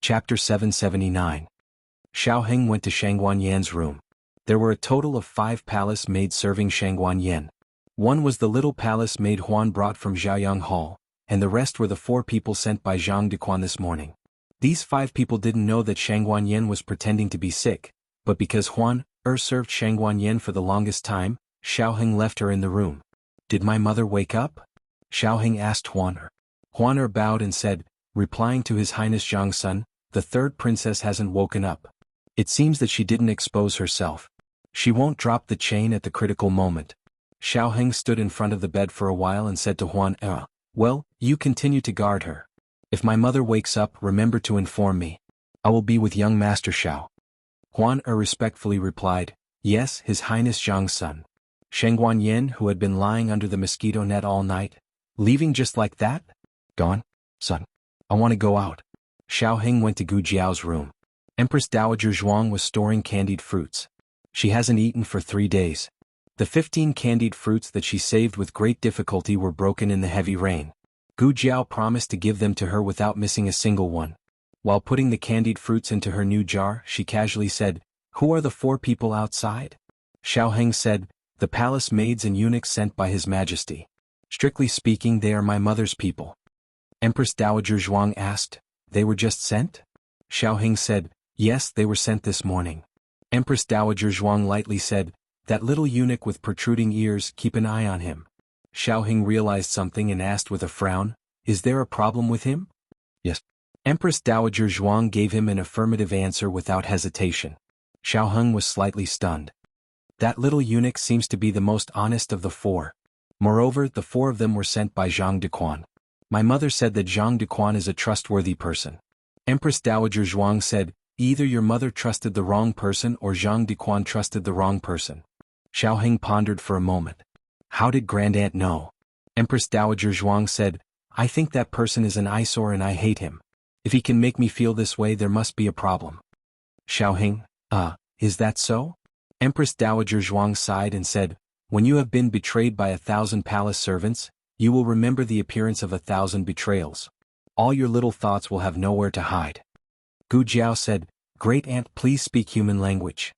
Chapter 779. Xiao Heng went to Shangguan Yan's room. There were a total of 5 palace maids serving Shangguan Yan. One was the little palace maid Huan brought from Zhaoyang Hall, and the rest were the 4 people sent by Zhang Dequan this morning. These 5 people didn't know that Shangguan Yan was pretending to be sick, but because Huan served Shangguan Yan for the longest time, Xiao Heng left her in the room. "Did my mother wake up?" Xiao Heng asked Huan. Huan bowed and said, replying to His Highness Zhang's son, "The 3rd princess hasn't woken up. It seems that she didn't expose herself. She won't drop the chain at the critical moment." Xiao Heng stood in front of the bed for a while and said to Huan, "Well, you continue to guard her. If my mother wakes up, remember to inform me. I will be with young Master Xiao." Huan respectfully replied, "Yes, His Highness Zhang's son." Shangguan Yan, who had been lying under the mosquito net all night, leaving just like that? "Gone, son. I want to go out." Xiao Heng went to Gu Jiao's room. Empress Dowager Zhuang was storing candied fruits. She hasn't eaten for 3 days. The 15 candied fruits that she saved with great difficulty were broken in the heavy rain. Gu Jiao promised to give them to her without missing a single one. While putting the candied fruits into her new jar, she casually said, "Who are the 4 people outside?" Xiao Heng said, "The palace maids and eunuchs sent by His Majesty. Strictly speaking, they are my mother's people." Empress Dowager Zhuang asked, "They were just sent?" Xiao Heng said, "Yes, they were sent this morning." Empress Dowager Zhuang lightly said, "That little eunuch with protruding ears, keep an eye on him." Xiao Heng realized something and asked with a frown, "Is there a problem with him?" "Yes." Empress Dowager Zhuang gave him an affirmative answer without hesitation. Xiao Heng was slightly stunned. That little eunuch seems to be the most honest of the 4. Moreover, the 4 of them were sent by Zhang Dequan. My mother said that Zhang Dequan is a trustworthy person. Empress Dowager Zhuang said, "Either your mother trusted the wrong person or Zhang Dequan trusted the wrong person." Xiao Heng pondered for a moment. "How did Grandaunt know?" Empress Dowager Zhuang said, "I think that person is an eyesore and I hate him. If he can make me feel this way, there must be a problem." Xiao Heng, is that so?" Empress Dowager Zhuang sighed and said, "When you have been betrayed by 1,000 palace servants, you will remember the appearance of 1,000 betrayals. All your little thoughts will have nowhere to hide." Gu Jiao said, "Great Aunt, please speak human language."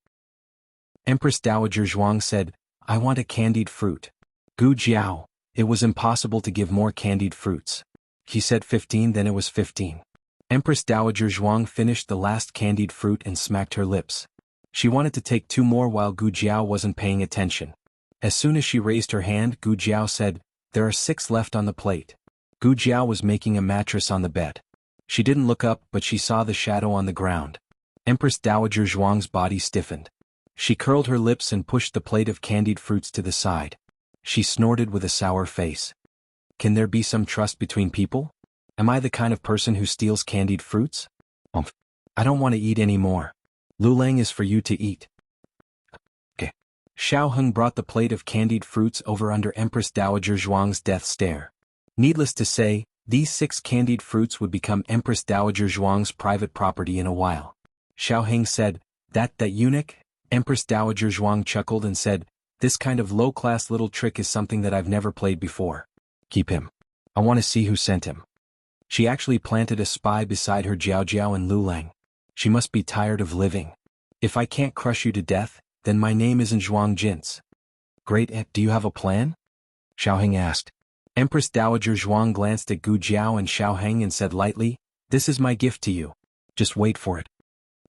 Empress Dowager Zhuang said, "I want a candied fruit." Gu Jiao, it was impossible to give more candied fruits. He said 15, then it was 15. Empress Dowager Zhuang finished the last candied fruit and smacked her lips. She wanted to take 2 more while Gu Jiao wasn't paying attention. As soon as she raised her hand, Gu Jiao said, "There are 6 left on the plate." Gu Jiao was making a mattress on the bed. She didn't look up, but she saw the shadow on the ground. Empress Dowager Zhuang's body stiffened. She curled her lips and pushed the plate of candied fruits to the side. She snorted with a sour face. "Can there be some trust between people? Am I the kind of person who steals candied fruits? I don't want to eat any more. Lulang is for you to eat." Okay. Xiao Heng brought the plate of candied fruits over under Empress Dowager Zhuang's death stare. Needless to say, these 6 candied fruits would become Empress Dowager Zhuang's private property in a while. Xiao Heng said, That eunuch?" Empress Dowager Zhuang chuckled and said, "This kind of low-class little trick is something that I've never played before. Keep him. I want to see who sent him." She actually planted a spy beside her Jiao Jiao and Lulang. She must be tired of living. "If I can't crush you to death, then my name isn't Zhuang Jins." "Great Aunt, do you have a plan?" Xiao Heng asked. Empress Dowager Zhuang glanced at Gu Jiao and Xiao Heng and said lightly, "This is my gift to you. Just wait for it."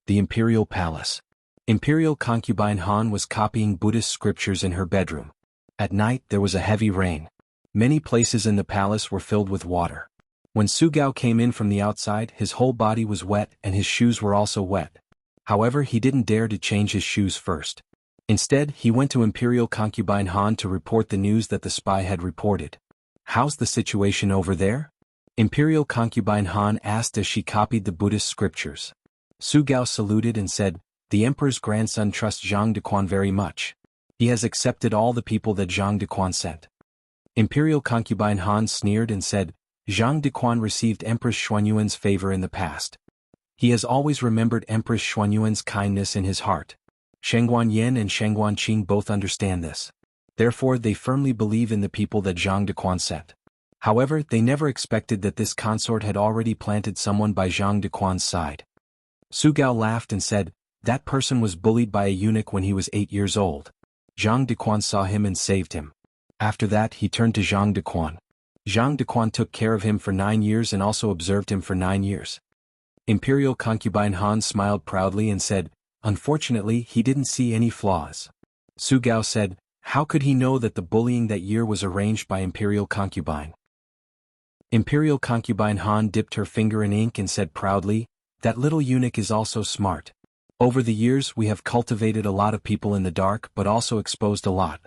The Imperial Palace. Imperial concubine Han was copying Buddhist scriptures in her bedroom. At night there was a heavy rain. Many places in the palace were filled with water. When Su Gao came in from the outside, his whole body was wet and his shoes were also wet. However, he didn't dare to change his shoes first. Instead, he went to Imperial concubine Han to report the news that the spy had reported. "How's the situation over there?" Imperial concubine Han asked as she copied the Buddhist scriptures. Su Gao saluted and said, "The emperor's grandson trusts Zhang Dequan very much. He has accepted all the people that Zhang Dequan sent." Imperial concubine Han sneered and said, "Zhang Dequan received Empress Xuanyuan's favor in the past. He has always remembered Empress Xuanyuan's kindness in his heart. Shangguan Yan and Shangguan Qing both understand this. Therefore they firmly believe in the people that Zhang Dequan sent. However, they never expected that this consort had already planted someone by Zhang Dequan's side. Su Gao laughed and said, that person was bullied by a eunuch when he was 8 years old. Zhang Dequan saw him and saved him. After that he turned to Zhang Dequan. Zhang Dequan took care of him for 9 years and also observed him for 9 years. Imperial concubine Han smiled proudly and said, unfortunately he didn't see any flaws. Su Gao said, how could he know that the bullying that year was arranged by Imperial concubine? Imperial concubine Han dipped her finger in ink and said proudly, that little eunuch is also smart. Over the years we have cultivated a lot of people in the dark but also exposed a lot.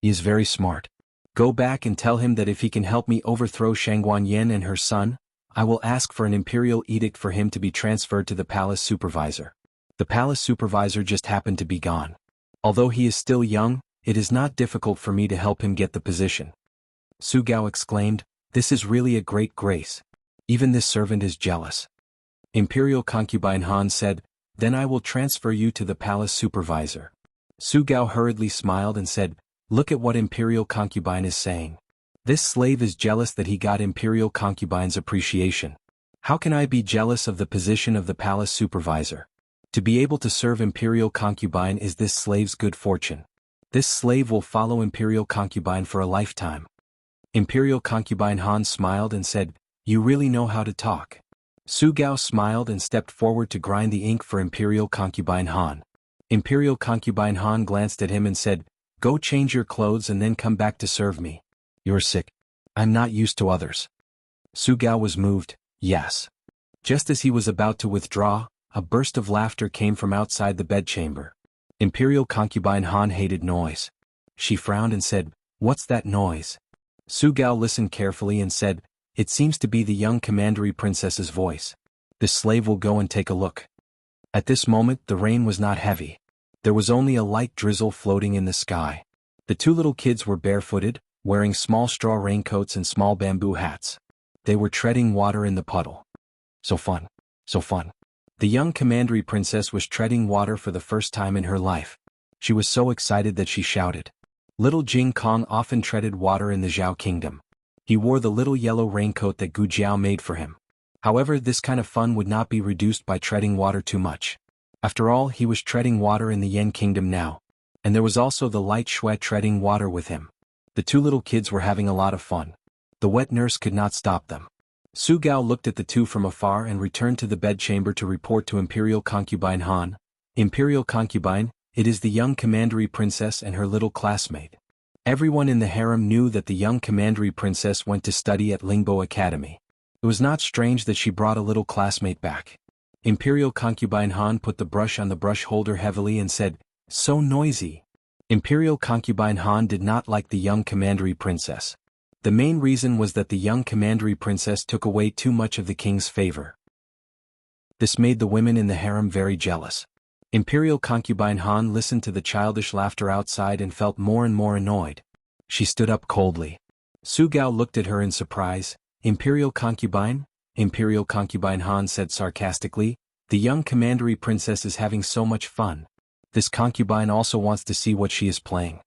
He is very smart. Go back and tell him that if he can help me overthrow Shangguan Yen and her son, I will ask for an imperial edict for him to be transferred to the palace supervisor. The palace supervisor just happened to be gone. Although he is still young, it is not difficult for me to help him get the position. Su Gao exclaimed, this is really a great grace. Even this servant is jealous. Imperial concubine Han said, then I will transfer you to the palace supervisor. Su Gao hurriedly smiled and said, look at what Imperial concubine is saying. This slave is jealous that he got Imperial concubine's appreciation. How can I be jealous of the position of the palace supervisor? To be able to serve Imperial concubine is this slave's good fortune. This slave will follow Imperial concubine for a lifetime. Imperial concubine Han smiled and said, you really know how to talk. Su Gao smiled and stepped forward to grind the ink for Imperial concubine Han. Imperial concubine Han glanced at him and said, go change your clothes and then come back to serve me. You're sick. I'm not used to others. Su Gao was moved, yes. Just as he was about to withdraw, a burst of laughter came from outside the bedchamber. Imperial concubine Han hated noise. She frowned and said, what's that noise? Su Gao listened carefully and said, it seems to be the young commandery princess's voice. The slave will go and take a look. At this moment the rain was not heavy. There was only a light drizzle floating in the sky. The two little kids were barefooted, wearing small straw raincoats and small bamboo hats. They were treading water in the puddle. So fun. So fun. The young commandery princess was treading water for the first time in her life. She was so excited that she shouted. Little Jing Kong often treaded water in the Zhao kingdom. He wore the little yellow raincoat that Gu Jiao made for him. However, this kind of fun would not be reduced by treading water too much. After all, he was treading water in the Yen kingdom now. And there was also the light Shui treading water with him. The two little kids were having a lot of fun. The wet nurse could not stop them. Su Gao looked at the two from afar and returned to the bedchamber to report to Imperial concubine Han. Imperial concubine, it is the young commandery princess and her little classmate. Everyone in the harem knew that the young commandery princess went to study at Lingbo Academy. It was not strange that she brought a little classmate back. Imperial concubine Han put the brush on the brush holder heavily and said, so noisy. Imperial concubine Han did not like the young commandery princess. The main reason was that the young commandery princess took away too much of the king's favor. This made the women in the harem very jealous. Imperial concubine Han listened to the childish laughter outside and felt more and more annoyed. She stood up coldly. Su Gao looked at her in surprise. Imperial concubine? Imperial concubine Han said sarcastically, the young commandery princess is having so much fun. This concubine also wants to see what she is playing.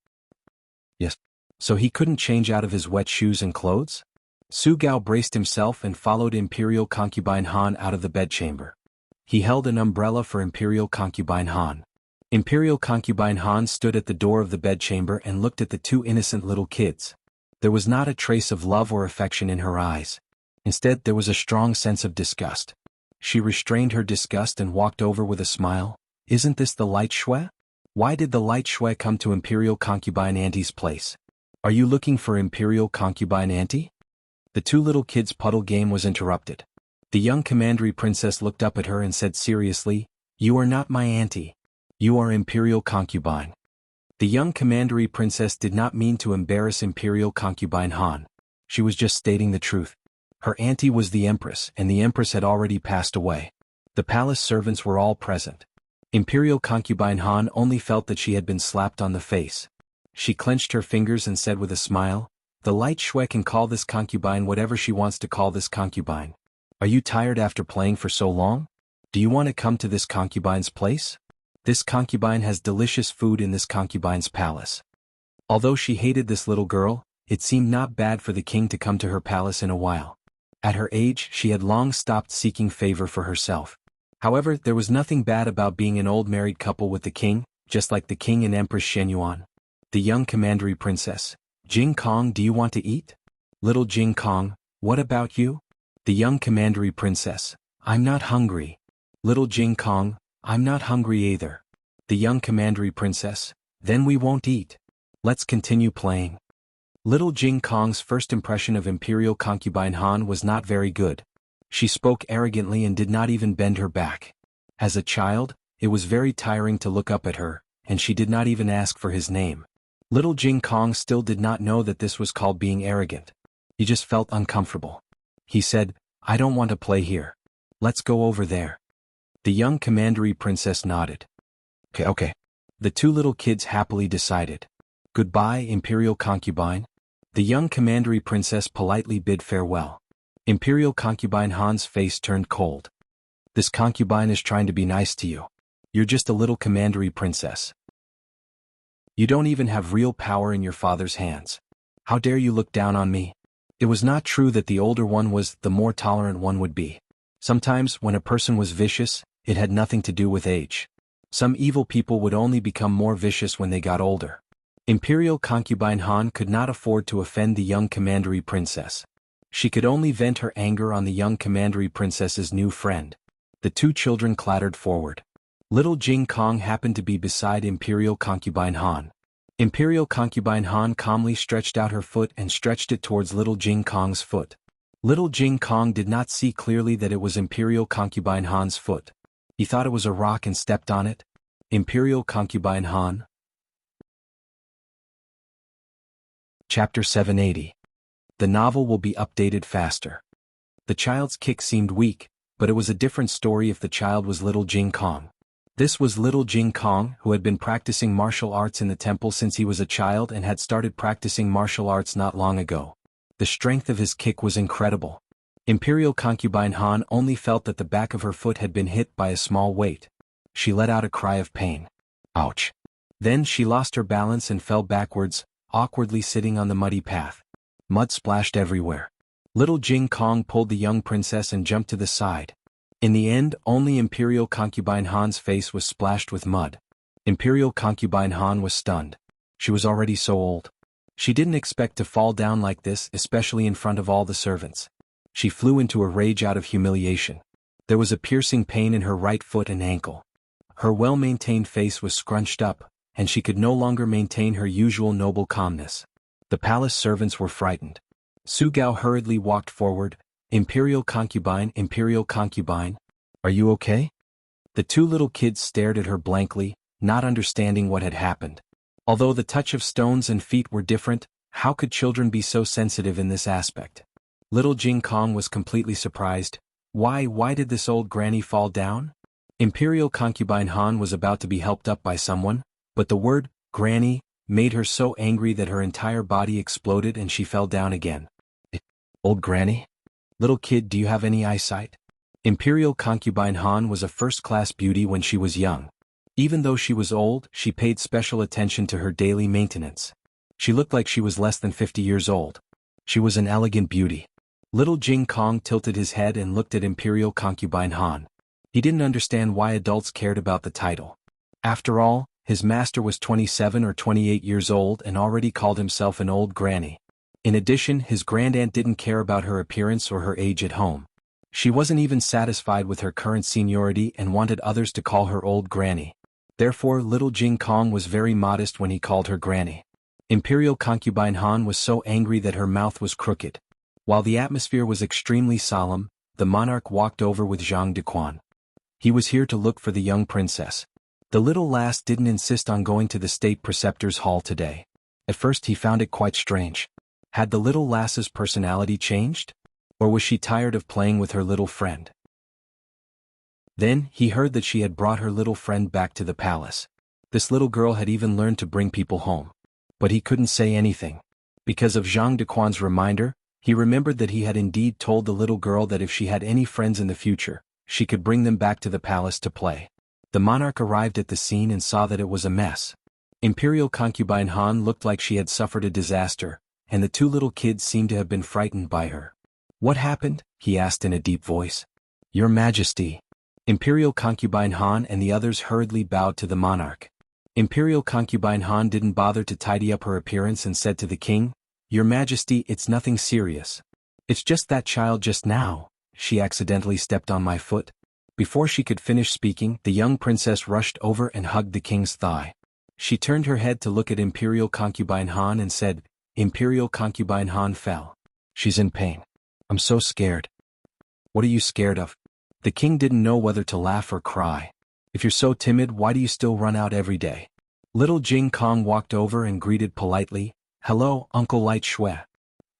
Yes. So he couldn't change out of his wet shoes and clothes? Su Gao braced himself and followed Imperial concubine Han out of the bedchamber. He held an umbrella for Imperial concubine Han. Imperial concubine Han stood at the door of the bedchamber and looked at the two innocent little kids. There was not a trace of love or affection in her eyes. Instead, there was a strong sense of disgust. She restrained her disgust and walked over with a smile. Isn't this the light Shui? Why did the light Shui come to Imperial concubine Auntie's place? Are you looking for Imperial concubine Auntie? The two little kids' puddle game was interrupted. The young commandery princess looked up at her and said seriously, you are not my auntie. You are Imperial concubine. The young commandery princess did not mean to embarrass Imperial concubine Han. She was just stating the truth. Her auntie was the empress, and the empress had already passed away. The palace servants were all present. Imperial concubine Han only felt that she had been slapped on the face. She clenched her fingers and said with a smile, the light Shui can call this concubine whatever she wants to call this concubine. Are you tired after playing for so long? Do you want to come to this concubine's place? This concubine has delicious food in this concubine's palace. Although she hated this little girl, it seemed not bad for the king to come to her palace in a while. At her age, she had long stopped seeking favor for herself. However, there was nothing bad about being an old married couple with the king, just like the king and Empress Shenyuan. The young commandery princess. Jing Kong, do you want to eat? Little Jing Kong, what about you? The young commandery princess. I'm not hungry. Little Jing Kong, I'm not hungry either. The young commandery princess. Then we won't eat. Let's continue playing. Little Jing Kong's first impression of imperial concubine Han was not very good. She spoke arrogantly and did not even bend her back. As a child, it was very tiring to look up at her, and she did not even ask for his name. Little Jing Kong still did not know that this was called being arrogant. He just felt uncomfortable. He said, I don't want to play here. Let's go over there. The young commandery princess nodded. Okay. The two little kids happily decided. Goodbye, imperial concubine. The young commandery princess politely bid farewell. Imperial concubine Han's face turned cold. This concubine is trying to be nice to you. You're just a little commandery princess. You don't even have real power in your father's hands. How dare you look down on me? It was not true that the older one was the more tolerant one would be. Sometimes, when a person was vicious, it had nothing to do with age. Some evil people would only become more vicious when they got older. Imperial concubine Han could not afford to offend the young commandery princess. She could only vent her anger on the young commandery princess's new friend. The two children clattered forward. Little Jing Kong happened to be beside Imperial concubine Han. Imperial concubine Han calmly stretched out her foot and stretched it towards little Jing Kong's foot. Little Jing Kong did not see clearly that it was Imperial concubine Han's foot. He thought it was a rock and stepped on it. Imperial concubine Han. Chapter 780. The novel will be updated faster. The child's kick seemed weak, but it was a different story if the child was little Jing Kong. This was little Jing Kong, who had been practicing martial arts in the temple since he was a child and had started practicing martial arts not long ago. The strength of his kick was incredible. Imperial concubine Han only felt that the back of her foot had been hit by a small weight. She let out a cry of pain. Ouch. Then she lost her balance and fell backwards, awkwardly sitting on the muddy path. Mud splashed everywhere. Little Jing Kong pulled the young princess and jumped to the side. In the end, only Imperial concubine Han's face was splashed with mud. Imperial concubine Han was stunned. She was already so old. She didn't expect to fall down like this, especially in front of all the servants. She flew into a rage out of humiliation. There was a piercing pain in her right foot and ankle. Her well-maintained face was scrunched up, and she could no longer maintain her usual noble calmness. The palace servants were frightened. Su Gao hurriedly walked forward. Imperial concubine, are you okay? The two little kids stared at her blankly, not understanding what had happened. Although the touch of stones and feet were different, how could children be so sensitive in this aspect? Little Jing Kong was completely surprised. Why did this old granny fall down? Imperial concubine Han was about to be helped up by someone, but the word, granny, made her so angry that her entire body exploded and she fell down again. Old granny? Little kid, do you have any eyesight? Imperial concubine Han was a first-class beauty when she was young. Even though she was old, she paid special attention to her daily maintenance. She looked like she was less than 50 years old. She was an elegant beauty. Little Jing Kong tilted his head and looked at Imperial concubine Han. He didn't understand why adults cared about the title. After all, his master was 27 or 28 years old and already called himself an old granny. In addition, his grandaunt didn't care about her appearance or her age at home. She wasn't even satisfied with her current seniority and wanted others to call her old granny. Therefore, little Jing Kong was very modest when he called her granny. Imperial concubine Han was so angry that her mouth was crooked. While the atmosphere was extremely solemn, the monarch walked over with Zhang Dequan. He was here to look for the young princess. The little lass didn't insist on going to the state preceptor's hall today. At first he found it quite strange. Had the little lass's personality changed? Or was she tired of playing with her little friend? Then, he heard that she had brought her little friend back to the palace. This little girl had even learned to bring people home. But he couldn't say anything. Because of Zhang Dequan's reminder, he remembered that he had indeed told the little girl that if she had any friends in the future, she could bring them back to the palace to play. The monarch arrived at the scene and saw that it was a mess. Imperial concubine Han looked like she had suffered a disaster, and the two little kids seemed to have been frightened by her. What happened? He asked in a deep voice. Your Majesty. Imperial concubine Han and the others hurriedly bowed to the monarch. Imperial concubine Han didn't bother to tidy up her appearance and said to the king, "Your Majesty, it's nothing serious. It's just that child just now. She accidentally stepped on my foot." Before she could finish speaking, the young princess rushed over and hugged the king's thigh. She turned her head to look at Imperial concubine Han and said, "Imperial concubine Han fell. She's in pain. I'm so scared." "What are you scared of?" The king didn't know whether to laugh or cry. "If you're so timid, why do you still run out every day?" Little Jing Kong walked over and greeted politely, "Hello, Uncle Light Shui."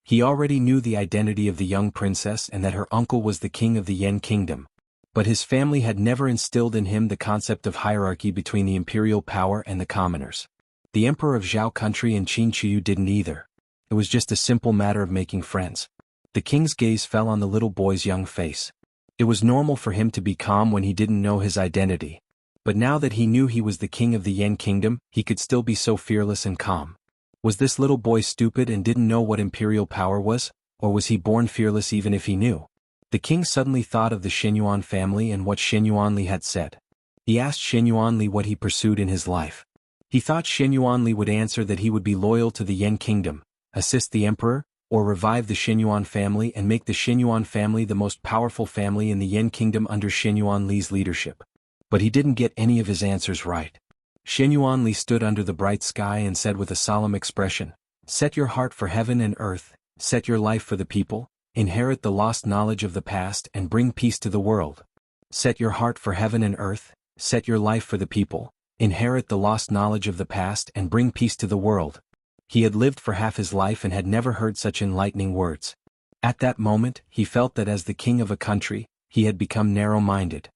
He already knew the identity of the young princess and that her uncle was the king of the Yan kingdom. But his family had never instilled in him the concept of hierarchy between the imperial power and the commoners. The emperor of Zhao country and Qin Chiyu didn't either. It was just a simple matter of making friends. The king's gaze fell on the little boy's young face. It was normal for him to be calm when he didn't know his identity. But now that he knew he was the king of the Yan kingdom, he could still be so fearless and calm. Was this little boy stupid and didn't know what imperial power was, or was he born fearless even if he knew? The king suddenly thought of the Shenyuan family and what Shenyuanli had said. He asked Shenyuanli what he pursued in his life. He thought Shenyuanli would answer that he would be loyal to the Yan kingdom, assist the emperor, or revive the Shenyuan family and make the Shenyuan family the most powerful family in the Yan kingdom under Shenyuanli's leadership. But he didn't get any of his answers right. Shenyuanli stood under the bright sky and said with a solemn expression, "Set your heart for heaven and earth, set your life for the people, inherit the lost knowledge of the past and bring peace to the world." Set your heart for heaven and earth, set your life for the people, inherit the lost knowledge of the past and bring peace to the world. He had lived for half his life and had never heard such enlightening words. At that moment, he felt that as the king of a country, he had become narrow-minded.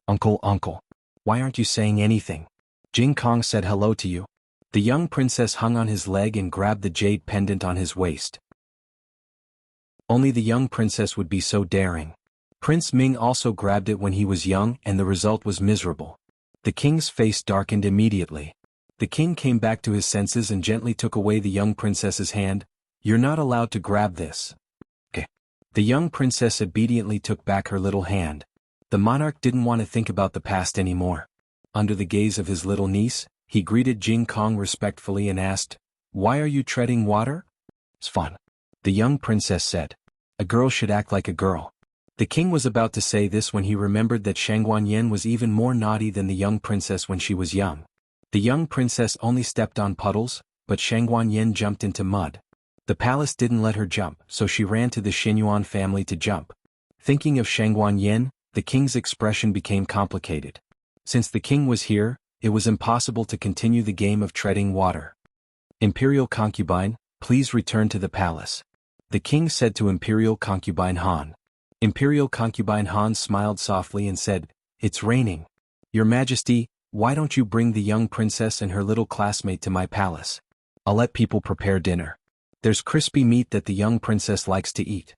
Uncle, why aren't you saying anything? Jing Kong said hello to you." The young princess hung on his leg and grabbed the jade pendant on his waist. Only the young princess would be so daring. Prince Ming also grabbed it when he was young and the result was miserable. The king's face darkened immediately. The king came back to his senses and gently took away the young princess's hand. "You're not allowed to grab this." "Okay." The young princess obediently took back her little hand. The monarch didn't want to think about the past anymore. Under the gaze of his little niece, he greeted Jing Kong respectfully and asked, "Why are you treading water?" "It's fun." The young princess said. "A girl should act like a girl." The king was about to say this when he remembered that Shangguanyen was even more naughty than the young princess when she was young. The young princess only stepped on puddles, but Shangguanyen jumped into mud. The palace didn't let her jump, so she ran to the Shenyuan family to jump. Thinking of Shangguanyen, the king's expression became complicated. Since the king was here, it was impossible to continue the game of treading water. "Imperial concubine, please return to the palace," the king said to Imperial concubine Han. Imperial concubine Han smiled softly and said, "It's raining. Your Majesty, why don't you bring the young princess and her little classmate to my palace? I'll let people prepare dinner. There's crispy meat that the young princess likes to eat."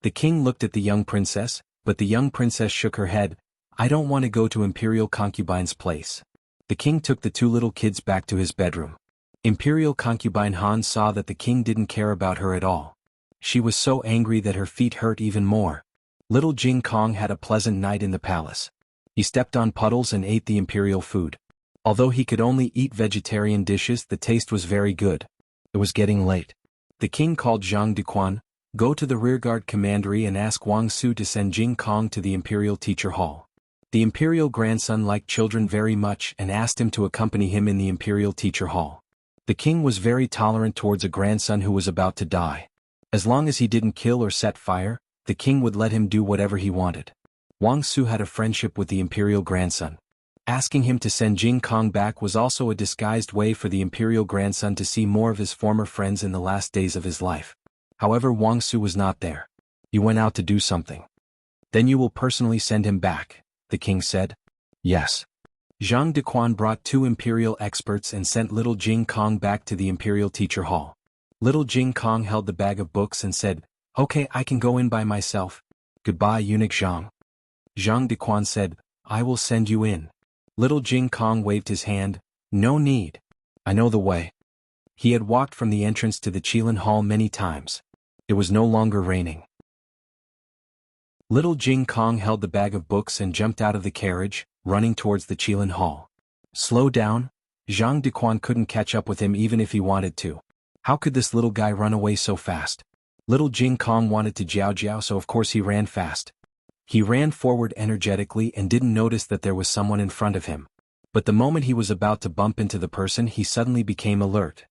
The king looked at the young princess, but the young princess shook her head. "I don't want to go to Imperial concubine's place." The king took the two little kids back to his bedroom. Imperial concubine Han saw that the king didn't care about her at all. She was so angry that her feet hurt even more. Little Jing Kong had a pleasant night in the palace. He stepped on puddles and ate the imperial food. Although he could only eat vegetarian dishes, the taste was very good. It was getting late. The king called Zhang Duquan, "Go to the rearguard commandery and ask Wang Su to send Jing Kong to the imperial teacher hall." The imperial grandson liked children very much and asked him to accompany him in the imperial teacher hall. The king was very tolerant towards a grandson who was about to die. As long as he didn't kill or set fire, the king would let him do whatever he wanted. Wang Su had a friendship with the imperial grandson. Asking him to send Jing Kong back was also a disguised way for the imperial grandson to see more of his former friends in the last days of his life. However, Wang Su was not there. "He went out to do something." "Then you will personally send him back," the king said. "Yes." Zhang Duquan brought two imperial experts and sent little Jing Kong back to the imperial teacher hall. Little Jing Kong held the bag of books and said, "Okay, I can go in by myself. Goodbye, eunuch Zhang." Zhang Duquan said, "I will send you in." Little Jing Kong waved his hand, "No need. I know the way." He had walked from the entrance to the Qilin Hall many times. It was no longer raining. Little Jing Kong held the bag of books and jumped out of the carriage, running towards the Qilin Hall. Slow down. Zhang Dequan couldn't catch up with him even if he wanted to. How could this little guy run away so fast? Little Jing Kong wanted to jiao, so of course he ran fast. He ran forward energetically and didn't notice that there was someone in front of him. But the moment he was about to bump into the person, he suddenly became alert.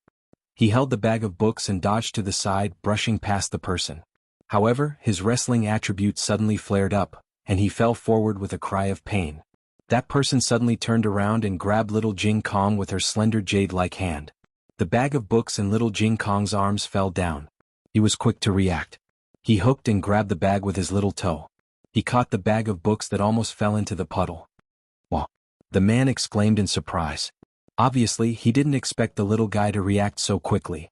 He held the bag of books and dodged to the side, brushing past the person. However, his wrestling attributes suddenly flared up, and he fell forward with a cry of pain. That person suddenly turned around and grabbed little Jing Kong with her slender jade-like hand. The bag of books in little Jing Kong's arms fell down. He was quick to react. He hooked and grabbed the bag with his little toe. He caught the bag of books that almost fell into the puddle. "Wow!" the man exclaimed in surprise. Obviously, he didn't expect the little guy to react so quickly.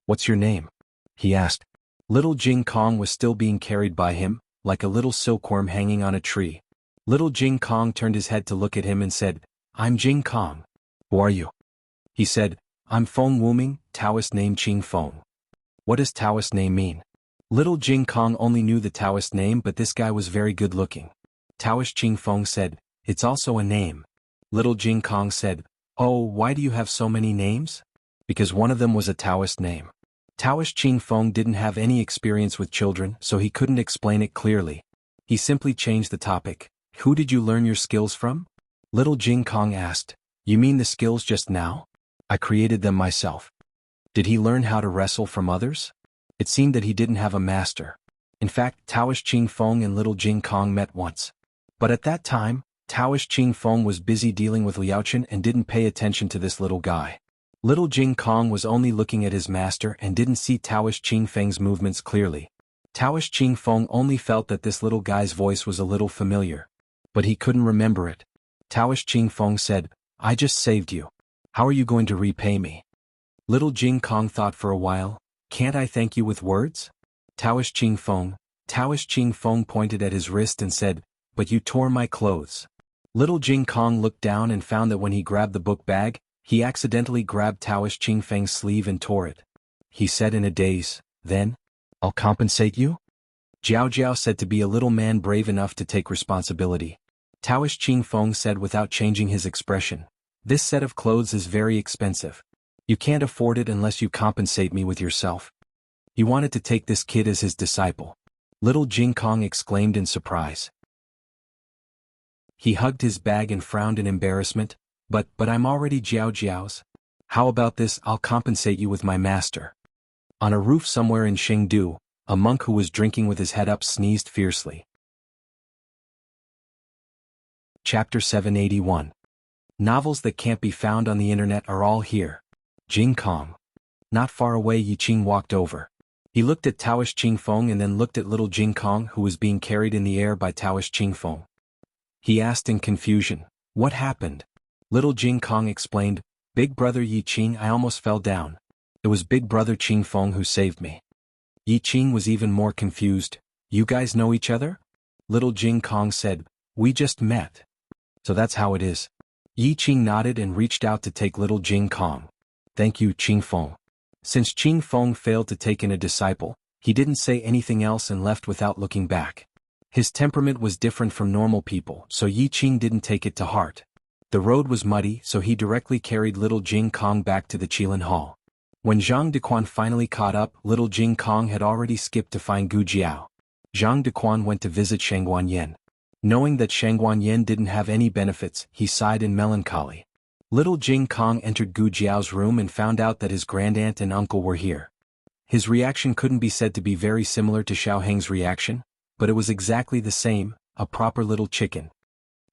"What's your name?" he asked. Little Jing Kong was still being carried by him, like a little silkworm hanging on a tree. Little Jing Kong turned his head to look at him and said, "I'm Jing Kong." "Who are you?" He said, "I'm Feng Wuming, Taoist name Qing Feng." "What does Taoist name mean?" Little Jing Kong only knew the Taoist name, but this guy was very good looking. Taoist Qing Feng said, "It's also a name." Little Jing Kong said, "Oh, why do you have so many names?" "Because one of them was a Taoist name." Taoist Qing Feng didn't have any experience with children, so he couldn't explain it clearly. He simply changed the topic. "Who did you learn your skills from?" Little Jing Kong asked. "You mean the skills just now? I created them myself." Did he learn how to wrestle from others? It seemed that he didn't have a master. In fact, Taoist Qing Feng and Little Jing Kong met once. But at that time, Taoist Qing Feng was busy dealing with Liaochen and didn't pay attention to this little guy. Little Jing Kong was only looking at his master and didn't see Taoist Qing Feng's movements clearly. Taoist Qing Feng only felt that this little guy's voice was a little familiar. But he couldn't remember it. Taoist Qing Feng said, "I just saved you. How are you going to repay me?" Little Jing Kong thought for a while. "Can't I thank you with words?" Taoist Qing Feng pointed at his wrist and said, "But you tore my clothes." Little Jing Kong looked down and found that when he grabbed the book bag, he accidentally grabbed Taoist Qing Feng's sleeve and tore it. He said in a daze, "Then, I'll compensate you?" Jiao said to be a little man brave enough to take responsibility. Taoist Qing Feng said without changing his expression, "This set of clothes is very expensive. You can't afford it unless you compensate me with yourself." He wanted to take this kid as his disciple. Little Jing Kong exclaimed in surprise. He hugged his bag and frowned in embarrassment. But I'm already Jiao's. How about this? I'll compensate you with my master." On a roof somewhere in Chengdu, a monk who was drinking with his head up sneezed fiercely. Chapter 781. Novels that can't be found on the internet are all here. Jing Kong. Not far away, Yi Qing walked over. He looked at Taoist Qing Feng and then looked at little Jing Kong, who was being carried in the air by Taoist Qing Feng. He asked in confusion, "What happened?" Little Jing Kong explained, "Big brother Yi Qing, I almost fell down. It was big brother Qing Feng who saved me." Yi Qing was even more confused. "You guys know each other?" Little Jing Kong said, "We just met." "So that's how it is." Yi Qing nodded and reached out to take little Jing Kong. "Thank you, Qing Feng." Since Qing Feng failed to take in a disciple, he didn't say anything else and left without looking back. His temperament was different from normal people, so Yi Qing didn't take it to heart. The road was muddy, so he directly carried little Jing Kong back to the Qilin Hall. When Zhang Dequan finally caught up, little Jing Kong had already skipped to find Gu Jiao. Zhang Dequan went to visit Shangguan Yen. Knowing that Shangguan Yen didn't have any benefits, he sighed in melancholy. Little Jing Kong entered Gu Jiao's room and found out that his grandaunt and uncle were here. His reaction couldn't be said to be very similar to Xiao Heng's reaction, but it was exactly the same, a proper little chicken.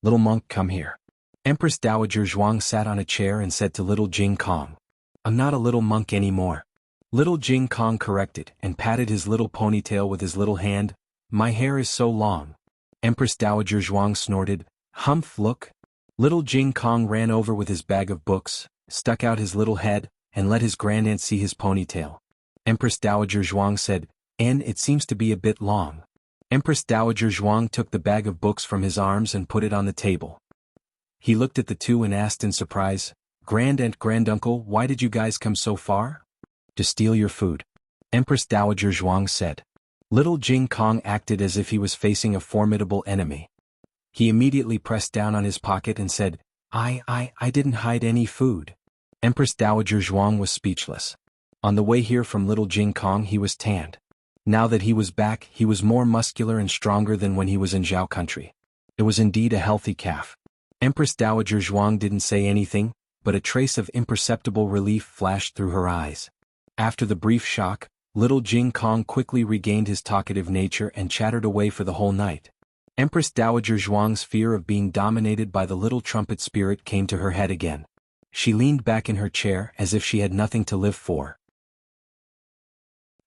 "Little monk, come here." Empress Dowager Zhuang sat on a chair and said to little Jing Kong, "I'm not a little monk anymore." Little Jing Kong corrected and patted his little ponytail with his little hand. "My hair is so long." Empress Dowager Zhuang snorted, "Humph, look." Little Jing Kong ran over with his bag of books, stuck out his little head, and let his grandaunt see his ponytail. Empress Dowager Zhuang said, It seems to be a bit long." Empress Dowager Zhuang took the bag of books from his arms and put it on the table. He looked at the two and asked in surprise, "Grandaunt, granduncle, why did you guys come so far?" "To steal your food," Empress Dowager Zhuang said. Little Jing Kong acted as if he was facing a formidable enemy. He immediately pressed down on his pocket and said, I didn't hide any food. Empress Dowager Zhuang was speechless. On the way here from Little Jing Kong he was tanned. Now that he was back, he was more muscular and stronger than when he was in Zhao country. It was indeed a healthy calf. Empress Dowager Zhuang didn't say anything, but a trace of imperceptible relief flashed through her eyes. After the brief shock, Little Jing Kong quickly regained his talkative nature and chattered away for the whole night. Empress Dowager Zhuang's fear of being dominated by the little trumpet spirit came to her head again. She leaned back in her chair as if she had nothing to live for.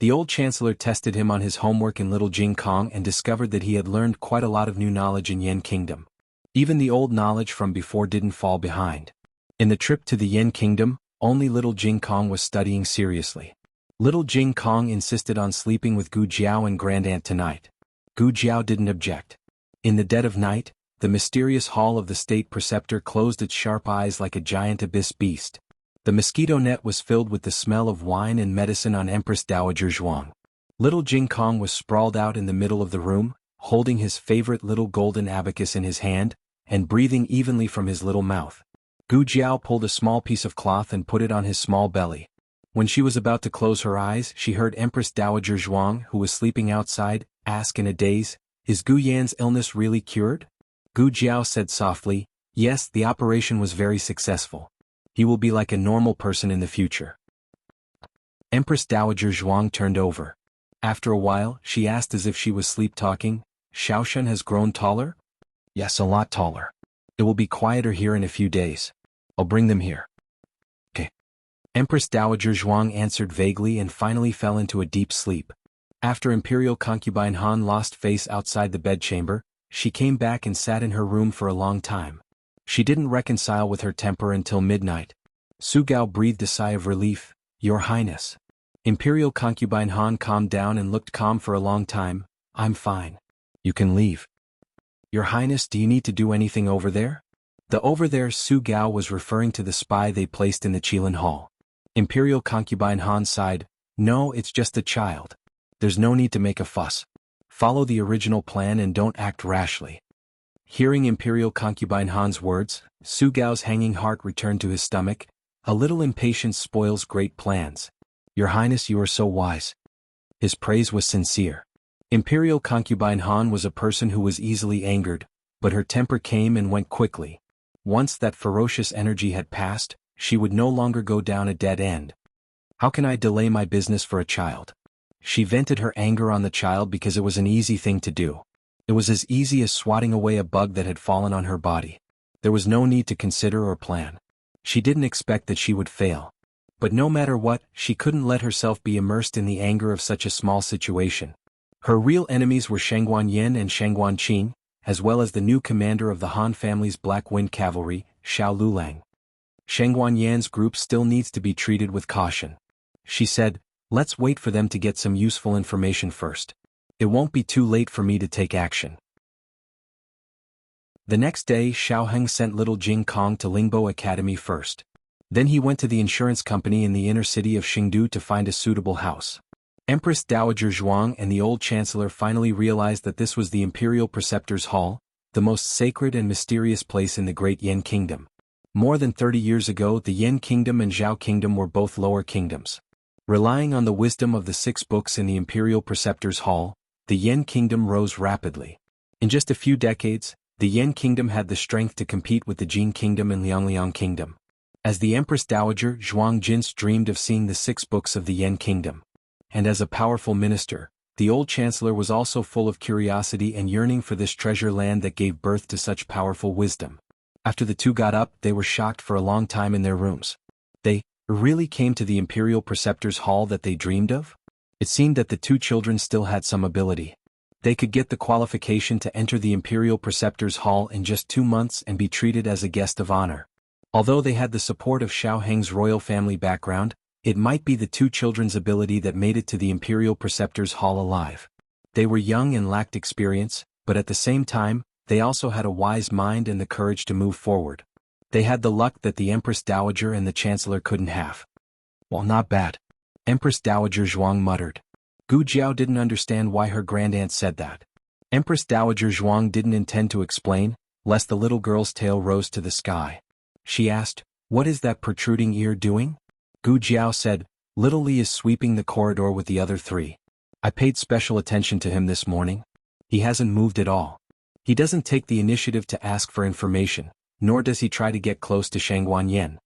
The old chancellor tested him on his homework in Little Jing Kong and discovered that he had learned quite a lot of new knowledge in Yen Kingdom. Even the old knowledge from before didn't fall behind. In the trip to the Yen Kingdom, only Little Jing Kong was studying seriously. Little Jing Kong insisted on sleeping with Gu Jiao and Grandaunt tonight. Gu Jiao didn't object. In the dead of night, the mysterious hall of the state preceptor closed its sharp eyes like a giant abyss beast. The mosquito net was filled with the smell of wine and medicine on Empress Dowager Zhuang. Little Jing Kong was sprawled out in the middle of the room, holding his favorite little golden abacus in his hand, and breathing evenly from his little mouth. Gu Jiao pulled a small piece of cloth and put it on his small belly. When she was about to close her eyes, she heard Empress Dowager Zhuang, who was sleeping outside, ask in a daze, "Is Gu Yan's illness really cured?" Gu Jiao said softly, "Yes, the operation was very successful. He will be like a normal person in the future." Empress Dowager Zhuang turned over. After a while, she asked as if she was sleep-talking, "Xiaoshen has grown taller?" "Yes, a lot taller. It will be quieter here in a few days. I'll bring them here." "Okay." Empress Dowager Zhuang answered vaguely and finally fell into a deep sleep. After Imperial Concubine Han lost face outside the bedchamber, she came back and sat in her room for a long time. She didn't reconcile with her temper until midnight. Su Gao breathed a sigh of relief. "Your Highness." Imperial Concubine Han calmed down and looked calm for a long time. "I'm fine. You can leave." "Your Highness, do you need to do anything over there?" The over there Su Gao was referring to the spy they placed in the Qilin Hall. Imperial Concubine Han sighed. "No, it's just a child. There's no need to make a fuss. Follow the original plan and don't act rashly." Hearing Imperial Concubine Han's words, Su Gao's hanging heart returned to his stomach. "A little impatience spoils great plans. Your Highness, you are so wise." His praise was sincere. Imperial Concubine Han was a person who was easily angered, but her temper came and went quickly. Once that ferocious energy had passed, she would no longer go down a dead end. "How can I delay my business for a child?" She vented her anger on the child because it was an easy thing to do. It was as easy as swatting away a bug that had fallen on her body. There was no need to consider or plan. She didn't expect that she would fail. But no matter what, she couldn't let herself be immersed in the anger of such a small situation. Her real enemies were Shangguan Yin and Shangguan Qing, as well as the new commander of the Han family's Black Wind Cavalry, Xiao Lulang. Shangguan Yan's group still needs to be treated with caution. She said, "Let's wait for them to get some useful information first. It won't be too late for me to take action." The next day Xiao Heng sent Little Jing Kong to Lingbo Academy first. Then he went to the insurance company in the inner city of Xingdu to find a suitable house. Empress Dowager Zhuang and the old chancellor finally realized that this was the Imperial Preceptor's Hall, the most sacred and mysterious place in the great Yen Kingdom. More than 30 years ago the Yen Kingdom and Zhao Kingdom were both lower kingdoms. Relying on the wisdom of the 6 books in the Imperial Preceptor's Hall, the Yen Kingdom rose rapidly. In just a few decades, the Yen Kingdom had the strength to compete with the Jin Kingdom and Liangliang Kingdom. As the Empress Dowager Zhuang Jin dreamed of seeing the 6 books of the Yen Kingdom. And as a powerful minister, the old chancellor was also full of curiosity and yearning for this treasure land that gave birth to such powerful wisdom. After the two got up, they were shocked for a long time in their rooms. They really came to the Imperial Preceptor's Hall that they dreamed of? It seemed that the 2 children still had some ability. They could get the qualification to enter the Imperial Preceptor's Hall in just 2 months and be treated as a guest of honor. Although they had the support of Xiao Heng's royal family background, it might be the 2 children's ability that made it to the Imperial Preceptor's Hall alive. They were young and lacked experience, but at the same time, they also had a wise mind and the courage to move forward. They had the luck that the Empress Dowager and the Chancellor couldn't have. "Well, not bad," Empress Dowager Zhuang muttered. Gu Jiao didn't understand why her grandaunt said that. Empress Dowager Zhuang didn't intend to explain, lest the little girl's tail rose to the sky. She asked, "What is that protruding ear doing?" Gu Jiao said, "Little Li is sweeping the corridor with the other three. I paid special attention to him this morning. He hasn't moved at all. He doesn't take the initiative to ask for information, nor does he try to get close to Shangguan Yen."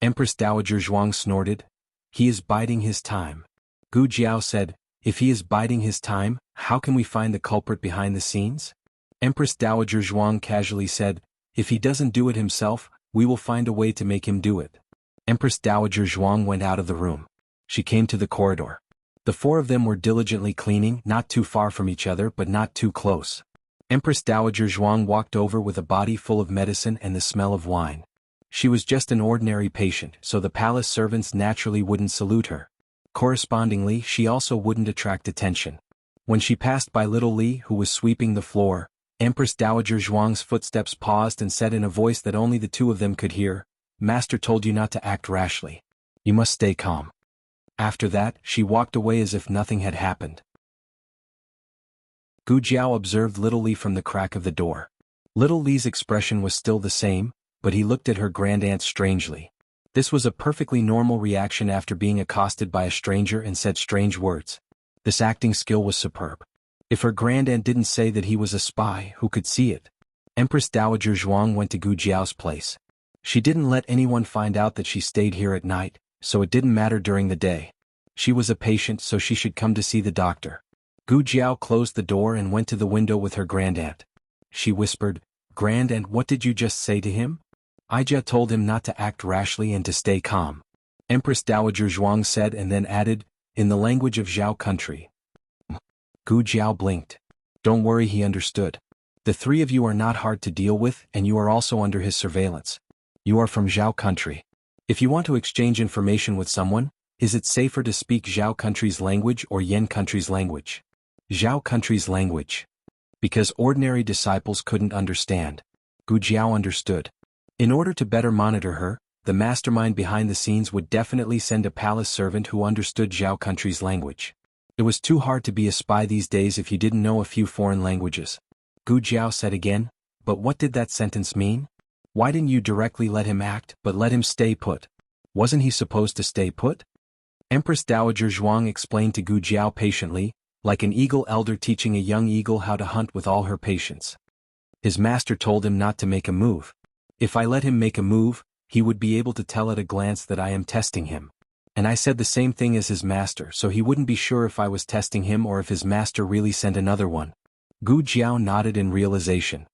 Empress Dowager Zhuang snorted. "He is biding his time." Gu Jiao said, "If he is biding his time, how can we find the culprit behind the scenes?" Empress Dowager Zhuang casually said, "If he doesn't do it himself, we will find a way to make him do it." Empress Dowager Zhuang went out of the room. She came to the corridor. The four of them were diligently cleaning, not too far from each other but not too close. Empress Dowager Zhuang walked over with a body full of medicine and the smell of wine. She was just an ordinary patient, so the palace servants naturally wouldn't salute her. Correspondingly, she also wouldn't attract attention. When she passed by little Li, who was sweeping the floor, Empress Dowager Zhuang's footsteps paused and said in a voice that only the two of them could hear, "Master told you not to act rashly. You must stay calm." After that, she walked away as if nothing had happened. Gu Jiao observed little Li from the crack of the door. Little Li's expression was still the same, but he looked at her grandaunt strangely. This was a perfectly normal reaction after being accosted by a stranger and said strange words. This acting skill was superb. If her grandaunt didn't say that he was a spy, who could see it? Empress Dowager Zhuang went to Gu Jiao's place. She didn't let anyone find out that she stayed here at night, so it didn't matter during the day. She was a patient, so she should come to see the doctor. Gu Jiao closed the door and went to the window with her grandaunt. She whispered, "Grandaunt, what did you just say to him?" "Ija told him not to act rashly and to stay calm," Empress Dowager Zhuang said, and then added, "in the language of Zhao country." Gu Jiao blinked. "Don't worry," he understood. "The three of you are not hard to deal with, and you are also under his surveillance. You are from Zhao country. If you want to exchange information with someone, is it safer to speak Zhao country's language or Yen country's language?" Zhao country's language. Because ordinary disciples couldn't understand. Gu Jiao understood. In order to better monitor her, the mastermind behind the scenes would definitely send a palace servant who understood Zhao country's language. It was too hard to be a spy these days if you didn't know a few foreign languages. Gu Jiao said again, "But what did that sentence mean? Why didn't you directly let him act, but let him stay put? Wasn't he supposed to stay put?" Empress Dowager Zhuang explained to Gu Jiao patiently, like an eagle elder teaching a young eagle how to hunt with all her patience. "His master told him not to make a move. If I let him make a move, he would be able to tell at a glance that I am testing him. And I said the same thing as his master, so he wouldn't be sure if I was testing him or if his master really sent another one." Gu Jiao nodded in realization.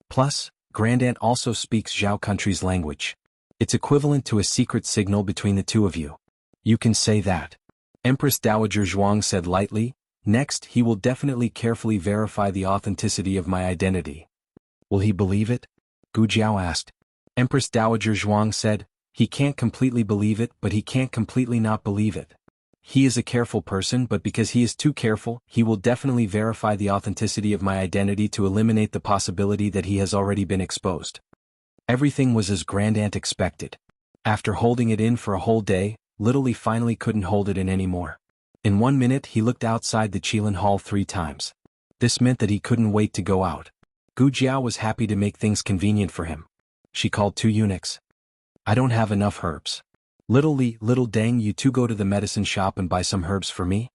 "Plus, Grandaunt also speaks Zhao country's language. It's equivalent to a secret signal between the two of you. You can say that." Empress Dowager Zhuang said lightly, "Next, he will definitely carefully verify the authenticity of my identity." "Will he believe it?" Gu Jiao asked. Empress Dowager Zhuang said, "He can't completely believe it, but he can't completely not believe it. He is a careful person, but because he is too careful, he will definitely verify the authenticity of my identity to eliminate the possibility that he has already been exposed." Everything was as Grandaunt expected. After holding it in for a whole day, little Li finally couldn't hold it in anymore. In 1 minute he looked outside the Qilin Hall 3 times. This meant that he couldn't wait to go out. Gu Jiao was happy to make things convenient for him. She called 2 eunuchs. "I don't have enough herbs. Little Li, little Deng, you two go to the medicine shop and buy some herbs for me.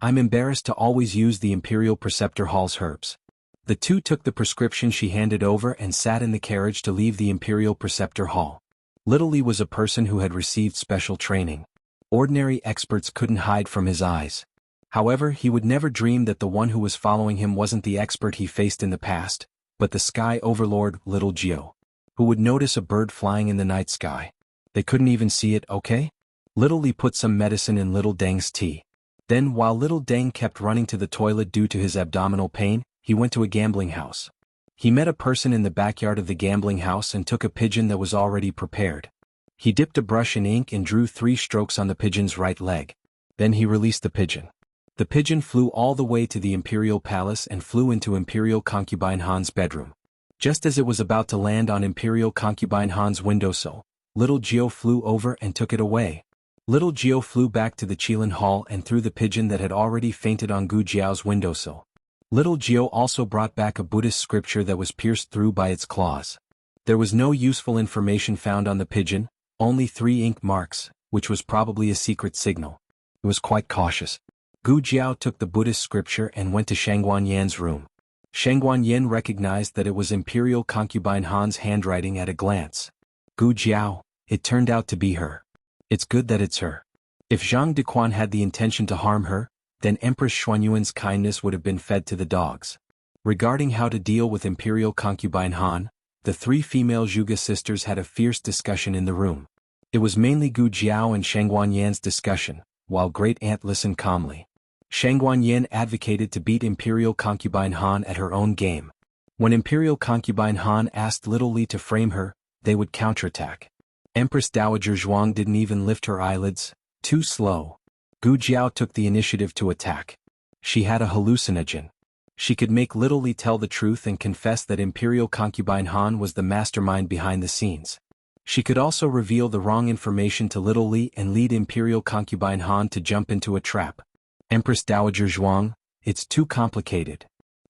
I'm embarrassed to always use the Imperial Preceptor Hall's herbs." The two took the prescription she handed over and sat in the carriage to leave the Imperial Preceptor Hall. Little Li was a person who had received special training. Ordinary experts couldn't hide from his eyes. However, he would never dream that the one who was following him wasn't the expert he faced in the past, but the sky overlord, Little Geo. Who would notice a bird flying in the night sky? They couldn't even see it, okay? Little Li put some medicine in Little Deng's tea. Then, while Little Deng kept running to the toilet due to his abdominal pain, he went to a gambling house. He met a person in the backyard of the gambling house and took a pigeon that was already prepared. He dipped a brush in ink and drew 3 strokes on the pigeon's right leg. Then he released the pigeon. The pigeon flew all the way to the Imperial Palace and flew into Imperial Concubine Han's bedroom. Just as it was about to land on Imperial Concubine Han's windowsill, Little Geo flew over and took it away. Little Jiao flew back to the Qilin Hall and threw the pigeon that had already fainted on Gu Jiao's windowsill. Little Jiao also brought back a Buddhist scripture that was pierced through by its claws. There was no useful information found on the pigeon, only 3 ink marks, which was probably a secret signal. It was quite cautious. Gu Jiao took the Buddhist scripture and went to Shangguan Yan's room. Shangguan Yan recognized that it was Imperial Concubine Han's handwriting at a glance. Gu Jiao, it turned out to be her. It's good that it's her. If Zhang Dequan had the intention to harm her, then Empress Xuanyuan's kindness would have been fed to the dogs. Regarding how to deal with Imperial Concubine Han, the 3 female Zhuge sisters had a fierce discussion in the room. It was mainly Gu Jiao and Shangguan Yan's discussion, while Great Aunt listened calmly. Shangguan Yan advocated to beat Imperial Concubine Han at her own game. When Imperial Concubine Han asked Little Li to frame her, they would counterattack. Empress Dowager Zhuang didn't even lift her eyelids, too slow. Gu Jiao took the initiative to attack. She had a hallucinogen. She could make Little Li tell the truth and confess that Imperial Concubine Han was the mastermind behind the scenes. She could also reveal the wrong information to Little Li and lead Imperial Concubine Han to jump into a trap. Empress Dowager Zhuang, it's too complicated.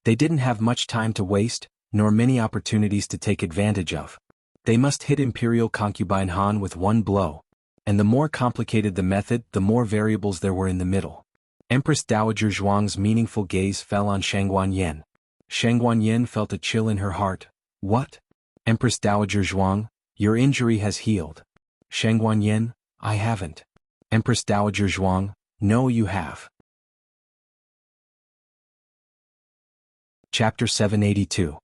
They didn't have much time to waste, nor many opportunities to take advantage of. They must hit Imperial Concubine Han with one blow. And the more complicated the method, the more variables there were in the middle. Empress Dowager Zhuang's meaningful gaze fell on Shangguan Yan. Shangguan Yan felt a chill in her heart. What? Empress Dowager Zhuang, your injury has healed. Shangguan Yan, I haven't. Empress Dowager Zhuang, no you have. Chapter 782.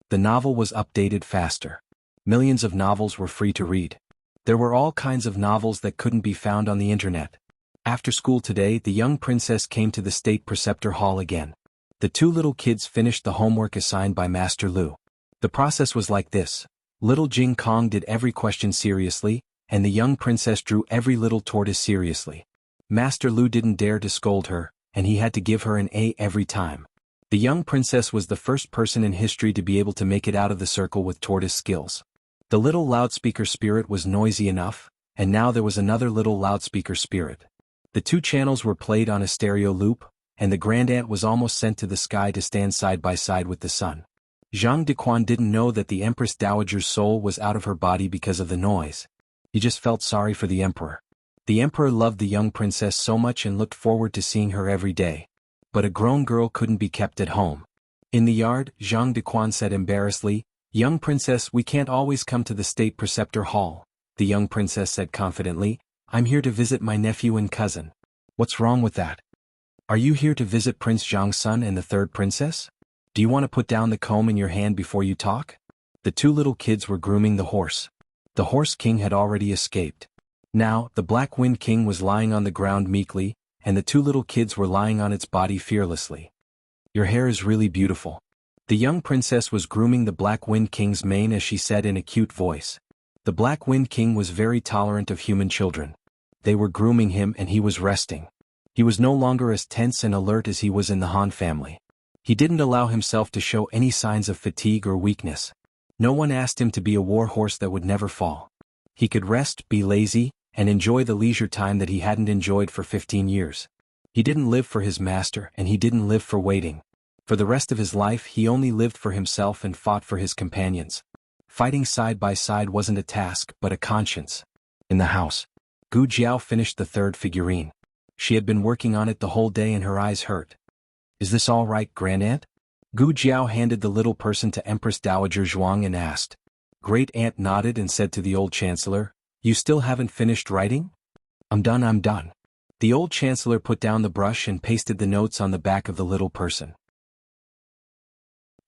The novel was updated faster. Millions of novels were free to read. There were all kinds of novels that couldn't be found on the internet. After school today, the young princess came to the state preceptor hall again. The 2 little kids finished the homework assigned by Master Lu. The process was like this. Little Jing Kong did every question seriously, and the young princess drew every little tortoise seriously. Master Lu didn't dare to scold her, and he had to give her an A every time. The young princess was the first person in history to be able to make it out of the circle with tortoise skills. The little loudspeaker spirit was noisy enough, and now there was another little loudspeaker spirit. The 2 channels were played on a stereo loop, and the Grand Aunt was almost sent to the sky to stand side by side with the sun. Zhang Dequan didn't know that the Empress Dowager's soul was out of her body because of the noise. He just felt sorry for the Emperor. The Emperor loved the young princess so much and looked forward to seeing her every day. But a grown girl couldn't be kept at home. In the yard, Zhang Dequan said embarrassedly, Young princess, we can't always come to the state preceptor hall. The young princess said confidently, I'm here to visit my nephew and cousin. What's wrong with that? Are you here to visit Prince Zhang's son and the 3rd princess? Do you want to put down the comb in your hand before you talk? The 2 little kids were grooming the horse. The Horse King had already escaped. Now, the Black Wind King was lying on the ground meekly, and the 2 little kids were lying on its body fearlessly. Your hair is really beautiful. The young princess was grooming the Black Wind King's mane as she said in a cute voice. The Black Wind King was very tolerant of human children. They were grooming him and he was resting. He was no longer as tense and alert as he was in the Han family. He didn't allow himself to show any signs of fatigue or weakness. No one asked him to be a war horse that would never fall. He could rest, be lazy, and enjoy the leisure time that he hadn't enjoyed for 15 years. He didn't live for his master and he didn't live for waiting. For the rest of his life he only lived for himself and fought for his companions. Fighting side by side wasn't a task but a conscience. In the house, Gu Jiao finished the 3rd figurine. She had been working on it the whole day and her eyes hurt. Is this all right, Grand Aunt? Gu Jiao handed the little person to Empress Dowager Zhuang and asked. Great Aunt nodded and said to the old chancellor, You still haven't finished writing? I'm done. The old chancellor put down the brush and pasted the notes on the back of the little person.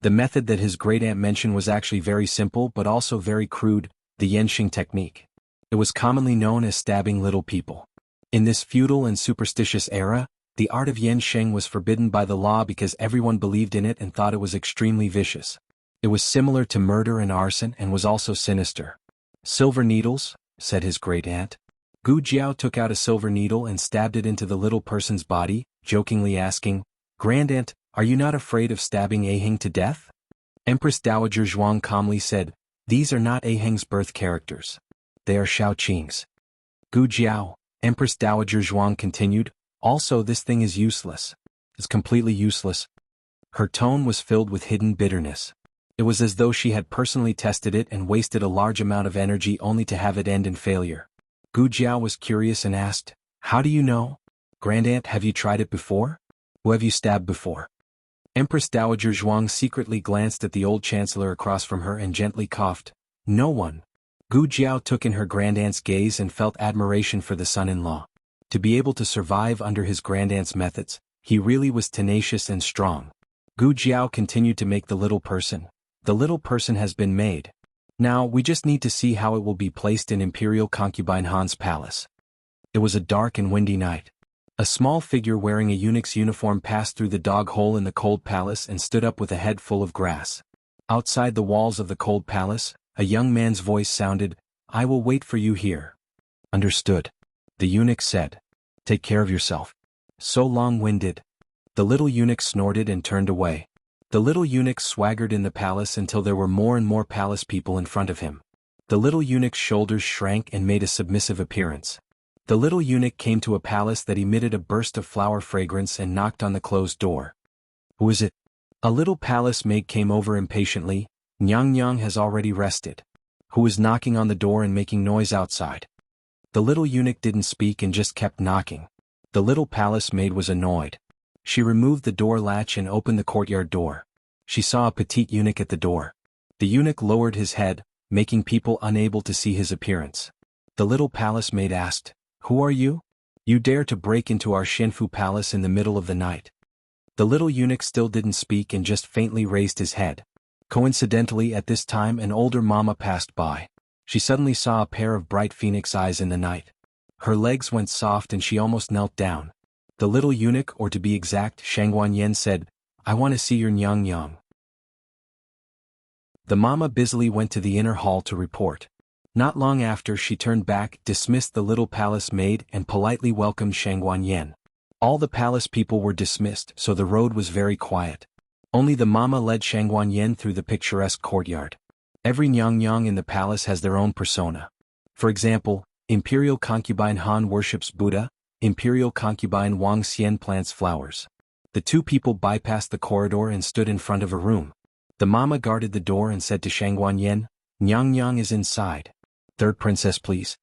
The method that his great aunt mentioned was actually very simple but also very crude, the Yenshing technique. It was commonly known as stabbing little people. In this feudal and superstitious era, the art of Yensheng was forbidden by the law because everyone believed in it and thought it was extremely vicious. It was similar to murder and arson and was also sinister. Silver needles, said his great aunt. Gu Jiao took out a silver needle and stabbed it into the little person's body, jokingly asking, Grand Aunt, are you not afraid of stabbing Aheng to death? Empress Dowager Zhuang calmly said, These are not Aheng's birth characters. They are Shao Qing's. Gu Jiao, Empress Dowager Zhuang continued, also this thing is useless. It's completely useless. Her tone was filled with hidden bitterness. It was as though she had personally tested it and wasted a large amount of energy only to have it end in failure. Gu Jiao was curious and asked, how do you know? Grandaunt, have you tried it before? Who have you stabbed before? Empress Dowager Zhuang secretly glanced at the old chancellor across from her and gently coughed. No one. Gu Jiao took in her grandaunt's gaze and felt admiration for the son-in-law. To be able to survive under his grandaunt's methods, he really was tenacious and strong. Gu Jiao continued to make the little person. The little person has been made. Now we just need to see how it will be placed in Imperial Concubine Han's palace. It was a dark and windy night. A small figure wearing a eunuch's uniform passed through the dog hole in the cold palace and stood up with a head full of grass. Outside the walls of the cold palace, a young man's voice sounded, I will wait for you here. Understood. The eunuch said. Take care of yourself. So long-winded. The little eunuch snorted and turned away. The little eunuch swaggered in the palace until there were more and more palace people in front of him. The little eunuch's shoulders shrank and made a submissive appearance. The little eunuch came to a palace that emitted a burst of flower fragrance and knocked on the closed door. Who is it? A little palace maid came over impatiently. Nyang has already rested. Who is knocking on the door and making noise outside? The little eunuch didn't speak and just kept knocking. The little palace maid was annoyed. She removed the door latch and opened the courtyard door. She saw a petite eunuch at the door. The eunuch lowered his head, making people unable to see his appearance. The little palace maid asked, Who are you? You dare to break into our Shenfu palace in the middle of the night. The little eunuch still didn't speak and just faintly raised his head. Coincidentally at this time an older mama passed by. She suddenly saw a pair of bright phoenix eyes in the night. Her legs went soft and she almost knelt down. The little eunuch, or to be exact, Shangguan said, I want to see your Nyang. The mama busily went to the inner hall to report. Not long after she turned back, dismissed the little palace maid and politely welcomed Shangguan. All the palace people were dismissed, so the road was very quiet. Only the mama led Shangguan through the picturesque courtyard. Every Nyang in the palace has their own persona. For example, Imperial Concubine Han worships Buddha, Imperial Concubine Wang Xian plants flowers. The two people bypassed the corridor and stood in front of a room. The mama guarded the door and said to Shangguan, Nyang is inside. Third princess please.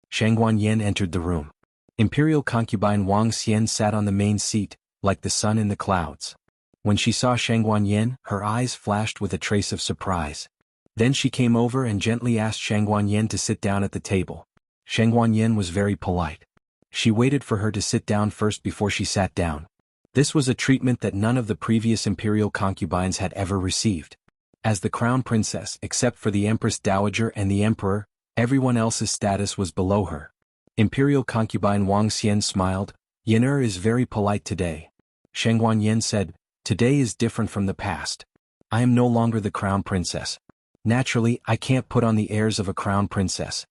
Shangguan entered the room. Imperial Concubine Wang Xian sat on the main seat, like the sun in the clouds. When she saw Shangguan, her eyes flashed with a trace of surprise. Then she came over and gently asked Shangguan to sit down at the table. Shangguan was very polite. She waited for her to sit down first before she sat down. This was a treatment that none of the previous imperial concubines had ever received. As the crown princess, except for the Empress Dowager and the Emperor, everyone else's status was below her. Imperial concubine Wang Xian smiled. Yener is very polite today. Shangguan said, Today is different from the past. I am no longer the crown princess. Naturally, I can't put on the airs of a crown princess.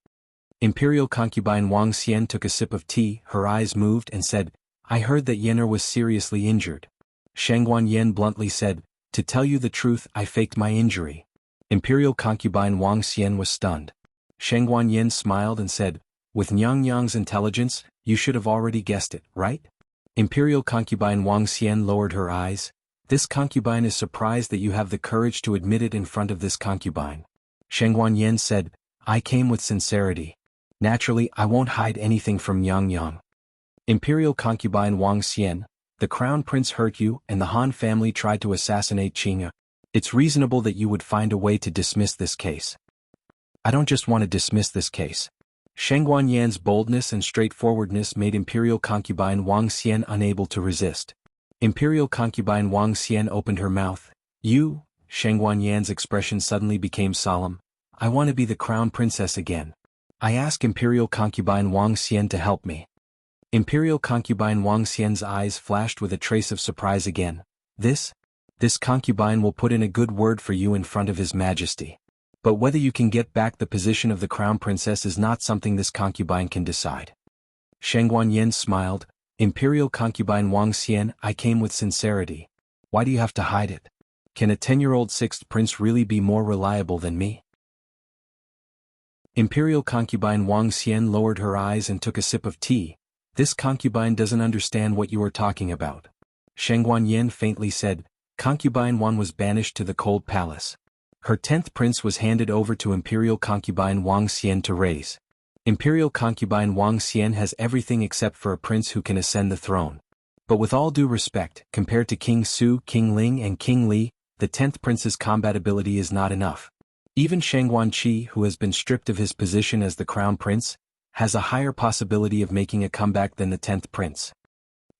Imperial concubine Wang Xian took a sip of tea, her eyes moved and said, I heard that Yener was seriously injured. Shangguan bluntly said, To tell you the truth, I faked my injury. Imperial concubine Wang Xian was stunned. Shangguan smiled and said, With Nyang's intelligence, you should have already guessed it, right? Imperial concubine Wang Xian lowered her eyes. This concubine is surprised that you have the courage to admit it in front of this concubine. Shangguan said, I came with sincerity. Naturally, I won't hide anything from Nyang. Imperial concubine Wang Xian, the crown prince hurt you and the Han family tried to assassinate Qing'e. It's reasonable that you would find a way to dismiss this case. I don't just want to dismiss this case. Shangguan boldness and straightforwardness made Imperial concubine Wang Xian unable to resist. Imperial concubine Wang Xian opened her mouth. You, Shangguan expression suddenly became solemn. I want to be the crown princess again. I ask Imperial concubine Wang Xian to help me. Imperial concubine Wang Xian's eyes flashed with a trace of surprise again. This concubine will put in a good word for you in front of His Majesty. But whether you can get back the position of the crown princess is not something this concubine can decide. Shangguan smiled. Imperial concubine Wang Xian, I came with sincerity. Why do you have to hide it? Can a 10-year-old sixth prince really be more reliable than me? Imperial concubine Wang Xian lowered her eyes and took a sip of tea. This concubine doesn't understand what you are talking about. Shang Guanyin faintly said, Concubine 1 was banished to the cold palace. Her 10th prince was handed over to Imperial concubine Wang Xian to raise. Imperial concubine Wang Xian has everything except for a prince who can ascend the throne. But with all due respect, compared to King Su, King Ling and King Li, the 10th prince's combat ability is not enough. Even Shang Guanqi, who has been stripped of his position as the crown prince, has a higher possibility of making a comeback than the 10th prince.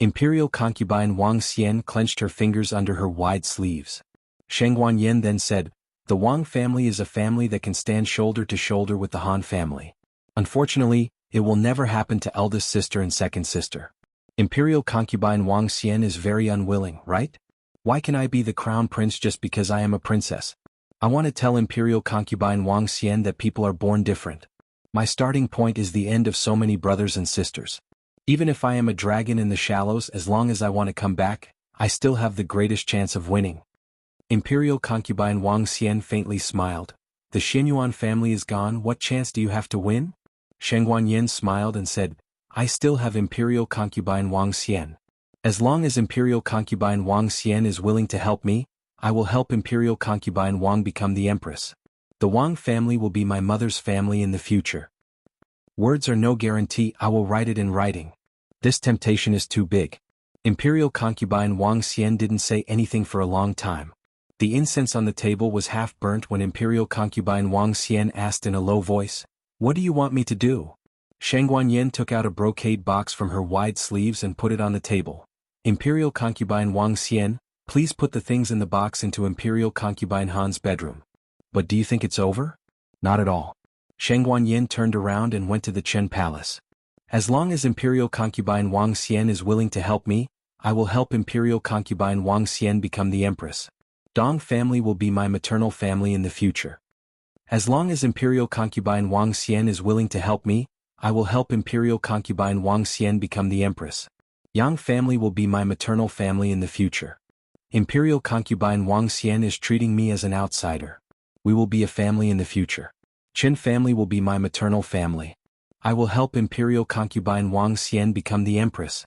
Imperial concubine Wang Xian clenched her fingers under her wide sleeves. Shang Guanyin then said, The Wang family is a family that can stand shoulder to shoulder with the Han family. Unfortunately, it will never happen to eldest sister and second sister. Imperial concubine Wang Xian is very unwilling, right? Why can I be the crown prince just because I am a princess? I want to tell Imperial concubine Wang Xian that people are born different. My starting point is the end of so many brothers and sisters. Even if I am a dragon in the shallows, as long as I want to come back, I still have the greatest chance of winning. Imperial concubine Wang Xian faintly smiled. The Xinyuan family is gone, what chance do you have to win? Shang Guanyin smiled and said, I still have Imperial concubine Wang Xian. As long as Imperial concubine Wang Xian is willing to help me, I will help Imperial concubine Wang become the empress. The Wang family will be my mother's family in the future. Words are no guarantee, I will write it in writing. This temptation is too big. Imperial concubine Wang Xian didn't say anything for a long time. The incense on the table was half burnt when Imperial concubine Wang Xian asked in a low voice, What do you want me to do? Shang Guanyin took out a brocade box from her wide sleeves and put it on the table. Imperial concubine Wang Xian, please put the things in the box into Imperial concubine Han's bedroom. But do you think it's over? Not at all. Shang Guanyin turned around and went to the Chen Palace. As long as Imperial concubine Wang Xian is willing to help me, I will help Imperial concubine Wang Xian become the empress. Dong family will be my maternal family in the future. As long as Imperial concubine Wang Xian is willing to help me, I will help Imperial concubine Wang Xian become the empress. Yang family will be my maternal family in the future. Imperial concubine Wang Xian is treating me as an outsider. We will be a family in the future. Qin family will be my maternal family. I will help Imperial concubine Wang Xian become the empress.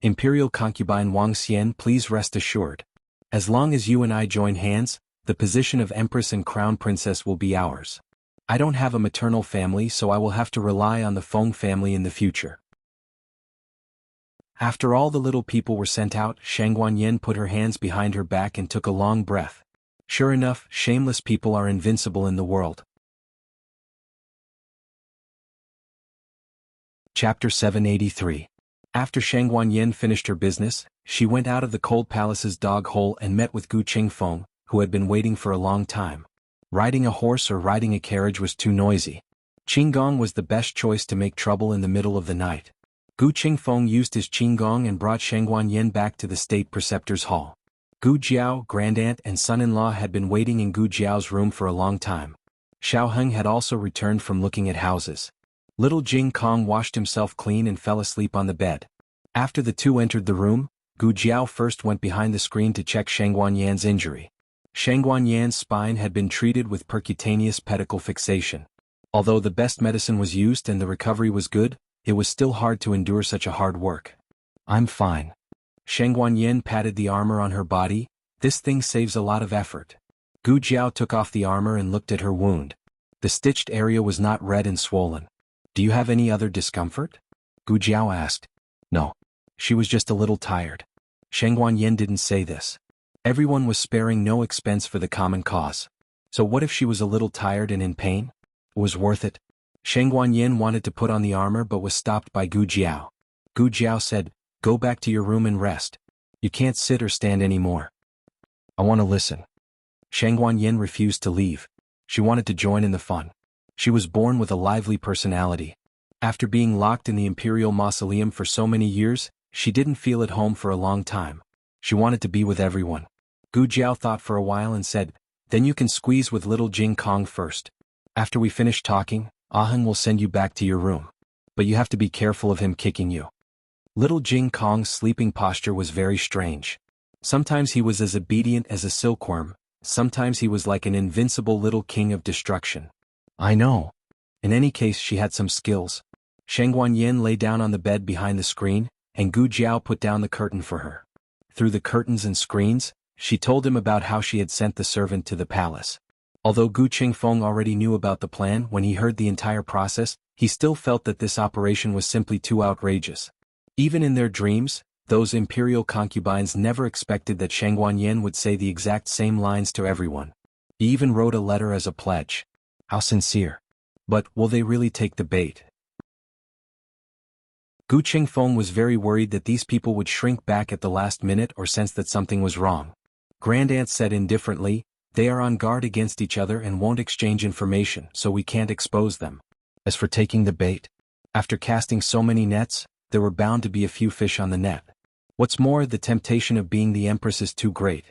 Imperial concubine Wang Xian, please rest assured. As long as you and I join hands, the position of empress and crown princess will be ours. I don't have a maternal family, so I will have to rely on the Feng family in the future. After all the little people were sent out, Shang Guanyin put her hands behind her back and took a long breath. Sure enough, shameless people are invincible in the world. Chapter 783. After Shang Guanyin finished her business, she went out of the cold palace's dog hole and met with Gu Qingfeng, who had been waiting for a long time. Riding a horse or riding a carriage was too noisy. Qinggong was the best choice to make trouble in the middle of the night. Gu Qingfeng used his qinggong and brought Shang Guanyin back to the state preceptor's hall. Gu Jiao, grandaunt and son-in-law had been waiting in Gu Jiao's room for a long time. Xiao Heng had also returned from looking at houses. Little Jing Kong washed himself clean and fell asleep on the bed. After the two entered the room, Gu Jiao first went behind the screen to check Shang Guanyan's injury. Shang Guanyan's spine had been treated with percutaneous pedicle fixation. Although the best medicine was used and the recovery was good, it was still hard to endure such a hard work. I'm fine. Shang Guanyin patted the armor on her body. This thing saves a lot of effort. Gu Jiao took off the armor and looked at her wound. The stitched area was not red and swollen. Do you have any other discomfort? Gu Jiao asked. No. She was just a little tired. Shang Guanyin didn't say this. Everyone was sparing no expense for the common cause. So what if she was a little tired and in pain? It was worth it. Shang Guanyin wanted to put on the armor but was stopped by Gu Jiao. Gu Jiao said, Go back to your room and rest. You can't sit or stand anymore. I want to listen. Shang Guanyin refused to leave. She wanted to join in the fun. She was born with a lively personality. After being locked in the Imperial Mausoleum for so many years, she didn't feel at home for a long time. She wanted to be with everyone. Gu Jiao thought for a while and said, Then you can squeeze with little Jing Kong first. After we finish talking, Aheng will send you back to your room. But you have to be careful of him kicking you. Little Jing Kong's sleeping posture was very strange. Sometimes he was as obedient as a silkworm, sometimes he was like an invincible little king of destruction. I know. In any case, she had some skills. Shang Guanyin lay down on the bed behind the screen, and Gu Jiao put down the curtain for her. Through the curtains and screens, she told him about how she had sent the servant to the palace. Although Gu Qingfeng already knew about the plan when he heard the entire process, he still felt that this operation was simply too outrageous. Even in their dreams, those imperial concubines never expected that Shang Guanyin would say the exact same lines to everyone. He even wrote a letter as a pledge. How sincere. But will they really take the bait? Gu Qingfeng was very worried that these people would shrink back at the last minute or sense that something was wrong. Grandaunt said indifferently, "They are on guard against each other and won't exchange information, so we can't expose them. As for taking the bait, after casting so many nets, there were bound to be a few fish on the net. What's more, the temptation of being the empress is too great."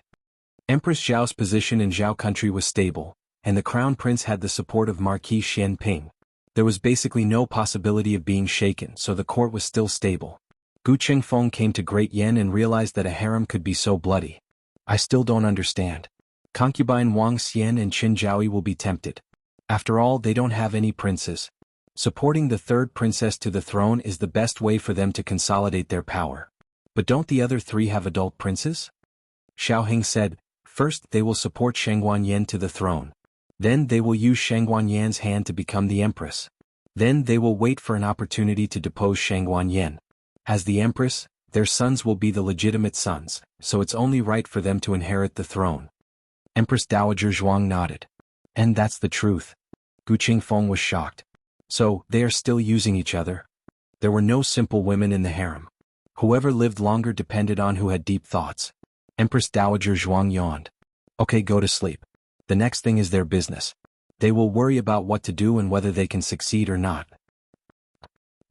Empress Zhao's position in Zhao country was stable, and the crown prince had the support of Marquis Xianping. There was basically no possibility of being shaken, so the court was still stable. Gu Qingfeng came to Great Yen and realized that a harem could be so bloody. I still don't understand. Concubine Wang Xian and Qin Zhaoyi will be tempted. After all, they don't have any princes. Supporting the third princess to the throne is the best way for them to consolidate their power. But don't the other three have adult princes? Xiaoheng said, "First they will support Shang Guanyin to the throne. Then they will use Shang Guanyan's hand to become the empress. Then they will wait for an opportunity to depose Shang Guanyin. As the empress, their sons will be the legitimate sons, so it's only right for them to inherit the throne." Empress Dowager Zhuang nodded. "And that's the truth." Gu Qingfeng was shocked. "So, they are still using each other?" There were no simple women in the harem. Whoever lived longer depended on who had deep thoughts. Empress Dowager Zhuang yawned. "Okay, go to sleep. The next thing is their business. They will worry about what to do and whether they can succeed or not."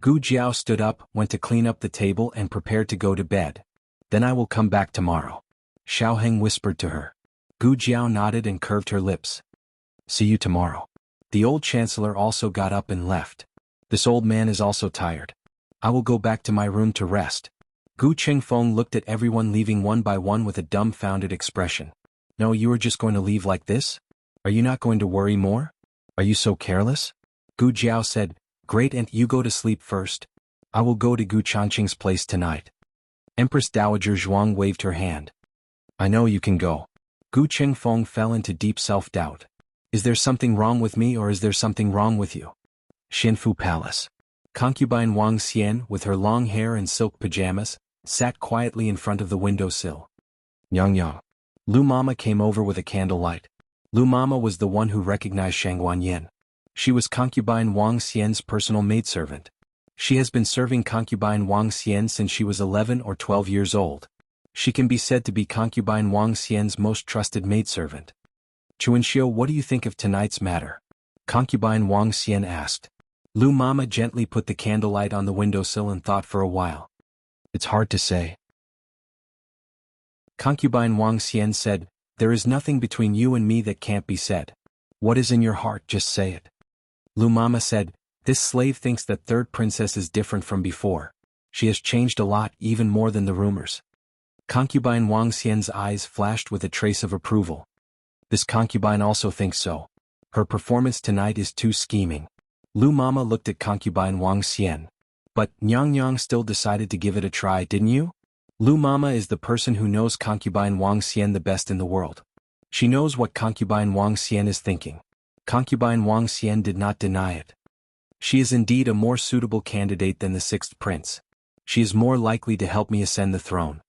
Gu Jiao stood up, went to clean up the table and prepared to go to bed. "Then I will come back tomorrow," Xiaoheng whispered to her. Gu Jiao nodded and curved her lips. "See you tomorrow." The old chancellor also got up and left. "This old man is also tired. I will go back to my room to rest." Gu Qingfeng looked at everyone leaving one by one with a dumbfounded expression. "No, you are just going to leave like this? Are you not going to worry more? Are you so careless?" Gu Jiao said, "Great aunt, you go to sleep first. I will go to Gu Changqing's place tonight." Empress Dowager Zhuang waved her hand. "I know you can go." Gu Qingfeng fell into deep self-doubt. Is there something wrong with me or is there something wrong with you? Xinfu Palace. Concubine Wang Xian, with her long hair and silk pajamas, sat quietly in front of the windowsill. Yang. Lu Mama came over with a candlelight. Lu Mama was the one who recognized Shang Guanyin. She was concubine Wang Xian's personal maidservant. She has been serving concubine Wang Xian since she was 11 or 12 years old. She can be said to be concubine Wang Xian's most trusted maidservant. Chuanxiu, what do you think of tonight's matter? Concubine Wang Xian asked. Lu Mama gently put the candlelight on the windowsill and thought for a while. It's hard to say. Concubine Wang Xian said, There is nothing between you and me that can't be said. What is in your heart, just say it. Lu Mama said, This slave thinks that third princess is different from before. She has changed a lot, even more than the rumors. Concubine Wang Xian's eyes flashed with a trace of approval. This concubine also thinks so. Her performance tonight is too scheming. Lu Mama looked at concubine Wang Xian. But Nyang still decided to give it a try, didn't you? Lu Mama is the person who knows concubine Wang Xian the best in the world. She knows what concubine Wang Xian is thinking. Concubine Wang Xian did not deny it. She is indeed a more suitable candidate than the sixth prince. She is more likely to help me ascend the throne.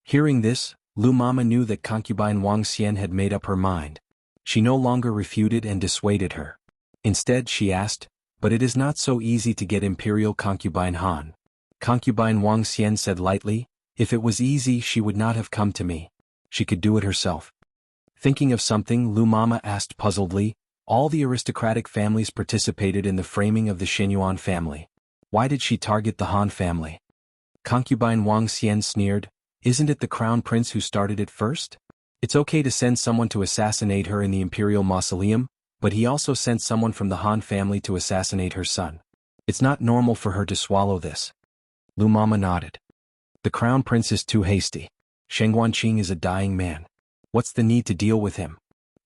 Hearing this, Lu Mama knew that concubine Wang Xian had made up her mind. She no longer refuted and dissuaded her. Instead, she asked, But it is not so easy to get imperial concubine Han. Concubine Wang Xian said lightly, If it was easy, she would not have come to me. She could do it herself. Thinking of something, Lu Mama asked puzzledly, All the aristocratic families participated in the framing of the Xinyuan family. Why did she target the Han family? Concubine Wang Xian sneered, Isn't it the crown prince who started it first? It's okay to send someone to assassinate her in the imperial mausoleum, but he also sent someone from the Han family to assassinate her son. It's not normal for her to swallow this. Lu Mama nodded. The crown prince is too hasty. Sheng Guanqing is a dying man. What's the need to deal with him?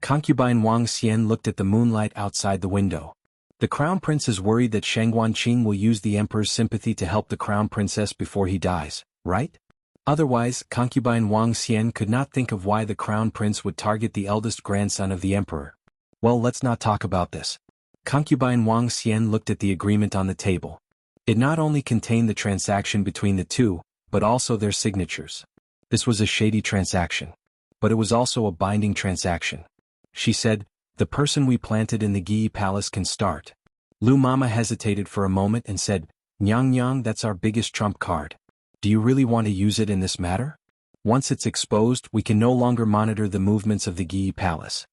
Concubine Wang Xian looked at the moonlight outside the window. The crown prince is worried that Shangguanqing will use the emperor's sympathy to help the crown princess before he dies, right? Otherwise, concubine Wang Xian could not think of why the crown prince would target the eldest grandson of the emperor. Well, let's not talk about this. Concubine Wang Xian looked at the agreement on the table. It not only contained the transaction between the two, but also their signatures. This was a shady transaction. But it was also a binding transaction. She said, "The person we planted in the Gi Palace can start." Lu Mama hesitated for a moment and said, "Nyang Nyang, that's our biggest trump card. Do you really want to use it in this matter? Once it's exposed, we can no longer monitor the movements of the Gi Palace."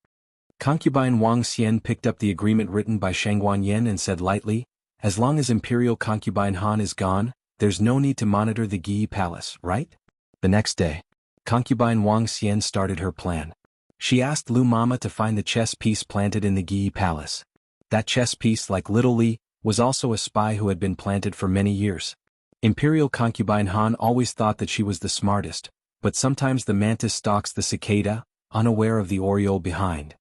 Concubine Wang Xian picked up the agreement written by Shangguanyen and said lightly, "As long as Imperial Concubine Han is gone, there's no need to monitor the Gi Palace, right?" The next day, Concubine Wang Xian started her plan. She asked Lu Mama to find the chess piece planted in the Gi Palace. That chess piece, like Little Li, was also a spy who had been planted for many years. Imperial Concubine Han always thought that she was the smartest, but sometimes the mantis stalks the cicada, unaware of the oriole behind.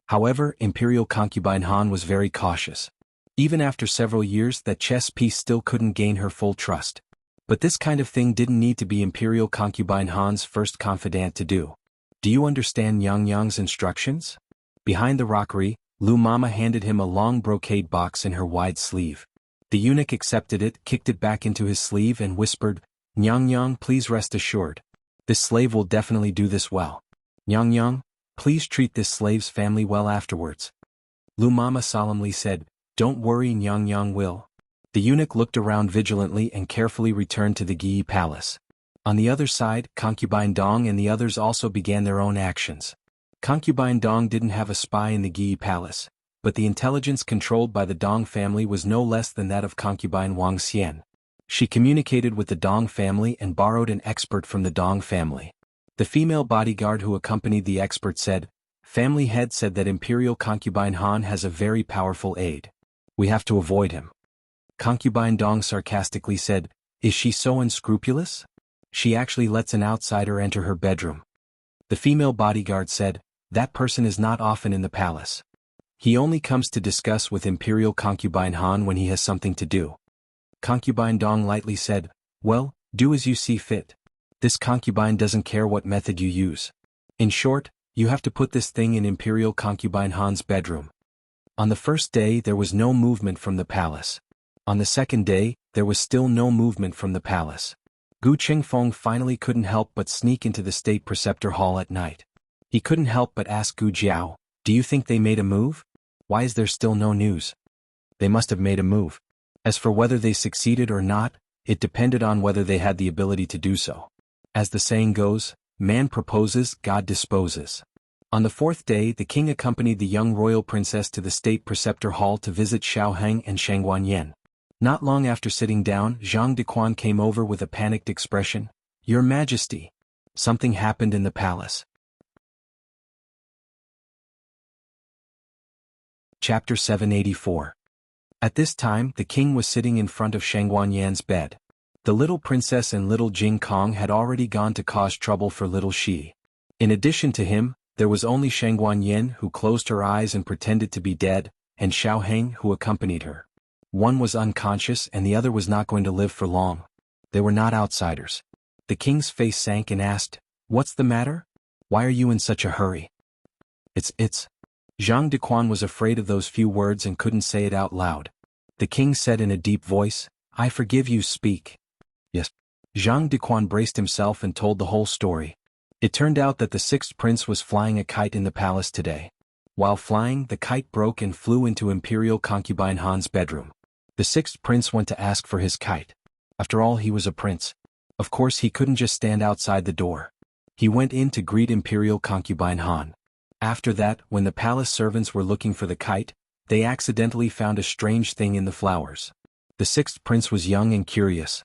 However, Imperial Concubine Han was very cautious. Even after several years, that chess piece still couldn't gain her full trust. But this kind of thing didn't need to be Imperial Concubine Han's first confidant to do. "Do you understand Yang Yang's instructions?" Behind the rockery, Lu Mama handed him a long brocade box in her wide sleeve. The eunuch accepted it, kicked it back into his sleeve and whispered, "Nyang Yang, please rest assured. This slave will definitely do this well. Nyang Yang, please treat this slave's family well afterwards." Lu Mama solemnly said, "Don't worry, Nyang Yang will." The eunuch looked around vigilantly and carefully returned to the Gi Palace. On the other side, Concubine Dong and the others also began their own actions. Concubine Dong didn't have a spy in the Gi Palace, but the intelligence controlled by the Dong family was no less than that of Concubine Wang Xian. She communicated with the Dong family and borrowed an expert from the Dong family. The female bodyguard who accompanied the expert said, "Family head said that Imperial Concubine Han has a very powerful aide. We have to avoid him." Concubine Dong sarcastically said, "Is she so unscrupulous? She actually lets an outsider enter her bedroom." The female bodyguard said, "That person is not often in the palace. He only comes to discuss with Imperial Concubine Han when he has something to do." Concubine Dong lightly said, "Well, do as you see fit. This concubine doesn't care what method you use. In short, you have to put this thing in Imperial Concubine Han's bedroom." On the first day there was no movement from the palace. On the second day, there was still no movement from the palace. Gu Qingfeng finally couldn't help but sneak into the state preceptor hall at night. He couldn't help but ask Gu Jiao, "Do you think they made a move? Why is there still no news?" They must have made a move. As for whether they succeeded or not, it depended on whether they had the ability to do so. As the saying goes, man proposes, God disposes. On the fourth day, the king accompanied the young royal princess to the state preceptor hall to visit Xiaoheng and Shangguanyen. Not long after sitting down, Zhang Dequan came over with a panicked expression. "Your Majesty, something happened in the palace." Chapter 784. At this time, the king was sitting in front of Shangguanyan's bed. The little princess and little Jing Kong had already gone to cause trouble for little Shi. In addition to him, there was only Shangguanyen who closed her eyes and pretended to be dead, and Xiaoheng who accompanied her. One was unconscious and the other was not going to live for long. They were not outsiders. The king's face sank and asked, "What's the matter? Why are you in such a hurry?" It's. Zhang Dequan was afraid of those few words and couldn't say it out loud. The king said in a deep voice, "I forgive you, speak." Yes. Zhang Dequan braced himself and told the whole story. It turned out that the sixth prince was flying a kite in the palace today. While flying, the kite broke and flew into Imperial Concubine Han's bedroom. The sixth prince went to ask for his kite. After all, he was a prince. Of course, he couldn't just stand outside the door. He went in to greet Imperial Concubine Han. After that, when the palace servants were looking for the kite, they accidentally found a strange thing in the flowers. The sixth prince was young and curious.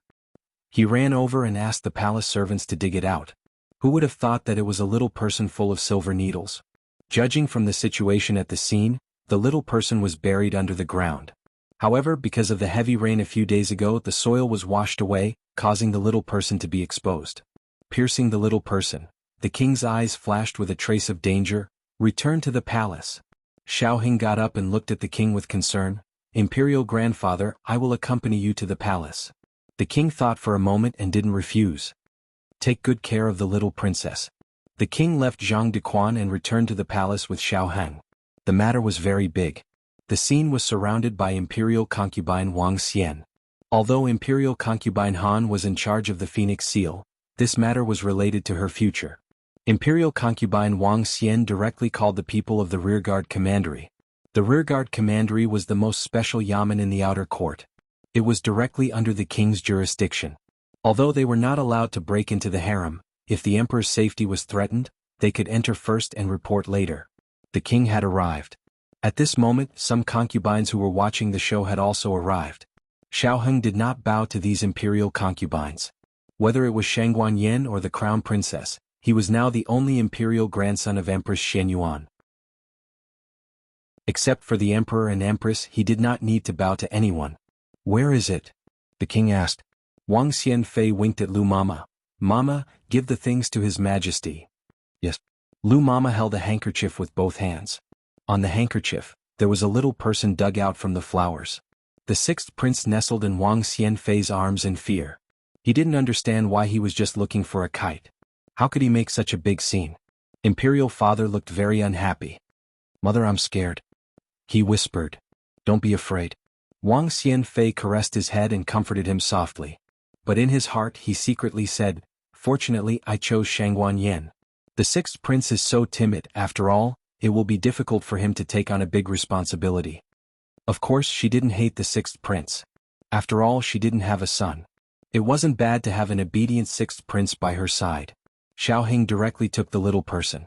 He ran over and asked the palace servants to dig it out. Who would have thought that it was a little person full of silver needles? Judging from the situation at the scene, the little person was buried under the ground. However, because of the heavy rain a few days ago, the soil was washed away, causing the little person to be exposed. Piercing the little person, the king's eyes flashed with a trace of danger. "Return to the palace. Xiaoheng got up and looked at the king with concern. Imperial grandfather, I will accompany you to the palace. The king thought for a moment and didn't refuse. Take good care of the little princess. The king left Zhang Dequan and returned to the palace with Xiaoheng. The matter was very big. The scene was surrounded by imperial concubine Wang Xian. Although imperial concubine Han was in charge of the Phoenix Seal, this matter was related to her future. Imperial concubine Wang Xian directly called the people of the rearguard commandery. The rearguard commandery was the most special yamen in the outer court. It was directly under the king's jurisdiction. Although they were not allowed to break into the harem, if the emperor's safety was threatened, they could enter first and report later. The king had arrived. At this moment, some concubines who were watching the show had also arrived. Xiaoheng did not bow to these imperial concubines. Whether it was Shangguan Yen or the crown princess, he was now the only imperial grandson of Empress Xianyuan. Except for the emperor and empress, he did not need to bow to anyone. Where is it? The king asked. Wang Xianfei winked at Lu Mama. Mama, give the things to His Majesty. Yes. Lu Mama held a handkerchief with both hands. On the handkerchief, there was a little person dug out from the flowers. The sixth prince nestled in Wang Xianfei's arms in fear. He didn't understand why he was just looking for a kite. How could he make such a big scene? Imperial father looked very unhappy. Mother, I'm scared. He whispered. Don't be afraid. Wang Xianfei caressed his head and comforted him softly. But in his heart he secretly said, fortunately I chose Shangguan Yen. The sixth prince is so timid, after all, it will be difficult for him to take on a big responsibility. Of course she didn't hate the sixth prince. After all, she didn't have a son. It wasn't bad to have an obedient sixth prince by her side. Xiaoheng directly took the little person.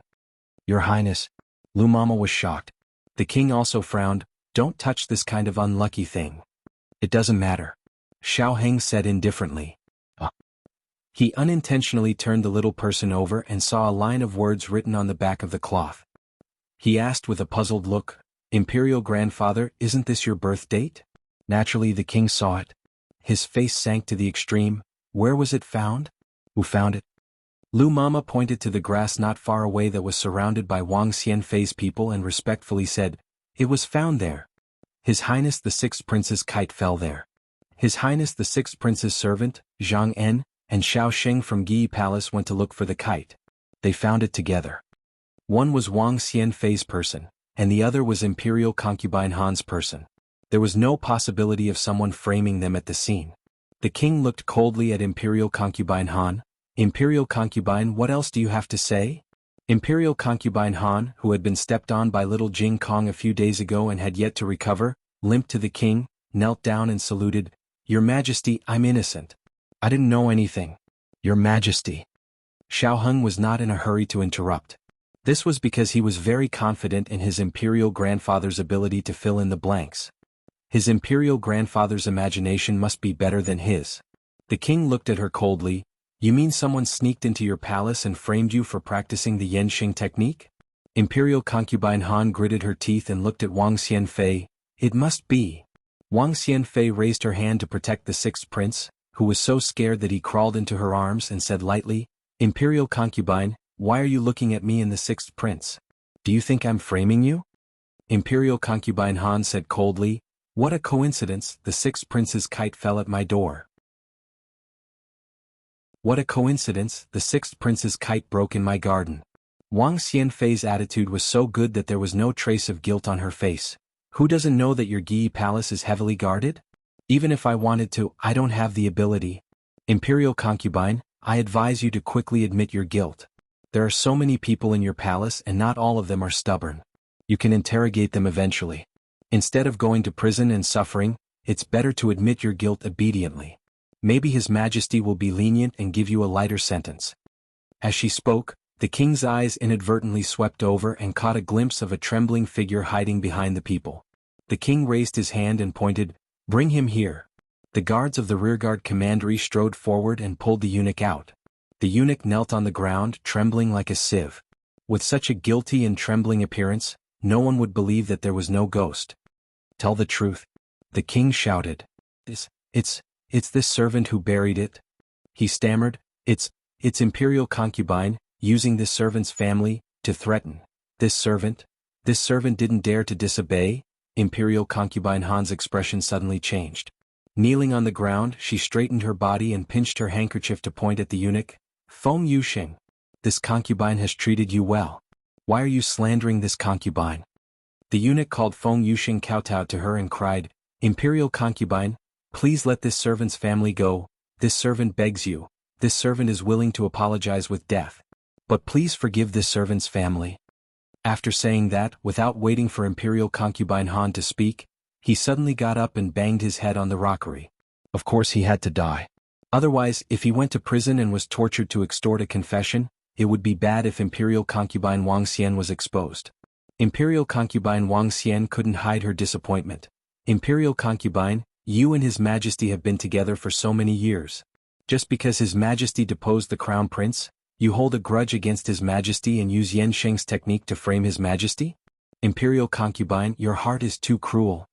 Your Highness. Lu Mama was shocked. The king also frowned. Don't touch this kind of unlucky thing. It doesn't matter. Xiaoheng said indifferently. He unintentionally turned the little person over and saw a line of words written on the back of the cloth. He asked with a puzzled look, Imperial grandfather, isn't this your birth date? Naturally the king saw it. His face sank to the extreme. Where was it found? Who found it? Lu Mama pointed to the grass not far away that was surrounded by Wang Xianfei's people and respectfully said, it was found there. His Highness the Sixth Prince's kite fell there. His Highness the Sixth Prince's servant, Zhang En, and Xiao Sheng from Yi Palace went to look for the kite. They found it together. One was Wang Xianfei's person, and the other was Imperial concubine Han's person. There was no possibility of someone framing them at the scene. The king looked coldly at Imperial concubine Han. Imperial concubine, what else do you have to say? Imperial concubine Han, who had been stepped on by little Jing Kong a few days ago and had yet to recover, limped to the king, knelt down and saluted. Your Majesty, I'm innocent. I didn't know anything. Your Majesty. Xiaoheng was not in a hurry to interrupt. This was because he was very confident in his imperial grandfather's ability to fill in the blanks. His imperial grandfather's imagination must be better than his. The king looked at her coldly. You mean someone sneaked into your palace and framed you for practicing the Yenxing technique? Imperial concubine Han gritted her teeth and looked at Wang Xianfei. It must be. Wang Xianfei raised her hand to protect the sixth prince, who was so scared that he crawled into her arms and said lightly, Imperial concubine, why are you looking at me and the sixth prince? Do you think I'm framing you? Imperial concubine Han said coldly, what a coincidence, the sixth prince's kite fell at my door. What a coincidence, the sixth prince's kite broke in my garden. Wang Xianfei's attitude was so good that there was no trace of guilt on her face. Who doesn't know that your Yi palace is heavily guarded? Even if I wanted to, I don't have the ability. Imperial concubine, I advise you to quickly admit your guilt. There are so many people in your palace and not all of them are stubborn. You can interrogate them eventually. Instead of going to prison and suffering, it's better to admit your guilt obediently. Maybe His Majesty will be lenient and give you a lighter sentence. As she spoke, the king's eyes inadvertently swept over and caught a glimpse of a trembling figure hiding behind the people. The king raised his hand and pointed, Bring him here. The guards of the rearguard commandery strode forward and pulled the eunuch out. The eunuch knelt on the ground, trembling like a sieve. With such a guilty and trembling appearance, no one would believe that there was no ghost. Tell the truth. The king shouted. It's this servant who buried it. He stammered, It's imperial concubine, using this servant's family, to threaten. This servant? This servant didn't dare to disobey. Imperial concubine Han's expression suddenly changed. Kneeling on the ground, she straightened her body and pinched her handkerchief to point at the eunuch. Feng Yuxing, this concubine has treated you well. Why are you slandering this concubine? The eunuch called Feng Yuxing kowtowed to her and cried, Imperial concubine, please let this servant's family go. This servant begs you. This servant is willing to apologize with death. But please forgive this servant's family. After saying that, without waiting for Imperial concubine Han to speak, he suddenly got up and banged his head on the rockery. Of course he had to die. Otherwise, if he went to prison and was tortured to extort a confession, it would be bad if Imperial concubine Wang Xian was exposed. Imperial concubine Wang Xian couldn't hide her disappointment. Imperial concubine, you and His Majesty have been together for so many years. Just because His Majesty deposed the crown prince, you hold a grudge against His Majesty and use Yan Sheng's technique to frame His Majesty? Imperial concubine, your heart is too cruel.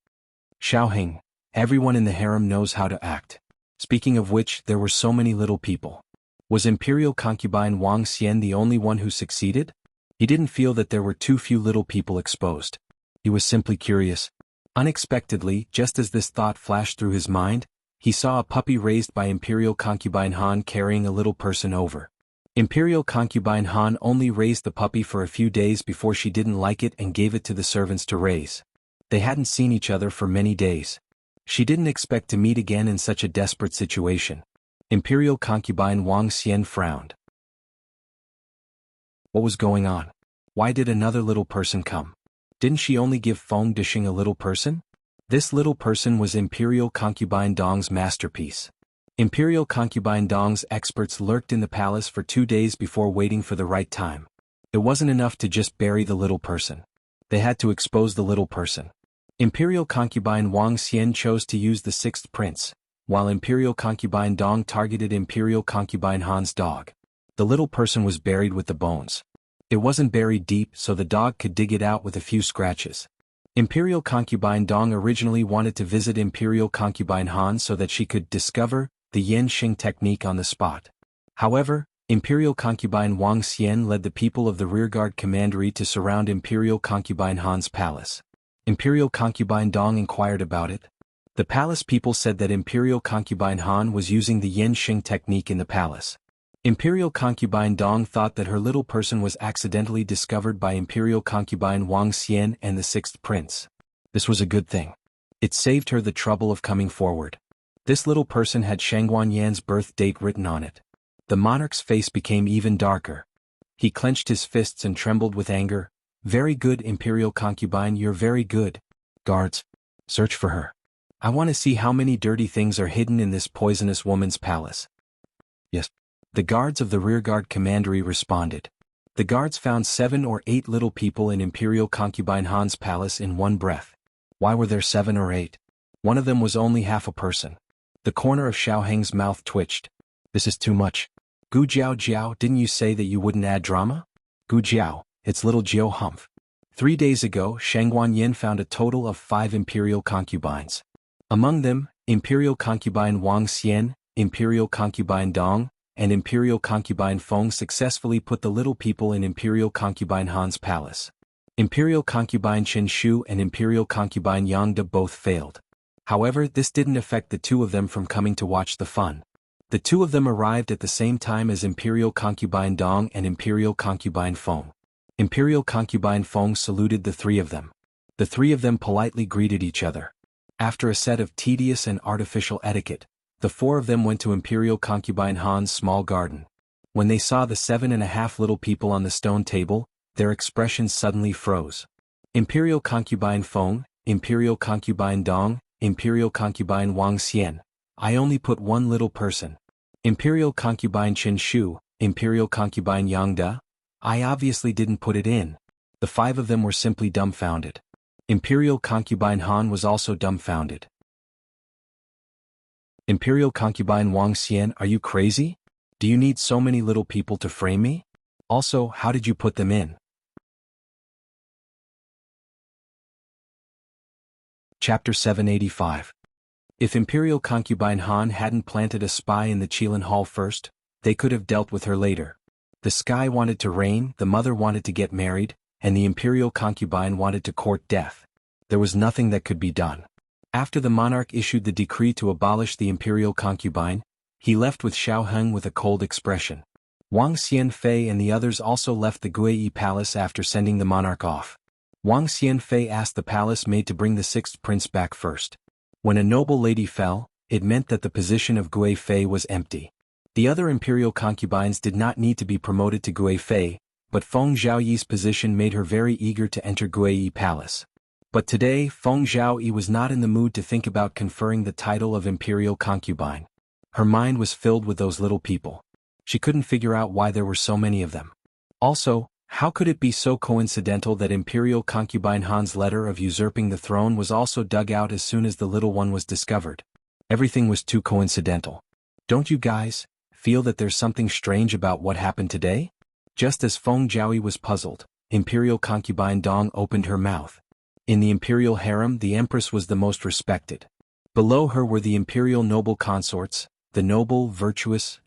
Xiaoheng, everyone in the harem knows how to act. Speaking of which, there were so many little people. Was Imperial concubine Wang Xian the only one who succeeded? He didn't feel that there were too few little people exposed. He was simply curious. Unexpectedly, just as this thought flashed through his mind, he saw a puppy raised by Imperial concubine Han carrying a little person over. Imperial concubine Han only raised the puppy for a few days before she didn't like it and gave it to the servants to raise. They hadn't seen each other for many days. She didn't expect to meet again in such a desperate situation. Imperial concubine Wang Xian frowned. What was going on? Why did another little person come? Didn't she only give Feng Dishing a little person? This little person was Imperial concubine Dong's masterpiece. Imperial concubine Dong's experts lurked in the palace for 2 days before waiting for the right time. It wasn't enough to just bury the little person. They had to expose the little person. Imperial concubine Wang Xian chose to use the sixth prince, while Imperial concubine Dong targeted Imperial concubine Han's dog. The little person was buried with the bones. It wasn't buried deep, so the dog could dig it out with a few scratches. Imperial concubine Dong originally wanted to visit Imperial concubine Han so that she could discover the Yan Xing technique on the spot. However, Imperial concubine Wang Xian led the people of the rearguard commandery to surround Imperial concubine Han's palace. Imperial concubine Dong inquired about it. The palace people said that Imperial concubine Han was using the Yan Xing technique in the palace. Imperial concubine Dong thought that her little person was accidentally discovered by Imperial concubine Wang Xian and the sixth prince. This was a good thing. It saved her the trouble of coming forward. This little person had Shangguan Yan's birth date written on it. The monarch's face became even darker. He clenched his fists and trembled with anger. Very good, Imperial concubine, you're very good. Guards, search for her. I want to see how many dirty things are hidden in this poisonous woman's palace. Yes. The guards of the rearguard commandery responded. The guards found 7 or 8 little people in Imperial concubine Han's palace in one breath. Why were there 7 or 8? One of them was only half a person. The corner of Xiaoheng's mouth twitched. This is too much. Gu Jiao, didn't you say that you wouldn't add drama? Gu Jiao, it's little Jiao Humph. 3 days ago, Shangguan Yin found a total of 5 Imperial concubines. Among them, Imperial concubine Wang Xian, Imperial concubine Dong, and Imperial concubine Feng successfully put the little people in Imperial concubine Han's palace. Imperial concubine Chen Shu and Imperial concubine Yang De both failed. However, this didn't affect the 2 of them from coming to watch the fun. The 2 of them arrived at the same time as Imperial concubine Dong and Imperial concubine Feng. Imperial concubine Feng saluted the 3 of them. The 3 of them politely greeted each other. After a set of tedious and artificial etiquette, the 4 of them went to Imperial concubine Han's small garden. When they saw the 7.5 little people on the stone table, their expressions suddenly froze. Imperial concubine Feng, Imperial concubine Dong, Imperial concubine Wang Xian. I only put 1 little person. Imperial concubine Chen Shu, Imperial concubine Yang De. I obviously didn't put it in. The 5 of them were simply dumbfounded. Imperial concubine Han was also dumbfounded. Imperial concubine Wang Xian, are you crazy? Do you need so many little people to frame me? Also, how did you put them in? Chapter 785. If Imperial concubine Han hadn't planted a spy in the Qilin Hall first, they could have dealt with her later. The sky wanted to rain, the mother wanted to get married, and the imperial concubine wanted to court death. There was nothing that could be done. After the monarch issued the decree to abolish the imperial concubine, he left with Xiao Heng with a cold expression. Wang Xianfei and the others also left the Guiyi palace after sending the monarch off. Wang Xianfei asked the palace maid to bring the sixth prince back first. When a noble lady fell, it meant that the position of Gui Fei was empty. The other imperial concubines did not need to be promoted to Gui Fei, but Feng Zhaoyi's position made her very eager to enter Guiyi palace. But today Feng Zhaoyi was not in the mood to think about conferring the title of imperial concubine. Her mind was filled with those little people. She couldn't figure out why there were so many of them. Also, how could it be so coincidental that imperial concubine Han's letter of usurping the throne was also dug out as soon as the little one was discovered? Everything was too coincidental. Don't you guys feel that there's something strange about what happened today? Just as Feng Zhaoyi was puzzled, imperial concubine Dong opened her mouth. In the imperial harem, the empress was the most respected. Below her were the imperial noble consorts, the noble, virtuous,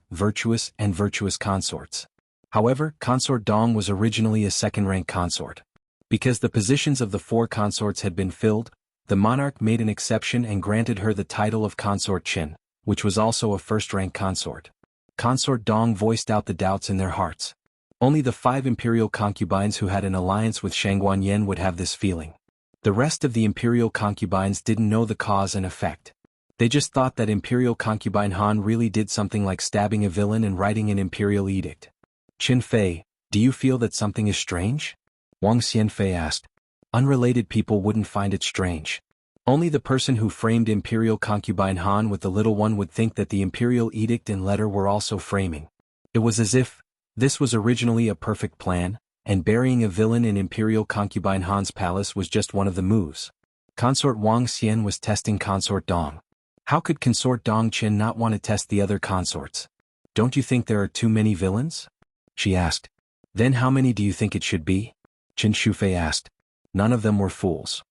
and virtuous consorts. However, consort Dong was originally a second-rank consort. Because the positions of the four consorts had been filled, the monarch made an exception and granted her the title of consort Qin, which was also a first-rank consort. Consort Dong voiced out the doubts in their hearts. Only the 5 imperial concubines who had an alliance with Shangguanyen would have this feeling. The rest of the imperial concubines didn't know the cause and effect. They just thought that imperial concubine Han really did something like stabbing a villain and writing an imperial edict. Qin Fei, do you feel that something is strange? Wang Xianfei asked. Unrelated people wouldn't find it strange. Only the person who framed imperial concubine Han with the little one would think that the imperial edict and letter were also framing. It was as if this was originally a perfect plan, and burying a villain in imperial concubine Han's palace was just one of the moves. Consort Wang Xian was testing consort Dong. How could consort Dong Qin not want to test the other consorts? Don't you think there are too many villains? She asked. Then how many do you think it should be? Qin Shufei asked. None of them were fools.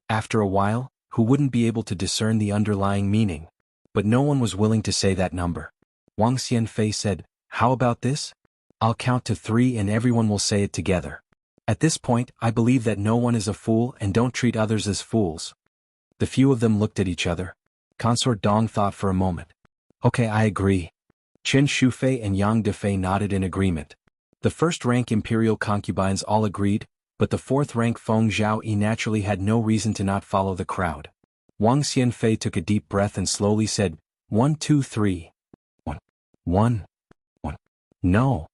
After a while, who wouldn't be able to discern the underlying meaning? But no one was willing to say that number. Wang Xianfei said, how about this? I'll count to 3 and everyone will say it together. At this point, I believe that no one is a fool and don't treat others as fools. The few of them looked at each other. Consort Dong thought for a moment. Okay, I agree. Qin Shufei and Yang Defei nodded in agreement. The first-rank imperial concubines all agreed, but the fourth-rank Feng Zhaoyi naturally had no reason to not follow the crowd. Wang Xianfei took a deep breath and slowly said, 1, 2, 3. 1. No.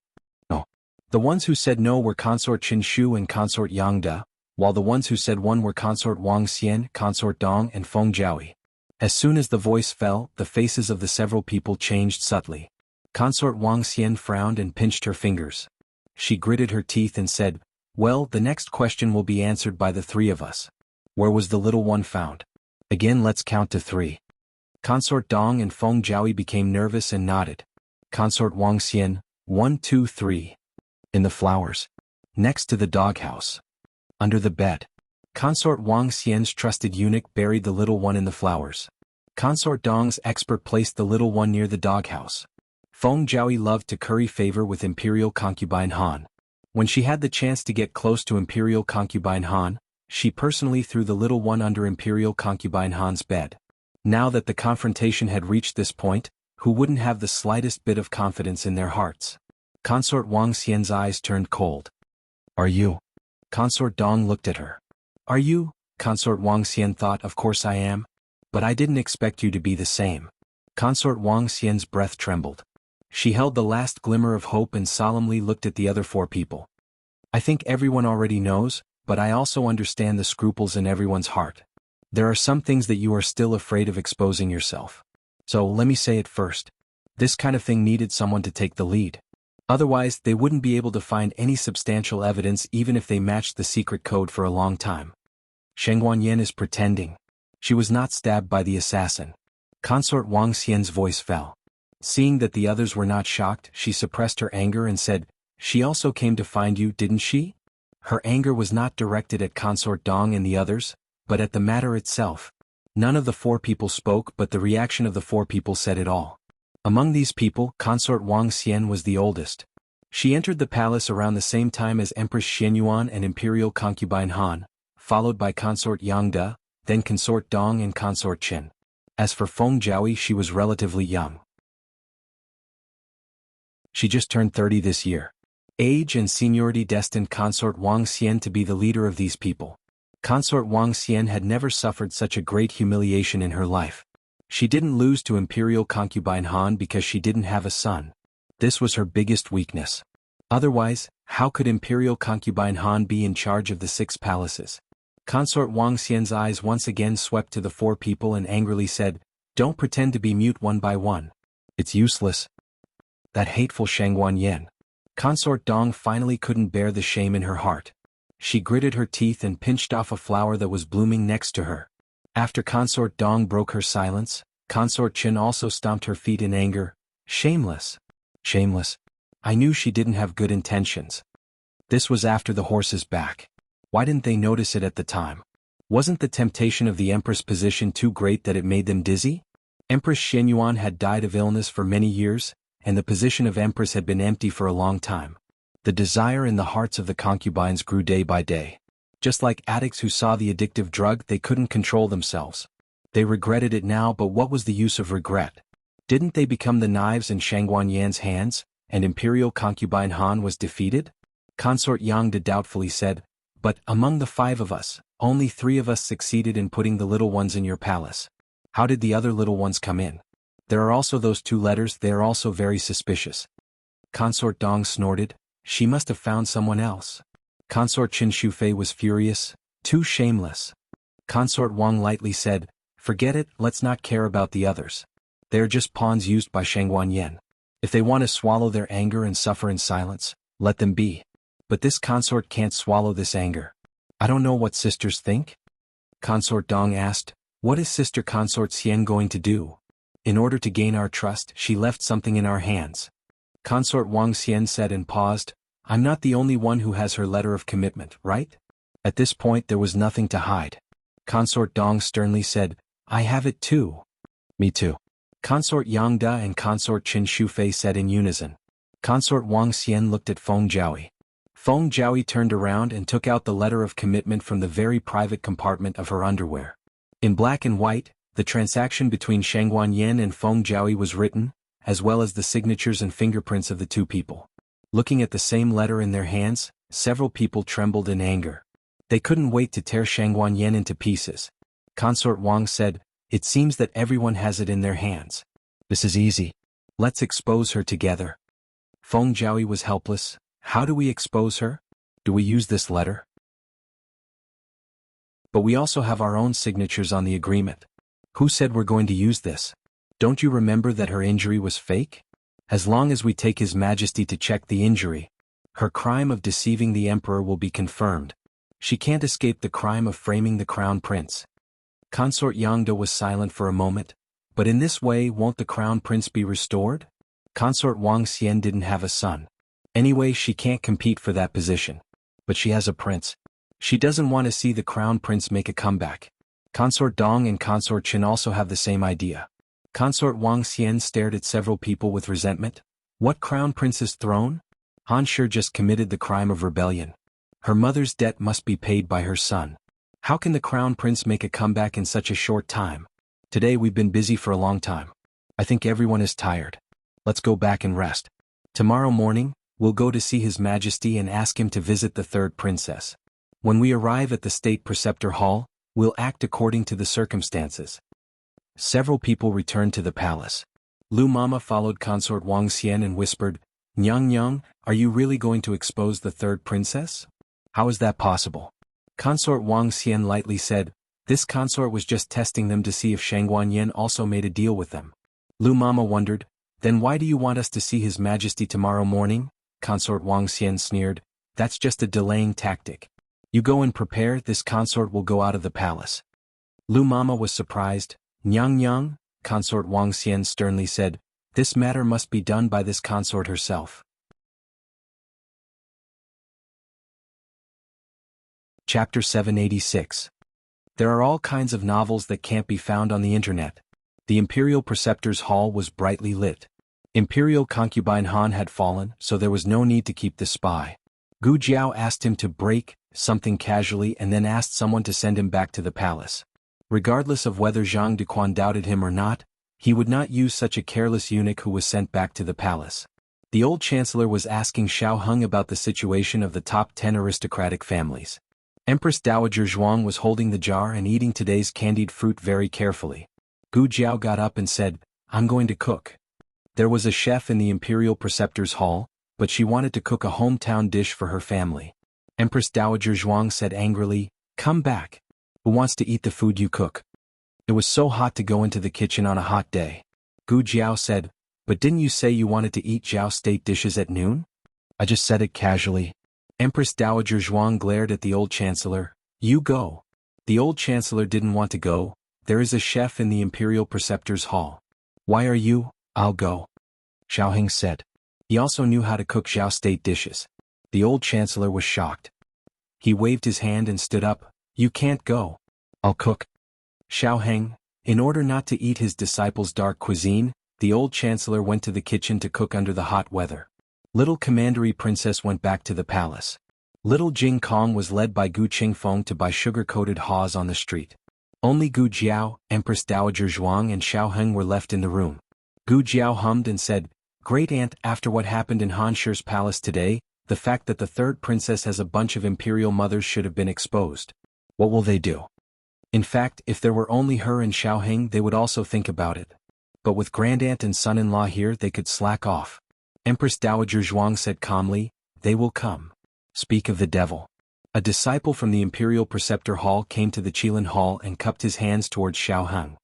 The ones who said no were consort Qin Shu and consort Yang De, while the ones who said 1 were consort Wang Xian, consort Dong and Feng Zhaoyi. As soon as the voice fell, the faces of the several people changed subtly. Consort Wang Xian frowned and pinched her fingers. She gritted her teeth and said, well, the next question will be answered by the 3 of us. Where was the little one found? Again, let's count to 3. Consort Dong and Feng Zhaoyi became nervous and nodded. Consort Wang Xian, 1, 2, 3. In the flowers. Next to the doghouse. Under the bed. Consort Wang Xian's trusted eunuch buried the little one in the flowers. Consort Dong's expert placed the little one near the doghouse. Feng Zhaoyi loved to curry favor with imperial concubine Han. When she had the chance to get close to imperial concubine Han, she personally threw the little one under imperial concubine Han's bed. Now that the confrontation had reached this point, who wouldn't have the slightest bit of confidence in their hearts? Consort Wang Xian's eyes turned cold. Are you? Consort Dong looked at her. Are you? Consort Wang Xian thought, of course I am. But I didn't expect you to be the same. Consort Wang Xian's breath trembled. She held the last glimmer of hope and solemnly looked at the other 4 people. I think everyone already knows, but I also understand the scruples in everyone's heart. There are some things that you are still afraid of exposing yourself. So let me say it first. This kind of thing needed someone to take the lead. Otherwise, they wouldn't be able to find any substantial evidence even if they matched the secret code for a long time. Shangguanyen is pretending. She was not stabbed by the assassin. Consort Wang Xian's voice fell. Seeing that the others were not shocked, she suppressed her anger and said, she also came to find you, didn't she? Her anger was not directed at Consort Dong and the others, but at the matter itself. None of the 4 people spoke, but the reaction of the 4 people said it all. Among these people, Consort Wang Xian was the oldest. She entered the palace around the same time as Empress Xianyuan and Imperial concubine Han, followed by consort Yang De, then consort Dong and consort Qin. As for Feng Jiaoyi, she was relatively young. She just turned 30 this year. Age and seniority destined consort Wang Xian to be the leader of these people. Consort Wang Xian had never suffered such a great humiliation in her life. She didn't lose to Imperial concubine Han because she didn't have a son. This was her biggest weakness. Otherwise, how could Imperial concubine Han be in charge of the 6 palaces? Consort Wang Xian's eyes once again swept to the 4 people and angrily said, "Don't pretend to be mute one by one. It's useless." That hateful Shangguan Yan. Consort Dong finally couldn't bear the shame in her heart. She gritted her teeth and pinched off a flower that was blooming next to her. After Consort Dong broke her silence, Consort Qin also stomped her feet in anger. Shameless. Shameless. I knew she didn't have good intentions. This was after the horse's back. Why didn't they notice it at the time? Wasn't the temptation of the Empress position too great that it made them dizzy? Empress Xianyuan had died of illness for many years, and the position of Empress had been empty for a long time. The desire in the hearts of the concubines grew day by day. Just like addicts who saw the addictive drug, they couldn't control themselves. They regretted it now, but what was the use of regret? Didn't they become the knives in Shangguan Yan's hands, and Imperial concubine Han was defeated? Consort Yang De doubtfully said, "But among the 5 of us, only 3 of us succeeded in putting the little ones in your palace. How did the other little ones come in? There are also those 2 letters, they are also very suspicious." Consort Dong snorted, "She must have found someone else." Consort Qin Shufei was furious, "Too shameless." Consort Wang lightly said, "Forget it, let's not care about the others. They are just pawns used by Shangguan Yan. If they want to swallow their anger and suffer in silence, let them be. But this consort can't swallow this anger. I don't know what sisters think." Consort Dong asked, "What is Sister Consort Xian going to do? In order to gain our trust, she left something in our hands." Consort Wang Xian said and paused, "I'm not the only one who has her letter of commitment, right?" At this point there was nothing to hide. Consort Dong sternly said, "I have it too." "Me too." Consort Yang De and Consort Qin Shufei said in unison. Consort Wang Xian looked at Feng Jiaoyi. Feng Jiaoyi turned around and took out the letter of commitment from the very private compartment of her underwear. In black and white, the transaction between Shangguan Yan and Feng Jiaoyi was written, as well as the signatures and fingerprints of the 2 people. Looking at the same letter in their hands, several people trembled in anger. They couldn't wait to tear Shangguan Yan into pieces. Consort Wang said, "It seems that everyone has it in their hands. This is easy. Let's expose her together." Feng Jiaoyi was helpless. "How do we expose her? Do we use this letter? But we also have our own signatures on the agreement. Who said we're going to use this? Don't you remember that her injury was fake? As long as we take His Majesty to check the injury, her crime of deceiving the Emperor will be confirmed. She can't escape the crime of framing the Crown Prince." Consort Yang De was silent for a moment. "But in this way won't the Crown Prince be restored?" Consort Wang Xian didn't have a son. Anyway, she can't compete for that position. But she has a prince. She doesn't want to see the Crown Prince make a comeback. Consort Dong and Consort Qin also have the same idea. Consort Wang Xian stared at several people with resentment. What Crown Prince's throne? Han sure just committed the crime of rebellion. Her mother's debt must be paid by her son. How can the Crown Prince make a comeback in such a short time? Today we've been busy for a long time. I think everyone is tired. Let's go back and rest. Tomorrow morning, we'll go to see His Majesty and ask him to visit the 3rd princess. When we arrive at the State Preceptor Hall, we'll act according to the circumstances." Several people returned to the palace. Lu Mama followed Consort Wang Xian and whispered, "Nyang Nyang, are you really going to expose the 3rd princess? How is that possible?" Consort Wang Xian lightly said, "This consort was just testing them to see if Shangguan Yan also made a deal with them." Lu Mama wondered, "Then why do you want us to see His Majesty tomorrow morning?" Consort Wang Xian sneered, "That's just a delaying tactic. You go and prepare, this consort will go out of the palace." Lu Mama was surprised. "Nyang Nyang," Consort Wang Xian sternly said, "this matter must be done by this consort herself." Chapter 786. There are all kinds of novels that can't be found on the internet. The Imperial Preceptor's Hall was brightly lit. Imperial concubine Han had fallen, so there was no need to keep the spy. Gu Jiao asked him to break something casually and then asked someone to send him back to the palace. Regardless of whether Zhang Duquan doubted him or not, he would not use such a careless eunuch who was sent back to the palace. The old chancellor was asking Xiao Heng about the situation of the top 10 aristocratic families. Empress Dowager Zhuang was holding the jar and eating today's candied fruit very carefully. Gu Jiao got up and said, "I'm going to cook." There was a chef in the imperial preceptor's hall, but she wanted to cook a hometown dish for her family. Empress Dowager Zhuang said angrily, "Come back. Who wants to eat the food you cook?" It was so hot to go into the kitchen on a hot day. Gu Jiao said, "But didn't you say you wanted to eat Jiao state dishes at noon?" "I just said it casually." Empress Dowager Zhuang glared at the old chancellor. "You go." The old chancellor didn't want to go. "There is a chef in the imperial preceptor's hall." "Why are you?" "I'll go," Xiao Heng said. He also knew how to cook Jiao state dishes. The old chancellor was shocked. He waved his hand and stood up. "You can't go. I'll cook." Xiao Heng, in order not to eat his disciples' dark cuisine, the old chancellor went to the kitchen to cook under the hot weather. Little commandery princess went back to the palace. Little Jing Kong was led by Gu Qingfeng to buy sugar-coated haws on the street. Only Gu Jiao, Empress Dowager Zhuang and Xiao Heng were left in the room. Gu Jiao hummed and said, "Great aunt, after what happened in Han Shi's palace today, the fact that the third princess has a bunch of imperial mothers should have been exposed. What will they do?" In fact, if there were only her and Xiao Heng, they would also think about it. But with grandaunt and son-in-law here, they could slack off. Empress Dowager Zhuang said calmly, "They will come." Speak of the devil. A disciple from the imperial preceptor hall came to the Qilin hall and cupped his hands towards Xiao Heng.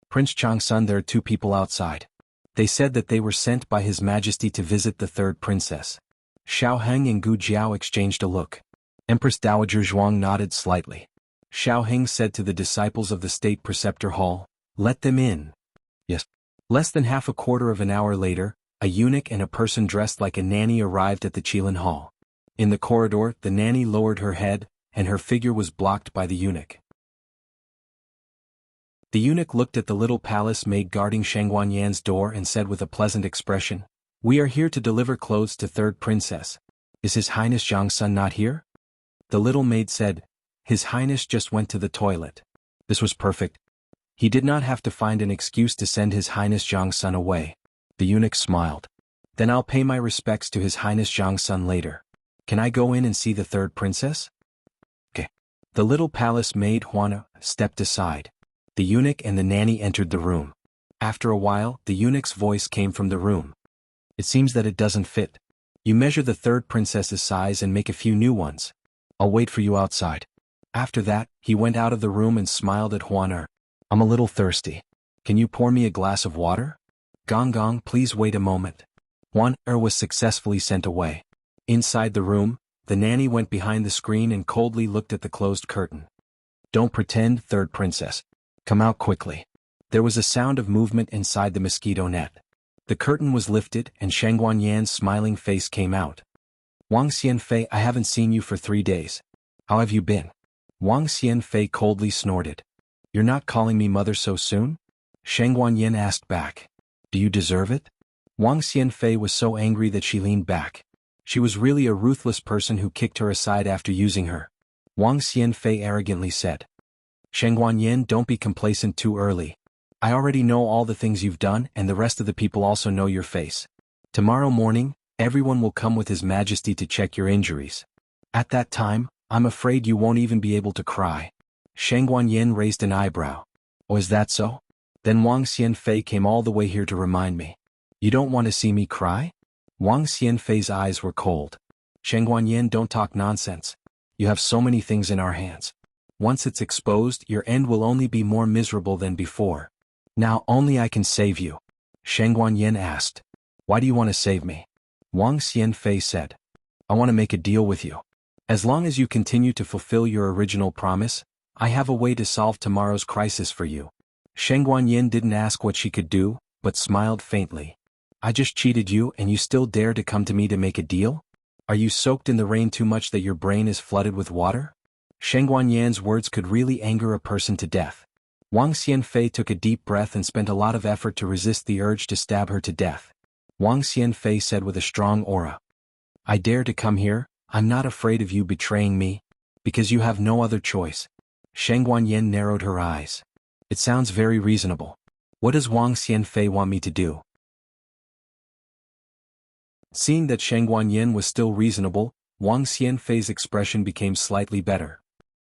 "Prince Changsun, there are two people outside. They said that they were sent by His Majesty to visit the third princess." Xiao Heng and Gu Jiao exchanged a look. Empress Dowager Zhuang nodded slightly. Xiao Heng said to the disciples of the state preceptor hall, "Let them in." "Yes." Less than half a quarter of an hour later, a eunuch and a person dressed like a nanny arrived at the Qilin hall. In the corridor, the nanny lowered her head, and her figure was blocked by the eunuch. The eunuch looked at the little palace maid guarding Shangguan Yan's door and said with a pleasant expression, "We are here to deliver clothes to third princess. Is His Highness Jiangsun not here?" The little maid said, "His Highness just went to the toilet." This was perfect. He did not have to find an excuse to send His Highness Jiangsun away. The eunuch smiled. "Then I'll pay my respects to His Highness Jiangsun later. Can I go in and see the third princess?" "Okay." The little palace maid Huana stepped aside. The eunuch and the nanny entered the room. After a while, the eunuch's voice came from the room. "It seems that it doesn't fit. You measure the third princess's size and make a few new ones. I'll wait for you outside." After that, he went out of the room and smiled at Huan. "I'm a little thirsty. Can you pour me a glass of water?" "Gong Gong, please wait a moment." Huan was successfully sent away. Inside the room, the nanny went behind the screen and coldly looked at the closed curtain. "Don't pretend, third princess. Come out quickly." There was a sound of movement inside the mosquito net. The curtain was lifted and Shangguan Yan's smiling face came out. "Wang Xianfei, I haven't seen you for 3 days. How have you been?" Wang Xianfei coldly snorted. "You're not calling me mother so soon?" Shangguan Yan asked back. "Do you deserve it?" Wang Xianfei was so angry that she leaned back. She was really a ruthless person who kicked her aside after using her. Wang Xianfei arrogantly said, "Shangguan Yan, don't be complacent too early. I already know all the things you've done and the rest of the people also know your face. Tomorrow morning, everyone will come with His Majesty to check your injuries. At that time, I'm afraid you won't even be able to cry." Shangguan Yan raised an eyebrow. "Oh, is that so? Then Wang Xianfei came all the way here to remind me. You don't want to see me cry?" Wang Xianfei's eyes were cold. "Shangguan Yan, don't talk nonsense. You have so many things in our hands. Once it's exposed, your end will only be more miserable than before. Now only I can save you." Shangguan Yan asked. "Why do you want to save me?" Wang Xianfei said. "I want to make a deal with you. As long as you continue to fulfill your original promise, I have a way to solve tomorrow's crisis for you." Shangguan Yan didn't ask what she could do, but smiled faintly. "I just cheated you and you still dare to come to me to make a deal? Are you soaked in the rain too much that your brain is flooded with water?" Shangguan Yan's words could really anger a person to death. Wang Xianfei took a deep breath and spent a lot of effort to resist the urge to stab her to death. Wang Xianfei said with a strong aura. I dare to come here, I'm not afraid of you betraying me, because you have no other choice. Shang Guanyin narrowed her eyes. It sounds very reasonable. What does Wang Xianfei want me to do? Seeing that Shang Guanyin was still reasonable, Wang Xianfei's expression became slightly better.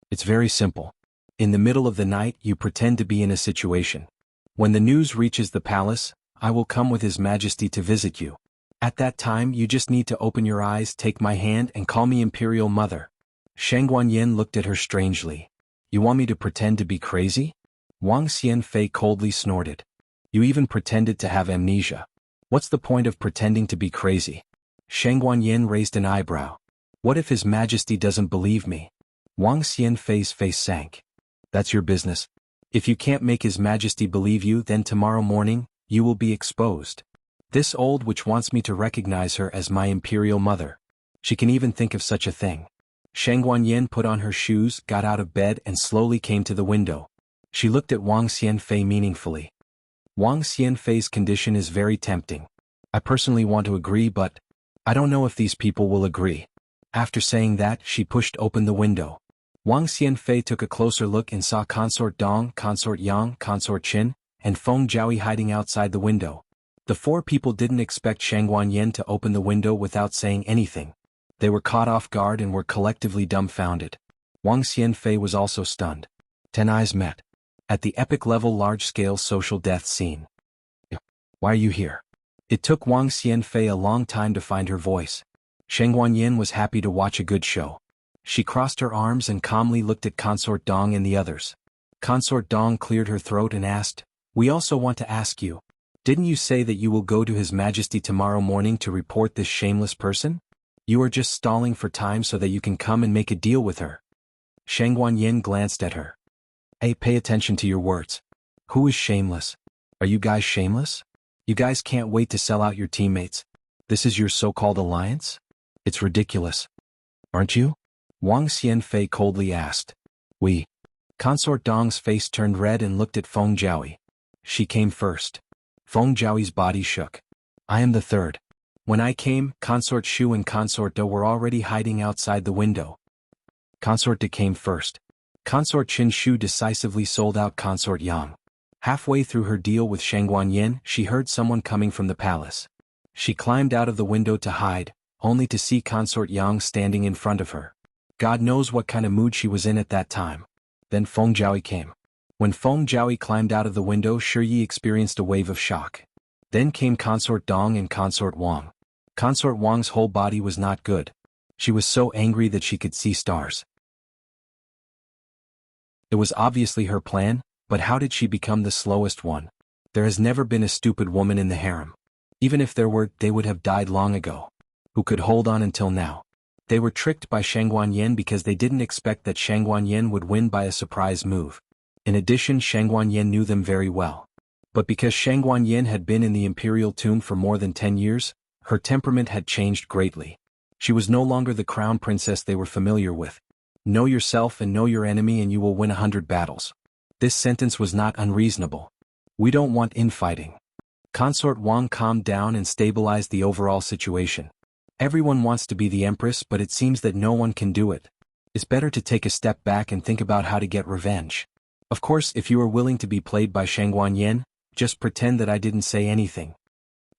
It's very simple. In the middle of the night you pretend to be in a situation. When the news reaches the palace, I will come with His Majesty to visit you. At that time you just need to open your eyes, take my hand and call me Imperial Mother. Shang Guanyin looked at her strangely. You want me to pretend to be crazy? Wang Xianfei coldly snorted. You even pretended to have amnesia. What's the point of pretending to be crazy? Shang Guanyin raised an eyebrow. What if His Majesty doesn't believe me? Wang Xianfei's face sank. That's your business. If you can't make His Majesty believe you, then tomorrow morning, you will be exposed. This old witch wants me to recognize her as my Imperial Mother. She can even think of such a thing. Shang Guanyin put on her shoes, got out of bed and slowly came to the window. She looked at Wang Xianfei meaningfully. Wang Xianfei's condition is very tempting. I personally want to agree, but I don't know if these people will agree. After saying that, she pushed open the window. Wang Xianfei took a closer look and saw Consort Dong, Consort Yang, Consort Qin, and Feng Jiahui hiding outside the window. The four people didn't expect Shang Guanyin to open the window without saying anything. They were caught off guard and were collectively dumbfounded. Wang Xianfei was also stunned. 10 eyes met. At the epic-level large-scale social death scene. Why are you here? It took Wang Xianfei a long time to find her voice. Shang Guanyin was happy to watch a good show. She crossed her arms and calmly looked at Consort Dong and the others. Consort Dong cleared her throat and asked, We also want to ask you. Didn't you say that you will go to His Majesty tomorrow morning to report this shameless person? You are just stalling for time so that you can come and make a deal with her. Shang Guanyin glanced at her. Hey, pay attention to your words. Who is shameless? Are you guys shameless? You guys can't wait to sell out your teammates. This is your so-called alliance? It's ridiculous. Aren't you? Wang Xianfei coldly asked. We. Consort Dong's face turned red and looked at Feng Jiahui. She came first. Feng Jiahui's body shook. I am the third. When I came, Consort Shu and Consort De were already hiding outside the window. Consort De came first. Consort Qin Shu decisively sold out Consort Yang. Halfway through her deal with Shang Guanyin, she heard someone coming from the palace. She climbed out of the window to hide, only to see Consort Yang standing in front of her. God knows what kind of mood she was in at that time. Then Feng Jiahui came. When Feng Jiahui climbed out of the window, Shi Yi experienced a wave of shock. Then came Consort Dong and Consort Wang. Consort Wang's whole body was not good. She was so angry that she could see stars. It was obviously her plan, but how did she become the slowest one? There has never been a stupid woman in the harem. Even if there were, they would have died long ago. Who could hold on until now? They were tricked by Shang Guanyin because they didn't expect that Shang Guanyin would win by a surprise move. In addition, Shang Guanyin knew them very well. But because Shang Guanyin had been in the imperial tomb for more than 10 years, her temperament had changed greatly. She was no longer the crown princess they were familiar with. Know yourself and know your enemy and you will win 100 battles. This sentence was not unreasonable. We don't want infighting. Consort Wang calmed down and stabilized the overall situation. Everyone wants to be the empress, but it seems that no one can do it. It's better to take a step back and think about how to get revenge. Of course, if you are willing to be played by Shang Guanyin, just pretend that I didn't say anything.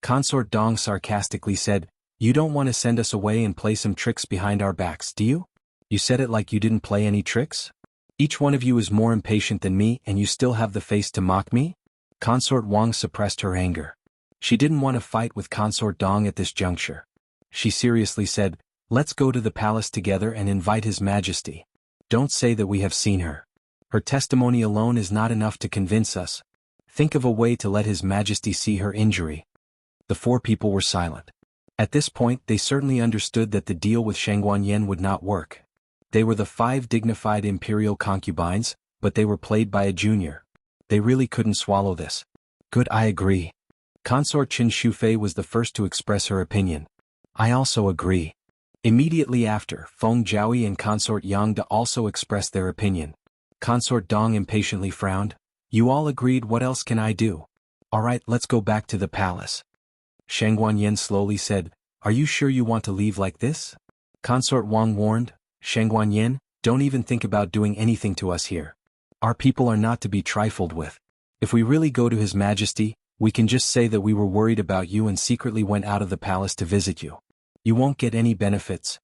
Consort Dong sarcastically said, You don't want to send us away and play some tricks behind our backs, do you? You said it like you didn't play any tricks? Each one of you is more impatient than me and you still have the face to mock me? Consort Wang suppressed her anger. She didn't want to fight with Consort Dong at this juncture. She seriously said, Let's go to the palace together and invite His Majesty. Don't say that we have seen her. Her testimony alone is not enough to convince us. Think of a way to let His Majesty see her injury. The four people were silent. At this point they certainly understood that the deal with Shang Guanyin would not work. They were the 5 dignified imperial concubines, but they were played by a junior. They really couldn't swallow this. Good, I agree. Consort Qin Shufei was the first to express her opinion. I also agree. Immediately after, Feng Jiahui and Consort Yang De also expressed their opinion. Consort Dong impatiently frowned. You all agreed, what else can I do? Alright, let's go back to the palace. Shang Guanyin slowly said, "Are you sure you want to leave like this?" Consort Wang warned, "Shang Guanyin, don't even think about doing anything to us here. Our people are not to be trifled with. If we really go to His Majesty, we can just say that we were worried about you and secretly went out of the palace to visit you. You won't get any benefits."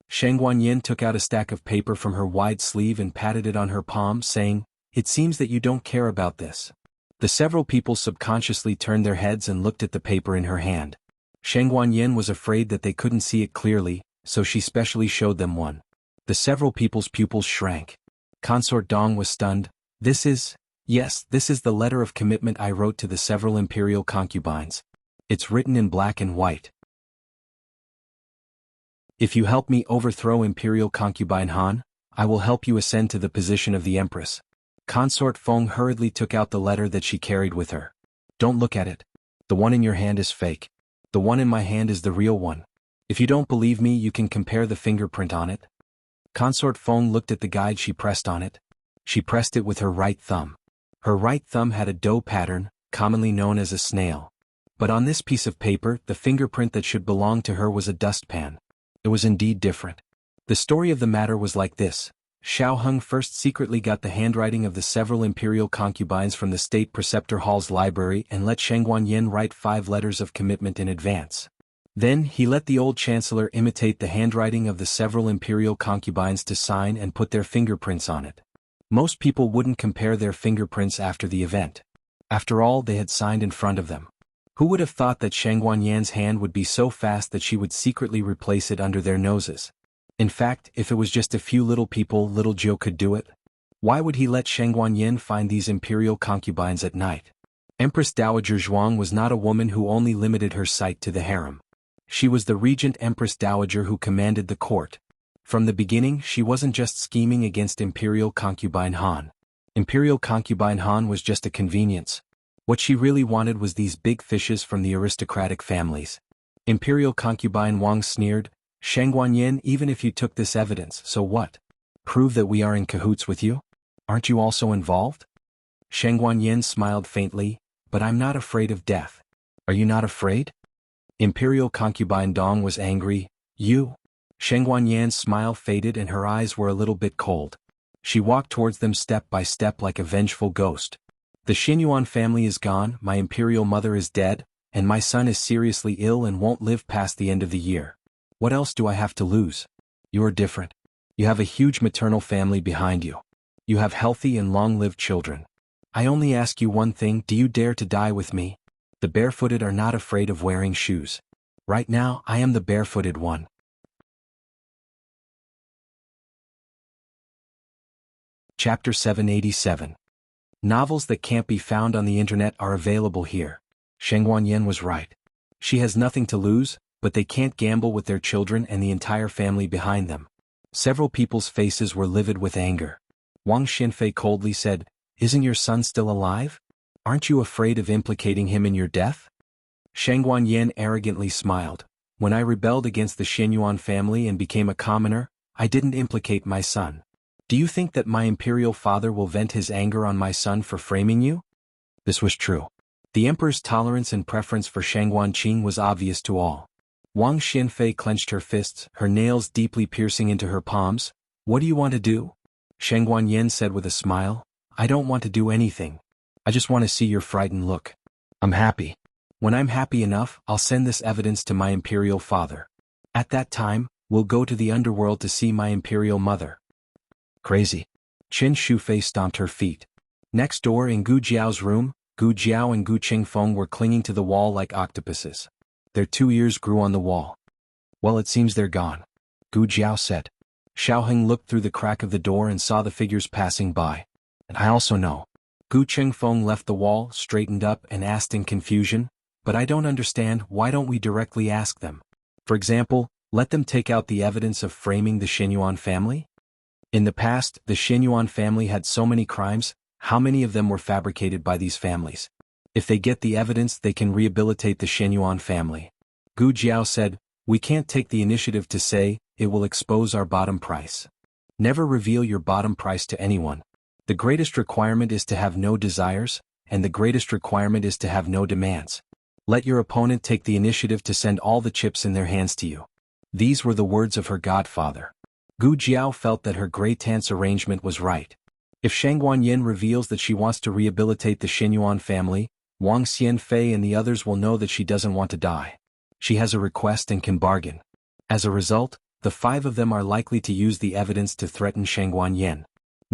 Shang Guanyin took out a stack of paper from her wide sleeve and patted it on her palm, saying, "It seems that you don't care about this." The several people subconsciously turned their heads and looked at the paper in her hand. Shang Guanyin was afraid that they couldn't see it clearly, so she specially showed them one. The several people's pupils shrank. Consort Dong was stunned. Yes, this is the letter of commitment I wrote to the several imperial concubines. It's written in black and white. If you help me overthrow Imperial Concubine Han, I will help you ascend to the position of the Empress. Consort Feng hurriedly took out the letter that she carried with her. "Don't look at it. The one in your hand is fake. The one in my hand is the real one. If you don't believe me, you can compare the fingerprint on it." Consort Feng looked at the guide she pressed on it. She pressed it with her right thumb. Her right thumb had a dough pattern, commonly known as a snail. But on this piece of paper, the fingerprint that should belong to her was a dustpan. It was indeed different. The story of the matter was like this. Xiao Heng first secretly got the handwriting of the several imperial concubines from the State Preceptor Hall's library and let Shang Guanyin write 5 letters of commitment in advance. Then he let the old chancellor imitate the handwriting of the several imperial concubines to sign and put their fingerprints on it. Most people wouldn't compare their fingerprints after the event. After all, they had signed in front of them. Who would have thought that Shang Guanyin's hand would be so fast that she would secretly replace it under their noses? In fact, if it was just a few little people, little Joe could do it. Why would he let Shang Guanyin find these imperial concubines at night? Empress Dowager Zhuang was not a woman who only limited her sight to the harem. She was the regent Empress Dowager who commanded the court. From the beginning, she wasn't just scheming against Imperial Concubine Han. Imperial Concubine Han was just a convenience. What she really wanted was these big fishes from the aristocratic families. Imperial Concubine Wang sneered, "Shang Guanyin, even if you took this evidence, so what? Prove that we are in cahoots with you? Aren't you also involved?" Shang Guanyin smiled faintly, "But I'm not afraid of death. Are you not afraid?" Imperial Concubine Dong was angry. "You?" Shang Guanyin's smile faded and her eyes were a little bit cold. She walked towards them step by step like a vengeful ghost. "The Xinyuan family is gone, my imperial mother is dead, and my son is seriously ill and won't live past the end of the year. What else do I have to lose? You are different. You have a huge maternal family behind you. You have healthy and long-lived children. I only ask you one thing, do you dare to die with me? The barefooted are not afraid of wearing shoes. Right now, I am the barefooted one." Chapter 787. Novels that can't be found on the internet are available here. Shang Guanyin was right. She has nothing to lose, but they can't gamble with their children and the entire family behind them. Several people's faces were livid with anger. Wang Xinfei coldly said, "Isn't your son still alive? Aren't you afraid of implicating him in your death?" Shang Guanyin arrogantly smiled. "When I rebelled against the Xinyuan family and became a commoner, I didn't implicate my son. Do you think that my imperial father will vent his anger on my son for framing you?" This was true. The emperor's tolerance and preference for Shang Guanqing was obvious to all. Wang Xinfei clenched her fists, her nails deeply piercing into her palms. "What do you want to do?" Shang Guanyin said with a smile. "I don't want to do anything. I just want to see your frightened look. I'm happy. When I'm happy enough, I'll send this evidence to my imperial father. At that time, we'll go to the underworld to see my imperial mother." Crazy. Qin Shufei stomped her feet. Next door in Gu Jiao's room, Gu Jiao and Gu Qingfeng were clinging to the wall like octopuses. Their 2 ears grew on the wall. "Well, it seems they're gone," Gu Jiao said. Xiaoheng looked through the crack of the door and saw the figures passing by. "And I also know." Gu Qingfeng left the wall, straightened up, and asked in confusion, "But I don't understand, why don't we directly ask them? For example, let them take out the evidence of framing the Xinyuan family? In the past, the Xinyuan family had so many crimes, how many of them were fabricated by these families? If they get the evidence, they can rehabilitate the Xinyuan family." Gu Jiao said, "We can't take the initiative to say, it will expose our bottom price. Never reveal your bottom price to anyone. The greatest requirement is to have no desires, and the greatest requirement is to have no demands. Let your opponent take the initiative to send all the chips in their hands to you. These were the words of her godfather. Gu Jiao felt that her great aunt's arrangement was right. If Shang Guanyin reveals that she wants to rehabilitate the Xinyuan family, Wang Xianfei and the others will know that she doesn't want to die. She has a request and can bargain. As a result, the 5 of them are likely to use the evidence to threaten Shang Guanyin.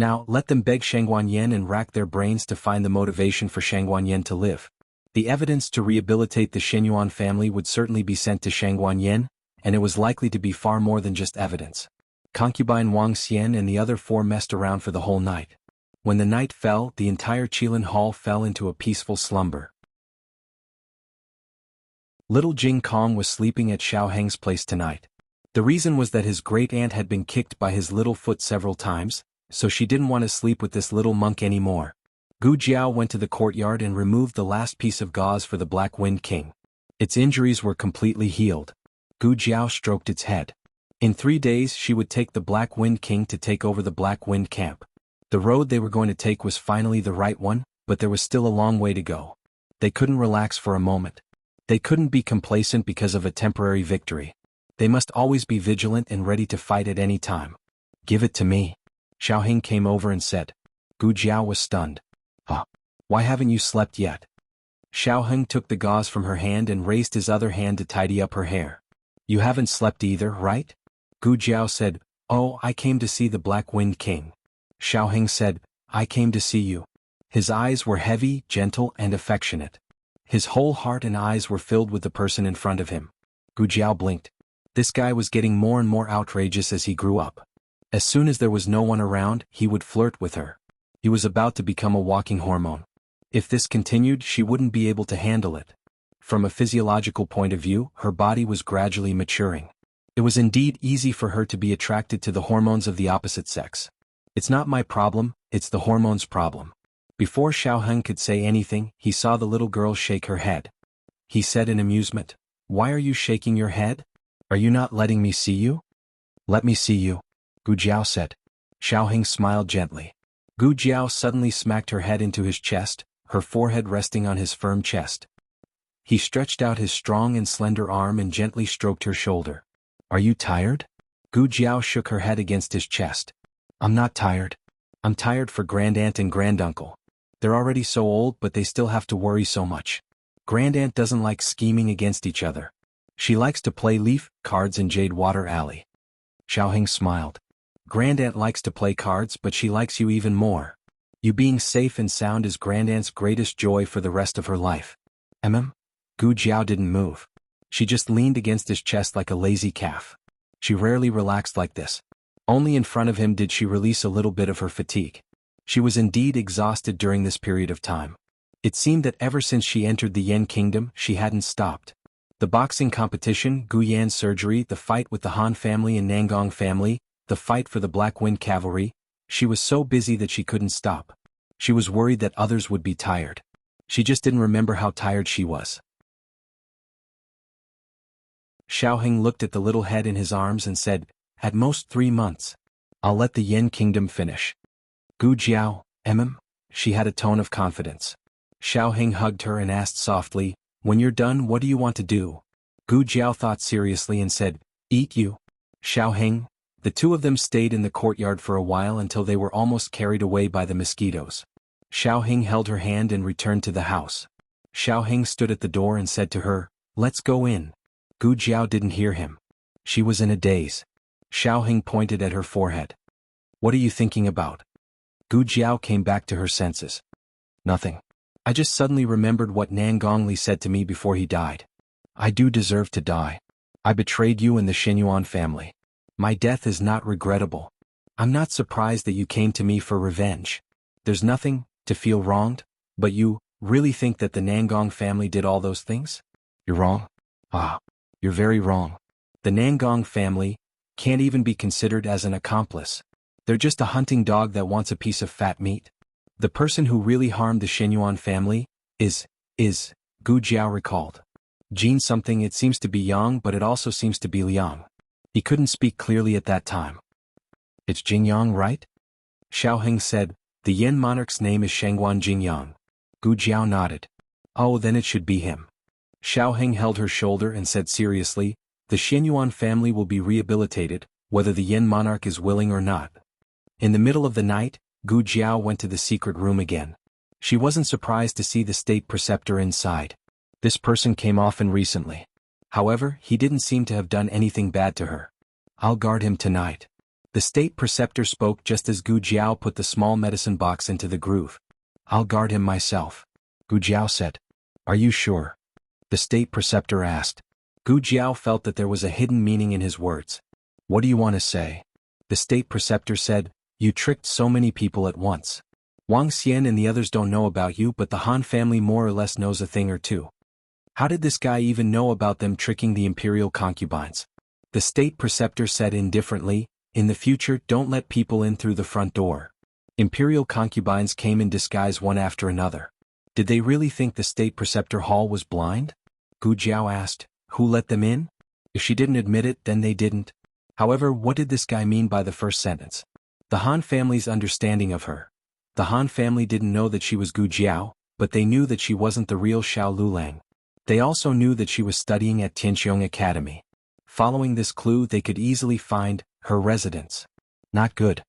Now, let them beg Shang Guanyin and rack their brains to find the motivation for Shang Guanyin to live. The evidence to rehabilitate the Xinyuan family would certainly be sent to Shang Guanyin, and it was likely to be far more than just evidence. Concubine Wang Xian and the other 4 messed around for the whole night. When the night fell, the entire Qilin Hall fell into a peaceful slumber. Little Jing Kong was sleeping at Xiao Heng's place tonight. The reason was that his great-aunt had been kicked by his little foot several times, so she didn't want to sleep with this little monk anymore. Gu Jiao went to the courtyard and removed the last piece of gauze for the Black Wind King. Its injuries were completely healed. Gu Jiao stroked its head. In 3 days she would take the Black Wind King to take over the Black Wind camp. The road they were going to take was finally the right one, but there was still a long way to go. They couldn't relax for a moment. They couldn't be complacent because of a temporary victory. They must always be vigilant and ready to fight at any time. Give it to me. Xiao Heng came over and said. Gu Jiao was stunned. Huh? Why haven't you slept yet? Xiao Heng took the gauze from her hand and raised his other hand to tidy up her hair. You haven't slept either, right? Gu Jiao said, Oh, I came to see the Black Wind King. Xiao Heng said, I came to see you. His eyes were heavy, gentle, and affectionate. His whole heart and eyes were filled with the person in front of him. Gu Jiao blinked. This guy was getting more and more outrageous as he grew up. As soon as there was no one around, he would flirt with her. He was about to become a walking hormone. If this continued, she wouldn't be able to handle it. From a physiological point of view, her body was gradually maturing. It was indeed easy for her to be attracted to the hormones of the opposite sex. It's not my problem, it's the hormones' problem. Before Xiao Heng could say anything, he saw the little girl shake her head. He said in amusement, Why are you shaking your head? Are you not letting me see you? Let me see you, Gu Jiao said. Xiao Heng smiled gently. Gu Jiao suddenly smacked her head into his chest, her forehead resting on his firm chest. He stretched out his strong and slender arm and gently stroked her shoulder. Are you tired? Gu Jiao shook her head against his chest. I'm not tired. I'm tired for Grandaunt and Granduncle. They're already so old but they still have to worry so much. Grandaunt doesn't like scheming against each other. She likes to play leaf, cards and Jade Water Alley. Xiao Heng smiled. Grandaunt likes to play cards but she likes you even more. You being safe and sound is Grandaunt's greatest joy for the rest of her life. Gu Jiao didn't move. She just leaned against his chest like a lazy calf. She rarely relaxed like this. Only in front of him did she release a little bit of her fatigue. She was indeed exhausted during this period of time. It seemed that ever since she entered the Yen Kingdom, she hadn't stopped. The boxing competition, Guyan's surgery, the fight with the Han family and Nangong family, the fight for the Black Wind Cavalry, she was so busy that she couldn't stop. She was worried that others would be tired. She just didn't remember how tired she was. Xiao Heng looked at the little head in his arms and said, At most 3 months. I'll let the Yen Kingdom finish. Gu Jiao, She had a tone of confidence. Xiao Heng hugged her and asked softly, When you're done, what do you want to do? Gu Jiao thought seriously and said, Eat you. Xiao Heng. The 2 of them stayed in the courtyard for a while until they were almost carried away by the mosquitoes. Xiao Heng held her hand and returned to the house. Xiao Heng stood at the door and said to her, Let's go in. Gu Jiao didn't hear him. She was in a daze. Xiao Heng pointed at her forehead. What are you thinking about? Gu Jiao came back to her senses. Nothing. I just suddenly remembered what Nan Gongli said to me before he died. I do deserve to die. I betrayed you and the Xinyuan family. My death is not regrettable. I'm not surprised that you came to me for revenge. There's nothing to feel wronged, but you really think that the Nangong family did all those things? You're wrong. You're very wrong. The Nangong family can't even be considered as an accomplice. They're just a hunting dog that wants a piece of fat meat. The person who really harmed the Xinyuan family is, Gu Jiao recalled. Jin something. It seems to be Yang, but it also seems to be Liang. He couldn't speak clearly at that time. It's Jingyang, right? Xiao Heng said, The Yen monarch's name is Shangguan Jingyang. Gu Jiao nodded. Oh, then it should be him. Xiao Heng held her shoulder and said seriously, the Xianyuan family will be rehabilitated, whether the Yin monarch is willing or not. In the middle of the night, Gu Jiao went to the secret room again. She wasn't surprised to see the state preceptor inside. This person came often recently. However, he didn't seem to have done anything bad to her. I'll guard him tonight. The state preceptor spoke just as Gu Jiao put the small medicine box into the groove. I'll guard him myself. Gu Jiao said. Are you sure? The state preceptor asked. Gu Jiao felt that there was a hidden meaning in his words. What do you want to say? The state preceptor said, you tricked so many people at once. Wang Xian and the others don't know about you, but the Han family more or less knows a thing or two. How did this guy even know about them tricking the imperial concubines? The state preceptor said indifferently, in the future don't let people in through the front door. Imperial concubines came in disguise one after another. Did they really think the state preceptor hall was blind? Gu Jiao asked, who let them in? If she didn't admit it, then they didn't. However, what did this guy mean by the first sentence? The Han family's understanding of her. The Han family didn't know that she was Gu Jiao, but they knew that she wasn't the real Xiao Lulang. They also knew that she was studying at Tianqiong Academy. Following this clue, they could easily find her residence. Not good.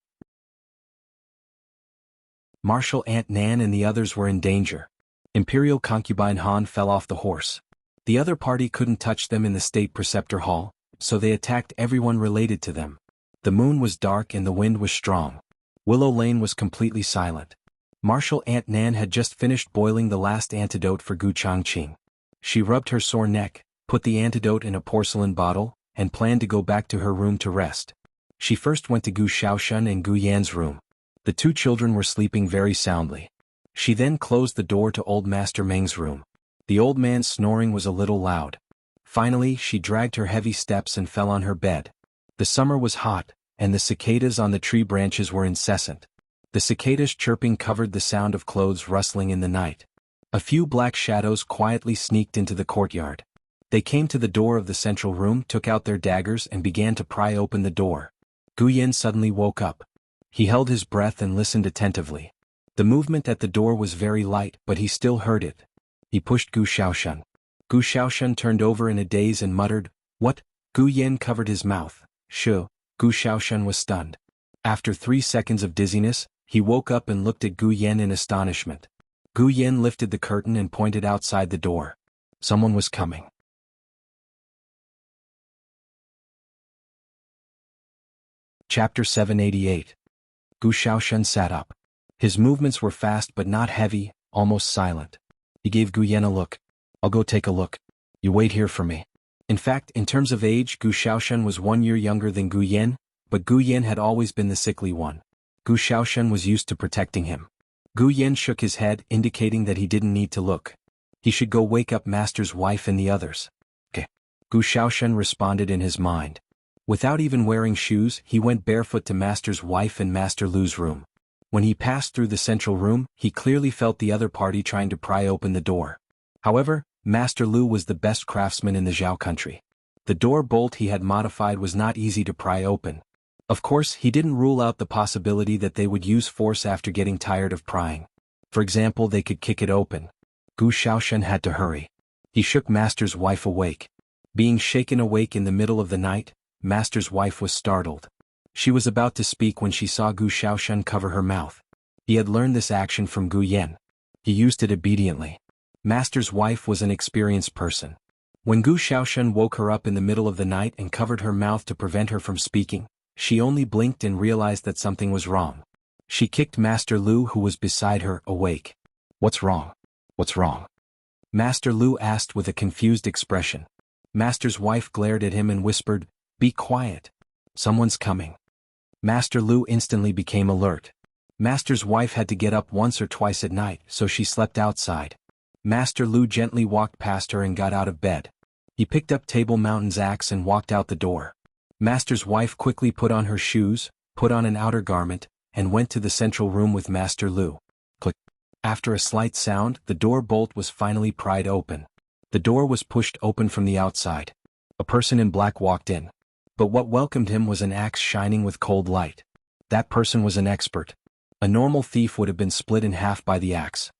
Marshal Aunt Nan and the others were in danger. Imperial concubine Han fell off the horse. The other party couldn't touch them in the state preceptor hall, so they attacked everyone related to them. The moon was dark and the wind was strong. Willow Lane was completely silent. Marshal Aunt Nan had just finished boiling the last antidote for Gu Changqing. She rubbed her sore neck, put the antidote in a porcelain bottle, and planned to go back to her room to rest. She first went to Gu Shaoshan and Gu Yan's room. The two children were sleeping very soundly. She then closed the door to old Master Meng's room. The old man's snoring was a little loud. Finally, she dragged her heavy steps and fell on her bed. The summer was hot, and the cicadas on the tree branches were incessant. The cicadas' chirping covered the sound of clothes rustling in the night. A few black shadows quietly sneaked into the courtyard. They came to the door of the central room, took out their daggers and began to pry open the door. Gu Yan suddenly woke up. He held his breath and listened attentively. The movement at the door was very light, but he still heard it. He pushed Gu Shaoshan. Gu Shaoshan turned over in a daze and muttered, "What?" Gu Yan covered his mouth. "Shoo." Gu Shaoshan was stunned. After 3 seconds of dizziness, he woke up and looked at Gu Yan in astonishment. Gu Yan lifted the curtain and pointed outside the door. Someone was coming. Chapter 788. Gu Shaoshan sat up. His movements were fast but not heavy, almost silent. He gave Gu Yan a look. "I'll go take a look. You wait here for me." In fact, in terms of age, Gu Shaoshan was 1 year younger than Gu Yan, but Gu Yan had always been the sickly one. Gu Shaoshan was used to protecting him. Gu Yan shook his head, indicating that he didn't need to look. He should go wake up Master's wife and the others. "Okay." Gu Shaoshan responded in his mind. Without even wearing shoes, he went barefoot to Master's wife and Master Lu's room. When he passed through the central room, he clearly felt the other party trying to pry open the door. However, Master Lu was the best craftsman in the Zhao country. The door bolt he had modified was not easy to pry open. Of course, he didn't rule out the possibility that they would use force after getting tired of prying. For example, they could kick it open. Gu Shaoshan had to hurry. He shook Master's wife awake. Being shaken awake in the middle of the night, Master's wife was startled. She was about to speak when she saw Gu Shaoshan cover her mouth. He had learned this action from Gu Yan. He used it obediently. Master's wife was an experienced person. When Gu Shaoshan woke her up in the middle of the night and covered her mouth to prevent her from speaking, she only blinked and realized that something was wrong. She kicked Master Lu, who was beside her, awake. "What's wrong? What's wrong?" Master Lu asked with a confused expression. Master's wife glared at him and whispered, "Be quiet. Someone's coming." Master Lu instantly became alert. Master's wife had to get up once or twice at night, so she slept outside. Master Lu gently walked past her and got out of bed. He picked up Table Mountain's axe and walked out the door. Master's wife quickly put on her shoes, put on an outer garment, and went to the central room with Master Lu. Click. After a slight sound, the door bolt was finally pried open. The door was pushed open from the outside. A person in black walked in. But what welcomed him was an axe shining with cold light. That person was an expert. A normal thief would have been split in half by the axe.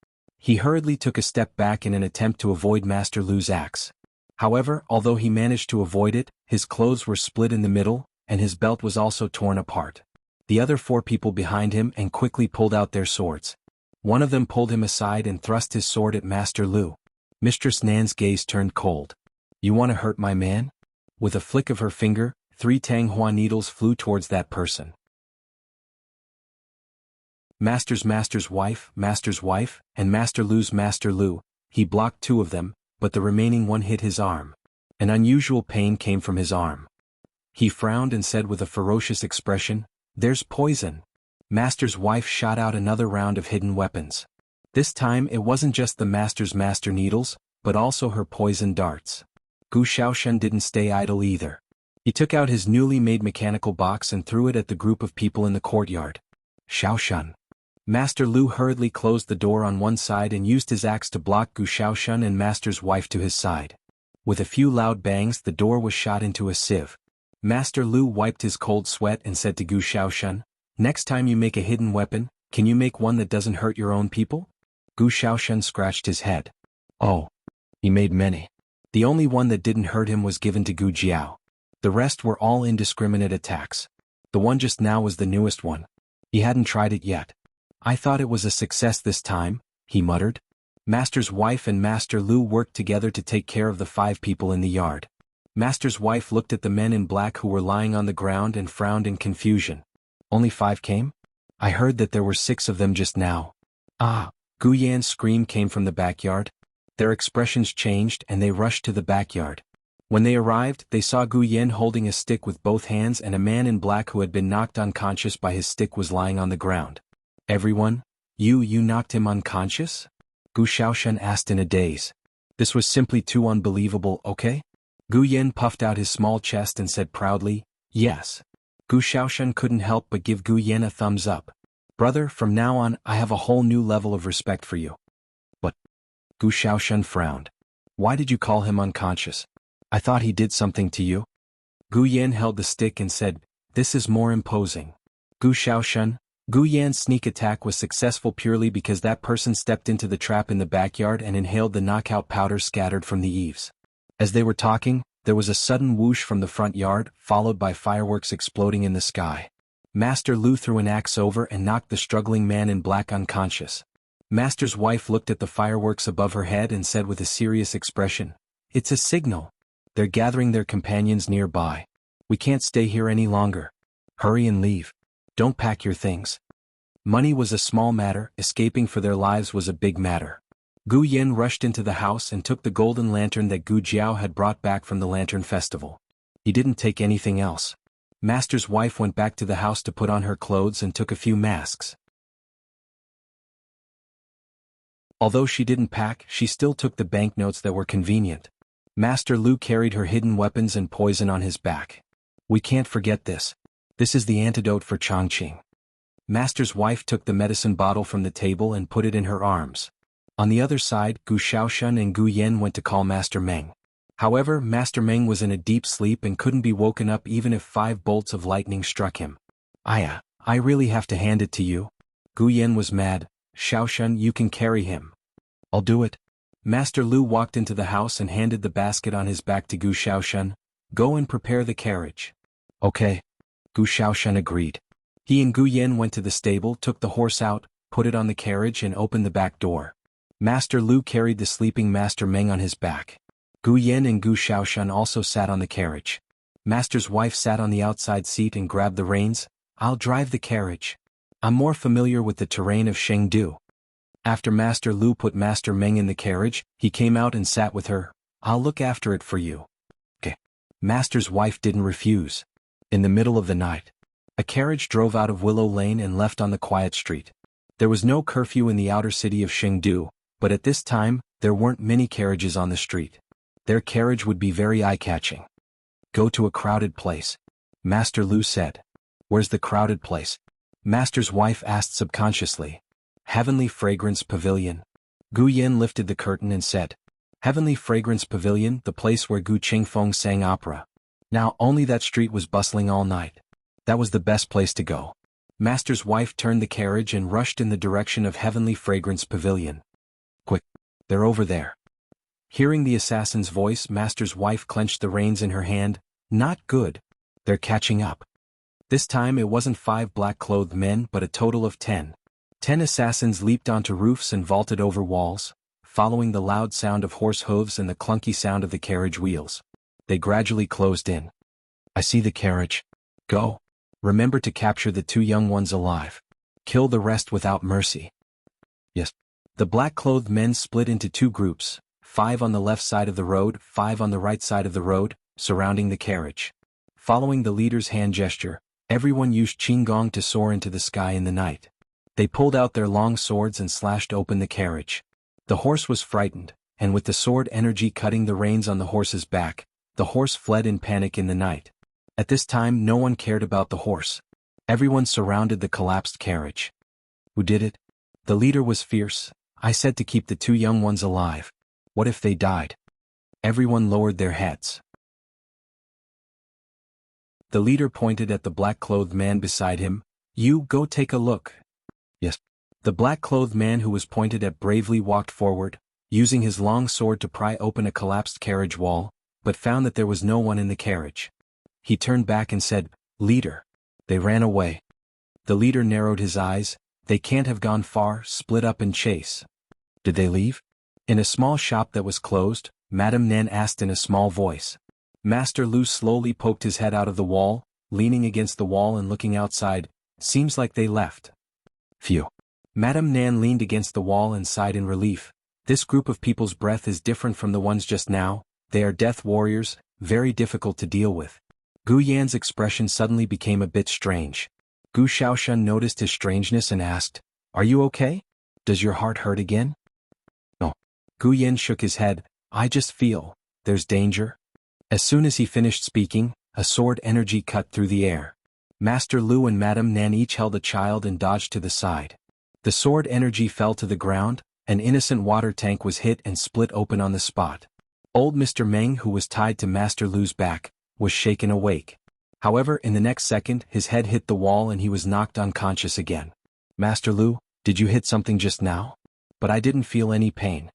He hurriedly took a step back in an attempt to avoid Master Lu's axe. However, although he managed to avoid it, his clothes were split in the middle, and his belt was also torn apart. The other 4 people behind him and quickly pulled out their swords. One of them pulled him aside and thrust his sword at Master Lu. Mistress Nan's gaze turned cold. "You want to hurt my man?" With a flick of her finger, 3 Tanghua needles flew towards that person. Master's wife, and Master Lu's Master Lu. He blocked 2 of them, but the remaining one hit his arm. An unusual pain came from his arm. He frowned and said with a ferocious expression, "There's poison." Master's wife shot out another round of hidden weapons. This time it wasn't just the Master's master needles, but also her poison darts. Gu Xiaoshan didn't stay idle either. He took out his newly made mechanical box and threw it at the group of people in the courtyard. "Xiaoshan." Master Lu hurriedly closed the door on one side and used his axe to block Gu Xiaoshan and Master's wife to his side. With a few loud bangs the door was shot into a sieve. Master Lu wiped his cold sweat and said to Gu Xiaoshan, "Next time you make a hidden weapon, can you make one that doesn't hurt your own people?" Gu Xiaoshan scratched his head. Oh. He made many. The only one that didn't hurt him was given to Gu Jiao. The rest were all indiscriminate attacks. The one just now was the newest one. He hadn't tried it yet. "I thought it was a success this time," he muttered. Master's wife and Master Lu worked together to take care of the 5 people in the yard. Master's wife looked at the men in black who were lying on the ground and frowned in confusion. "Only 5 came? I heard that there were 6 of them just now." "Ah!" Gu Yan's scream came from the backyard. Their expressions changed and they rushed to the backyard. When they arrived, they saw Gu Yan holding a stick with both hands and a man in black who had been knocked unconscious by his stick was lying on the ground. "Everyone? You knocked him unconscious?" Gu Xiaoshan asked in a daze. This was simply too unbelievable, okay? Gu Yan puffed out his small chest and said proudly, "Yes." Gu Xiaoshan couldn't help but give Gu Yan a thumbs up. "Brother, from now on, I have a whole new level of respect for you." "But..." Gu Xiaoshan frowned. "Why did you call him unconscious? I thought he did something to you." Gu Yan held the stick and said, "This is more imposing." Gu Xiaoshan, Gu Yan's sneak attack was successful purely because that person stepped into the trap in the backyard and inhaled the knockout powder scattered from the eaves. As they were talking, there was a sudden whoosh from the front yard, followed by fireworks exploding in the sky. Master Lu threw an axe over and knocked the struggling man in black unconscious. Master's wife looked at the fireworks above her head and said with a serious expression, "It's a signal. They're gathering their companions nearby. We can't stay here any longer. Hurry and leave. Don't pack your things." Money was a small matter, escaping for their lives was a big matter. Gu Yan rushed into the house and took the golden lantern that Gu Jiao had brought back from the Lantern Festival. He didn't take anything else. Master's wife went back to the house to put on her clothes and took a few masks. Although she didn't pack, she still took the banknotes that were convenient. Master Lu carried her hidden weapons and poison on his back. "We can't forget this. This is the antidote for Chongqing." Master's wife took the medicine bottle from the table and put it in her arms. On the other side, Gu Xiaoshan and Gu Yan went to call Master Meng. However, Master Meng was in a deep sleep and couldn't be woken up even if 5 bolts of lightning struck him. "I really have to hand it to you." Gu Yan was mad. "Xiaoshan, you can carry him." "I'll do it." Master Lu walked into the house and handed the basket on his back to Gu Xiaoshan. "Go and prepare the carriage." "Okay." Gu Xiaoshan agreed. He and Gu Yan went to the stable, took the horse out, put it on the carriage and opened the back door. Master Lu carried the sleeping Master Meng on his back. Gu Yan and Gu Xiaoshan also sat on the carriage. Master's wife sat on the outside seat and grabbed the reins. "I'll drive the carriage. I'm more familiar with the terrain of Chengdu." After Master Lu put Master Meng in the carriage, he came out and sat with her. "I'll look after it for you." "Okay." Master's wife didn't refuse. In the middle of the night, a carriage drove out of Willow Lane and left on the quiet street. There was no curfew in the outer city of Chengdu, but at this time, there weren't many carriages on the street. Their carriage would be very eye-catching. "Go to a crowded place," Master Lu said. "Where's the crowded place?" Master's wife asked subconsciously. "Heavenly Fragrance Pavilion." Gu Yan lifted the curtain and said, "Heavenly Fragrance Pavilion, the place where Gu Qingfeng sang opera." Now only that street was bustling all night. That was the best place to go. Master's wife turned the carriage and rushed in the direction of Heavenly Fragrance Pavilion. They're over there. Hearing the assassin's voice, Master's wife clenched the reins in her hand. Not good. They're catching up. This time it wasn't 5 black-clothed men but a total of 10. 10 assassins leaped onto roofs and vaulted over walls, following the loud sound of horse hooves and the clunky sound of the carriage wheels. They gradually closed in. I see the carriage. Go. Remember to capture the 2 young ones alive. Kill the rest without mercy. Yes. The black-clothed men split into 2 groups, 5 on the left side of the road, 5 on the right side of the road, surrounding the carriage. Following the leader's hand gesture, everyone used Qinggong to soar into the sky in the night. They pulled out their long swords and slashed open the carriage. The horse was frightened, and with the sword energy cutting the reins on the horse's back, the horse fled in panic in the night. At this time no one cared about the horse. Everyone surrounded the collapsed carriage. Who did it? The leader was fierce. I said to keep the 2 young ones alive. What if they died? Everyone lowered their heads. The leader pointed at the black-clothed man beside him. You go take a look. Yes. The black-clothed man who was pointed at bravely walked forward, using his long sword to pry open a collapsed carriage wall, but found that there was no one in the carriage. He turned back and said, Leader. They ran away. The leader narrowed his eyes. They can't have gone far, split up and chase. Did they leave? In a small shop that was closed, Madame Nan asked in a small voice. Master Lu slowly poked his head out of the wall, leaning against the wall and looking outside. Seems like they left. Phew. Madame Nan leaned against the wall and sighed in relief. This group of people's breath is different from the ones just now. They are death warriors, very difficult to deal with. Gu Yan's expression suddenly became a bit strange. Gu Shaoshan noticed his strangeness and asked, Are you okay? Does your heart hurt again? No. Gu Yan shook his head. I just feel there's danger. As soon as he finished speaking, a sword energy cut through the air. Master Lu and Madame Nan each held a child and dodged to the side. The sword energy fell to the ground, an innocent water tank was hit and split open on the spot. Old Mr. Meng, who was tied to Master Lu's back, was shaken awake. However, in the next second his head hit the wall and he was knocked unconscious again. Master Lu, did you hit something just now? But I didn't feel any pain.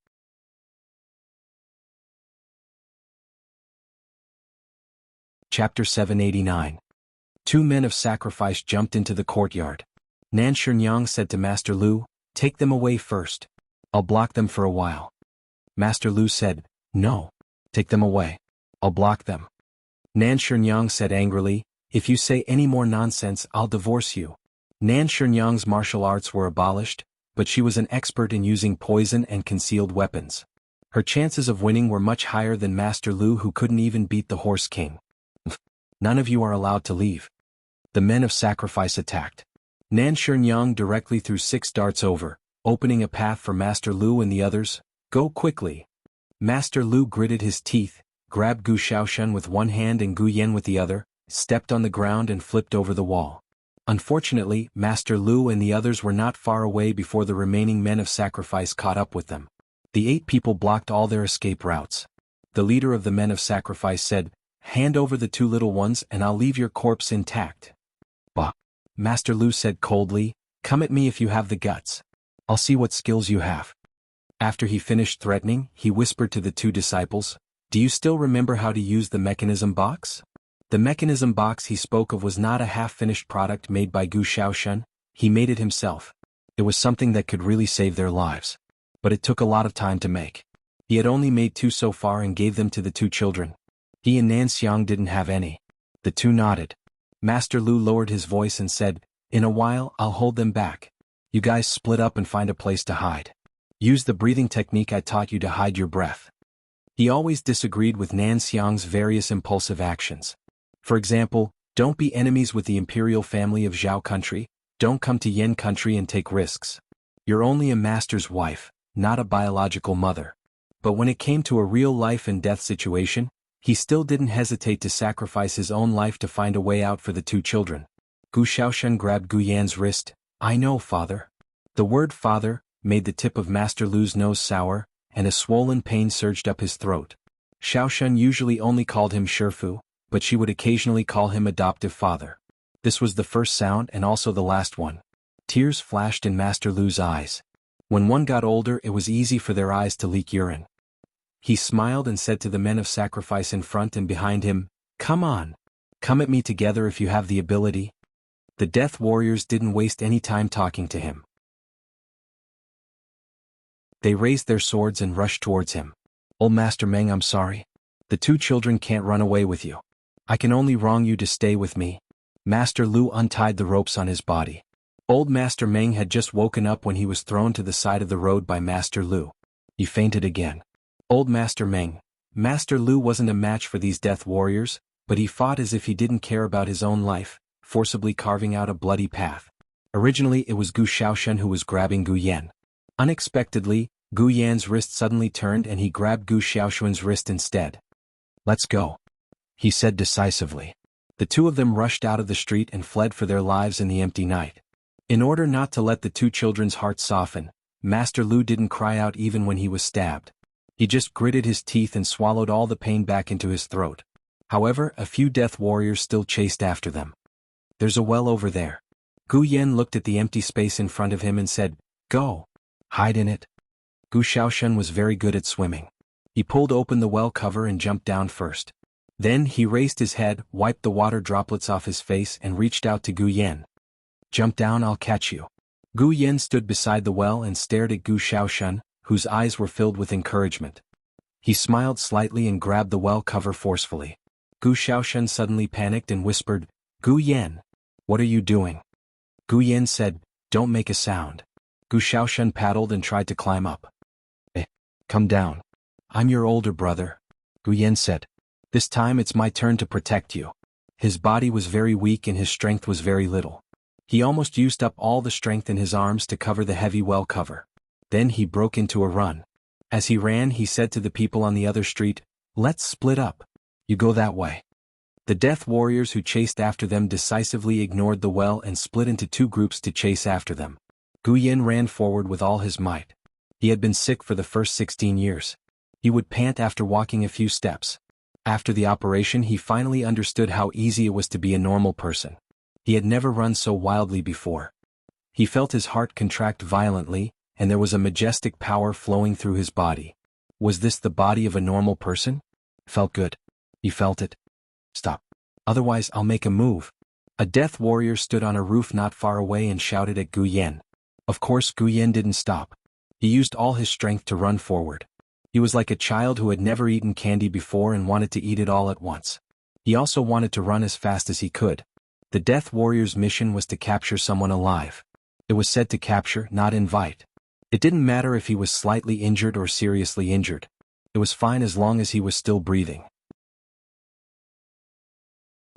Chapter 789. 2 men of sacrifice jumped into the courtyard. Nan Shinyang said to Master Lu, Take them away first. I'll block them for a while. Master Lu said, No. Take them away. I'll block them. Nan Shinyang said angrily, If you say any more nonsense, I'll divorce you. Nan Shinyang's martial arts were abolished, but she was an expert in using poison and concealed weapons. Her chances of winning were much higher than Master Lu, who couldn't even beat the Horse King. None of you are allowed to leave. The men of sacrifice attacked. Nan Shinyang directly threw 6 darts over, opening a path for Master Lu and the others. Go quickly. Master Lu gritted his teeth, grabbed Gu Shaoshan with one hand and Gu Yan with the other, stepped on the ground and flipped over the wall. Unfortunately, Master Lu and the others were not far away before the remaining men of sacrifice caught up with them. The 8 people blocked all their escape routes. The leader of the men of sacrifice said, Hand over the 2 little ones and I'll leave your corpse intact. Bah. Master Lu said coldly, Come at me if you have the guts. I'll see what skills you have. After he finished threatening, he whispered to the 2 disciples, Do you still remember how to use the mechanism box? The mechanism box he spoke of was not a half-finished product made by Gu Shaoshan, he made it himself. It was something that could really save their lives. But it took a lot of time to make. He had only made 2 so far and gave them to the 2 children. He and Nan Xiang didn't have any. The 2 nodded. Master Lu lowered his voice and said, In a while I'll hold them back. You guys split up and find a place to hide. Use the breathing technique I taught you to hide your breath. He always disagreed with Nan Xiang's various impulsive actions. For example, don't be enemies with the imperial family of Zhao country, don't come to Yen country and take risks. You're only a master's wife, not a biological mother. But when it came to a real life and death situation, he still didn't hesitate to sacrifice his own life to find a way out for the 2 children. Gu Shaoshan grabbed Gu Yan's wrist. I know, father. The word father made the tip of Master Lu's nose sour, and a swollen pain surged up his throat. Shaoshan usually only called him Shifu, but she would occasionally call him adoptive father. This was the first sound and also the last one. Tears flashed in Master Lu's eyes. When one got older, it was easy for their eyes to leak urine. He smiled and said to the men of sacrifice in front and behind him, "Come on. Come at me together if you have the ability." The death warriors didn't waste any time talking to him. They raised their swords and rushed towards him. "Old Master Meng, I'm sorry. The two children can't run away with you. I can only wrong you to stay with me." Master Lu untied the ropes on his body. Old Master Meng had just woken up when he was thrown to the side of the road by Master Lu. He fainted again. Old Master Meng. Master Lu wasn't a match for these death warriors, but he fought as if he didn't care about his own life, forcibly carving out a bloody path. Originally it was Gu Xiaoshen who was grabbing Gu Yan. Unexpectedly, Gu Yan's wrist suddenly turned and he grabbed Gu Xiaoshen's wrist instead. "Let's go," he said decisively. The two of them rushed out of the street and fled for their lives in the empty night. In order not to let the two children's hearts soften, Master Lu didn't cry out even when he was stabbed. He just gritted his teeth and swallowed all the pain back into his throat. However, a few death warriors still chased after them. "There's a well over there." Gu Yan looked at the empty space in front of him and said, "Go. Hide in it." Gu Xiaoshen was very good at swimming. He pulled open the well cover and jumped down first. Then he raised his head, wiped the water droplets off his face and reached out to Gu Yan. "Jump down, I'll catch you." Gu Yan stood beside the well and stared at Gu Xiaoshen, whose eyes were filled with encouragement. He smiled slightly and grabbed the well cover forcefully. Gu Xiaoshen suddenly panicked and whispered, "Gu Yan, what are you doing?" Gu Yan said, "Don't make a sound." Gu Xiaoshen paddled and tried to climb up. Come down. I'm your older brother," Gu Yan said. "This time it's my turn to protect you." His body was very weak and his strength was very little. He almost used up all the strength in his arms to cover the heavy well cover. Then he broke into a run. As he ran, he said to the people on the other street, "Let's split up. You go that way." The death warriors who chased after them decisively ignored the well and split into two groups to chase after them. Gu Yan ran forward with all his might. He had been sick for the first 16 years. He would pant after walking a few steps. After the operation, he finally understood how easy it was to be a normal person. He had never run so wildly before. He felt his heart contract violently, and there was a majestic power flowing through his body. Was this the body of a normal person? Felt good. He felt it. "Stop. Otherwise I'll make a move." A death warrior stood on a roof not far away and shouted at Gu Yan. Of course Gu Yan didn't stop. He used all his strength to run forward. He was like a child who had never eaten candy before and wanted to eat it all at once. He also wanted to run as fast as he could. The death warrior's mission was to capture someone alive. It was said to capture, not invite. It didn't matter if he was slightly injured or seriously injured. It was fine as long as he was still breathing.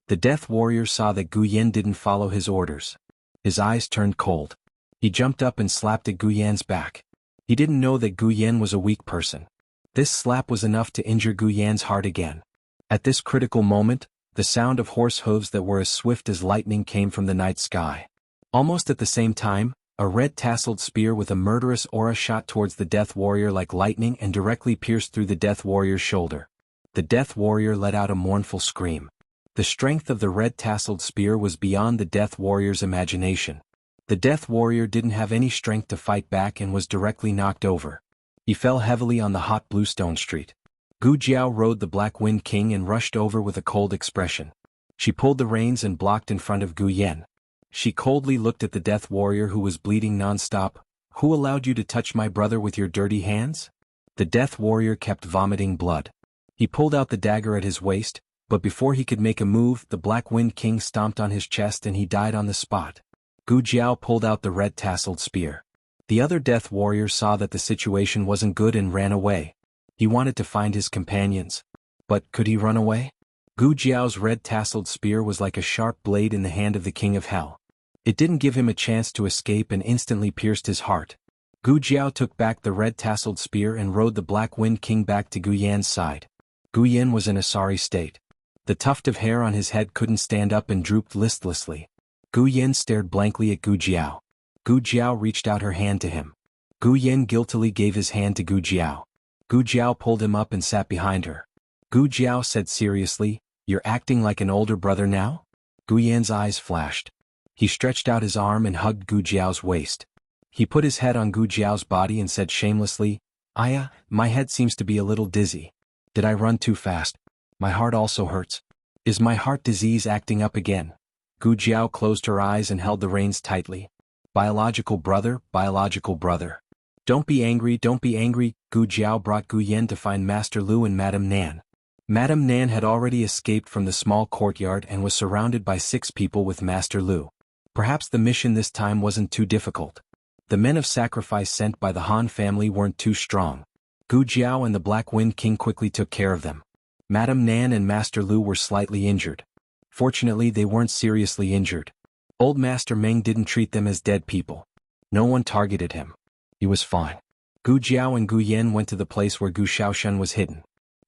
The death warrior saw that Gu Yan didn't follow his orders. His eyes turned cold. He jumped up and slapped at Gu Yan's back. He didn't know that Gu Yan was a weak person. This slap was enough to injure Gu Yan's heart again. At this critical moment, the sound of horse hooves that were as swift as lightning came from the night sky. Almost at the same time, a red-tasseled spear with a murderous aura shot towards the death warrior like lightning and directly pierced through the death warrior's shoulder. The death warrior let out a mournful scream. The strength of the red-tasseled spear was beyond the death warrior's imagination. The death warrior didn't have any strength to fight back and was directly knocked over. He fell heavily on the hot bluestone street. Gu Jiao rode the Black Wind King and rushed over with a cold expression. She pulled the reins and blocked in front of Gu Yan. She coldly looked at the death warrior who was bleeding non-stop. "Who allowed you to touch my brother with your dirty hands?" The death warrior kept vomiting blood. He pulled out the dagger at his waist, but before he could make a move, the Black Wind King stomped on his chest and he died on the spot. Gu Jiao pulled out the red-tasseled spear. The other death warrior saw that the situation wasn't good and ran away. He wanted to find his companions. But could he run away? Gu Jiao's red-tasseled spear was like a sharp blade in the hand of the King of Hell. It didn't give him a chance to escape and instantly pierced his heart. Gu Jiao took back the red-tasseled spear and rode the Black Wind King back to Gu Yan's side. Gu Yan was in a sorry state. The tuft of hair on his head couldn't stand up and drooped listlessly. Gu Yan stared blankly at Gu Jiao. Gu Jiao reached out her hand to him. Gu Yan guiltily gave his hand to Gu Jiao. Gu Jiao pulled him up and sat behind her. Gu Jiao said seriously, "You're acting like an older brother now?" Gu Yan's eyes flashed. He stretched out his arm and hugged Gu Jiao's waist. He put his head on Gu Jiao's body and said shamelessly, "Aya, my head seems to be a little dizzy. Did I run too fast? My heart also hurts. Is my heart disease acting up again?" Gu Jiao closed her eyes and held the reins tightly. Biological brother, biological brother. Don't be angry, don't be angry. Gu Jiao brought Gu Yan to find Master Lu and Madame Nan. Madame Nan had already escaped from the small courtyard and was surrounded by 6 people with Master Lu. Perhaps the mission this time wasn't too difficult. The men of sacrifice sent by the Han family weren't too strong. Gu Jiao and the Black Wind King quickly took care of them. Madame Nan and Master Lu were slightly injured. Fortunately, they weren't seriously injured. Old Master Meng didn't treat them as dead people. No one targeted him. He was fine. Gu Jiao and Gu Yan went to the place where Gu Shaoshan was hidden.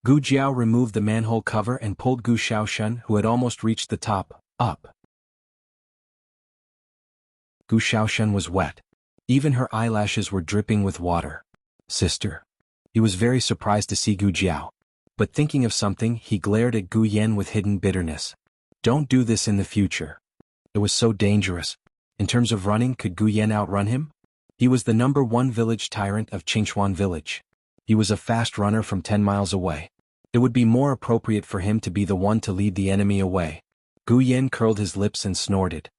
Gu Jiao removed the manhole cover and pulled Gu Shaoshan, who had almost reached the top, up. Gu Shaoshan was wet. Even her eyelashes were dripping with water. "Sister." He was very surprised to see Gu Jiao. But thinking of something, he glared at Gu Yan with hidden bitterness. "Don't do this in the future." It was so dangerous. In terms of running, could Gu Yan outrun him? He was the #1 village tyrant of Qingchuan village. He was a fast runner from 10 miles away. It would be more appropriate for him to be the one to lead the enemy away. Gu Yan curled his lips and snorted.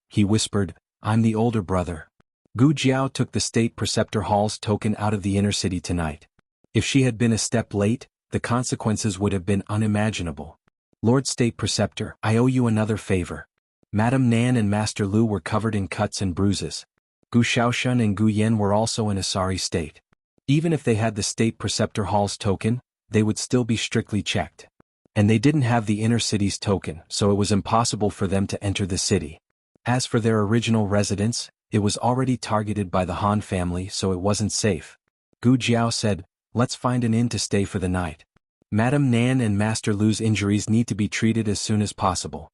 He whispered, "I'm the older brother." Gu Jiao took the State Preceptor Hall's token out of the inner city tonight. If she had been a step late, the consequences would have been unimaginable. "Lord State Preceptor, I owe you another favor." Madame Nan and Master Lu were covered in cuts and bruises. Gu Shaoshan and Gu Yan were also in a sorry state. Even if they had the State Preceptor Hall's token, they would still be strictly checked. And they didn't have the inner city's token, so it was impossible for them to enter the city. As for their original residence, it was already targeted by the Han family, so it wasn't safe. Gu Jiao said, "Let's find an inn to stay for the night. Madame Nan and Master Lu's injuries need to be treated as soon as possible."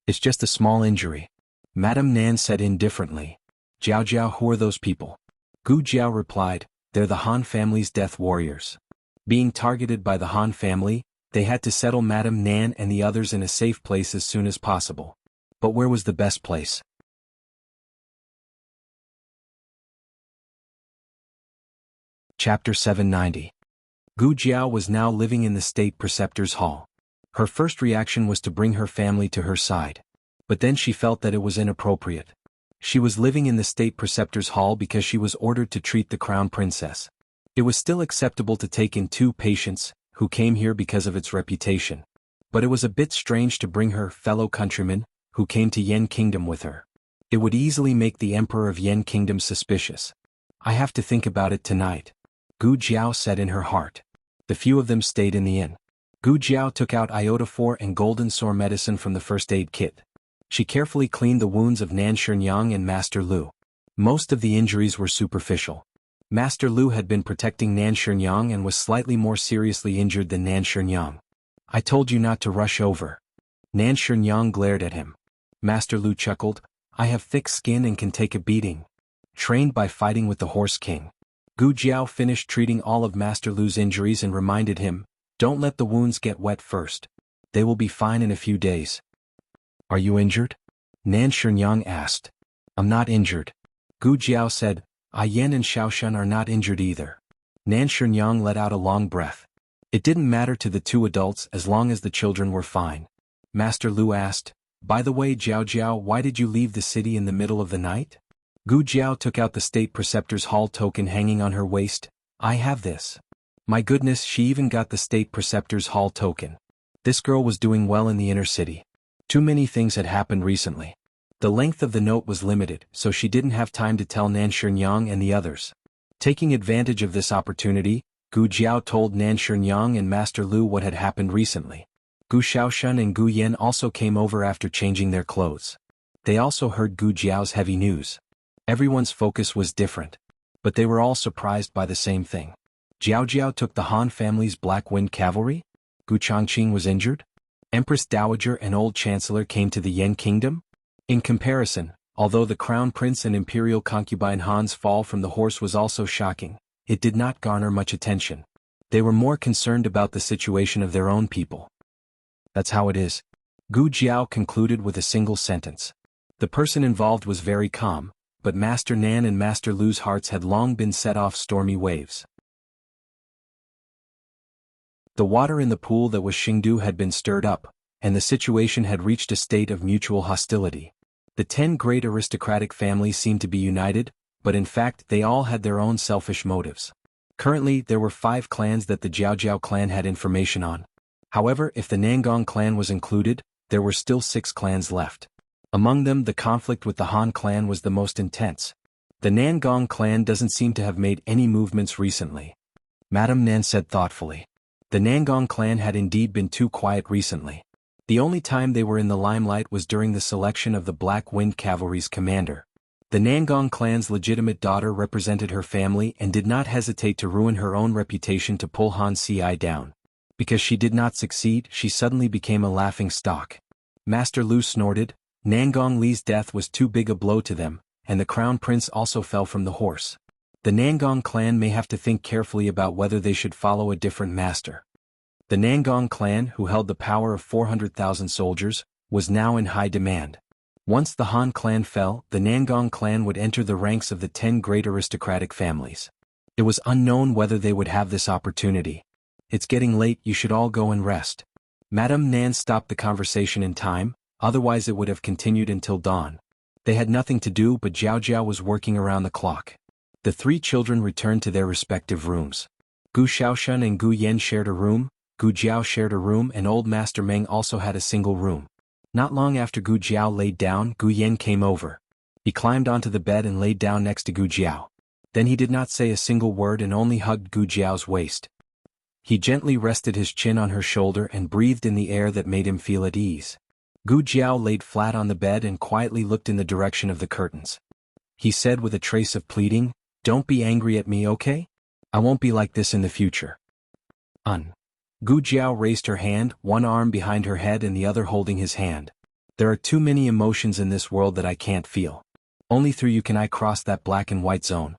"It's just a small injury," Madame Nan said indifferently. "Jiao Jiao, who are those people?" Gu Jiao replied, "They're the Han family's death warriors." Being targeted by the Han family, they had to settle Madame Nan and the others in a safe place as soon as possible. But where was the best place? Chapter 790. Gu Jiao was now living in the State Preceptor's Hall. Her first reaction was to bring her family to her side. But then she felt that it was inappropriate. She was living in the State Preceptor's Hall because she was ordered to treat the Crown Princess. It was still acceptable to take in 2 patients, who came here because of its reputation. But it was a bit strange to bring her fellow countrymen, who came to Yan Kingdom with her. It would easily make the Emperor of Yan Kingdom suspicious. "I have to think about it tonight," Gu Jiao said in her heart. The few of them stayed in the inn. Gu Jiao took out iodophor and golden sore medicine from the first aid kit. She carefully cleaned the wounds of Nan Shunyan and Master Lu. Most of the injuries were superficial. Master Lu had been protecting Nan Shunyan and was slightly more seriously injured than Nan Shunyan. "I told you not to rush over." Nan Shunyan glared at him. Master Lu chuckled, "I have thick skin and can take a beating. Trained by fighting with the Horse King." Gu Jiao finished treating all of Master Lu's injuries and reminded him, "Don't let the wounds get wet first. They will be fine in a few days." "Are you injured?" Nan Shunyan asked. "I'm not injured." Gu Jiao said, "Yan and Shaoshan are not injured either." Nan Shunyan let out a long breath. It didn't matter to the 2 adults as long as the children were fine. Master Lu asked, "By the way, Jiao Jiao, why did you leave the city in the middle of the night?" Gu Jiao took out the State Preceptor's Hall token hanging on her waist. "I have this." My goodness, she even got the State Preceptor's Hall token. This girl was doing well in the inner city. Too many things had happened recently. The length of the note was limited, so she didn't have time to tell Nan Shunyan and the others. Taking advantage of this opportunity, Gu Jiao told Nan Shunyan and Master Lu what had happened recently. Gu Shaoshan and Gu Yan also came over after changing their clothes. They also heard Gu Jiao's heavy news. Everyone's focus was different. But they were all surprised by the same thing. Jiao Jiao took the Han family's Black Wind Cavalry? Gu Changqing was injured? Empress Dowager and Old Chancellor came to the Yan Kingdom? In comparison, although the Crown Prince and Imperial Concubine Han's fall from the horse was also shocking, it did not garner much attention. They were more concerned about the situation of their own people. That's how it is. Gu Jiao concluded with a single sentence. The person involved was very calm, but Master Nan and Master Lu's hearts had long been set off stormy waves. The water in the pool that was Xingdu had been stirred up, and the situation had reached a state of mutual hostility. The 10 great aristocratic families seemed to be united, but in fact they all had their own selfish motives. Currently there were 5 clans that the Jiao clan had information on. However, if the Nangong clan was included, there were still 6 clans left. Among them the conflict with the Han clan was the most intense. The Nangong clan doesn't seem to have made any movements recently. Madame Nan said thoughtfully. The Nangong clan had indeed been too quiet recently. The only time they were in the limelight was during the selection of the Black Wind Cavalry's commander. The Nangong clan's legitimate daughter represented her family and did not hesitate to ruin her own reputation to pull Han Ci down. Because she did not succeed, she suddenly became a laughing stock. Master Lu snorted. Nangong Li's death was too big a blow to them, and the crown prince also fell from the horse. The Nangong clan may have to think carefully about whether they should follow a different master. The Nangong clan, who held the power of 400,000 soldiers, was now in high demand. Once the Han clan fell, the Nangong clan would enter the ranks of the 10 great aristocratic families. It was unknown whether they would have this opportunity. It's getting late, you should all go and rest. Madame Nan stopped the conversation in time, otherwise it would have continued until dawn. They had nothing to do, but Jiao was working around the clock. The 3 children returned to their respective rooms. Gu Xiaoshun and Gu Yan shared a room, Gu Jiao shared a room, and old Master Meng also had a single room. Not long after Gu Jiao laid down, Gu Yan came over. He climbed onto the bed and laid down next to Gu Jiao. Then he did not say a single word and only hugged Gu Jiao's waist. He gently rested his chin on her shoulder and breathed in the air that made him feel at ease. Gu Jiao laid flat on the bed and quietly looked in the direction of the curtains. He said with a trace of pleading, "Don't be angry at me, okay? I won't be like this in the future." Gu Jiao raised her hand, one arm behind her head and the other holding his hand. "There are too many emotions in this world that I can't feel. Only through you can I cross that black and white zone.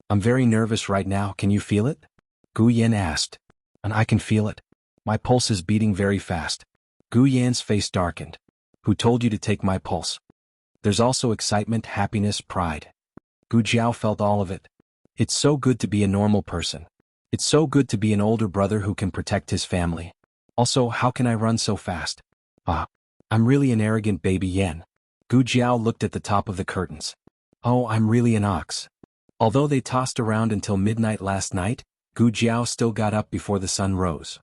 I'm very nervous right now, can you feel it?" Gu Yan asked. "And I can feel it. My pulse is beating very fast." Gu Yan's face darkened. "Who told you to take my pulse?" "There's also excitement, happiness, pride." Gu Jiao felt all of it. It's so good to be a normal person. It's so good to be an older brother who can protect his family. Also, how can I run so fast? I'm really an arrogant baby Yan. Gu Jiao looked at the top of the curtains. "Oh, I'm really an ox." Although they tossed around until midnight last night, Gu Jiao still got up before the sun rose.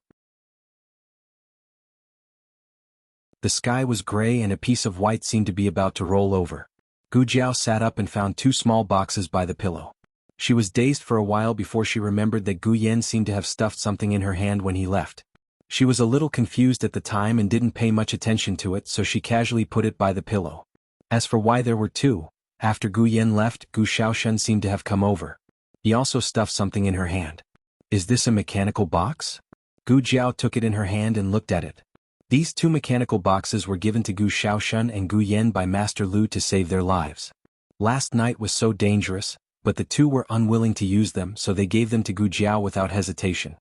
The sky was gray and a piece of white seemed to be about to roll over. Gu Jiao sat up and found 2 small boxes by the pillow. She was dazed for a while before she remembered that Gu Yan seemed to have stuffed something in her hand when he left. She was a little confused at the time and didn't pay much attention to it, so she casually put it by the pillow. As for why there were 2, after Gu Yan left, Gu Xiaoshun seemed to have come over. He also stuffed something in her hand. "Is this a mechanical box?" Gu Jiao took it in her hand and looked at it. These 2 mechanical boxes were given to Gu Xiaoshun and Gu Yan by Master Lu to save their lives. Last night was so dangerous, but the 2 were unwilling to use them, so they gave them to Gu Jiao without hesitation.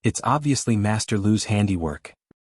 It's obviously Master Lu's handiwork.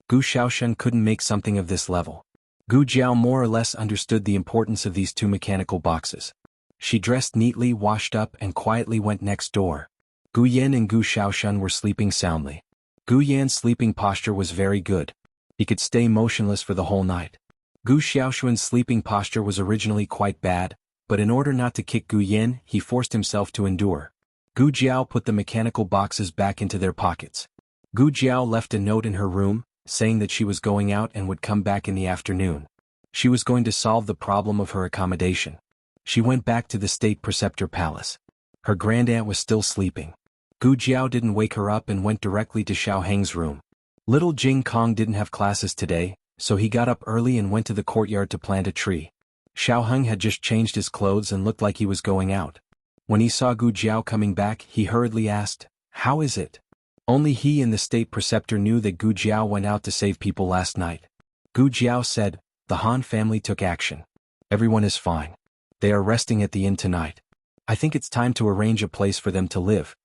Gu Xiaoshun couldn't make something of this level. Gu Jiao more or less understood the importance of these 2 mechanical boxes. She dressed neatly, washed up, and quietly went next door. Gu Yan and Gu Xiaoshun were sleeping soundly. Gu Yan's sleeping posture was very good. He could stay motionless for the whole night. Gu Xiaoshun's sleeping posture was originally quite bad, but in order not to kick Gu Yan, he forced himself to endure. Gu Jiao put the mechanical boxes back into their pockets. Gu Jiao left a note in her room, saying that she was going out and would come back in the afternoon. She was going to solve the problem of her accommodation. She went back to the State Preceptor Palace. Her grandaunt was still sleeping. Gu Jiao didn't wake her up and went directly to Xiao Heng's room. Little Jing Kong didn't have classes today, so he got up early and went to the courtyard to plant a tree. Xiao Heng had just changed his clothes and looked like he was going out. When he saw Gu Jiao coming back, he hurriedly asked, "How is it?" Only he and the State Preceptor knew that Gu Jiao went out to save people last night. Gu Jiao said, "The Han family took action. Everyone is fine. They are resting at the inn tonight. I think it's time to arrange a place for them to live.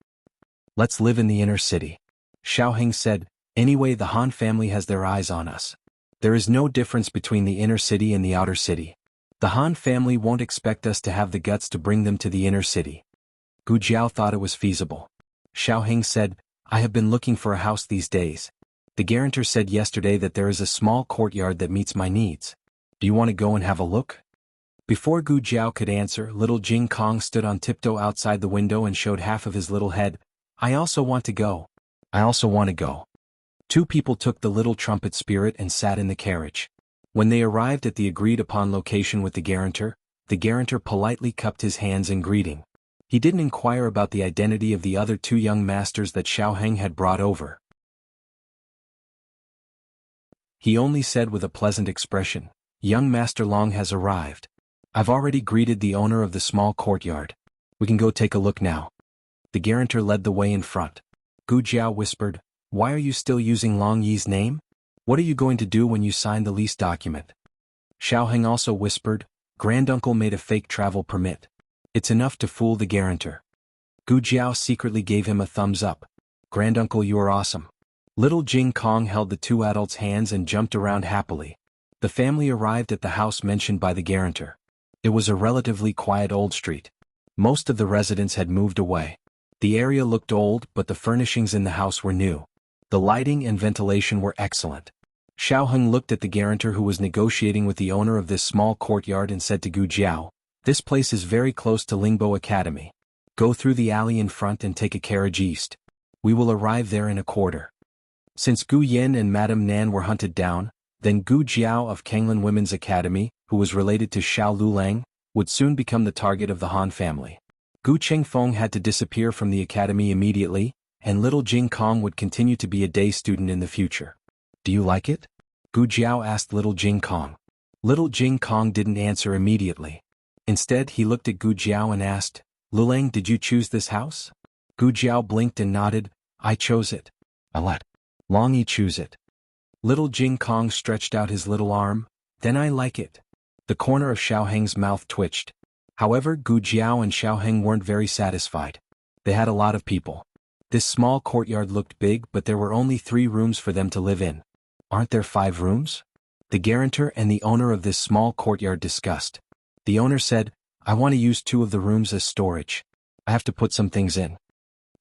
Let's live in the inner city." Xiao Heng said, "Anyway, the Han family has their eyes on us. There is no difference between the inner city and the outer city. The Han family won't expect us to have the guts to bring them to the inner city. Gu Jiao thought it was feasible. Xiaoheng said, I have been looking for a house these days. The guarantor said yesterday that there is a small courtyard that meets my needs. Do you want to go and have a look? Before Gu Jiao could answer, little Jing Kong stood on tiptoe outside the window and showed half of his little head. I also want to go. I also want to go. Two people took the little trumpet spirit and sat in the carriage. When they arrived at the agreed-upon location with the guarantor politely cupped his hands in greeting. He didn't inquire about the identity of the other two young masters that Xiaoheng had brought over. He only said with a pleasant expression, Young Master Long has arrived. I've already greeted the owner of the small courtyard. We can go take a look now. The guarantor led the way in front. Gu Jiao whispered, Why are you still using Long Yi's name? What are you going to do when you sign the lease document? Xiaoheng also whispered, Granduncle made a fake travel permit. It's enough to fool the guarantor. Gu Jiao secretly gave him a thumbs up. Granduncle, you are awesome. Little Jing Kong held the two adults' hands and jumped around happily. The family arrived at the house mentioned by the guarantor. It was a relatively quiet old street. Most of the residents had moved away. The area looked old, but the furnishings in the house were new. The lighting and ventilation were excellent. Xiaoheng looked at the guarantor who was negotiating with the owner of this small courtyard and said to Gu Jiao, This place is very close to Lingbo Academy. Go through the alley in front and take a carriage east. We will arrive there in a quarter. Since Gu Yen and Madame Nan were hunted down, then Gu Jiao of Kanglan Women's Academy, who was related to Xiao Lulang, would soon become the target of the Han family. Gu Chengfeng had to disappear from the academy immediately, and little Jing Kong would continue to be a day student in the future. Do you like it? Gu Jiao asked little Jing Kong. Little Jing Kong didn't answer immediately. Instead, he looked at Gu Jiao and asked, Lulang, did you choose this house? Gu Jiao blinked and nodded, I chose it. I let Long Yi choose it. Little Jing Kong stretched out his little arm, then I like it. The corner of Xiaoheng's mouth twitched. However, Gu Jiao and Xiaoheng weren't very satisfied. They had a lot of people. This small courtyard looked big, but there were only 3 rooms for them to live in. Aren't there 5 rooms? The guarantor and the owner of this small courtyard discussed. The owner said, I want to use 2 of the rooms as storage. I have to put some things in.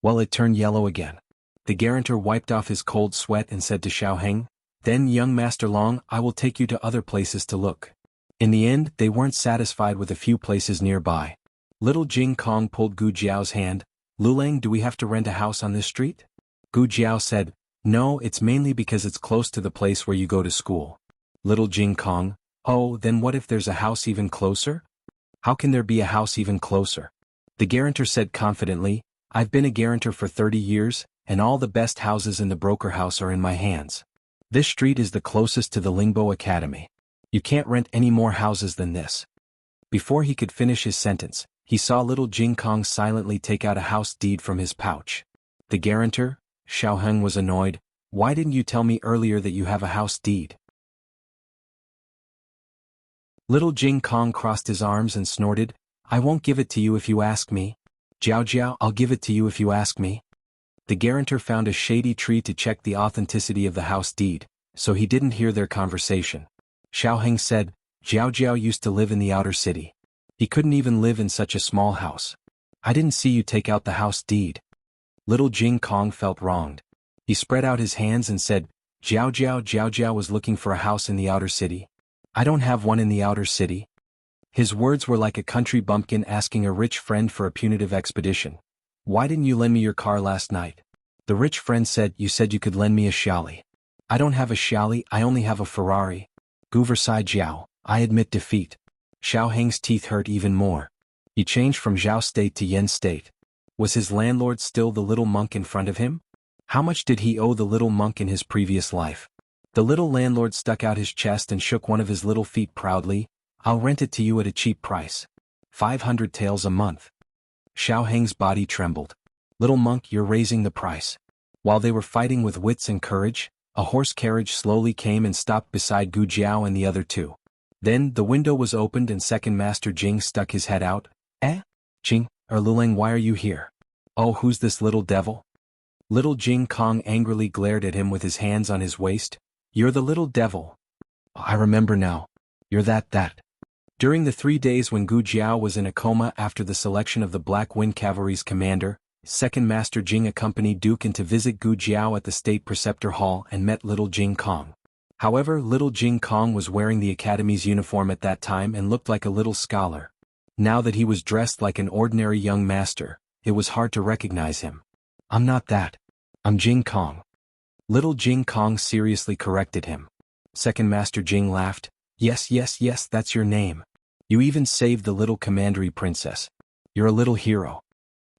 Well, it turned yellow again. The guarantor wiped off his cold sweat and said to Xiaoheng, Then, young Master Long, I will take you to other places to look. In the end, they weren't satisfied with a few places nearby. Little Jing Kong pulled Gu Jiao's hand. Lulang, do we have to rent a house on this street? Gu Jiao said, No, it's mainly because it's close to the place where you go to school. Little Jing Kong, Oh, then what if there's a house even closer? How can there be a house even closer? The guarantor said confidently, I've been a guarantor for 30 years, and all the best houses in the broker house are in my hands. This street is the closest to the Lingbo Academy. You can't rent any more houses than this. Before he could finish his sentence, he saw little Jing Kong silently take out a house deed from his pouch. The guarantor, Xiaoheng, was annoyed. Why didn't you tell me earlier that you have a house deed? Little Jing Kong crossed his arms and snorted, I won't give it to you if you ask me. Jiao Jiao, I'll give it to you if you ask me. The guarantor found a shady tree to check the authenticity of the house deed, so he didn't hear their conversation. Xiaoheng said, Jiao Jiao used to live in the outer city. He couldn't even live in such a small house. I didn't see you take out the house deed. Little Jing Kong felt wronged. He spread out his hands and said, Jiao Jiao was looking for a house in the outer city. I don't have one in the outer city. His words were like a country bumpkin asking a rich friend for a punitive expedition. Why didn't you lend me your car last night? The rich friend said, You said you could lend me a Xiaoli. I don't have a Xiaoli, I only have a Ferrari. Gouversail Jiao, I admit defeat. Xiaoheng's teeth hurt even more. He changed from Zhao state to Yen state. Was his landlord still the little monk in front of him? How much did he owe the little monk in his previous life? The little landlord stuck out his chest and shook one of his little feet proudly. I'll rent it to you at a cheap price. 500 taels a month. Xiaoheng's body trembled. Little monk, you're raising the price. While they were fighting with wits and courage, a horse carriage slowly came and stopped beside Gu Jiao and the other 2. Then, the window was opened and Second Master Jing stuck his head out. Jing, or Lulang, why are you here? Oh, who's this little devil? Little Jing Kong angrily glared at him with his hands on his waist. You're the little devil. I remember now. You're that. During the 3 days when Gu Jiao was in a coma after the selection of the Black Wind Cavalry's commander, Second Master Jing accompanied Dukin to visit Gu Jiao at the State Preceptor Hall and met little Jing Kong. However, little Jing Kong was wearing the academy's uniform at that time and looked like a little scholar. Now that he was dressed like an ordinary young master, it was hard to recognize him. "I'm not that. I'm Jing Kong." Little Jing Kong seriously corrected him. Second Master Jing laughed. Yes, that's your name. You even saved the little commandery princess. You're a little hero."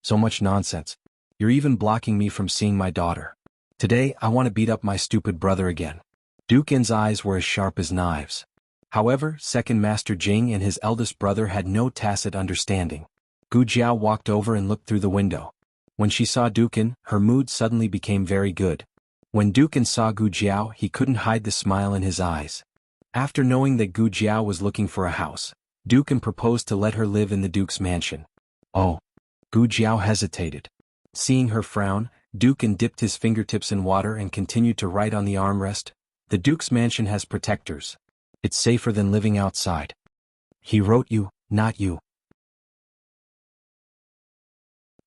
"So much nonsense. You're even blocking me from seeing my daughter. Today I want to beat up my stupid brother again." Dukin's eyes were as sharp as knives. However, Second Master Jing and his eldest brother had no tacit understanding. Gu Jiao walked over and looked through the window. When she saw Dukin, her mood suddenly became very good. When Dukin saw Gu Jiao, he couldn't hide the smile in his eyes. After knowing that Gu Jiao was looking for a house, Dukin proposed to let her live in the Duke's mansion. "Oh." Gu Jiao hesitated. Seeing her frown, Dukin dipped his fingertips in water and continued to write on the armrest. "The Duke's mansion has protectors. It's safer than living outside." He wrote "you, not you."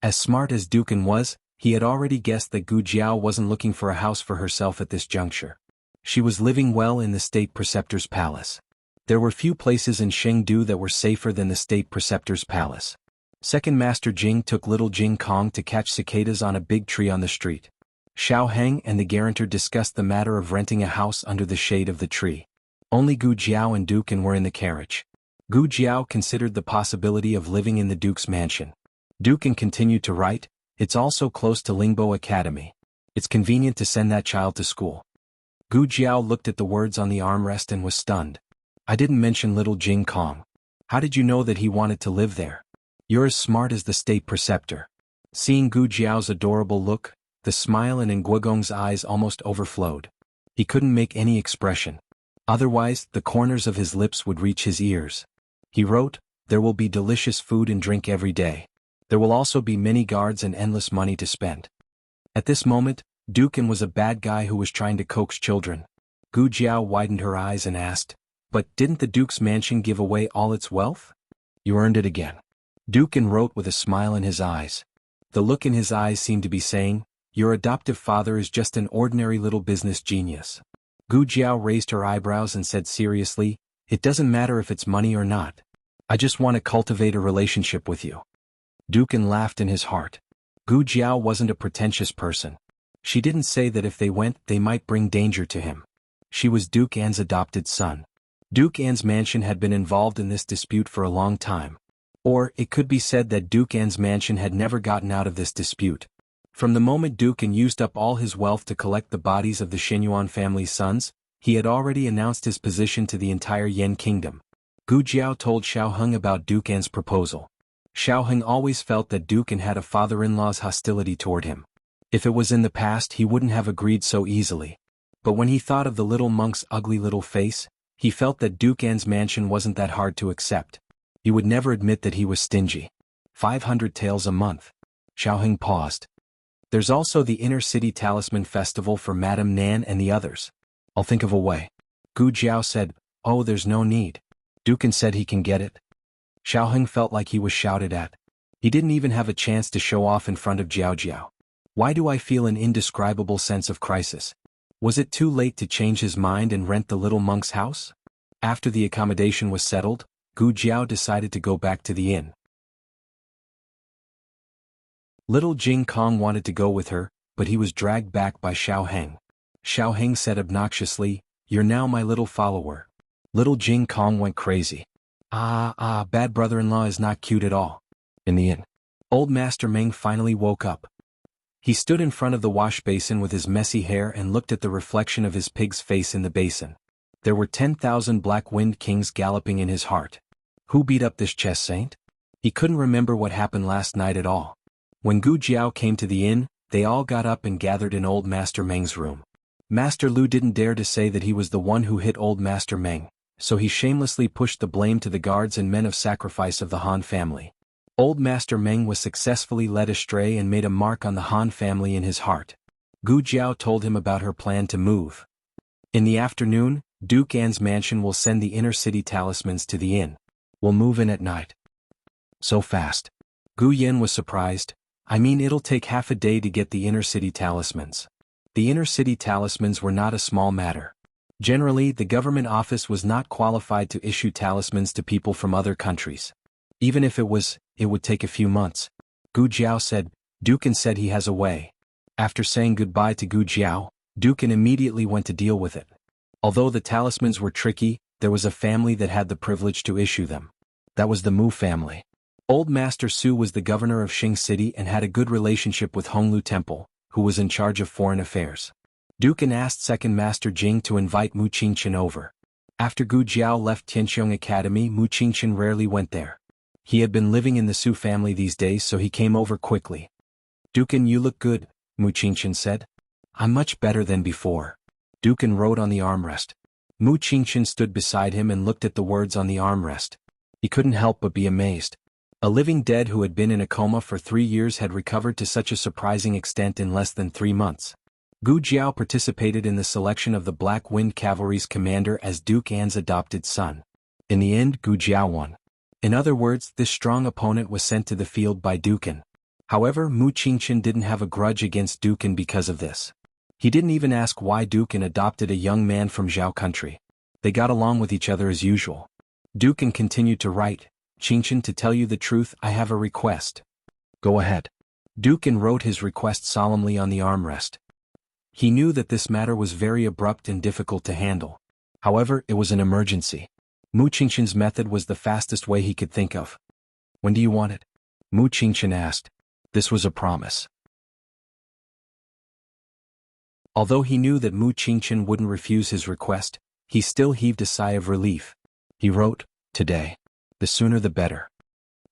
As smart as Dukin was, he had already guessed that Gu Jiao wasn't looking for a house for herself at this juncture. She was living well in the State Preceptor's palace. There were few places in Chengdu that were safer than the State Preceptor's palace. Second Master Jing took little Jing Kong to catch cicadas on a big tree on the street. Xiao Heng and the guarantor discussed the matter of renting a house under the shade of the tree. Only Gu Jiao and Dukin were in the carriage. Gu Jiao considered the possibility of living in the Duke's mansion. Dukin continued to write, "It's also close to Lingbo Academy. It's convenient to send that child to school." Gu Jiao looked at the words on the armrest and was stunned. "I didn't mention little Jing Kong. How did you know that he wanted to live there? You're as smart as the State Preceptor." Seeing Gu Jiao's adorable look, the smile in Nguigong's eyes almost overflowed. He couldn't make any expression. Otherwise, the corners of his lips would reach his ears. He wrote, "There will be delicious food and drink every day. There will also be many guards and endless money to spend." At this moment, Dukin was a bad guy who was trying to coax children. Gu Jiao widened her eyes and asked, "But didn't the Duke's mansion give away all its wealth?" "You earned it again." Dukin wrote with a smile in his eyes. The look in his eyes seemed to be saying, "Your adoptive father is just an ordinary little business genius." Gu Jiao raised her eyebrows and said seriously, "It doesn't matter if it's money or not. I just want to cultivate a relationship with you." Dukin laughed in his heart. Gu Jiao wasn't a pretentious person. She didn't say that if they went, they might bring danger to him. She was Duke An's adopted son. Duke An's mansion had been involved in this dispute for a long time. Or, it could be said that Duke An's mansion had never gotten out of this dispute. From the moment Duke An used up all his wealth to collect the bodies of the Xinyuan family's sons, he had already announced his position to the entire Yan kingdom. Gu Jiao told Xiao Heng about Duke An's proposal. Xiao Heng always felt that Duke An had a father-in-law's hostility toward him. If it was in the past, he wouldn't have agreed so easily. But when he thought of the little monk's ugly little face, he felt that Duke An's mansion wasn't that hard to accept. He would never admit that he was stingy. 500 taels a month. Xiao Heng paused. "There's also the Inner City Talisman Festival for Madame Nan and the others. I'll think of a way." Gu Jiao said, "Oh, there's no need. Dukin said he can get it." Xiao Heng felt like he was shouted at. He didn't even have a chance to show off in front of Jiao Jiao. Why do I feel an indescribable sense of crisis? Was it too late to change his mind and rent the little monk's house? After the accommodation was settled, Gu Jiao decided to go back to the inn. Little Jing Kong wanted to go with her, but he was dragged back by Xiao Heng. Xiao Heng said obnoxiously, "You're now my little follower." Little Jing Kong went crazy. Bad brother-in-law is not cute at all. In the inn, old Master Meng finally woke up. He stood in front of the wash basin with his messy hair and looked at the reflection of his pig's face in the basin. There were 10,000 Black Wind Kings galloping in his heart. Who beat up this chess saint? He couldn't remember what happened last night at all. When Gu Jiao came to the inn, they all got up and gathered in old Master Meng's room. Master Lu didn't dare to say that he was the one who hit old Master Meng, so he shamelessly pushed the blame to the guards and men of sacrifice of the Han family. Old Master Meng was successfully led astray and made a mark on the Han family in his heart. Gu Jiao told him about her plan to move. In the afternoon, Duke An's mansion will send the inner city talismans to the inn. We'll move in at night. So fast. Gu Yen was surprised. I mean, it'll take half a day to get the inner-city talismans. The inner-city talismans were not a small matter. Generally, the government office was not qualified to issue talismans to people from other countries. Even if it would take a few months. Gu Jiao said. Dukan said he has a way. After saying goodbye to Gu Jiao, Dukan immediately went to deal with it. Although the talismans were tricky, there was a family that had the privilege to issue them. That was the Mu family. Old Master Su was the governor of Xing City and had a good relationship with Honglu Temple, who was in charge of foreign affairs. Dukan asked Second Master Jing to invite Mu Qingchen over. After Gu Jiao left Tianxiong Academy, Mu Qingchen rarely went there. He had been living in the Su family these days, so he came over quickly. Dukan, you look good, Mu Qingchen said. I'm much better than before. Dukan rode on the armrest. Mu Qingchen stood beside him and looked at the words on the armrest. He couldn't help but be amazed. A living dead who had been in a coma for 3 years had recovered to such a surprising extent in less than 3 months. Gu Jiao participated in the selection of the Black Wind Cavalry's commander as Duke An's adopted son. In the end, Gu Jiao won. In other words, this strong opponent was sent to the field by Dukan. However, Mu Qingchen didn't have a grudge against Dukan because of this. He didn't even ask why Dukan adopted a young man from Zhao country. They got along with each other as usual. Dukan continued to write. Qingchen, to tell you the truth, I have a request. Go ahead. Dukan wrote his request solemnly on the armrest. He knew that this matter was very abrupt and difficult to handle. However, it was an emergency. Mu Qingchen's method was the fastest way he could think of. When do you want it? Mu Qingchen asked. This was a promise. Although he knew that Mu Qingchen wouldn't refuse his request, he still heaved a sigh of relief. He wrote, today. The sooner the better.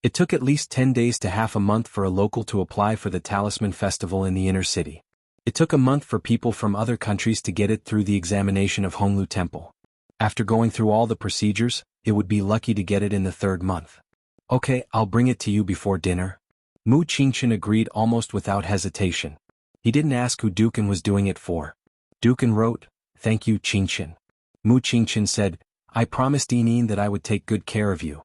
It took at least 10 days to half a month for a local to apply for the Talisman Festival in the inner city. It took a month for people from other countries to get it through the examination of Honglu Temple. After going through all the procedures, it would be lucky to get it in the 3rd month. Okay, I'll bring it to you before dinner. Mu Qingchen agreed almost without hesitation. He didn't ask who Dukan was doing it for. Dukan wrote, thank you, Qingchen. Mu Qingchen said, I promised Yinin that I would take good care of you.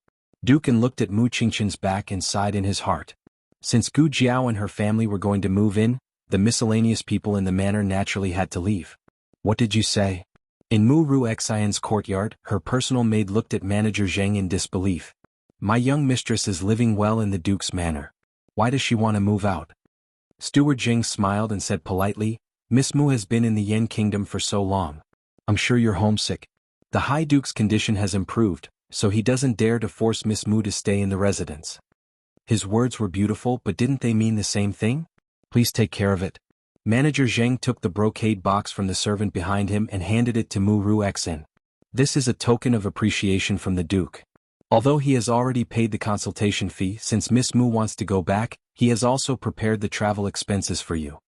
Dukan looked at Mu Qingchen's back and sighed in his heart. Since Gu Jiao and her family were going to move in, the miscellaneous people in the manor naturally had to leave. What did you say? In Mu Ruxian's courtyard, her personal maid looked at Manager Zheng in disbelief. My young mistress is living well in the Duke's manor. Why does she want to move out? Steward Zheng smiled and said politely, Miss Mu has been in the Yen Kingdom for so long. I'm sure you're homesick. The High Duke's condition has improved, so he doesn't dare to force Miss Mu to stay in the residence. His words were beautiful, but didn't they mean the same thing? Please take care of it. Manager Zheng took the brocade box from the servant behind him and handed it to Mu Ruxian. This is a token of appreciation from the Duke. Although he has already paid the consultation fee, since Miss Mu wants to go back, he has also prepared the travel expenses for you.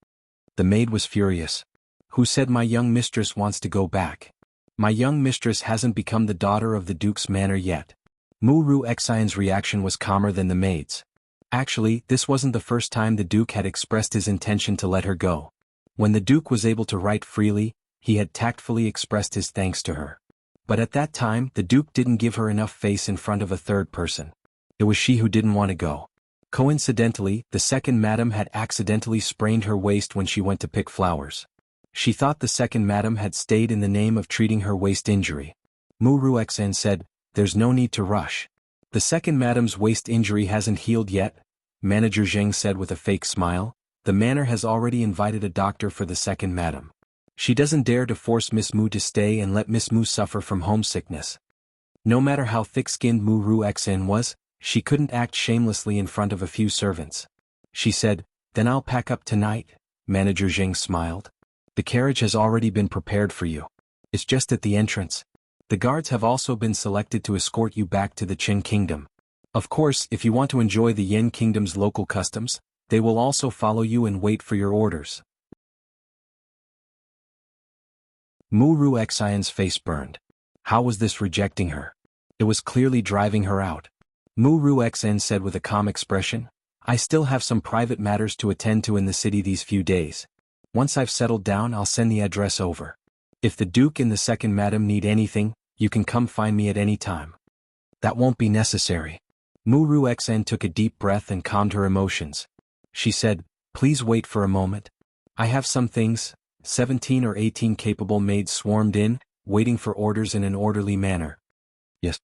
The maid was furious. Who said my young mistress wants to go back? My young mistress hasn't become the daughter of the Duke's manor yet. Mu Ruxian's reaction was calmer than the maid's. Actually, this wasn't the first time the Duke had expressed his intention to let her go. When the Duke was able to write freely, he had tactfully expressed his thanks to her. But at that time, the Duke didn't give her enough face in front of a third person. It was she who didn't want to go. Coincidentally, the second madam had accidentally sprained her waist when she went to pick flowers. She thought the second madam had stayed in the name of treating her waist injury. Mu Ruxian said, there's no need to rush. The second madam's waist injury hasn't healed yet, Manager Zheng said with a fake smile. The manor has already invited a doctor for the second madam. She doesn't dare to force Miss Mu to stay and let Miss Mu suffer from homesickness. No matter how thick-skinned Mu Ruxian was, she couldn't act shamelessly in front of a few servants. She said, then I'll pack up tonight, Manager Zheng smiled. The carriage has already been prepared for you. It's just at the entrance. The guards have also been selected to escort you back to the Qin Kingdom. Of course, if you want to enjoy the Yen Kingdom's local customs, they will also follow you and wait for your orders. Mu Ruxian's face burned. How was this rejecting her? It was clearly driving her out. Mu Ruxian said with a calm expression, I still have some private matters to attend to in the city these few days. Once I've settled down, I'll send the address over. If the Duke and the second madam need anything, you can come find me at any time. That won't be necessary. Muru Xen took a deep breath and calmed her emotions. She said, please wait for a moment. I have some things. 17 or 18 capable maids swarmed in, waiting for orders in an orderly manner. Yes.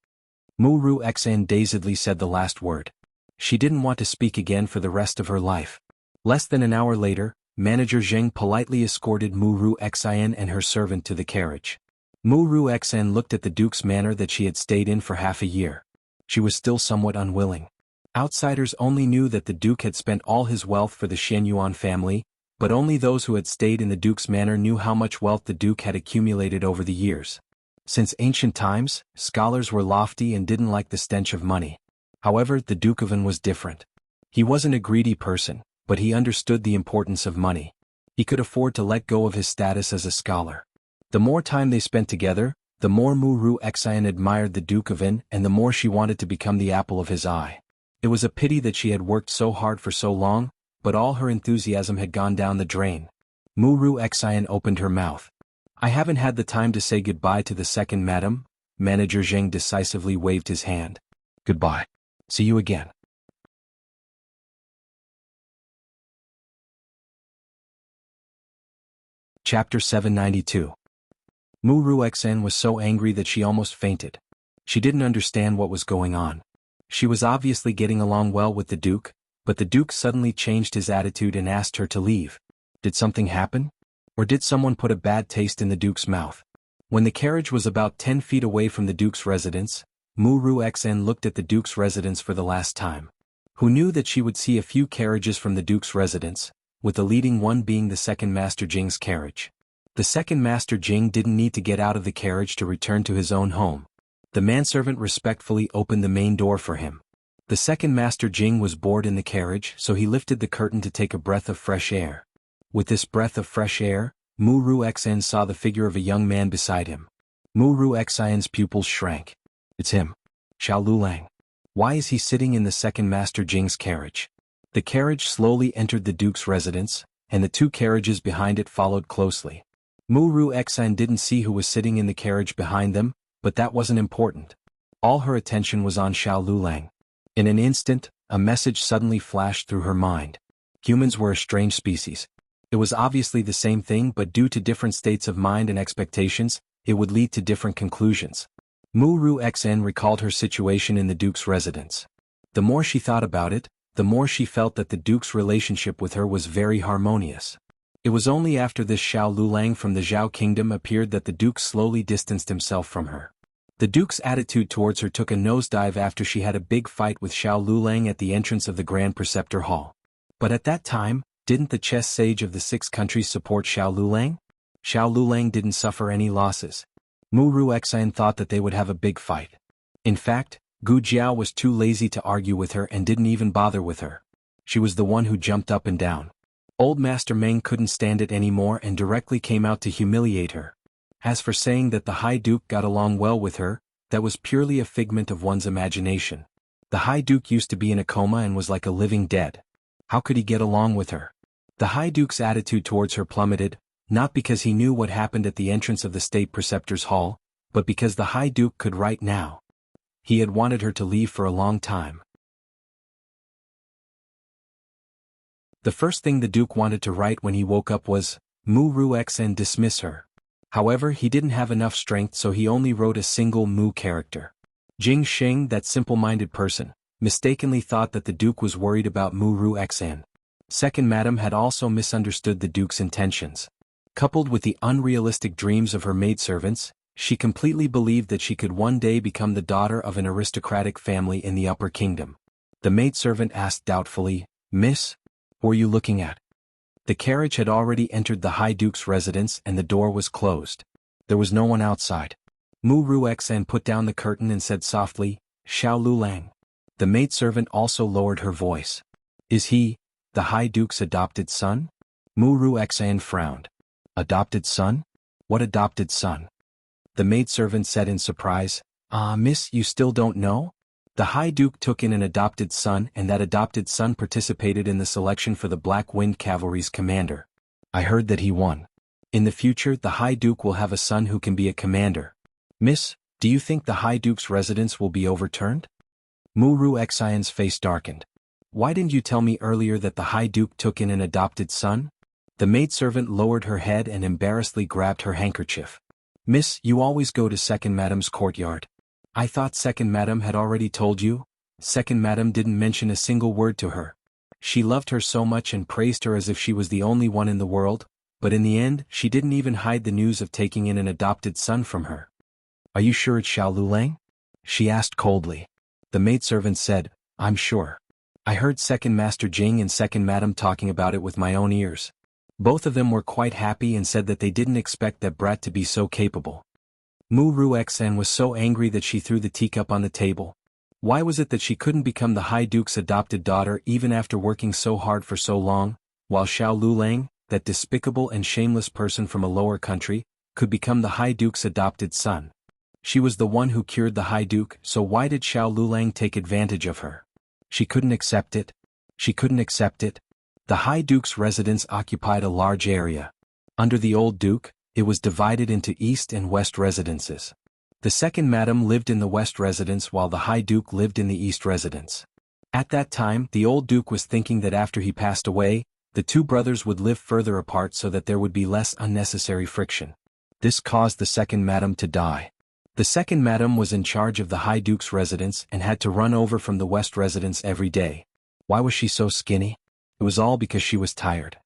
Muru Xen dazedly said the last word. She didn't want to speak again for the rest of her life. Less than an hour later, Manager Zheng politely escorted Muru Xen and her servant to the carriage. Muru Xen looked at the Duke's manor that she had stayed in for half a year. She was still somewhat unwilling. Outsiders only knew that the Duke had spent all his wealth for the Xianyuan family, but only those who had stayed in the Duke's manor knew how much wealth the Duke had accumulated over the years. Since ancient times, scholars were lofty and didn't like the stench of money. However, the Duke of An was different. He wasn't a greedy person, but he understood the importance of money. He could afford to let go of his status as a scholar. The more time they spent together, the more Muru Xen admired the Duke of An and the more she wanted to become the apple of his eye. It was a pity that she had worked so hard for so long, but all her enthusiasm had gone down the drain. Muru Xen opened her mouth. I haven't had the time to say goodbye to the second madam. Manager Zheng decisively waved his hand. Goodbye. See you again. Chapter 792. Muru Xen was so angry that she almost fainted. She didn't understand what was going on. She was obviously getting along well with the Duke, but the Duke suddenly changed his attitude and asked her to leave. Did something happen? Or did someone put a bad taste in the Duke's mouth? When the carriage was about 10 feet away from the Duke's residence, Muru Xen looked at the Duke's residence for the last time. Who knew that she would see a few carriages from the Duke's residence, with the leading one being the second Master Jing's carriage. The second Master Jing didn't need to get out of the carriage to return to his own home. The manservant respectfully opened the main door for him. The second Master Jing was bored in the carriage, so he lifted the curtain to take a breath of fresh air. With this breath of fresh air, Muru Xen saw the figure of a young man beside him. Muru Xen's pupils shrank. It's him. Xiao Lulang. Why is he sitting in the second Master Jing's carriage? The carriage slowly entered the Duke's residence, and the two carriages behind it followed closely. Muru Xen didn't see who was sitting in the carriage behind them, but that wasn't important. All her attention was on Xiao Lulang. In an instant, a message suddenly flashed through her mind. Humans were a strange species. It was obviously the same thing, but due to different states of mind and expectations, it would lead to different conclusions. Muru Xen recalled her situation in the Duke's residence. The more she thought about it, the more she felt that the Duke's relationship with her was very harmonious. It was only after this Xiao Lulang from the Zhao kingdom appeared that the Duke slowly distanced himself from her. The Duke's attitude towards her took a nosedive after she had a big fight with Xiao Lulang at the entrance of the Grand Preceptor Hall. But at that time, didn't the chess sage of the 6 countries support Xiao Lulang? Xiao Lulang didn't suffer any losses. Muru Xen thought that they would have a big fight. In fact, Gu Jiao was too lazy to argue with her and didn't even bother with her. She was the one who jumped up and down. Old Master Meng couldn't stand it anymore and directly came out to humiliate her. As for saying that the High Duke got along well with her, that was purely a figment of one's imagination. The High Duke used to be in a coma and was like a living dead. How could he get along with her? The High Duke's attitude towards her plummeted, not because he knew what happened at the entrance of the State Preceptor's Hall, but because the High Duke could write now. He had wanted her to leave for a long time. The first thing the Duke wanted to write when he woke up was, Muru Xen dismiss her. However, he didn't have enough strength, so he only wrote a single Mu character. Jing Xing, that simple-minded person, mistakenly thought that the Duke was worried about Muru Xen. Second Madam had also misunderstood the Duke's intentions. Coupled with the unrealistic dreams of her maidservants, she completely believed that she could one day become the daughter of an aristocratic family in the Upper Kingdom. The maidservant asked doubtfully, Miss, what were you looking at? The carriage had already entered the High Duke's residence and the door was closed. There was no one outside. Muru Xen put down the curtain and said softly, Xiao Lulang. The maidservant also lowered her voice. Is he, the High Duke's adopted son? Muru Xen frowned. Adopted son? What adopted son? The maidservant said in surprise, Miss, you still don't know? The High Duke took in an adopted son and that adopted son participated in the selection for the Black Wind Cavalry's commander. I heard that he won. In the future the High Duke will have a son who can be a commander. Miss, Do you think the High Duke's residence will be overturned? Muru Xian's face darkened. Why didn't you tell me earlier that the High Duke took in an adopted son? The maidservant lowered her head and embarrassedly grabbed her handkerchief. Miss, you always go to Second Madam's courtyard. I thought Second Madam had already told you? Second Madam didn't mention a single word to her. She loved her so much and praised her as if she was the only one in the world, but in the end she didn't even hide the news of taking in an adopted son from her. Are you sure it's Xiao Lulang? She asked coldly. The maidservant said, I'm sure. I heard Second Master Jing and Second Madam talking about it with my own ears. Both of them were quite happy and said that they didn't expect that brat to be so capable. Mu Ruexan was so angry that she threw the teacup on the table. Why was it that she couldn't become the High Duke's adopted daughter even after working so hard for so long, while Xiao Lulang, that despicable and shameless person from a lower country, could become the High Duke's adopted son? She was the one who cured the High Duke, so why did Xiao Lulang take advantage of her? She couldn't accept it. She couldn't accept it. The High Duke's residence occupied a large area. Under the old Duke, it was divided into East and West residences. The Second Madam lived in the West residence while the High Duke lived in the East residence. At that time, the old Duke was thinking that after he passed away, the two brothers would live further apart so that there would be less unnecessary friction. This caused the Second Madam to die. The Second Madam was in charge of the High Duke's residence and had to run over from the West residence every day. Why was she so skinny? It was all because she was tired.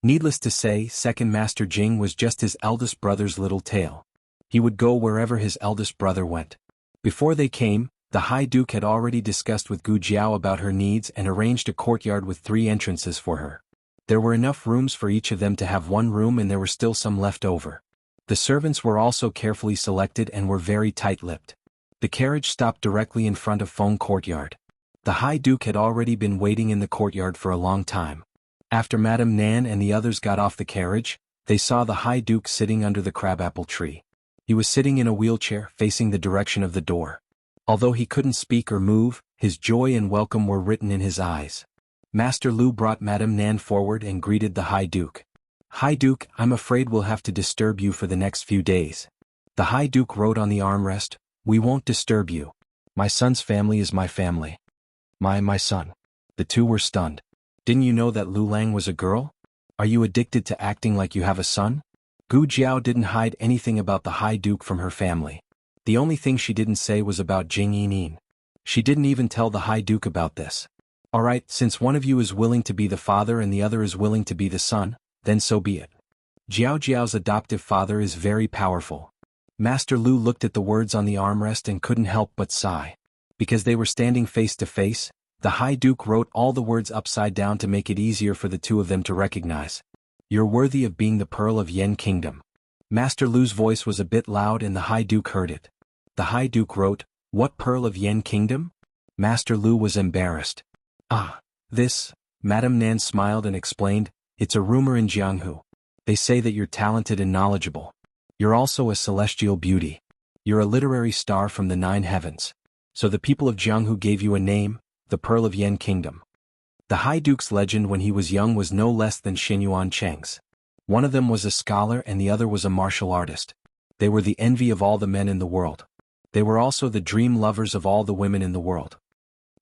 Needless to say, Second Master Jing was just his eldest brother's little tail. He would go wherever his eldest brother went. Before they came, the High Duke had already discussed with Gu Jiao about her needs and arranged a courtyard with 3 entrances for her. There were enough rooms for each of them to have one room and there were still some left over. The servants were also carefully selected and were very tight-lipped. The carriage stopped directly in front of Feng Courtyard. The High Duke had already been waiting in the courtyard for a long time. After Madame Nan and the others got off the carriage, they saw the High Duke sitting under the crabapple tree. He was sitting in a wheelchair facing the direction of the door. Although he couldn't speak or move, his joy and welcome were written in his eyes. Master Lu brought Madame Nan forward and greeted the High Duke. High Duke, I'm afraid we'll have to disturb you for the next few days. The High Duke wrote on the armrest, We won't disturb you. My son's family is my family. My son. The two were stunned. Didn't you know that Lulang was a girl? Are you addicted to acting like you have a son? Gu Jiao didn't hide anything about the High Duke from her family. The only thing she didn't say was about Jing Yinin. She didn't even tell the High Duke about this. Alright, since one of you is willing to be the father and the other is willing to be the son, then so be it. Jiao Jiao's adoptive father is very powerful. Master Lu looked at the words on the armrest and couldn't help but sigh. Because they were standing face to face, the High Duke wrote all the words upside down to make it easier for the two of them to recognize. You're worthy of being the Pearl of Yen Kingdom. Master Lu's voice was a bit loud and the High Duke heard it. The High Duke wrote, What Pearl of Yen Kingdom? Master Lu was embarrassed. This, Madame Nan smiled and explained, It's a rumor in Jianghu. They say that you're talented and knowledgeable. You're also a celestial beauty. You're a literary star from the 9 heavens. So the people of Jianghu gave you a name, the Pearl of Yen Kingdom. The High Duke's legend when he was young was no less than Xinyuan Cheng's. One of them was a scholar and the other was a martial artist. They were the envy of all the men in the world. They were also the dream lovers of all the women in the world.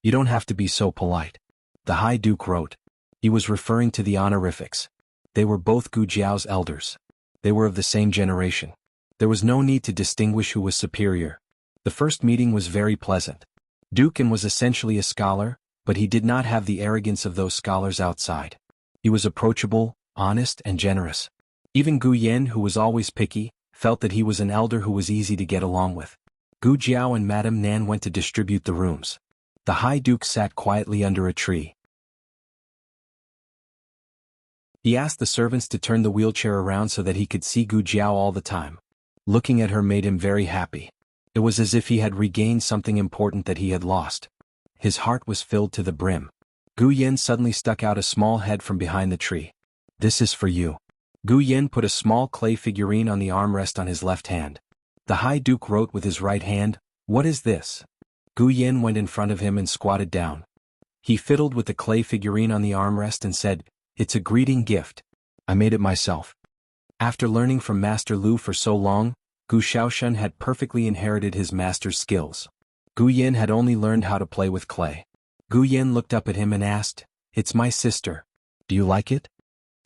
You don't have to be so polite. The High Duke wrote. He was referring to the honorifics. They were both Gu Jiao's elders. They were of the same generation. There was no need to distinguish who was superior. The first meeting was very pleasant. Dukin was essentially a scholar, but he did not have the arrogance of those scholars outside. He was approachable, honest and generous. Even Gu Yen, who was always picky, felt that he was an elder who was easy to get along with. Gu Jiao and Madame Nan went to distribute the rooms. The High Duke sat quietly under a tree. He asked the servants to turn the wheelchair around so that he could see Gu Jiao all the time. Looking at her made him very happy. It was as if he had regained something important that he had lost. His heart was filled to the brim. Gu Yen suddenly stuck out a small head from behind the tree. This is for you. Gu Yen put a small clay figurine on the armrest on his left hand. The High Duke wrote with his right hand, What is this? Gu Yen went in front of him and squatted down. He fiddled with the clay figurine on the armrest and said, It's a greeting gift. I made it myself. After learning from Master Lu for so long, Gu Xiaoshen had perfectly inherited his master's skills. Gu Yin had only learned how to play with clay. Gu Yin looked up at him and asked, "It's my sister. Do you like it?"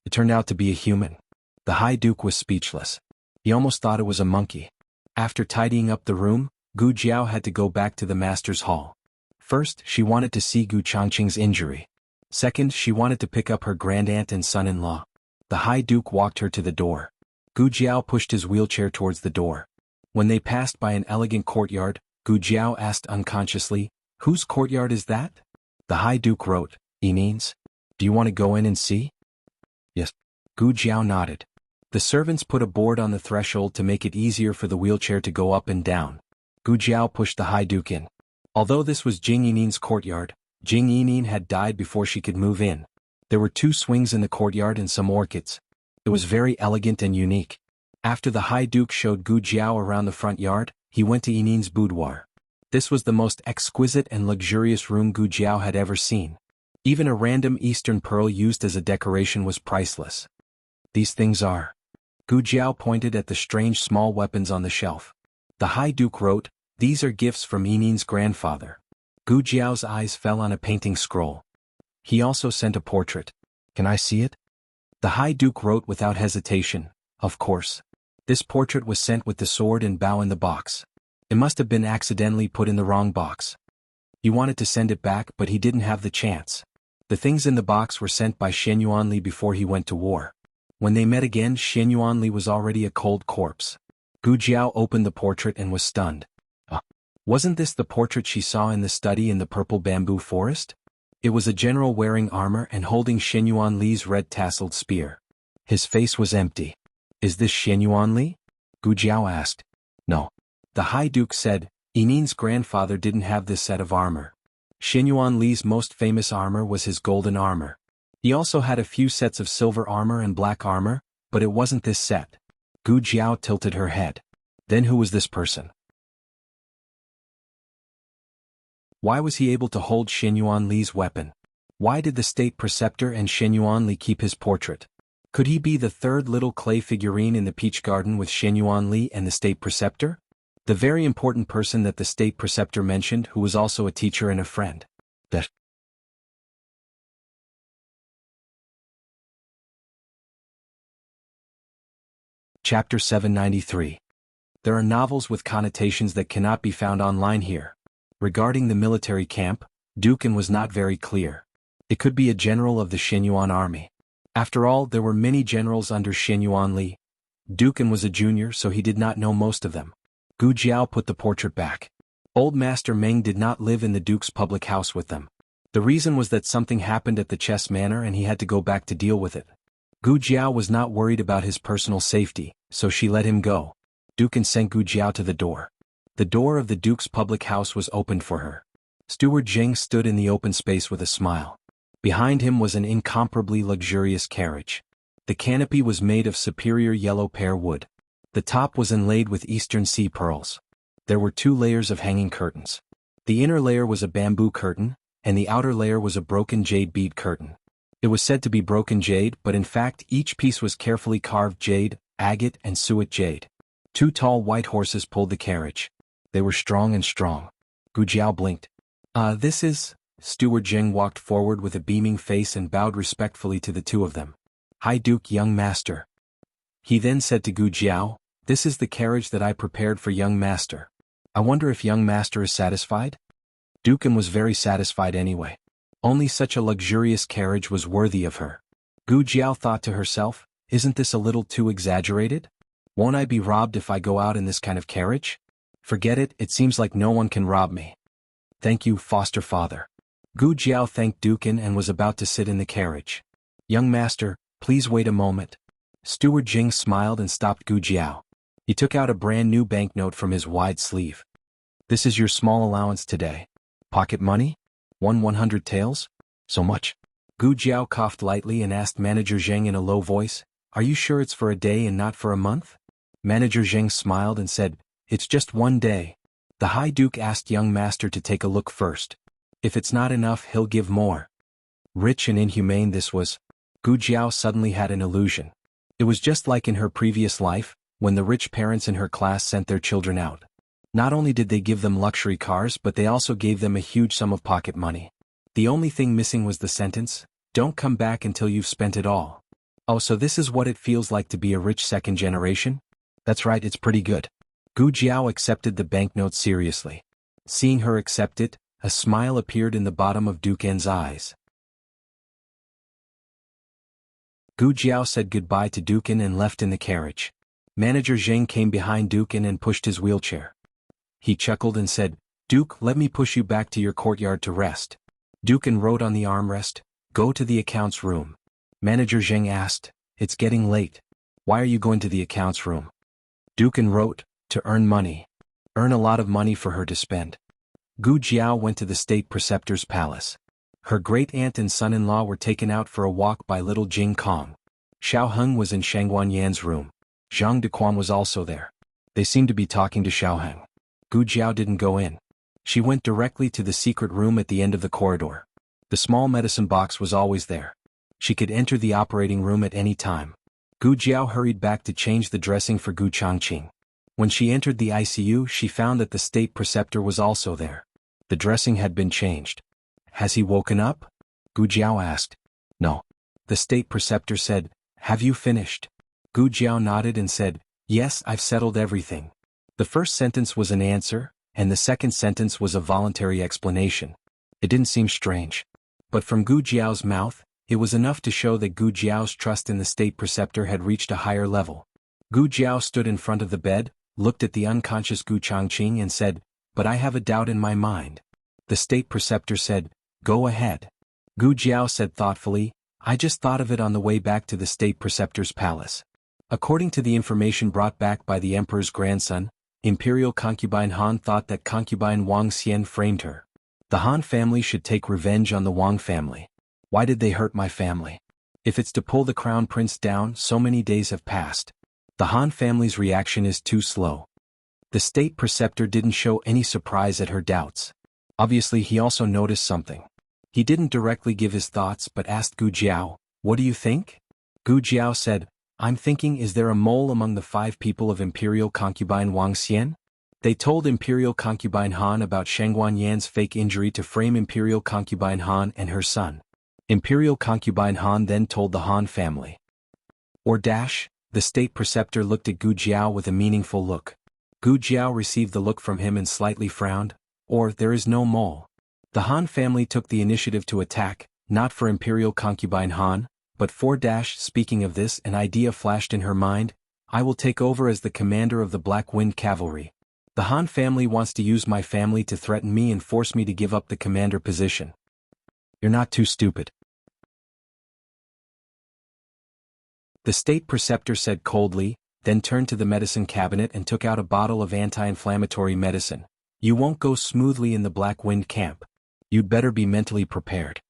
It turned out to be a human. The High Duke was speechless. He almost thought it was a monkey. After tidying up the room, Gu Jiao had to go back to the master's hall. First, she wanted to see Gu Changqing's injury. Second, she wanted to pick up her grandaunt and son-in-law. The High Duke walked her to the door. Gu Jiao pushed his wheelchair towards the door. When they passed by an elegant courtyard, Gu Jiao asked unconsciously, "Whose courtyard is that?" The High Duke wrote, "Enin's. Do you want to go in and see?" "Yes." Gu Jiao nodded. The servants put a board on the threshold to make it easier for the wheelchair to go up and down. Gu Jiao pushed the High Duke in. Although this was Jing Yinin's courtyard, Jing Yinin had died before she could move in. There were 2 swings in the courtyard and some orchids. It was very elegant and unique. After the High Duke showed Gu Jiao around the front yard, he went to Yinin's boudoir. This was the most exquisite and luxurious room Gu Jiao had ever seen. Even a random Eastern pearl used as a decoration was priceless. "These things are." Gu Jiao pointed at the strange small weapons on the shelf. The High Duke wrote, "These are gifts from Yinin's grandfather." Gu Jiao's eyes fell on a painting scroll. He also sent a portrait. "Can I see it?" The High Duke wrote without hesitation, "Of course." This portrait was sent with the sword and bow in the box. It must have been accidentally put in the wrong box. He wanted to send it back, but he didn't have the chance. The things in the box were sent by Shen Yuanli before he went to war. When they met again, Shen Yuanli was already a cold corpse. Gu Jiao opened the portrait and was stunned. Wasn't this the portrait she saw in the study in the purple bamboo forest? It was a general wearing armor and holding Shen Yuanli's red tasseled spear. His face was empty. "Is this Shen Yuanli?" Gu Jiao asked. "No." The High Duke said, "Yinin's grandfather didn't have this set of armor. Shen Yuanli's most famous armor was his golden armor. He also had a few sets of silver armor and black armor, but it wasn't this set." Gu Jiao tilted her head. "Then who was this person? Why was he able to hold Shen Yuanli's weapon? Why did the state preceptor and Shen Yuanli keep his portrait? Could he be the 3rd little clay figurine in the peach garden with Shen Yuanli and the state preceptor? The very important person that the state preceptor mentioned, who was also a teacher and a friend. That. Chapter 793. There are novels with connotations that cannot be found online here. Regarding the military camp, Dukan was not very clear. It could be a general of the Shenyuan army. After all, there were many generals under Shen Yuanli. Dukan was a junior, so he did not know most of them. Gu Jiao put the portrait back. Old Master Meng did not live in the Duke's public house with them. The reason was that something happened at the chess manor and he had to go back to deal with it. Gu Jiao was not worried about his personal safety, so she let him go. Dukan sent Gu Jiao to the door. The door of the Duke's public house was opened for her. Steward Jing stood in the open space with a smile. Behind him was an incomparably luxurious carriage. The canopy was made of superior yellow pear wood. The top was inlaid with eastern sea pearls. There were 2 layers of hanging curtains. The inner layer was a bamboo curtain, and the outer layer was a broken jade bead curtain. It was said to be broken jade, but in fact each piece was carefully carved jade, agate and suet jade. 2 tall white horses pulled the carriage. They were strong and strong. Gu Jiao blinked. This is..." Steward Jing walked forward with a beaming face and bowed respectfully to the 2 of them. "High Duke, young master." He then said to Gu Jiao, "This is the carriage that I prepared for young master. I wonder if young master is satisfied?" Dukan was very satisfied anyway. Only such a luxurious carriage was worthy of her. Gu Jiao thought to herself, "Isn't this a little too exaggerated? Won't I be robbed if I go out in this kind of carriage? Forget it, it seems like no one can rob me." "Thank you, foster father." Gu Jiao thanked Dukan and was about to sit in the carriage. "Young master, please wait a moment." Steward Jing smiled and stopped Gu Jiao. He took out a brand new banknote from his wide sleeve. "This is your small allowance today. Pocket money? 100 taels? So much?" Gu Jiao coughed lightly and asked Manager Zheng in a low voice, "Are you sure it's for a day and not for a month?" Manager Zheng smiled and said, "It's just 1 day." The High Duke asked young master to take a look first. If it's not enough, he'll give more. Rich and inhumane this was. Gu Jiao suddenly had an illusion. It was just like in her previous life, when the rich parents in her class sent their children out. Not only did they give them luxury cars, but they also gave them a huge sum of pocket money. The only thing missing was the sentence, "Don't come back until you've spent it all." Oh, so this is what it feels like to be a rich second generation? That's right, it's pretty good. Gu Jiao accepted the banknote seriously. Seeing her accept it, a smile appeared in the bottom of Duke N's eyes. Gu Jiao said goodbye to Duke N and left in the carriage. Manager Zheng came behind Duke N and pushed his wheelchair. He chuckled and said, "Duke, let me push you back to your courtyard to rest." Duke N wrote on the armrest, "Go to the accounts room." Manager Zheng asked, "It's getting late. Why are you going to the accounts room?" Duke N wrote, "To earn money. Earn a lot of money for her to spend." Gu Jiao went to the state preceptor's palace. Her great-aunt and son-in-law were taken out for a walk by little Jing Kong. Xiao Heng was in Shangguan Yan's room. Zhang Dequan was also there. They seemed to be talking to Xiao Heng. Gu Jiao didn't go in. She went directly to the secret room at the end of the corridor. The small medicine box was always there. She could enter the operating room at any time. Gu Jiao hurried back to change the dressing for Gu Changqing. When she entered the ICU, she found that the state preceptor was also there. The dressing had been changed. "Has he woken up?" Gu Jiao asked. "No." The state preceptor said, "Have you finished?" Gu Jiao nodded and said, "Yes, I've settled everything." The first sentence was an answer, and the second sentence was a voluntary explanation. It didn't seem strange. But from Gu Jiao's mouth, it was enough to show that Gu Jiao's trust in the state preceptor had reached a higher level. Gu Jiao stood in front of the bed, looked at the unconscious Gu Changqing and said, "But I have a doubt in my mind." The state preceptor said, "Go ahead." Gu Jiao said thoughtfully, "I just thought of it on the way back to the state preceptor's palace. According to the information brought back by the emperor's grandson, Imperial concubine Han thought that concubine Wang Xian framed her. The Han family should take revenge on the Wang family. Why did they hurt my family? If it's to pull the crown prince down, so many days have passed. The Han family's reaction is too slow." The state preceptor didn't show any surprise at her doubts. Obviously he also noticed something. He didn't directly give his thoughts but asked Gu Jiao, "What do you think?" Gu Jiao said, "I'm thinking, is there a mole among the 5 people of Imperial concubine Wang Xian? They told Imperial concubine Han about Shangguan Yan's fake injury to frame Imperial concubine Han and her son. Imperial concubine Han then told the Han family." Or dash, the state preceptor looked at Gu Jiao with a meaningful look. Gu Jiao received the look from him and slightly frowned. Or, there is no mole. The Han family took the initiative to attack, not for Imperial concubine Han, but for dash. Speaking of this, an idea flashed in her mind. "I will take over as the commander of the Black Wind Cavalry. The Han family wants to use my family to threaten me and force me to give up the commander position. You're not too stupid." The state preceptor said coldly, then turned to the medicine cabinet and took out a bottle of anti-inflammatory medicine. "You won't go smoothly in the Black Wind camp. You'd better be mentally prepared."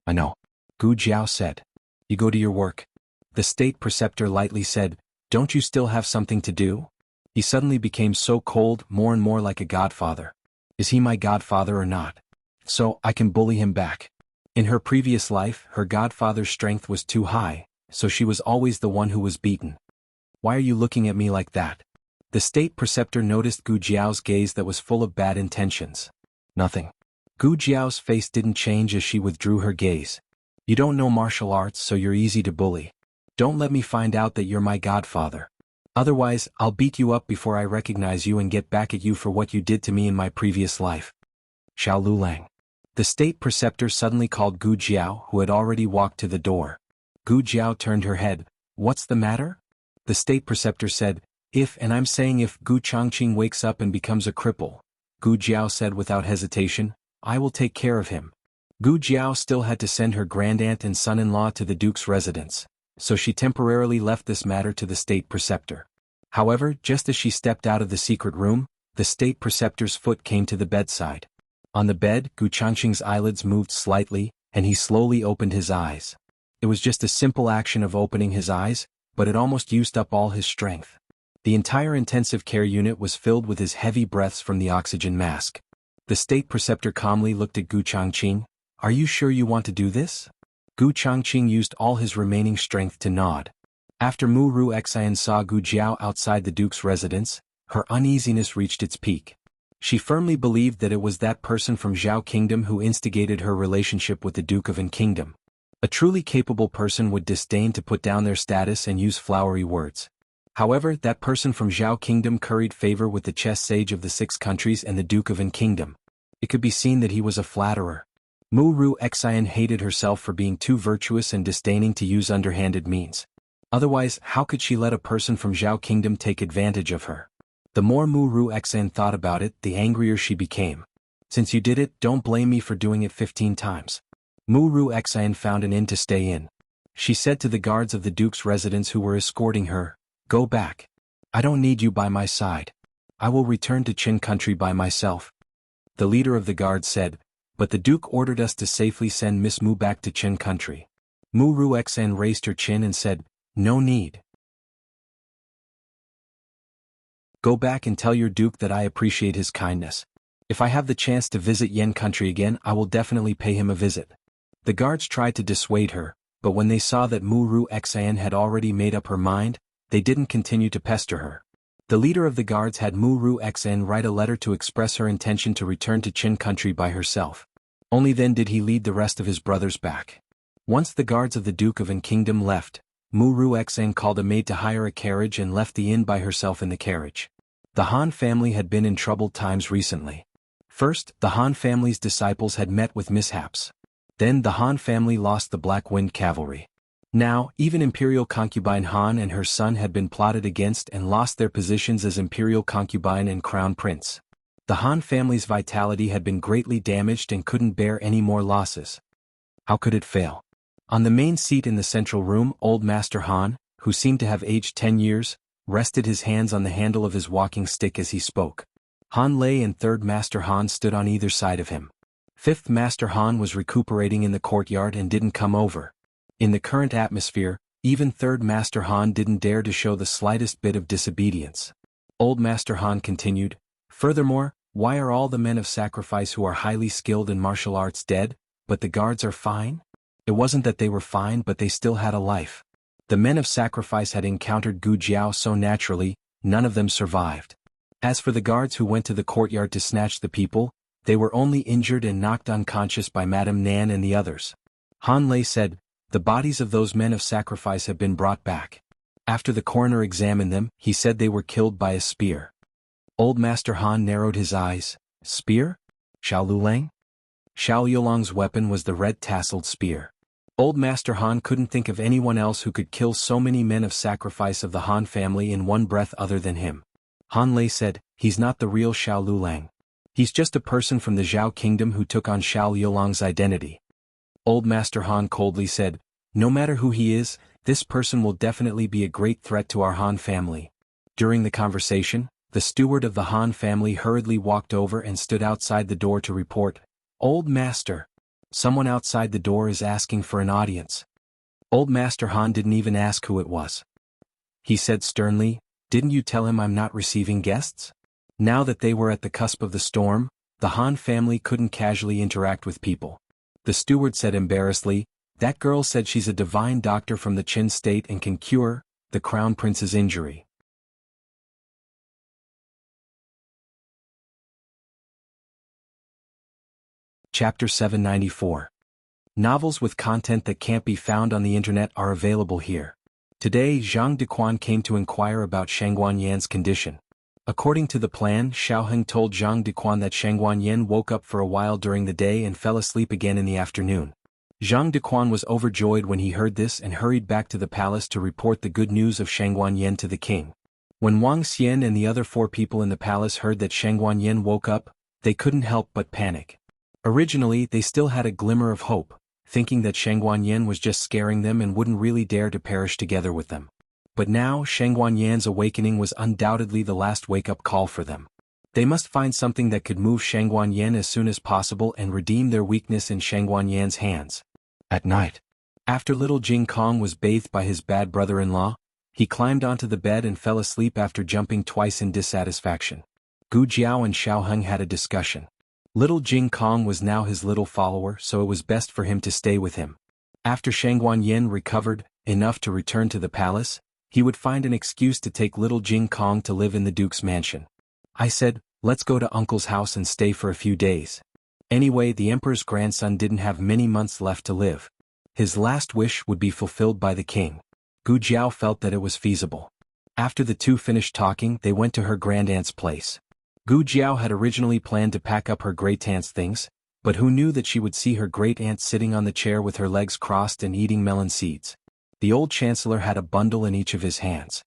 "I know," Gu Jiao said. "You go to your work." The state preceptor lightly said, "Don't you still have something to do?" He suddenly became so cold, more and more like a godfather. Is he my godfather or not? So, I can bully him back. In her previous life, her godfather's strength was too high, so she was always the one who was beaten. "Why are you looking at me like that?" The state preceptor noticed Gu Jiao's gaze that was full of bad intentions. "Nothing." Gu Jiao's face didn't change as she withdrew her gaze. "You don't know martial arts, so you're easy to bully. Don't let me find out that you're my godfather. Otherwise, I'll beat you up before I recognize you and get back at you for what you did to me in my previous life." Xiao Lulang. The state preceptor suddenly called Gu Jiao, who had already walked to the door. Gu Jiao turned her head. "What's the matter?" The state preceptor said, and I'm saying if Gu Changqing wakes up and becomes a cripple," Gu Jiao said without hesitation, "I will take care of him." Gu Jiao still had to send her grandaunt and son-in-law to the duke's residence, so she temporarily left this matter to the state preceptor. However, just as she stepped out of the secret room, the state preceptor's foot came to the bedside. On the bed, Gu Changqing's eyelids moved slightly, and he slowly opened his eyes. It was just a simple action of opening his eyes, but it almost used up all his strength. The entire intensive care unit was filled with his heavy breaths from the oxygen mask. The state preceptor calmly looked at Gu Changqing. "Are you sure you want to do this?" Gu Changqing used all his remaining strength to nod. After Mu Ruxian saw Gu Jiao outside the duke's residence, her uneasiness reached its peak. She firmly believed that it was that person from Zhao Kingdom who instigated her relationship with the Duke of An Kingdom. A truly capable person would disdain to put down their status and use flowery words. However, that person from Zhao Kingdom curried favor with the chess sage of the 6 countries and the Duke of An Kingdom. It could be seen that he was a flatterer. Mu Ruxian hated herself for being too virtuous and disdaining to use underhanded means. Otherwise, how could she let a person from Zhao Kingdom take advantage of her? The more Mu Ruxian thought about it, the angrier she became. Since you did it, don't blame me for doing it 15 times. Mu Ruxian found an inn to stay in. She said to the guards of the duke's residence who were escorting her, "Go back. I don't need you by my side. I will return to Qin country by myself." The leader of the guards said, "But the duke ordered us to safely send Miss Mu back to Qin country." Mu Ruxian raised her chin and said, "No need. Go back and tell your duke that I appreciate his kindness. If I have the chance to visit Yan country again, I will definitely pay him a visit." The guards tried to dissuade her, but when they saw that Mu Ruxian had already made up her mind, they didn't continue to pester her. The leader of the guards had Mu Ruxian write a letter to express her intention to return to Qin country by herself. Only then did he lead the rest of his brothers back. Once the guards of the Duke of An Kingdom left, Mu Ruxian called a maid to hire a carriage and left the inn by herself in the carriage. The Han family had been in troubled times recently. First, the Han family's disciples had met with mishaps. Then the Han family lost the Black Wind Cavalry. Now, even Imperial Concubine Han and her son had been plotted against and lost their positions as Imperial Concubine and Crown Prince. The Han family's vitality had been greatly damaged and couldn't bear any more losses. How could it fail? On the main seat in the central room, old Master Han, who seemed to have aged 10 years, rested his hands on the handle of his walking stick as he spoke. Han Lei and Third Master Han stood on either side of him. Fifth Master Han was recuperating in the courtyard and didn't come over. In the current atmosphere, even Third Master Han didn't dare to show the slightest bit of disobedience. Old Master Han continued, "Furthermore, why are all the men of sacrifice who are highly skilled in martial arts dead, but the guards are fine?" It wasn't that they were fine, but they still had a life. The men of sacrifice had encountered Gu Jiao so naturally, none of them survived. As for the guards who went to the courtyard to snatch the people, they were only injured and knocked unconscious by Madame Nan and the others. Han Lei said, "The bodies of those men of sacrifice have been brought back. After the coroner examined them, he said they were killed by a spear." Old Master Han narrowed his eyes. "Spear? Xiao Lulang?" Xiao Yulong's weapon was the red-tasseled spear. Old Master Han couldn't think of anyone else who could kill so many men of sacrifice of the Han family in one breath other than him. Han Lei said, "He's not the real Xiao Lulang. He's just a person from the Zhao Kingdom who took on Xiao Yulong's identity." Old Master Han coldly said, "No matter who he is, this person will definitely be a great threat to our Han family." During the conversation, the steward of the Han family hurriedly walked over and stood outside the door to report, "Old Master, someone outside the door is asking for an audience." Old Master Han didn't even ask who it was. He said sternly, "Didn't you tell him I'm not receiving guests?" Now that they were at the cusp of the storm, the Han family couldn't casually interact with people. The steward said embarrassedly, "That girl said she's a divine doctor from the Qin state and can cure the Crown Prince's injury." Chapter 794. Novels with content that can't be found on the internet are available here. Today Zhang Dequan came to inquire about Shangguan Yan's condition. According to the plan, Xiaoheng told Zhang Dequan that Shangguan Yan woke up for a while during the day and fell asleep again in the afternoon. Zhang Dequan was overjoyed when he heard this and hurried back to the palace to report the good news of Shangguan Yan to the king. When Wang Xian and the other 4 people in the palace heard that Shangguan Yan woke up, they couldn't help but panic. Originally, they still had a glimmer of hope, thinking that Shangguan Yan was just scaring them and wouldn't really dare to perish together with them. But now Shangguan Yan's awakening was undoubtedly the last wake-up call for them. They must find something that could move Shangguan Yan as soon as possible and redeem their weakness in Shangguan Yan's hands. At night, after little Jing Kong was bathed by his bad brother-in-law, he climbed onto the bed and fell asleep after jumping twice in dissatisfaction. Gu Jiao and Xiaoheng had a discussion. Little Jing Kong was now his little follower, so it was best for him to stay with him. After Shangguan Yan recovered enough to return to the palace, He would find an excuse to take little Jing Kong to live in the Duke's mansion. I said, let's go to Uncle's house and stay for a few days. Anyway, the Emperor's grandson didn't have many months left to live. His last wish would be fulfilled by the king. Gu Jiao felt that it was feasible. After the two finished talking, they went to her grandaunt's place. Gu Jiao had originally planned to pack up her great-aunt's things, but who knew that she would see her great-aunt sitting on the chair with her legs crossed and eating melon seeds. The old chancellor had a bundle in each of his hands.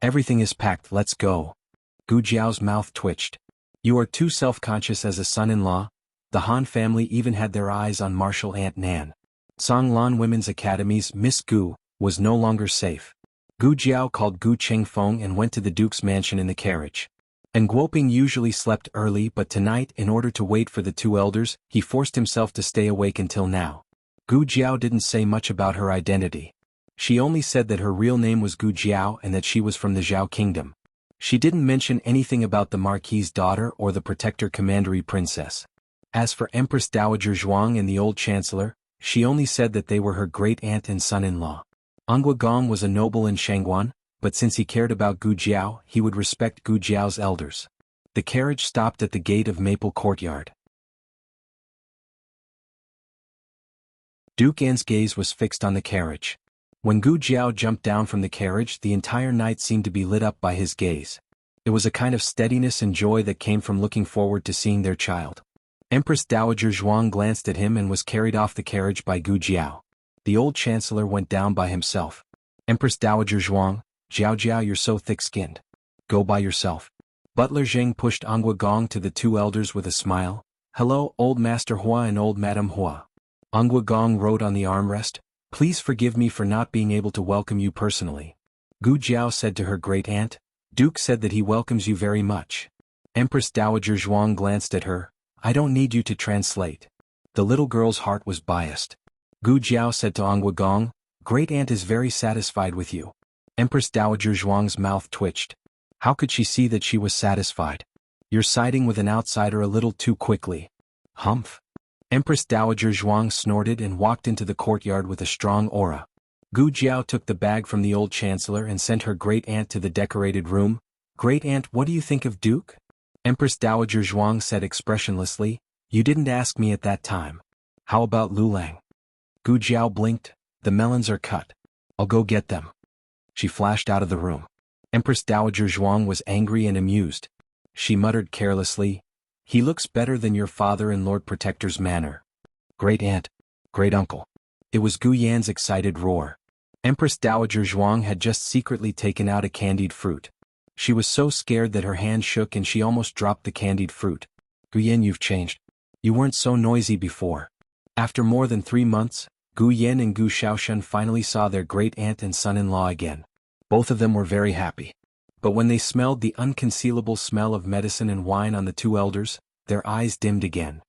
Everything is packed, let's go. Gu Jiao's mouth twitched. You are too self-conscious as a son-in-law. The Han family even had their eyes on martial Aunt Nan. Songlan Women's Academy's Miss Gu was no longer safe. Gu Jiao called Gu Chengfeng and went to the Duke's mansion in the carriage. And Guoping usually slept early, but tonight, in order to wait for the two elders, he forced himself to stay awake until now. Gu Jiao didn't say much about her identity. She only said that her real name was Gu Jiao and that she was from the Zhao kingdom. She didn't mention anything about the Marquis's daughter or the Protector Commandery princess. As for Empress Dowager Zhuang and the old chancellor, she only said that they were her great-aunt and son-in-law. Angua Gong was a noble in Shangguan, but since he cared about Gu Jiao, he would respect Gu Jiao's elders. The carriage stopped at the gate of Maple Courtyard. Duke Yan's gaze was fixed on the carriage. When Gu Jiao jumped down from the carriage, the entire night seemed to be lit up by his gaze. It was a kind of steadiness and joy that came from looking forward to seeing their child. Empress Dowager Zhuang glanced at him and was carried off the carriage by Gu Jiao. The old chancellor went down by himself. Empress Dowager Zhuang, Jiao, you're so thick-skinned. Go by yourself. Butler Zheng pushed Angua Gong to the two elders with a smile. Hello, old Master Hua and old Madam Hua. Angua Gong rode on the armrest. Please forgive me for not being able to welcome you personally. Gu Jiao said to her great-aunt. Duke said that he welcomes you very much. Empress Dowager Zhuang glanced at her. I don't need you to translate. The little girl's heart was biased. Gu Jiao said to Angua Gong, Great-aunt is very satisfied with you. Empress Dowager Zhuang's mouth twitched. How could she see that she was satisfied? You're siding with an outsider a little too quickly. Humph. Empress Dowager Zhuang snorted and walked into the courtyard with a strong aura. Gu Jiao took the bag from the old chancellor and sent her great-aunt to the decorated room. Great-aunt, what do you think of Duke? Empress Dowager Zhuang said expressionlessly, You didn't ask me at that time. How about Lulang? Gu Jiao blinked. The melons are cut. I'll go get them. She flashed out of the room. Empress Dowager Zhuang was angry and amused. She muttered carelessly, He looks better than your father in Lord Protector's manner. Great-aunt, great-uncle. It was Gu Yan's excited roar. Empress Dowager Zhuang had just secretly taken out a candied fruit. She was so scared that her hand shook and she almost dropped the candied fruit. Gu Yan, you've changed. You weren't so noisy before. After more than 3 months, Gu Yan and Gu Shaoshan finally saw their great-aunt and son-in-law again. Both of them were very happy. But when they smelled the unconcealable smell of medicine and wine on the two elders, their eyes dimmed again.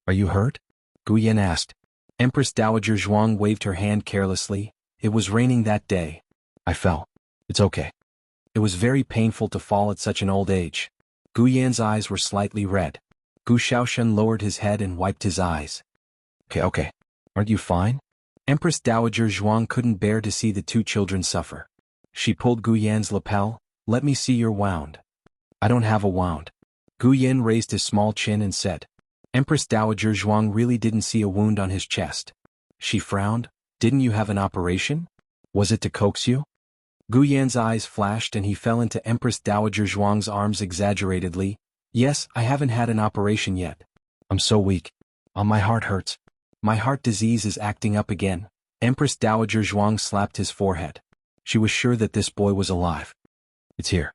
Are you hurt? Gu Yan asked. Empress Dowager Zhuang waved her hand carelessly. It was raining that day. I fell. It's okay. It was very painful to fall at such an old age. Gu Yan's eyes were slightly red. Gu Shaoshan lowered his head and wiped his eyes. Okay. Aren't you fine? Empress Dowager Zhuang couldn't bear to see the two children suffer. She pulled Gu Yan's lapel. Let me see your wound. I don't have a wound. Gu Yan raised his small chin and said. Empress Dowager Zhuang really didn't see a wound on his chest. She frowned. Didn't you have an operation? Was it to coax you? Gu Yan's eyes flashed and he fell into Empress Dowager Zhuang's arms exaggeratedly. Yes, I haven't had an operation yet. I'm so weak. My heart hurts. My heart disease is acting up again. Empress Dowager Zhuang slapped his forehead. She was sure that this boy was alive. It's here.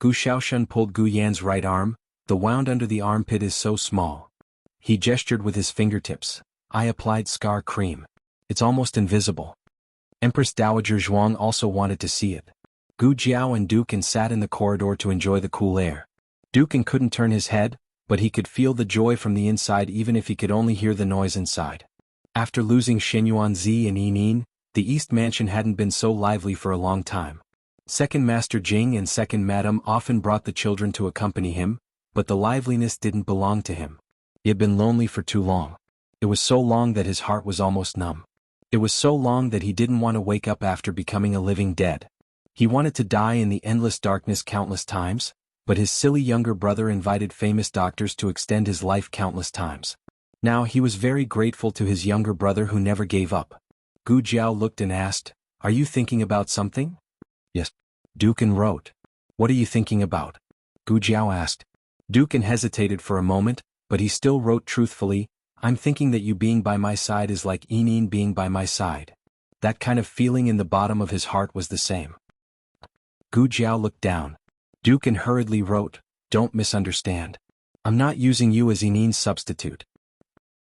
Gu Shaoshan pulled Gu Yan's right arm. The wound under the armpit is so small. He gestured with his fingertips. I applied scar cream. It's almost invisible. Empress Dowager Zhuang also wanted to see it. Gu Jiao and Dukin sat in the corridor to enjoy the cool air. Dukin couldn't turn his head, but he could feel the joy from the inside even if he could only hear the noise inside. After losing Shenyuanzi and Yinin, the East Mansion hadn't been so lively for a long time. Second Master Jing and Second Madam often brought the children to accompany him, but the liveliness didn't belong to him. He had been lonely for too long. It was so long that his heart was almost numb. It was so long that he didn't want to wake up after becoming a living dead. He wanted to die in the endless darkness countless times, but his silly younger brother invited famous doctors to extend his life countless times. Now he was very grateful to his younger brother who never gave up. Gu Jiao looked and asked, "Are you thinking about something?" "Yes." Dukan wrote. "What are you thinking about?" Gu Jiao asked. Dukan hesitated for a moment, but he still wrote truthfully, "I'm thinking that you being by my side is like Inin being by my side." That kind of feeling in the bottom of his heart was the same. Gu Jiao looked down. Dukan hurriedly wrote, "Don't misunderstand. I'm not using you as Inin's substitute."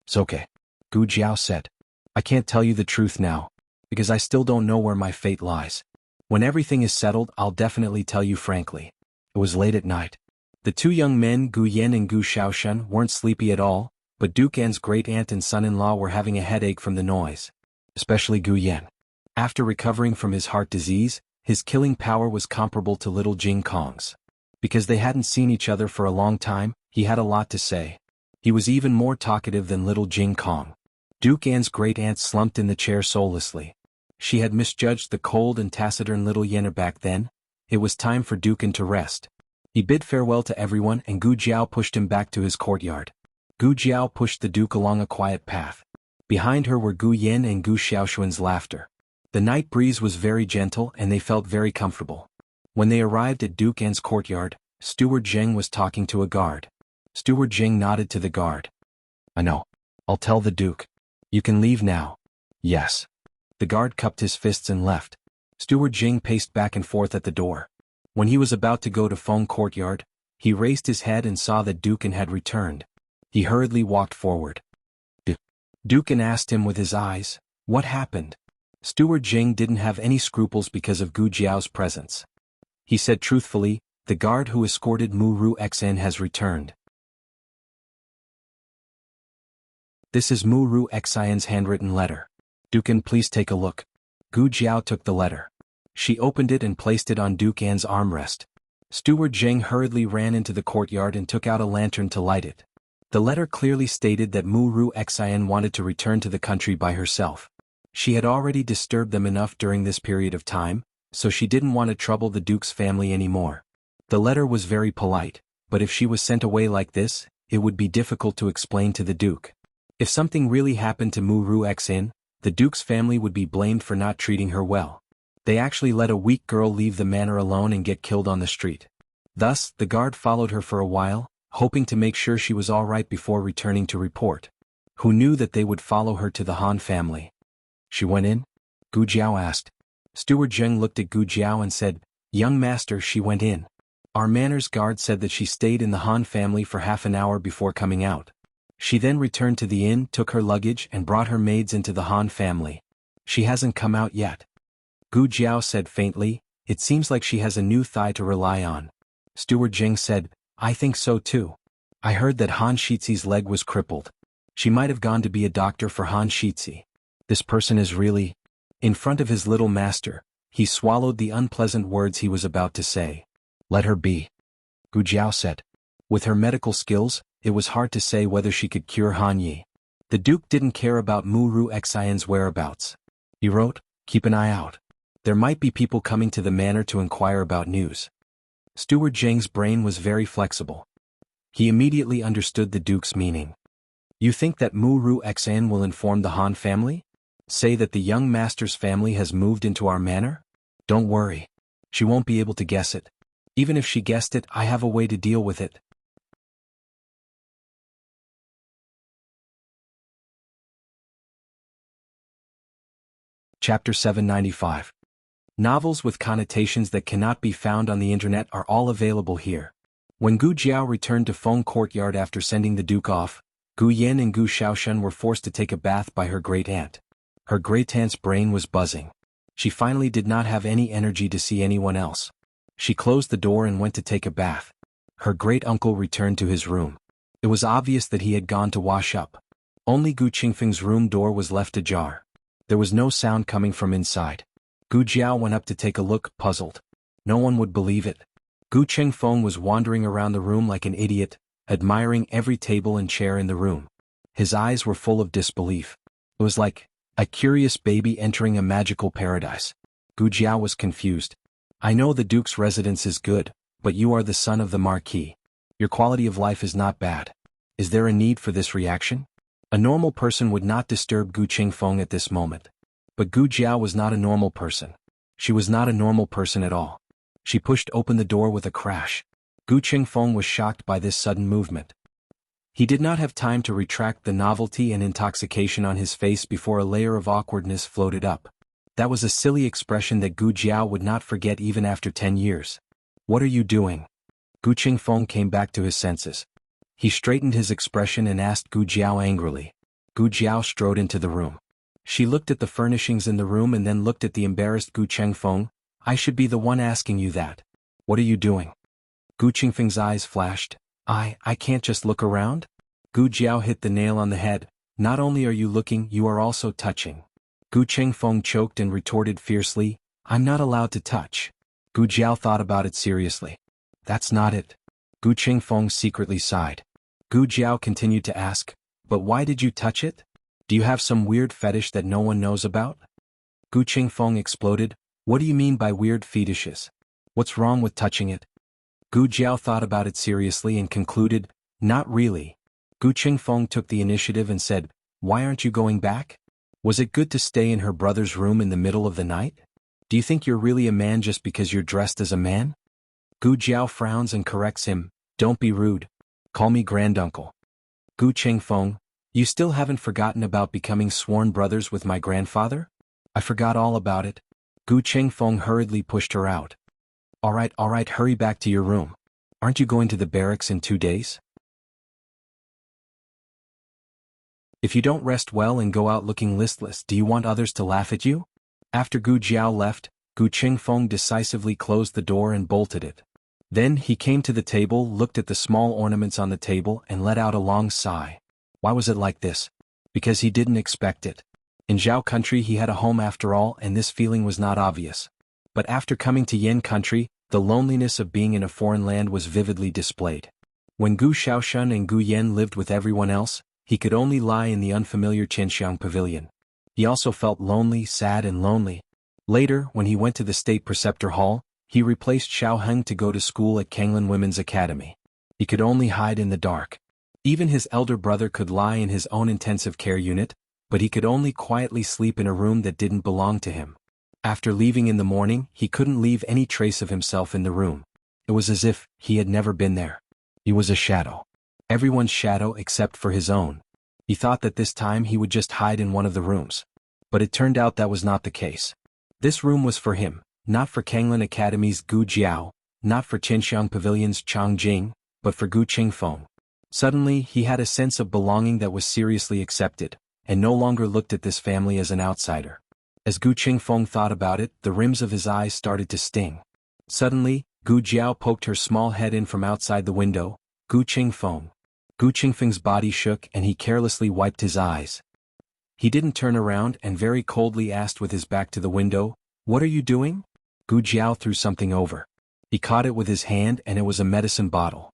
"It's okay," Gu Jiao said. "I can't tell you the truth now, because I still don't know where my fate lies. When everything is settled, I'll definitely tell you frankly." It was late at night. The two young men, Gu Yan and Gu Shaoshan, weren't sleepy at all, but Dukan's great-aunt and son-in-law were having a headache from the noise. Especially Gu Yan. After recovering from his heart disease, his killing power was comparable to little Jing Kong's. Because they hadn't seen each other for a long time, he had a lot to say. He was even more talkative than little Jing Kong. Dukan's great-aunt slumped in the chair soullessly. She had misjudged the cold and taciturn little Yenna back then. It was time for Dukan to rest. He bid farewell to everyone and Gu Jiao pushed him back to his courtyard. Gu Jiao pushed the Duke along a quiet path. Behind her were Gu Yan and Gu Xiaoshuan's laughter. The night breeze was very gentle and they felt very comfortable. When they arrived at Dukan's courtyard, Steward Zheng was talking to a guard. Steward Zheng nodded to the guard. "I know. I'll tell the Duke. You can leave now." "Yes." The guard cupped his fists and left. Steward Zheng paced back and forth at the door. When he was about to go to Feng Courtyard, he raised his head and saw that Dukan had returned. He hurriedly walked forward. Dukan asked him with his eyes, "What happened?" Steward Zheng didn't have any scruples because of Gu Jiao's presence. He said truthfully, "The guard who escorted Mu Ru Xn has returned." "This is Mu Ru Xin's handwritten letter. Dukan, please take a look." Gu Jiao took the letter. She opened it and placed it on Dukan's armrest. Steward Zheng hurriedly ran into the courtyard and took out a lantern to light it. The letter clearly stated that Mu Ru Xin wanted to return to the country by herself. She had already disturbed them enough during this period of time, so she didn't want to trouble the Duke's family anymore. The letter was very polite, but if she was sent away like this, it would be difficult to explain to the Duke. If something really happened to Mu Ru Xin, the Duke's family would be blamed for not treating her well. They actually let a weak girl leave the manor alone and get killed on the street. Thus, the guard followed her for a while, hoping to make sure she was all right before returning to report. Who knew that they would follow her to the Han family? "She went in?" Gu Jiao asked. Steward Zheng looked at Gu Jiao and said, "Young master, she went in. Our manners guard said that she stayed in the Han family for half an hour before coming out. She then returned to the inn, took her luggage and brought her maids into the Han family. She hasn't come out yet." Gu Jiao said faintly, "It seems like she has a new thigh to rely on." Steward Zheng said, "I think so too. I heard that Han Shizi's leg was crippled. She might have gone to be a doctor for Han Shizi. This person is really..." In front of his little master, he swallowed the unpleasant words he was about to say. "Let her be," Gu Jiao said. With her medical skills, it was hard to say whether she could cure Han Yi. The Duke didn't care about Mu Ru Xin's whereabouts. He wrote, "Keep an eye out. There might be people coming to the manor to inquire about news." Steward Zheng's brain was very flexible. He immediately understood the Duke's meaning. "You think that Mu Ru Xin will inform the Han family? Say that the young master's family has moved into our manor? Don't worry. She won't be able to guess it. Even if she guessed it, I have a way to deal with it." Chapter 795. Novels with connotations that cannot be found on the internet are all available here. When Gu Jiao returned to Feng Courtyard after sending the Duke off, Gu Yan and Gu Shaoshan were forced to take a bath by her great-aunt. Her great-aunt's brain was buzzing. She finally did not have any energy to see anyone else. She closed the door and went to take a bath. Her great-uncle returned to his room. It was obvious that he had gone to wash up. Only Gu Qingfeng's room door was left ajar. There was no sound coming from inside. Gu Jiao went up to take a look, puzzled. No one would believe it. Gu Qingfeng was wandering around the room like an idiot, admiring every table and chair in the room. His eyes were full of disbelief. It was like, A curious baby entering a magical paradise. Gu Jiao was confused. I know the Duke's residence is good, but you are the son of the Marquis. Your quality of life is not bad. Is there a need for this reaction? A normal person would not disturb Gu Qingfeng at this moment. But Gu Jiao was not a normal person. She was not a normal person at all. She pushed open the door with a crash. Gu Qingfeng was shocked by this sudden movement. He did not have time to retract the novelty and intoxication on his face before a layer of awkwardness floated up. That was a silly expression that Gu Jiao would not forget even after 10 years. What are you doing? Gu Qingfeng came back to his senses. He straightened his expression and asked Gu Jiao angrily. Gu Jiao strode into the room. She looked at the furnishings in the room and then looked at the embarrassed Gu Qingfeng. I should be the one asking you that. What are you doing? Gu Qingfeng's eyes flashed. I can't just look around? Gu Jiao hit the nail on the head. Not only are you looking, you are also touching. Gu Qingfeng choked and retorted fiercely, I'm not allowed to touch. Gu Jiao thought about it seriously. That's not it. Gu Qingfeng secretly sighed. Gu Jiao continued to ask, but why did you touch it? Do you have some weird fetish that no one knows about? Gu Qingfeng exploded, what do you mean by weird fetishes? What's wrong with touching it? Gu Jiao thought about it seriously and concluded, not really. Gu Qingfeng took the initiative and said, why aren't you going back? Was it good to stay in her brother's room in the middle of the night? Do you think you're really a man just because you're dressed as a man? Gu Jiao frowns and corrects him, don't be rude. Call me granduncle. Gu Qingfeng, you still haven't forgotten about becoming sworn brothers with my grandfather? I forgot all about it. Gu Qingfeng hurriedly pushed her out. All right, hurry back to your room. Aren't you going to the barracks in 2 days? If you don't rest well and go out looking listless, do you want others to laugh at you? After Gu Jiao left, Gu Qingfeng decisively closed the door and bolted it. Then he came to the table, looked at the small ornaments on the table and let out a long sigh. Why was it like this? Because he didn't expect it. In Zhao country he had a home after all, and this feeling was not obvious. But after coming to Yin country, the loneliness of being in a foreign land was vividly displayed. When Gu Shaoshun and Gu Yen lived with everyone else, he could only lie in the unfamiliar Qianxiang pavilion. He also felt lonely, sad and lonely. Later, when he went to the State Preceptor Hall, he replaced Xiao Heng to go to school at Kanglan Women's Academy. He could only hide in the dark. Even his elder brother could lie in his own intensive care unit, but he could only quietly sleep in a room that didn't belong to him. After leaving in the morning, he couldn't leave any trace of himself in the room. It was as if he had never been there. He was a shadow. Everyone's shadow except for his own. He thought that this time he would just hide in one of the rooms. But it turned out that was not the case. This room was for him, not for Kanglan Academy's Gu Jiao, not for Qianxiang Pavilion's Chang Jing, but for Gu Qingfeng. Suddenly he had a sense of belonging that was seriously accepted, and no longer looked at this family as an outsider. As Gu Qingfeng thought about it, the rims of his eyes started to sting. Suddenly, Gu Jiao poked her small head in from outside the window. Gu Qingfeng. Gu Qingfeng's body shook and he carelessly wiped his eyes. He didn't turn around and very coldly asked with his back to the window, what are you doing? Gu Jiao threw something over. He caught it with his hand and it was a medicine bottle.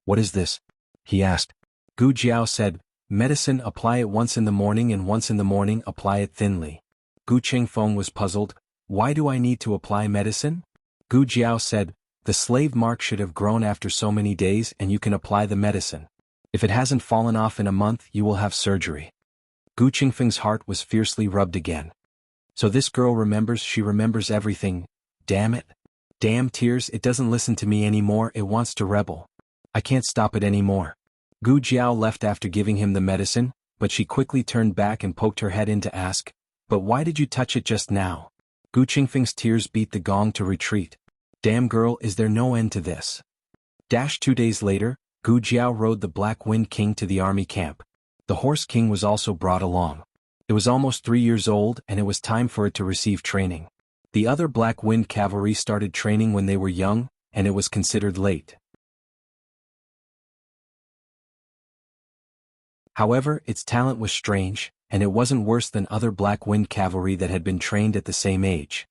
What is this? He asked. Gu Jiao said, medicine, apply it once in the morning and once in the morning apply it thinly. Gu Qingfeng was puzzled, why do I need to apply medicine? Gu Jiao said, the slave mark should have grown after so many days and you can apply the medicine. If it hasn't fallen off in a month, you will have surgery. Gu Qingfeng's heart was fiercely rubbed again. So this girl remembers, she remembers everything. Damn it. Damn tears, it doesn't listen to me anymore, it wants to rebel. I can't stop it anymore. Gu Jiao left after giving him the medicine, but she quickly turned back and poked her head in to ask, but why did you touch it just now? Gu Qingfeng's tears beat the gong to retreat. Damn girl, is there no end to this? 2 days later, Gu Jiao rode the Black Wind King to the army camp. The Horse King was also brought along. It was almost 3 years old and it was time for it to receive training. The other Black Wind cavalry started training when they were young, and it was considered late. However, its talent was strange, and it wasn't worse than other Black Wind cavalry that had been trained at the same age.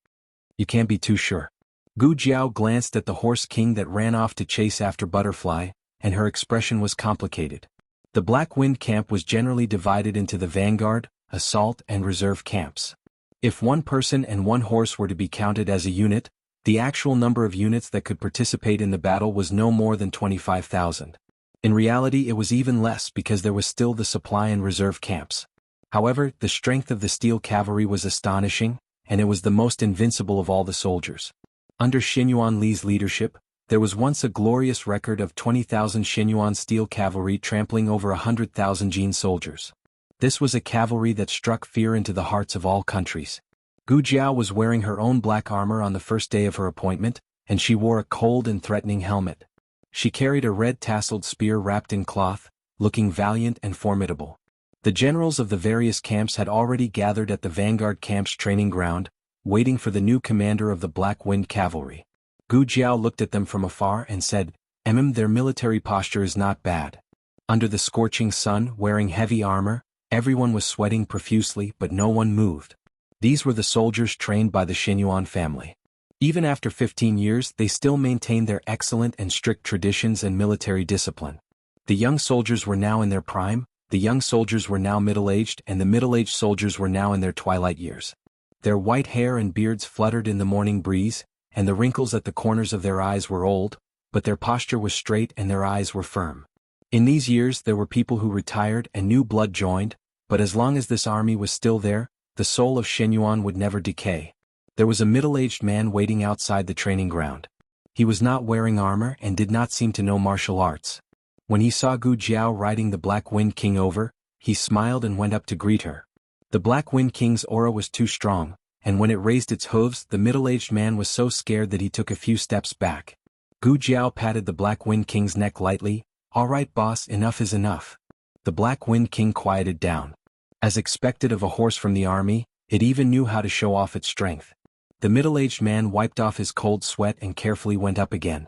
You can't be too sure. Gu Jiao glanced at the Horse King that ran off to chase after Butterfly, and her expression was complicated. The Black Wind camp was generally divided into the vanguard, assault and reserve camps. If one person and one horse were to be counted as a unit, the actual number of units that could participate in the battle was no more than 25,000. In reality, it was even less because there was still the supply and reserve camps. However, the strength of the steel cavalry was astonishing, and it was the most invincible of all the soldiers. Under Xinyuan Li's leadership, there was once a glorious record of 20,000 Xinyuan steel cavalry trampling over 100,000 Jin soldiers. This was a cavalry that struck fear into the hearts of all countries. Gu Jiao was wearing her own black armor on the first day of her appointment, and she wore a cold and threatening helmet. She carried a red tasseled spear wrapped in cloth, looking valiant and formidable. The generals of the various camps had already gathered at the vanguard camp's training ground, waiting for the new commander of the Black Wind Cavalry. Gu Jiao looked at them from afar and said, Their military posture is not bad. Under the scorching sun, wearing heavy armor, everyone was sweating profusely but no one moved. These were the soldiers trained by the Xinyuan family. Even after 15 years, they still maintained their excellent and strict traditions and military discipline. The young soldiers were now in their prime, the young soldiers were now middle-aged, and the middle-aged soldiers were now in their twilight years. Their white hair and beards fluttered in the morning breeze, and the wrinkles at the corners of their eyes were old, but their posture was straight and their eyes were firm. In these years there were people who retired and new blood joined, but as long as this army was still there, the soul of Xinyuan would never decay. There was a middle-aged man waiting outside the training ground. He was not wearing armor and did not seem to know martial arts. When he saw Gu Jiao riding the Black Wind King over, he smiled and went up to greet her. The Black Wind King's aura was too strong, and when it raised its hooves, the middle-aged man was so scared that he took a few steps back. Gu Jiao patted the Black Wind King's neck lightly. All right, boss, enough is enough. The Black Wind King quieted down. As expected of a horse from the army, it even knew how to show off its strength. The middle-aged man wiped off his cold sweat and carefully went up again.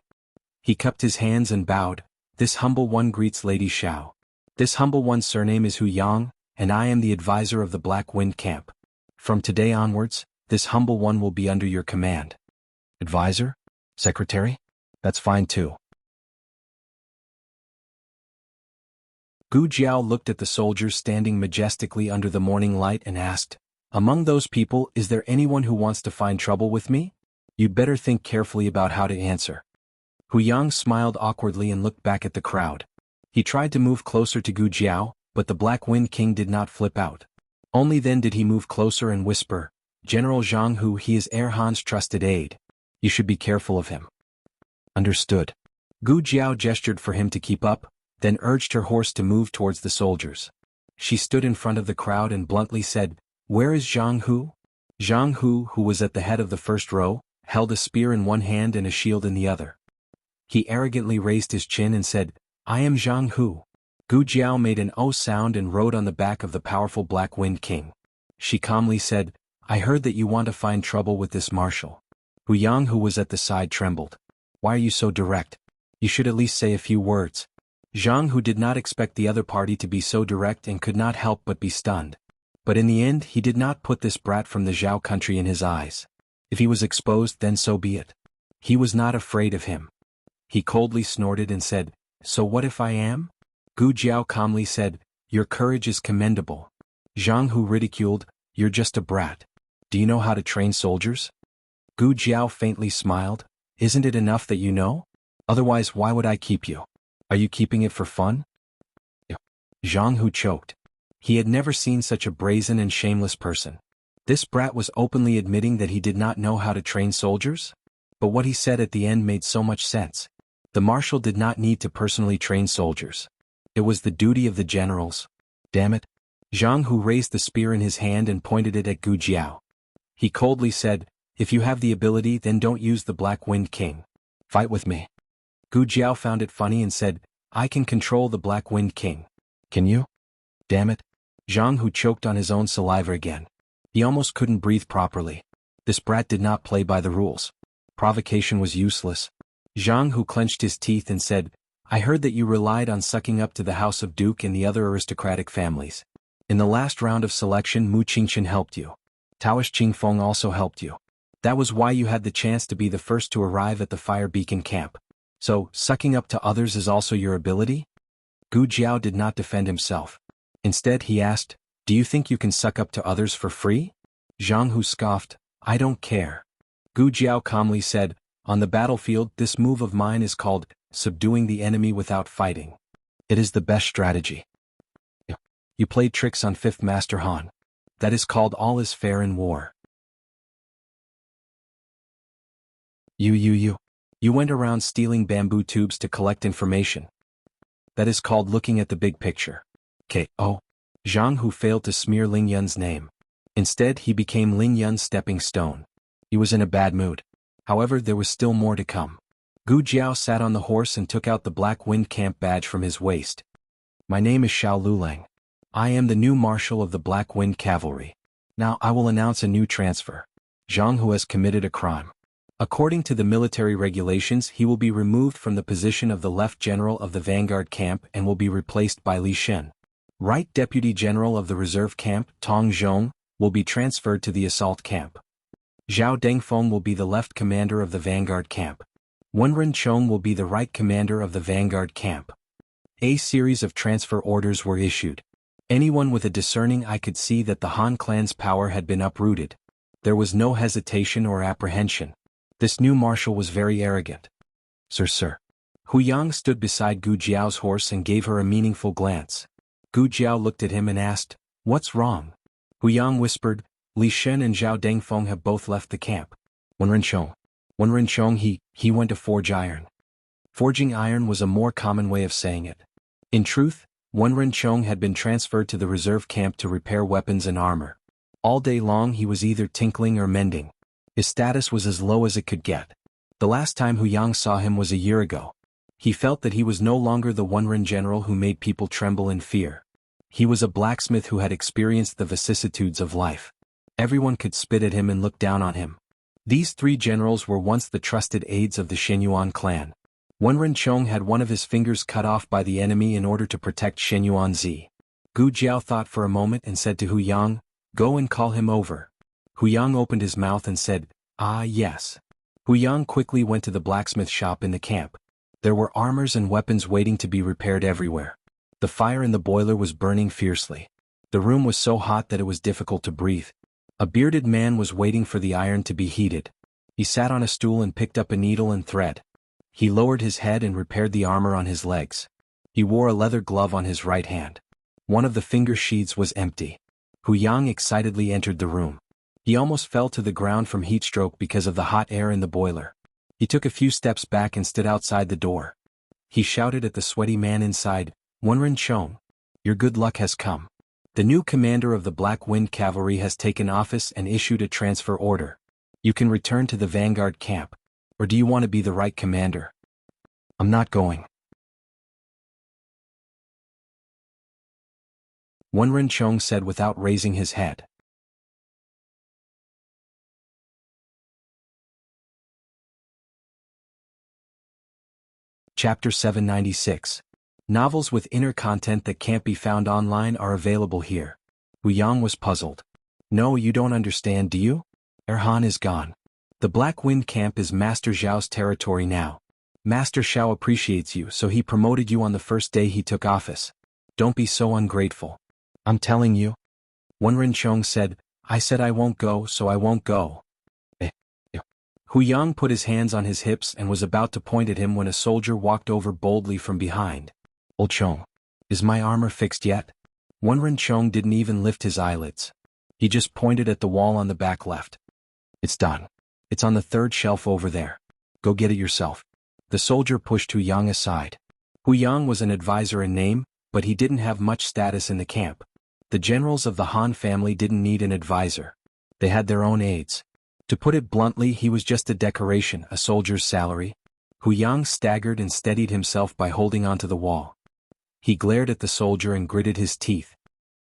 He cupped his hands and bowed. This humble one greets Lady Xiao. This humble one's surname is Hu Yang, and I am the advisor of the Black Wind Camp. From today onwards, this humble one will be under your command. Advisor? Secretary? That's fine too. Gu Jiao looked at the soldiers standing majestically under the morning light and asked, Among those people, is there anyone who wants to find trouble with me? You'd better think carefully about how to answer. Hu Yang smiled awkwardly and looked back at the crowd. He tried to move closer to Gu Jiao, but the Black Wind King did not flip out. Only then did he move closer and whisper, General Jianghu, he is Erhan's trusted aide. You should be careful of him. Understood. Gu Jiao gestured for him to keep up, then urged her horse to move towards the soldiers. She stood in front of the crowd and bluntly said, Where is Jianghu? Jianghu, who was at the head of the first row, held a spear in one hand and a shield in the other. He arrogantly raised his chin and said, I am Jianghu. Gu Jiao made an O sound and rode on the back of the powerful Black Wind King. She calmly said, I heard that you want to find trouble with this marshal. Hu Yang, who was at the side, trembled. Why are you so direct? You should at least say a few words. Zhang, who did not expect the other party to be so direct and could not help but be stunned. But in the end he did not put this brat from the Zhao country in his eyes. If he was exposed, then so be it. He was not afraid of him. He coldly snorted and said, So what if I am? Gu Jiao calmly said, Your courage is commendable. Zhang, who ridiculed, You're just a brat. Do you know how to train soldiers? Gu Jiao faintly smiled. Isn't it enough that you know? Otherwise why would I keep you? Are you keeping it for fun? Zhang, who choked. He had never seen such a brazen and shameless person. This brat was openly admitting that he did not know how to train soldiers? But what he said at the end made so much sense. The marshal did not need to personally train soldiers. It was the duty of the generals. Damn it. Zhang, who raised the spear in his hand and pointed it at Gu Jiao. He coldly said, If you have the ability, then don't use the Black Wind King. Fight with me. Gu Jiao found it funny and said, I can control the Black Wind King. Can you? Damn it. Zhang, who choked on his own saliva again. He almost couldn't breathe properly. This brat did not play by the rules. Provocation was useless. Zhang, who clenched his teeth and said, I heard that you relied on sucking up to the House of Duke and the other aristocratic families. In the last round of selection, Mu Qingchen helped you. Taoish Qingfeng also helped you. That was why you had the chance to be the first to arrive at the Fire Beacon camp. So, sucking up to others is also your ability? Gu Jiao did not defend himself. Instead he asked, Do you think you can suck up to others for free? Jianghu scoffed, I don't care. Gu Jiao calmly said, on the battlefield this move of mine is called subduing the enemy without fighting. It is the best strategy. You played tricks on 5th Master Han. That is called all is fair in war. You went around stealing bamboo tubes to collect information. That is called looking at the big picture. K.O. Zhang Hu failed to smear Ling Yun's name. Instead he became Ling Yun's stepping stone. He was in a bad mood. However, there was still more to come. Gu Jiao sat on the horse and took out the Black Wind Camp badge from his waist. My name is Xiao Lulang. I am the new marshal of the Black Wind Cavalry. Now I will announce a new transfer. Zhang Hu has committed a crime. According to the military regulations, he will be removed from the position of the Left General of the Vanguard Camp and will be replaced by Li Shen. Right Deputy General of the Reserve Camp, Tong Zhong, will be transferred to the Assault Camp. Zhao Dengfeng will be the Left Commander of the Vanguard Camp. Wenren Chong will be the Right Commander of the Vanguard Camp. A series of transfer orders were issued. Anyone with a discerning eye could see that the Han clan's power had been uprooted. There was no hesitation or apprehension. This new marshal was very arrogant. Sir. Hu Yang stood beside Gu Jiao's horse and gave her a meaningful glance. Gu Jiao looked at him and asked, What's wrong? Hu Yang whispered, Li Shen and Zhao Dengfeng have both left the camp. Wenren Chong, he went to forge iron. Forging iron was a more common way of saying it. In truth, Wenren Chong had been transferred to the reserve camp to repair weapons and armor. All day long he was either tinkling or mending. His status was as low as it could get. The last time Hu Yang saw him was a year ago. He felt that he was no longer the Wenren general who made people tremble in fear. He was a blacksmith who had experienced the vicissitudes of life. Everyone could spit at him and look down on him. These three generals were once the trusted aides of the Shenyuan clan. Wenren Chong had one of his fingers cut off by the enemy in order to protect Shenyuan Zi. Gu Jiao thought for a moment and said to Hu Yang, Go and call him over. Hu Yang opened his mouth and said, Ah yes. Hu Yang quickly went to the blacksmith shop in the camp. There were armors and weapons waiting to be repaired everywhere. The fire in the boiler was burning fiercely. The room was so hot that it was difficult to breathe. A bearded man was waiting for the iron to be heated. He sat on a stool and picked up a needle and thread. He lowered his head and repaired the armor on his legs. He wore a leather glove on his right hand. One of the finger sheaths was empty. Hu Yang excitedly entered the room. He almost fell to the ground from heatstroke because of the hot air in the boiler. He took a few steps back and stood outside the door. He shouted at the sweaty man inside, Wenren Chong, your good luck has come. The new commander of the Black Wind Cavalry has taken office and issued a transfer order. You can return to the Vanguard camp. Or do you want to be the right commander? I'm not going. Wenren Chong said without raising his head. Chapter 796. Novels with inner content that can't be found online are available here. Hu Yang was puzzled. No, you don't understand, do you? Erhan is gone. The Black Wind Camp is Master Zhao's territory now. Master Xiao appreciates you, so he promoted you on the first day he took office. Don't be so ungrateful. I'm telling you. Wenren Chong said, I said I won't go, so I won't go. Hu Yang put his hands on his hips and was about to point at him when a soldier walked over boldly from behind. Old Chong, is my armor fixed yet? Wenren Chong didn't even lift his eyelids. He just pointed at the wall on the back left. It's done. It's on the third shelf over there. Go get it yourself. The soldier pushed Hu Yang aside. Hu Yang was an advisor in name, but he didn't have much status in the camp. The generals of the Han family didn't need an advisor. They had their own aides. To put it bluntly, he was just a decoration, a soldier's salary. Hu Yang staggered and steadied himself by holding onto the wall. He glared at the soldier and gritted his teeth.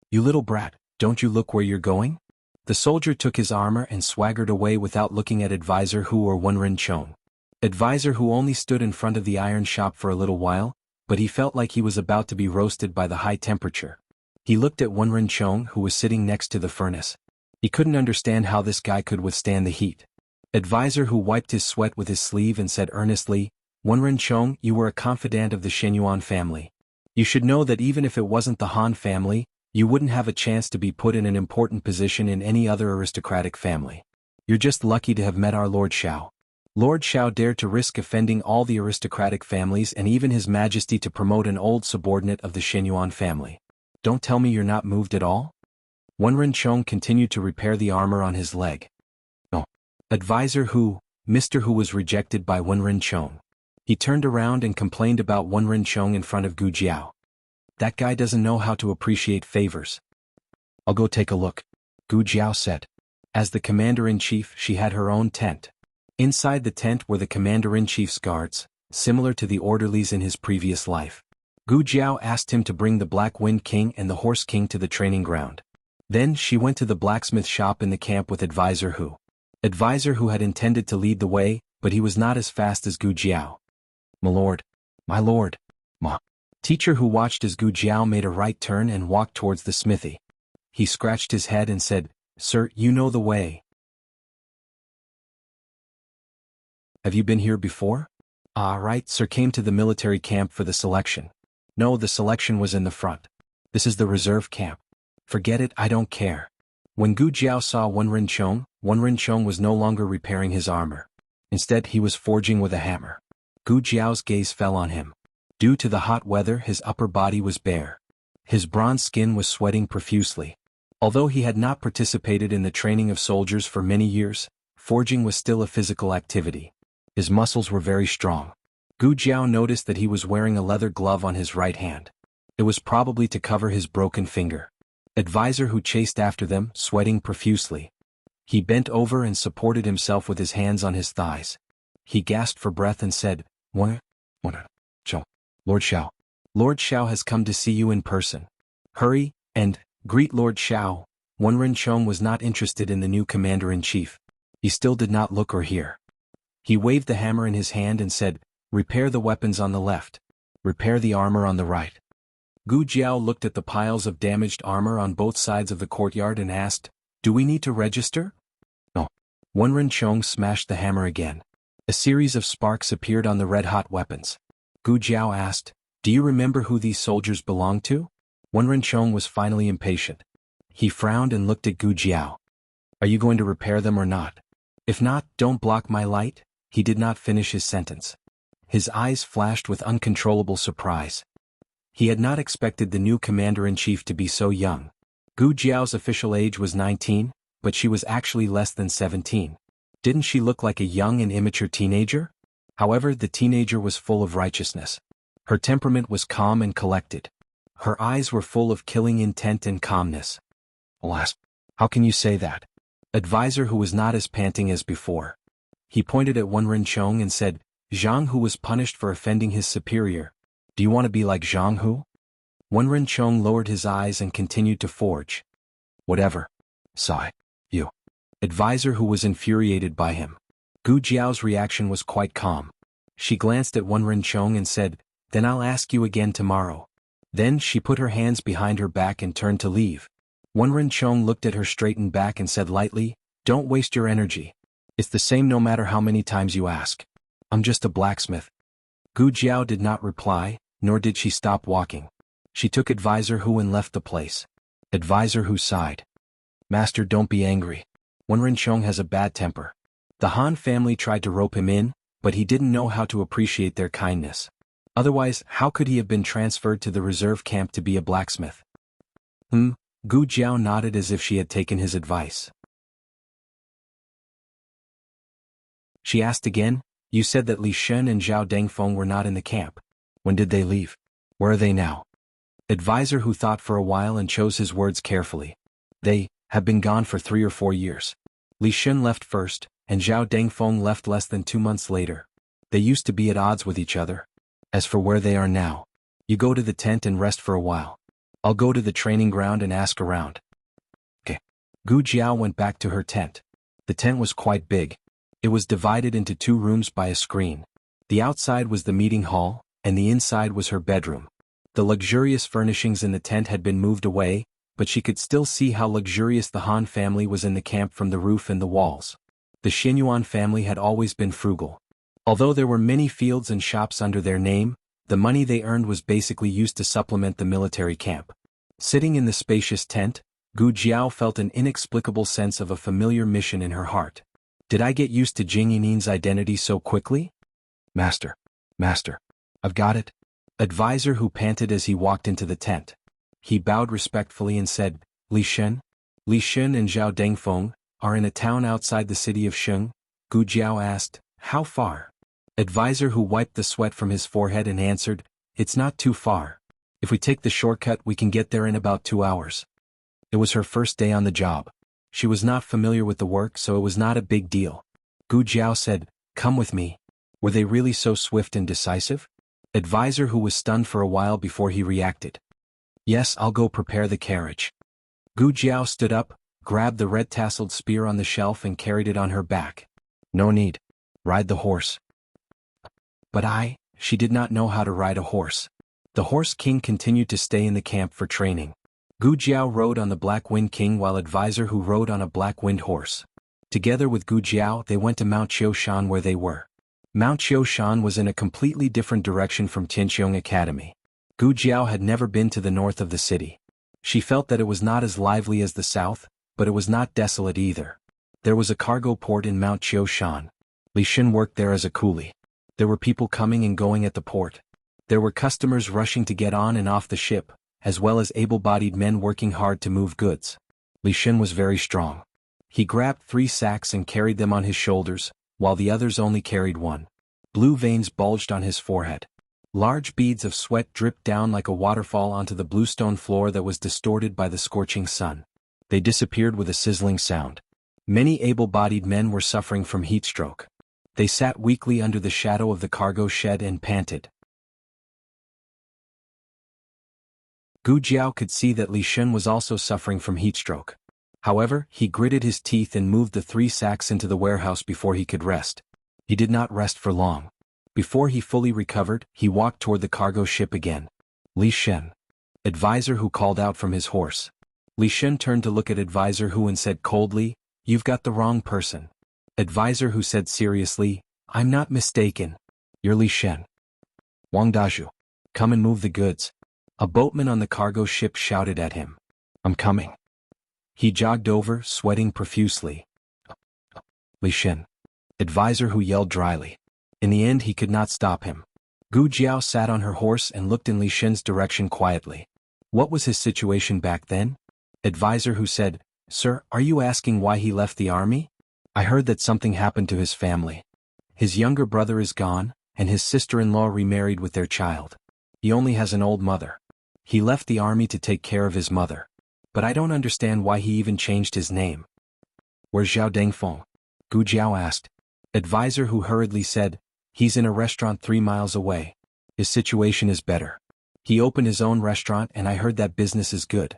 You little brat, don't you look where you're going? The soldier took his armor and swaggered away without looking at Advisor Hu or Wenren Chong. Advisor Hu only stood in front of the iron shop for a little while, but he felt like he was about to be roasted by the high temperature. He looked at Wenren Chong, who was sitting next to the furnace. He couldn't understand how this guy could withstand the heat. Advisor Hu wiped his sweat with his sleeve and said earnestly, Wenren Chong, you were a confidant of the Shenyuan family. You should know that even if it wasn't the Han family, You wouldn't have a chance to be put in an important position in any other aristocratic family. You're just lucky to have met our Lord Xiao. Lord Xiao dared to risk offending all the aristocratic families and even His Majesty to promote an old subordinate of the Shenyuan family. Don't tell me you're not moved at all? Wenren Chong continued to repair the armor on his leg. Oh. Advisor Hu, Mr. Hu was rejected by Wenren Chong. He turned around and complained about Wenren Chong in front of Gu Jiao. That guy doesn't know how to appreciate favors. I'll go take a look, Gu Jiao said. As the commander-in-chief, she had her own tent. Inside the tent were the commander-in-chief's guards, similar to the orderlies in his previous life. Gu Jiao asked him to bring the Black Wind King and the Horse King to the training ground. Then she went to the blacksmith shop in the camp with Advisor Hu. Advisor Hu had intended to lead the way, but he was not as fast as Gu Jiao. My lord, ma. Teacher Hu watched as Gu Jiao made a right turn and walked towards the smithy. He scratched his head and said, Sir, you know the way. Have you been here before? Ah, right, sir, came to the military camp for the selection. No, the selection was in the front. This is the reserve camp. Forget it, I don't care. When Gu Jiao saw Wenren Chong was no longer repairing his armor. Instead, he was forging with a hammer. Gu Jiao's gaze fell on him. Due to the hot weather, his upper body was bare. His bronze skin was sweating profusely. Although he had not participated in the training of soldiers for many years, forging was still a physical activity. His muscles were very strong. Gu Jiao noticed that he was wearing a leather glove on his right hand. It was probably to cover his broken finger. Advisor Hu chased after them, sweating profusely. He bent over and supported himself with his hands on his thighs. He gasped for breath and said, What? Lord Xiao. Lord Xiao has come to see you in person. Hurry, and greet Lord Xiao. Wenren Chong was not interested in the new commander-in-chief. He still did not look or hear. He waved the hammer in his hand and said, Repair the weapons on the left. Repair the armor on the right. Gu Jiao looked at the piles of damaged armor on both sides of the courtyard and asked, Do we need to register? No. Wenren Chong smashed the hammer again. A series of sparks appeared on the red-hot weapons. Gu Jiao asked, Do you remember who these soldiers belong to? Wenren Chong was finally impatient. He frowned and looked at Gu Jiao. Are you going to repair them or not? If not, don't block my light. He did not finish his sentence. His eyes flashed with uncontrollable surprise. He had not expected the new commander-in-chief to be so young. Gu Jiao's official age was 19, but she was actually less than 17. Didn't she look like a young and immature teenager? However, the teenager was full of righteousness. Her temperament was calm and collected. Her eyes were full of killing intent and calmness. Alas, how can you say that? Advisor Hu was not as panting as before. He pointed at Wenren Chong and said, Jianghu was punished for offending his superior. Do you want to be like Jianghu? Wenren Chong lowered his eyes and continued to forge. Whatever. Sigh. You. Advisor Hu was infuriated by him. Gu Jiao's reaction was quite calm. She glanced at Wenren Chong and said, Then I'll ask you again tomorrow. Then she put her hands behind her back and turned to leave. Wenren Chong looked at her straightened back and said lightly, Don't waste your energy. It's the same no matter how many times you ask. I'm just a blacksmith. Gu Jiao did not reply, nor did she stop walking. She took Advisor Hu and left the place. Advisor Hu sighed. Master, don't be angry. Wenren Chong has a bad temper. The Han family tried to rope him in, but he didn't know how to appreciate their kindness. Otherwise, how could he have been transferred to the reserve camp to be a blacksmith? Gu Jiao nodded as if she had taken his advice. She asked again, You said that Li Shen and Zhao Dengfeng were not in the camp. When did they leave? Where are they now? Advisor Hu thought for a while and chose his words carefully. They have been gone for 3 or 4 years. Li Shen left first, and Zhao Dengfeng left less than 2 months later. They used to be at odds with each other. As for where they are now, you go to the tent and rest for a while. I'll go to the training ground and ask around. Okay. Gu Jiao went back to her tent. The tent was quite big. It was divided into 2 rooms by a screen. The outside was the meeting hall, and the inside was her bedroom. The luxurious furnishings in the tent had been moved away, but she could still see how luxurious the Han family was in the camp from the roof and the walls. The Shenyuan family had always been frugal. Although there were many fields and shops under their name, the money they earned was basically used to supplement the military camp. Sitting in the spacious tent, Gu Jiao felt an inexplicable sense of a familiar mission in her heart. Did I get used to Jing Yinin's identity so quickly? Master. Master. I've got it. Advisor Hu panted as he walked into the tent. He bowed respectfully and said, Li Shen? Li Shen and Zhao Dengfeng are in a town outside the city of Sheng? Gu Jiao asked, how far? Advisor Hu wiped the sweat from his forehead and answered, it's not too far. If we take the shortcut we can get there in about 2 hours. It was her first day on the job. She was not familiar with the work so it was not a big deal. Gu Jiao said, come with me. Were they really so swift and decisive? Advisor Hu was stunned for a while before he reacted. Yes, I'll go prepare the carriage. Gu Jiao stood up, grabbed the red-tasseled spear on the shelf and carried it on her back. No need. Ride the horse. But she did not know how to ride a horse. The Horse King continued to stay in the camp for training. Gu Jiao rode on the Black Wind King while Advisor Hu rode on a Black Wind horse. Together with Gu Jiao they went to Mount Qiushan where they were. Mount Qiushan was in a completely different direction from Tianqiong Academy. Gu Jiao had never been to the north of the city. She felt that it was not as lively as the south, but it was not desolate either. There was a cargo port in Mount Qiushan. Li Shen worked there as a coolie. There were people coming and going at the port. There were customers rushing to get on and off the ship, as well as able-bodied men working hard to move goods. Li Shen was very strong. He grabbed 3 sacks and carried them on his shoulders, while the others only carried 1. Blue veins bulged on his forehead. Large beads of sweat dripped down like a waterfall onto the bluestone floor that was distorted by the scorching sun. They disappeared with a sizzling sound. Many able-bodied men were suffering from heat stroke. They sat weakly under the shadow of the cargo shed and panted. Gu Jiao could see that Li Shen was also suffering from heat stroke. However, he gritted his teeth and moved the 3 sacks into the warehouse before he could rest. He did not rest for long. Before he fully recovered, he walked toward the cargo ship again. Li Shen. Advisor Hu called out from his horse. Li Shen turned to look at Advisor Hu and said coldly, you've got the wrong person. Advisor Hu said seriously, I'm not mistaken. You're Li Shen. Wang Dazhu. Come and move the goods. A boatman on the cargo ship shouted at him. I'm coming. He jogged over, sweating profusely. Li Shen. Advisor Hu yelled dryly. In the end he could not stop him. Gu Jiao sat on her horse and looked in Li Shen's direction quietly. What was his situation back then? Advisor Hu said, Sir, are you asking why he left the army? I heard that something happened to his family. His younger brother is gone, and his sister-in-law remarried with their child. He only has an old mother. He left the army to take care of his mother. But I don't understand why he even changed his name. Where's Zhao Dengfeng? Gu Jiao asked. Advisor Hu hurriedly said, he's in a restaurant 3 miles away. His situation is better. He opened his own restaurant and I heard that business is good.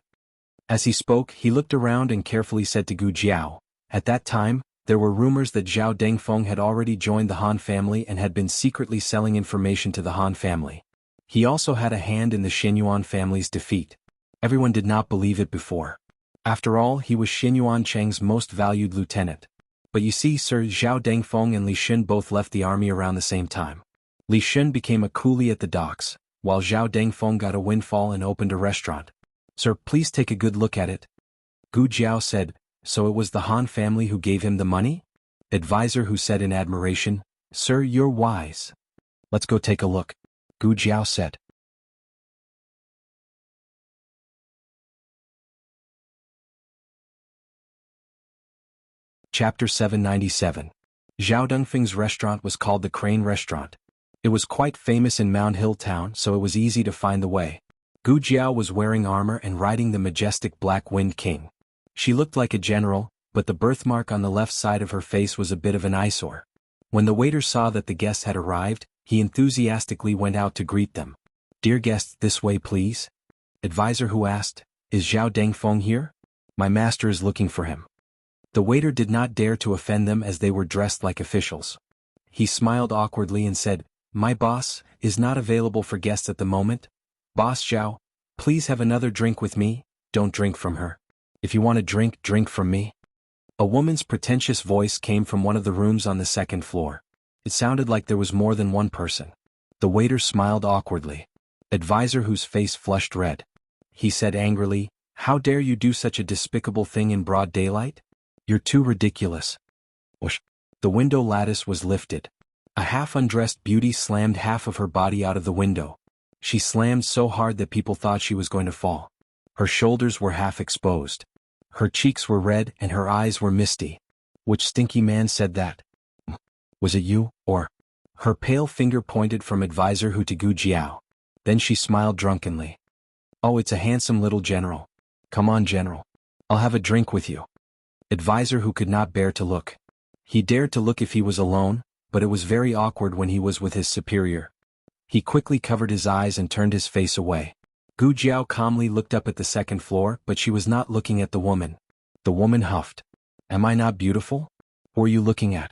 As he spoke, he looked around and carefully said to Gu Jiao, at that time, there were rumors that Zhao Dengfeng had already joined the Han family and had been secretly selling information to the Han family. He also had a hand in the Xinyuan family's defeat. Everyone did not believe it before. After all, he was Xinyuan Cheng's most valued lieutenant. But you see, Sir, Zhao Dengfeng and Li Shen both left the army around the same time. Li Shen became a coolie at the docks, while Zhao Dengfeng got a windfall and opened a restaurant. Sir, please take a good look at it. Gu Jiao said, so it was the Han family who gave him the money? Advisor Hu said in admiration, Sir, you're wise. Let's go take a look. Gu Jiao said. Chapter 797. Zhao Dengfeng's restaurant was called the Crane Restaurant. It was quite famous in Mount Hill Town, so it was easy to find the way. Gu Jiao was wearing armor and riding the majestic Black Wind King. She looked like a general, but the birthmark on the left side of her face was a bit of an eyesore. When the waiter saw that the guests had arrived, he enthusiastically went out to greet them. Dear guests, this way please. Advisor Hu asked, is Zhao Dengfeng here? My master is looking for him. The waiter did not dare to offend them as they were dressed like officials. He smiled awkwardly and said, my boss is not available for guests at the moment. Boss Zhao, please have another drink with me, don't drink from her. If you want to drink, drink from me. A woman's pretentious voice came from one of the rooms on the 2nd floor. It sounded like there was more than one person. The waiter smiled awkwardly. Advisor Hu's face flushed red. he said angrily, "How dare you do such a despicable thing in broad daylight? You're too ridiculous." Whoosh. The window lattice was lifted. A half-undressed beauty slammed half of her body out of the window. She slammed so hard that people thought she was going to fall. Her shoulders were half exposed. Her cheeks were red and her eyes were misty. "Which stinky man said that? Was it you, or?" Her pale finger pointed from Advisor Hu to Gu Jiao. Then she smiled drunkenly. "Oh, it's a handsome little general. Come on, General. I'll have a drink with you." Advisor Hu could not bear to look. He dared to look if he was alone, but it was very awkward when he was with his superior. He quickly covered his eyes and turned his face away. Gu Jiao calmly looked up at the second floor, but she was not looking at the woman. The woman huffed. "Am I not beautiful? Who are you looking at?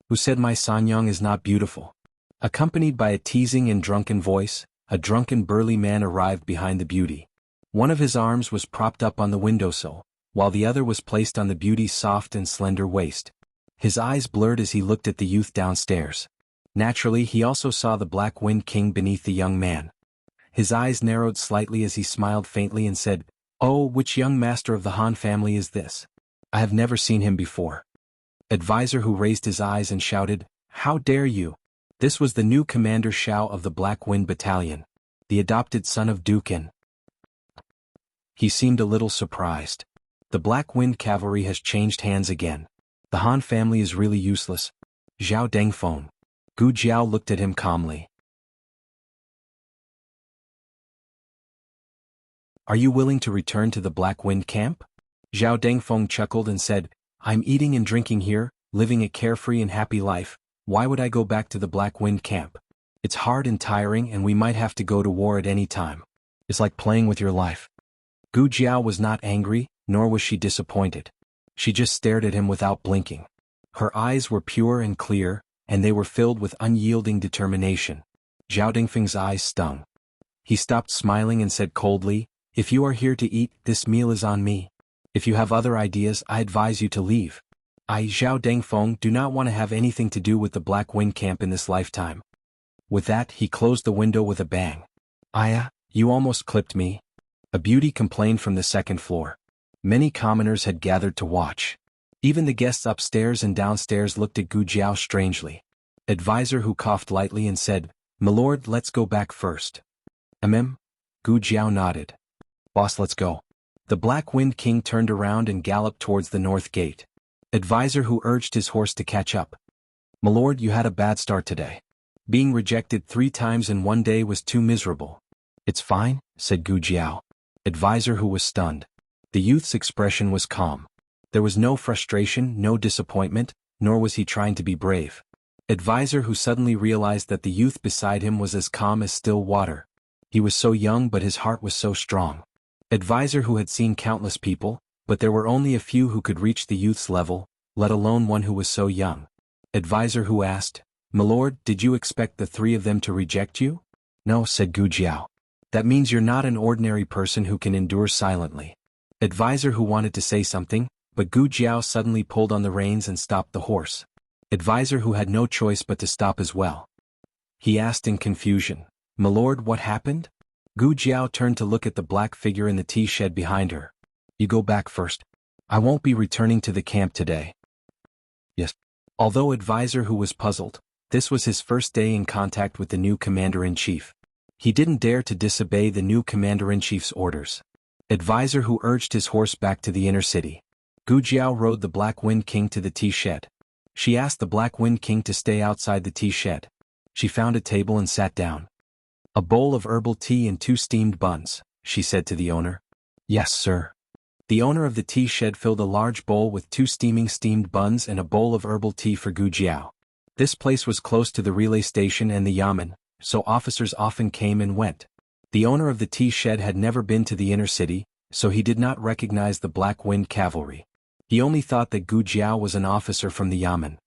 Who said my Sanyang is not beautiful?" Accompanied by a teasing and drunken voice, a drunken burly man arrived behind the beauty. One of his arms was propped up on the windowsill, while the other was placed on the beauty's soft and slender waist. His eyes blurred as he looked at the youth downstairs. Naturally, he also saw the Black Wind King beneath the young man. His eyes narrowed slightly as he smiled faintly and said, "Oh, which young master of the Han family is this? I have never seen him before." Advisor Hu raised his eyes and shouted, "How dare you!" This was the new Commander Xiao of the Black Wind Battalion, the adopted son of Dukin. He seemed a little surprised. The Black Wind Cavalry has changed hands again. The Han family is really useless. Zhao Dengfeng. Gu Jiao looked at him calmly. "Are you willing to return to the Black Wind camp?" Zhao Dengfeng chuckled and said, "I'm eating and drinking here, living a carefree and happy life. Why would I go back to the Black Wind camp? It's hard and tiring and we might have to go to war at any time. It's like playing with your life." Gu Jiao was not angry, nor was she disappointed. She just stared at him without blinking. Her eyes were pure and clear, and they were filled with unyielding determination. Zhao Dengfeng's eyes stung. He stopped smiling and said coldly, "If you are here to eat, this meal is on me. If you have other ideas, I advise you to leave. I, Zhao Dengfeng, do not want to have anything to do with the Black Wind camp in this lifetime." With that, he closed the window with a bang. "Aya, you almost clipped me." A beauty complained from the second floor. Many commoners had gathered to watch. Even the guests upstairs and downstairs looked at Gu Jiao strangely. Advisor Hu coughed lightly and said, "My lord, let's go back first." Gu Jiao nodded. "Boss, let's go." The Black Wind King turned around and galloped towards the north gate. Advisor Hu urged his horse to catch up. "My lord, you had a bad start today. Being rejected 3 times in one day was too miserable." "It's fine," said Gu Jiao. Advisor Hu was stunned. The youth's expression was calm. There was no frustration, no disappointment, nor was he trying to be brave. Advisor Hu suddenly realized that the youth beside him was as calm as still water. He was so young but his heart was so strong. Advisor Hu had seen countless people, but there were only a few who could reach the youth's level, let alone one who was so young. Advisor Hu asked, "My lord, did you expect the 3 of them to reject you?" "No," said Gu Jiao. "That means you're not an ordinary person who can endure silently." Advisor Hu wanted to say something, but Gu Jiao suddenly pulled on the reins and stopped the horse. Advisor Hu had no choice but to stop as well. He asked in confusion, "My lord, what happened?" Gu Jiao turned to look at the black figure in the tea shed behind her. "You go back first. I won't be returning to the camp today." "Yes." Although Advisor Hu was puzzled, this was his first day in contact with the new Commander-in-Chief. He didn't dare to disobey the new Commander-in-Chief's orders. Advisor Hu urged his horse back to the inner city. Gu Jiao rode the Black Wind King to the tea shed. She asked the Black Wind King to stay outside the tea shed. She found a table and sat down. "A bowl of herbal tea and 2 steamed buns," she said to the owner. "Yes, sir." The owner of the tea shed filled a large bowl with 2 steamed buns and a bowl of herbal tea for Gu Jiao. This place was close to the relay station and the yamen, so officers often came and went. The owner of the tea shed had never been to the inner city, so he did not recognize the Black Wind Cavalry. He only thought that Gu Jiao was an officer from the yamen.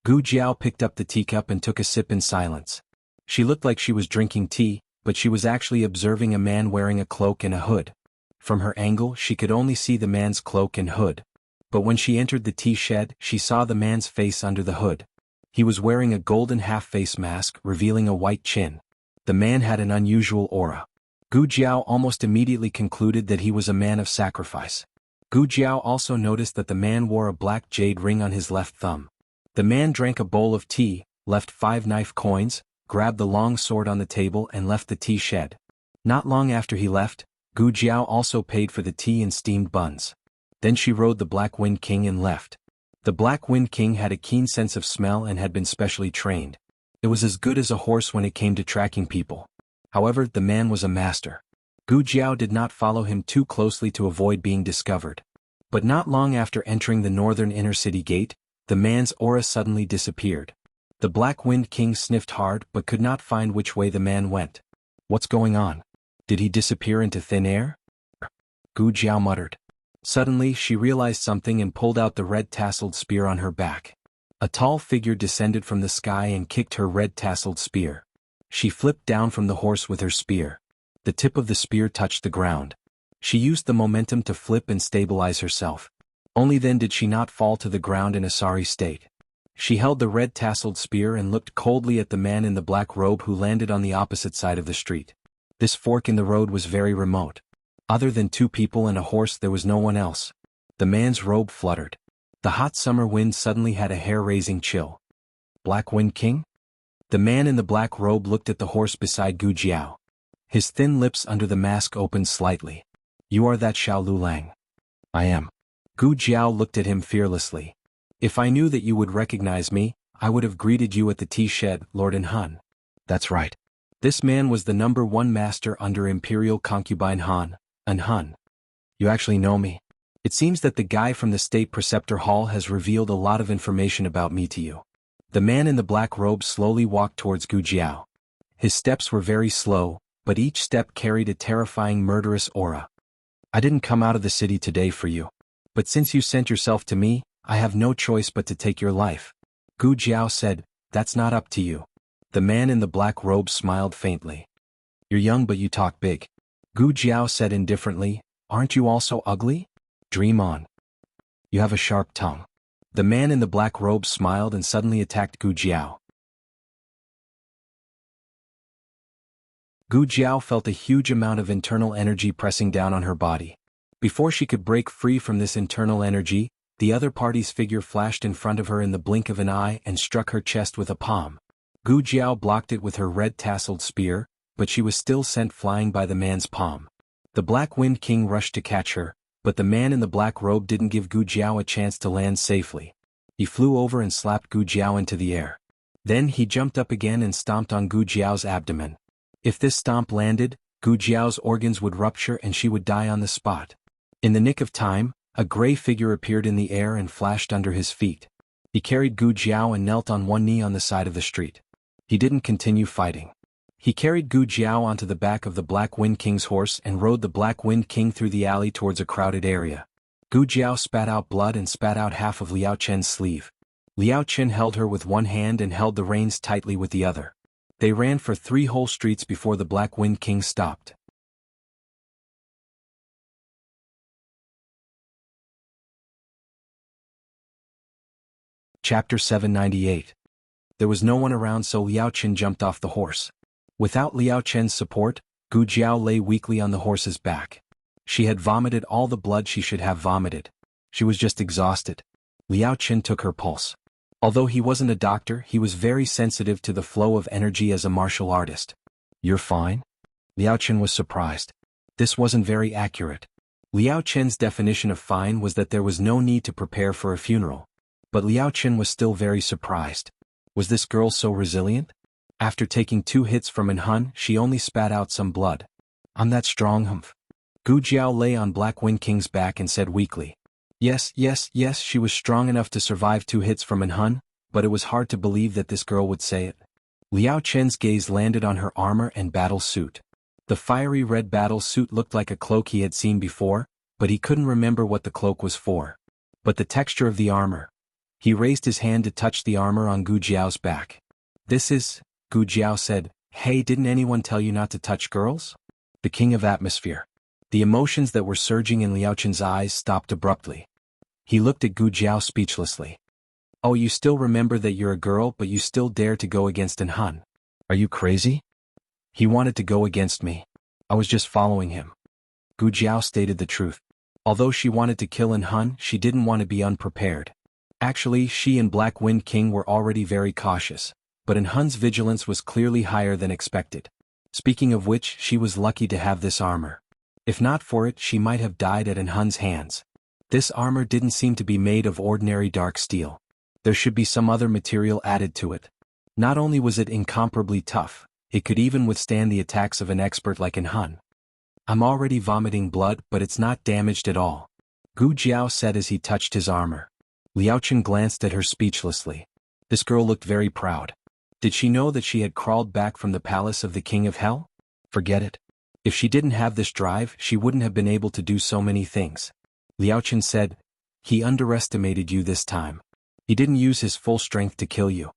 Gu Jiao picked up the teacup and took a sip in silence. She looked like she was drinking tea, but she was actually observing a man wearing a cloak and a hood. From her angle, she could only see the man's cloak and hood. But when she entered the tea shed, she saw the man's face under the hood. He was wearing a golden half-face mask, revealing a white chin. The man had an unusual aura. Gu Jiao almost immediately concluded that he was a man of sacrifice. Gu Jiao also noticed that the man wore a black jade ring on his left thumb. The man drank a bowl of tea, left 5 knife coins, grabbed the long sword on the table and left the tea shed. Not long after he left, Gu Jiao also paid for the tea and steamed buns. Then she rode the Black Wind King and left. The Black Wind King had a keen sense of smell and had been specially trained. It was as good as a horse when it came to tracking people. However, the man was a master. Gu Jiao did not follow him too closely to avoid being discovered. But not long after entering the northern inner city gate, the man's aura suddenly disappeared. The Black Wind King sniffed hard but could not find which way the man went. What's going on? Did he disappear into thin air? Gu Jiao muttered. Suddenly she realized something and pulled out the red-tasseled spear on her back. A tall figure descended from the sky and kicked her red-tasseled spear. She flipped down from the horse with her spear. The tip of the spear touched the ground. She used the momentum to flip and stabilize herself. Only then did she not fall to the ground in a sorry state. She held the red-tasseled spear and looked coldly at the man in the black robe who landed on the opposite side of the street. This fork in the road was very remote. Other than 2 people and a horse there was no one else. The man's robe fluttered. The hot summer wind suddenly had a hair-raising chill. Black Wind King? The man in the black robe looked at the horse beside Gu Jiao. His thin lips under the mask opened slightly. You are that Xiao Lulang? I am. Gu Jiao looked at him fearlessly. If I knew that you would recognize me, I would have greeted you at the tea shed, Lord Han. That's right. This man was the #1 master under Imperial concubine Han. Han. You actually know me. It seems that the guy from the State Preceptor Hall has revealed a lot of information about me to you. The man in the black robe slowly walked towards Gu Jiao. His steps were very slow, but each step carried a terrifying murderous aura. I didn't come out of the city today for you. But since you sent yourself to me, I have no choice but to take your life. Gu Jiao said, That's not up to you. The man in the black robe smiled faintly. You're young but you talk big. Gu Jiao said indifferently, Aren't you also ugly? Dream on. You have a sharp tongue. The man in the black robe smiled and suddenly attacked Gu Jiao. Gu Jiao felt a huge amount of internal energy pressing down on her body. Before she could break free from this internal energy, the other party's figure flashed in front of her in the blink of an eye and struck her chest with a palm. Gu Jiao blocked it with her red-tasseled spear, but she was still sent flying by the man's palm. The Black Wind King rushed to catch her, but the man in the black robe didn't give Gu Jiao a chance to land safely. He flew over and slapped Gu Jiao into the air. Then he jumped up again and stomped on Gu Jiao's abdomen. If this stomp landed, Gu Jiao's organs would rupture and she would die on the spot. In the nick of time, a gray figure appeared in the air and flashed under his feet. He carried Gu Jiao and knelt on one knee on the side of the street. He didn't continue fighting. He carried Gu Jiao onto the back of the Black Wind King's horse and rode the Black Wind King through the alley towards a crowded area. Gu Jiao spat out blood and spat out half of Liao Chen's sleeve. Liao Chen held her with one hand and held the reins tightly with the other. They ran for 3 whole streets before the Black Wind King stopped. Chapter 798. There was no one around, so Liao Chen jumped off the horse. Without Liao Chen's support, Gu Jiao lay weakly on the horse's back. She had vomited all the blood she should have vomited. She was just exhausted. Liao Chen took her pulse. Although he wasn't a doctor, he was very sensitive to the flow of energy as a martial artist. You're fine? Liao Chen was surprised. This wasn't very accurate. Liao Chen's definition of fine was that there was no need to prepare for a funeral. But Liao Chen was still very surprised. Was this girl so resilient? After taking 2 hits from an Hun, she only spat out some blood. I'm that strong, humph. Gu Jiao lay on Black Wind King's back and said weakly. Yes, she was strong enough to survive 2 hits from an Hun, but it was hard to believe that this girl would say it. Liao Chen's gaze landed on her armor and battle suit. The fiery red battle suit looked like a cloak he had seen before, but he couldn't remember what the cloak was for. But the texture of the armor. He raised his hand to touch the armor on Gu Jiao's back. This is, Gu Jiao said, Hey, didn't anyone tell you not to touch girls? The king of atmosphere. The emotions that were surging in Liao Chen's eyes stopped abruptly. He looked at Gu Jiao speechlessly. Oh, you still remember that you're a girl but you still dare to go against an Han. Are you crazy? He wanted to go against me. I was just following him. Gu Jiao stated the truth. Although she wanted to kill In Hun, she didn't want to be unprepared. Actually, she and Black Wind King were already very cautious, but In Hun's vigilance was clearly higher than expected. Speaking of which, she was lucky to have this armor. If not for it, she might have died at In Hun's hands. This armor didn't seem to be made of ordinary dark steel. There should be some other material added to it. Not only was it incomparably tough, it could even withstand the attacks of an expert like In Hun. I'm already vomiting blood, but it's not damaged at all, Gu Jiao said as he touched his armor. Liao Chen glanced at her speechlessly. This girl looked very proud. Did she know that she had crawled back from the palace of the King of Hell? Forget it. If she didn't have this drive, she wouldn't have been able to do so many things. Liao Chen said, he underestimated you this time. He didn't use his full strength to kill you.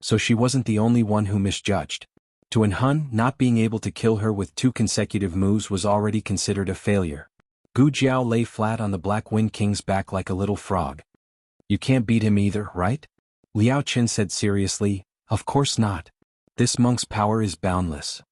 So she wasn't the only one who misjudged. To In Hun, not being able to kill her with 2 consecutive moves was already considered a failure. Gu Jiao lay flat on the Black Wind King's back like a little frog. You can't beat him either, right? Liao Chen said seriously, of course not. This monk's power is boundless.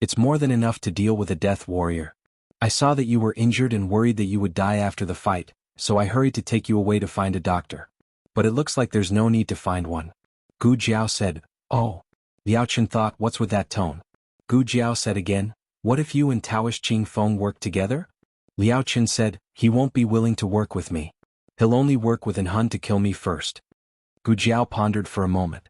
It's more than enough to deal with a death warrior. I saw that you were injured and worried that you would die after the fight, so I hurried to take you away to find a doctor. But it looks like there's no need to find one. Gu Jiao said, oh. Liao Chen thought, what's with that tone? Gu Jiao said again, what if you and Taoish Qing Feng work together? Liao Chen said, he won't be willing to work with me. He'll only work with In Hun to kill me first. Gu Jiao pondered for a moment.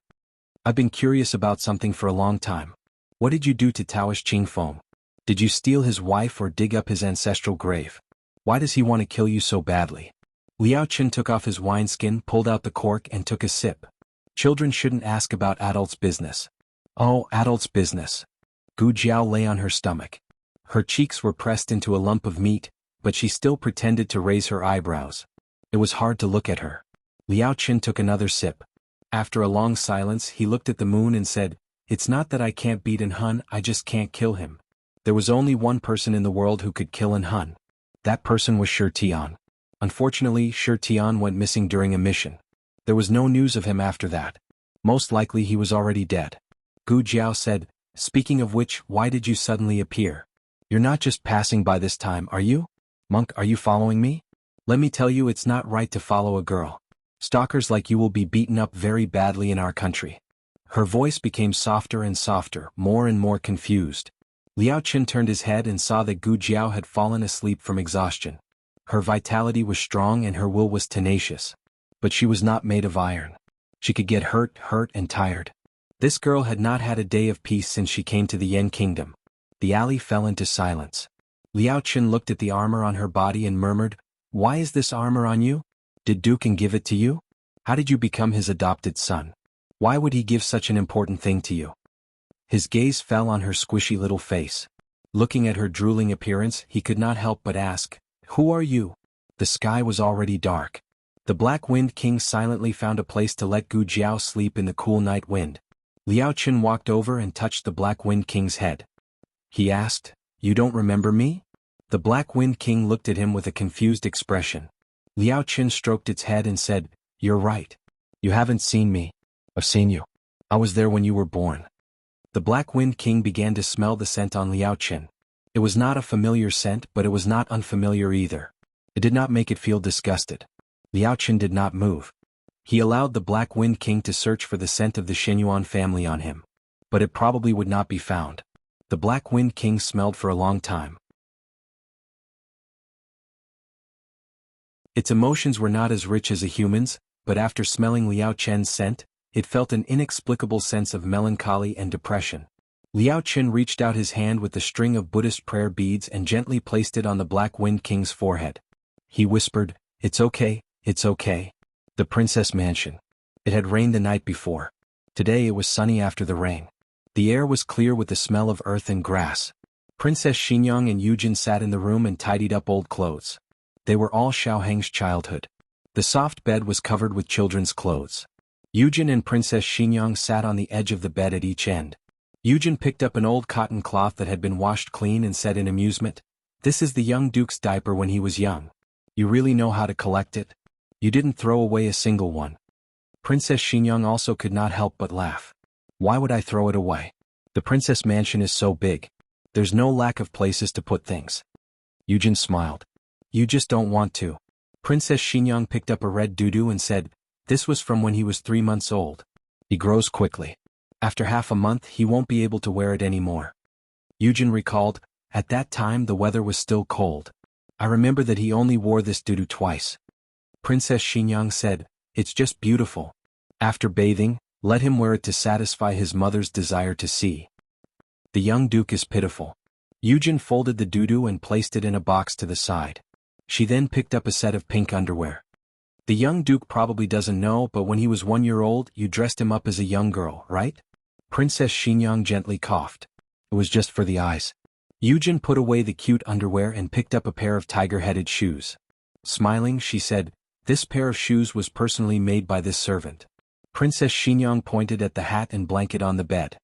I've been curious about something for a long time. What did you do to Taoish Qing Feng? Did you steal his wife or dig up his ancestral grave? Why does he want to kill you so badly? Liao Chen took off his wineskin, pulled out the cork and took a sip. Children shouldn't ask about adults' business. Oh, adults' business. Gu Jiao lay on her stomach. Her cheeks were pressed into a lump of meat, but she still pretended to raise her eyebrows. It was hard to look at her. Liao Chen took another sip. After a long silence, he looked at the moon and said, it's not that I can't beat In Hun, I just can't kill him. There was only one person in the world who could kill In Hun. That person was Shi Tian. Unfortunately, Shi Tian went missing during a mission. There was no news of him after that. Most likely he was already dead. Gu Jiao said, speaking of which, why did you suddenly appear? You're not just passing by this time, are you? Monk, are you following me? Let me tell you, it's not right to follow a girl. Stalkers like you will be beaten up very badly in our country. Her voice became softer and softer, more and more confused. Liao Chen turned his head and saw that Gu Jiao had fallen asleep from exhaustion. Her vitality was strong and her will was tenacious. But she was not made of iron. She could get hurt and tired. This girl had not had a day of peace since she came to the Yen Kingdom. The alley fell into silence. Liao Chen looked at the armor on her body and murmured, why is this armor on you? Did Dukin give it to you? How did you become his adopted son? Why would he give such an important thing to you? His gaze fell on her squishy little face. Looking at her drooling appearance, he could not help but ask, who are you? The sky was already dark. The Black Wind King silently found a place to let Gu Jiao sleep in the cool night wind. Liao Chen walked over and touched the Black Wind King's head. He asked, you don't remember me? The Black Wind King looked at him with a confused expression. Liao Chen stroked its head and said, you're right. You haven't seen me. I've seen you. I was there when you were born. The Black Wind King began to smell the scent on Liao Chen. It was not a familiar scent, but it was not unfamiliar either. It did not make it feel disgusted. Liao Chen did not move. He allowed the Black Wind King to search for the scent of the Shenyuan family on him. But it probably would not be found. The Black Wind King smelled for a long time. Its emotions were not as rich as a human's, but after smelling Liao Chen's scent, it felt an inexplicable sense of melancholy and depression. Liao Chen reached out his hand with the string of Buddhist prayer beads and gently placed it on the Black Wind King's forehead. He whispered, it's okay, it's okay. The princess mansion. It had rained the night before. Today it was sunny after the rain. The air was clear with the smell of earth and grass. Princess Xinyang and Yujin sat in the room and tidied up old clothes. They were all Xiaoheng's childhood. The soft bed was covered with children's clothes. Yujin and Princess Xinyang sat on the edge of the bed at each end. Yujin picked up an old cotton cloth that had been washed clean and said in amusement, this is the young duke's diaper when he was young. You really know how to collect it? You didn't throw away a single one. Princess Xinyang also could not help but laugh. Why would I throw it away? The princess mansion is so big. There's no lack of places to put things. Yujin smiled. You just don't want to. Princess Xinyang picked up a red doo-doo and said, this was from when he was 3 months old. He grows quickly. After half a month he won't be able to wear it anymore. Yujin recalled, at that time the weather was still cold. I remember that he only wore this doo-doo twice. Princess Xinyang said, it's just beautiful. After bathing, let him wear it to satisfy his mother's desire to see. The young duke is pitiful. Yujin folded the doo-doo and placed it in a box to the side. She then picked up a set of pink underwear. The young duke probably doesn't know, but when he was 1 year old you dressed him up as a young girl, right? Princess Xinyang gently coughed. It was just for the eyes. Yujin put away the cute underwear and picked up a pair of tiger-headed shoes. Smiling, she said, this pair of shoes was personally made by this servant. Princess Xinyang pointed at the hat and blanket on the bed.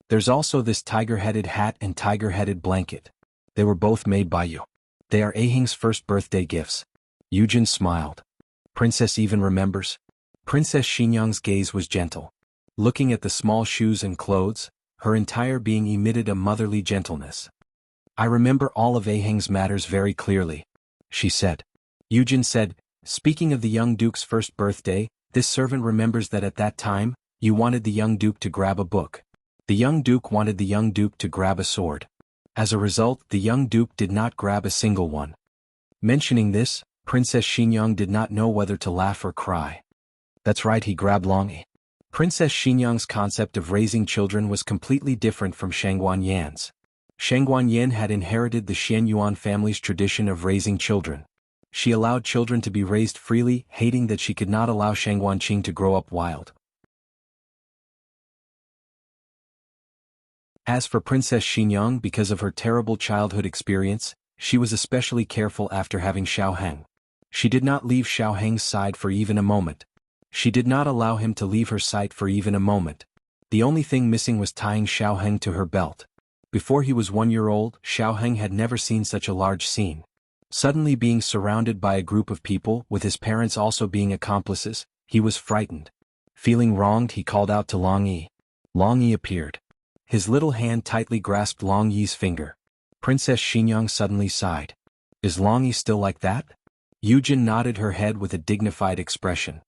There's also this tiger-headed hat and tiger-headed blanket. They were both made by you. They are Aheng's first birthday gifts. Yujin smiled. Princess even remembers? Princess Xinyang's gaze was gentle. Looking at the small shoes and clothes, her entire being emitted a motherly gentleness. I remember all of Aheng's matters very clearly, she said. Yujin said, speaking of the young duke's first birthday, this servant remembers that at that time, you wanted the young duke to grab a book. The young duke wanted the young duke to grab a sword. As a result, the young duke did not grab a single one. Mentioning this, Princess Xinyang did not know whether to laugh or cry. That's right, he grabbed Longyi. Princess Xinyang's concept of raising children was completely different from Shangguan Yan's. Shangguan Yan had inherited the Xianyuan family's tradition of raising children. She allowed children to be raised freely, hating that she could not allow Shangguan Qing to grow up wild. As for Princess Xinyang, because of her terrible childhood experience, she was especially careful after having Xiaoheng. She did not leave Xiaoheng's side for even a moment. She did not allow him to leave her sight for even a moment. The only thing missing was tying Xiaoheng to her belt. Before he was 1 year old, Xiaoheng had never seen such a large scene. Suddenly being surrounded by a group of people, with his parents also being accomplices, he was frightened. Feeling wronged, he called out to Long Yi. Long Yi appeared. His little hand tightly grasped Long Yi's finger. Princess Xinyang suddenly sighed. Is Long Yi still like that? Yujin nodded her head with a dignified expression.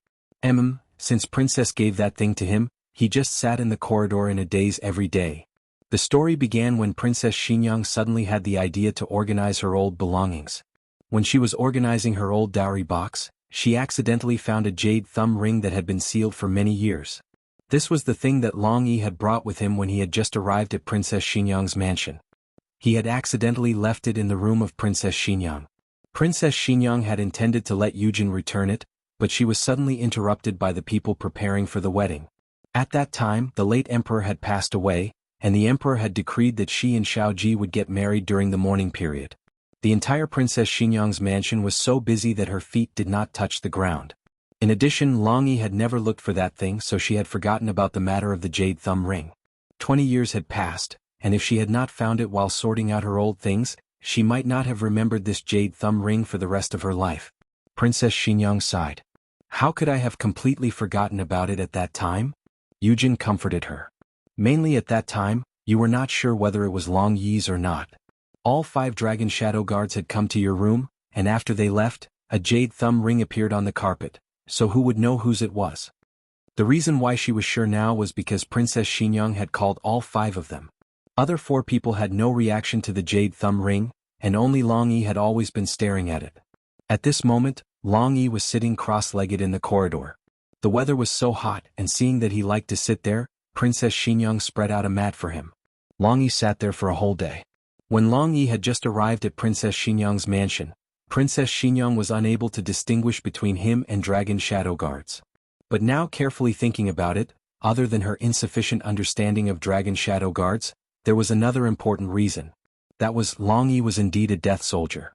Since Princess gave that thing to him, he just sat in the corridor in a daze every day. The story began when Princess Xinyang suddenly had the idea to organize her old belongings. When she was organizing her old dowry box, she accidentally found a jade thumb ring that had been sealed for many years. This was the thing that Long Yi had brought with him when he had just arrived at Princess Xinyang's mansion. He had accidentally left it in the room of Princess Xinyang. Princess Xinyang had intended to let Yujin return it, but she was suddenly interrupted by the people preparing for the wedding. At that time, the late emperor had passed away, and the emperor had decreed that she and Xiaoji would get married during the mourning period. The entire Princess Xinyang's mansion was so busy that her feet did not touch the ground. In addition, Long Yi had never looked for that thing, so she had forgotten about the matter of the jade thumb ring. 20 years had passed, and if she had not found it while sorting out her old things, she might not have remembered this jade thumb ring for the rest of her life. Princess Xinyang sighed. How could I have completely forgotten about it at that time? Yujin comforted her. Mainly at that time, you were not sure whether it was Long Yi's or not. All 5 dragon shadow guards had come to your room, and after they left, a jade thumb ring appeared on the carpet, so who would know whose it was? The reason why she was sure now was because Princess Xinyang had called all 5 of them. Other 4 people had no reaction to the jade thumb ring, and only Long Yi had always been staring at it. At this moment, Long Yi was sitting cross-legged in the corridor. The weather was so hot, and seeing that he liked to sit there, Princess Xinyang spread out a mat for him. Long Yi sat there for a whole day. When Long Yi had just arrived at Princess Xinyang's mansion, Princess Xinyang was unable to distinguish between him and dragon shadow guards. But now, carefully thinking about it, other than her insufficient understanding of dragon shadow guards, there was another important reason. That was, Long Yi was indeed a death soldier.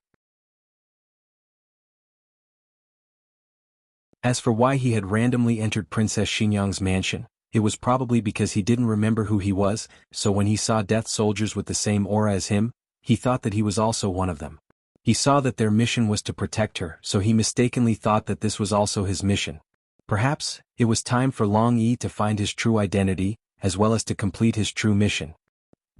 As for why he had randomly entered Princess Xinyang's mansion, it was probably because he didn't remember who he was, so when he saw death soldiers with the same aura as him, he thought that he was also one of them. He saw that their mission was to protect her, so he mistakenly thought that this was also his mission. Perhaps, it was time for Long Yi to find his true identity, as well as to complete his true mission.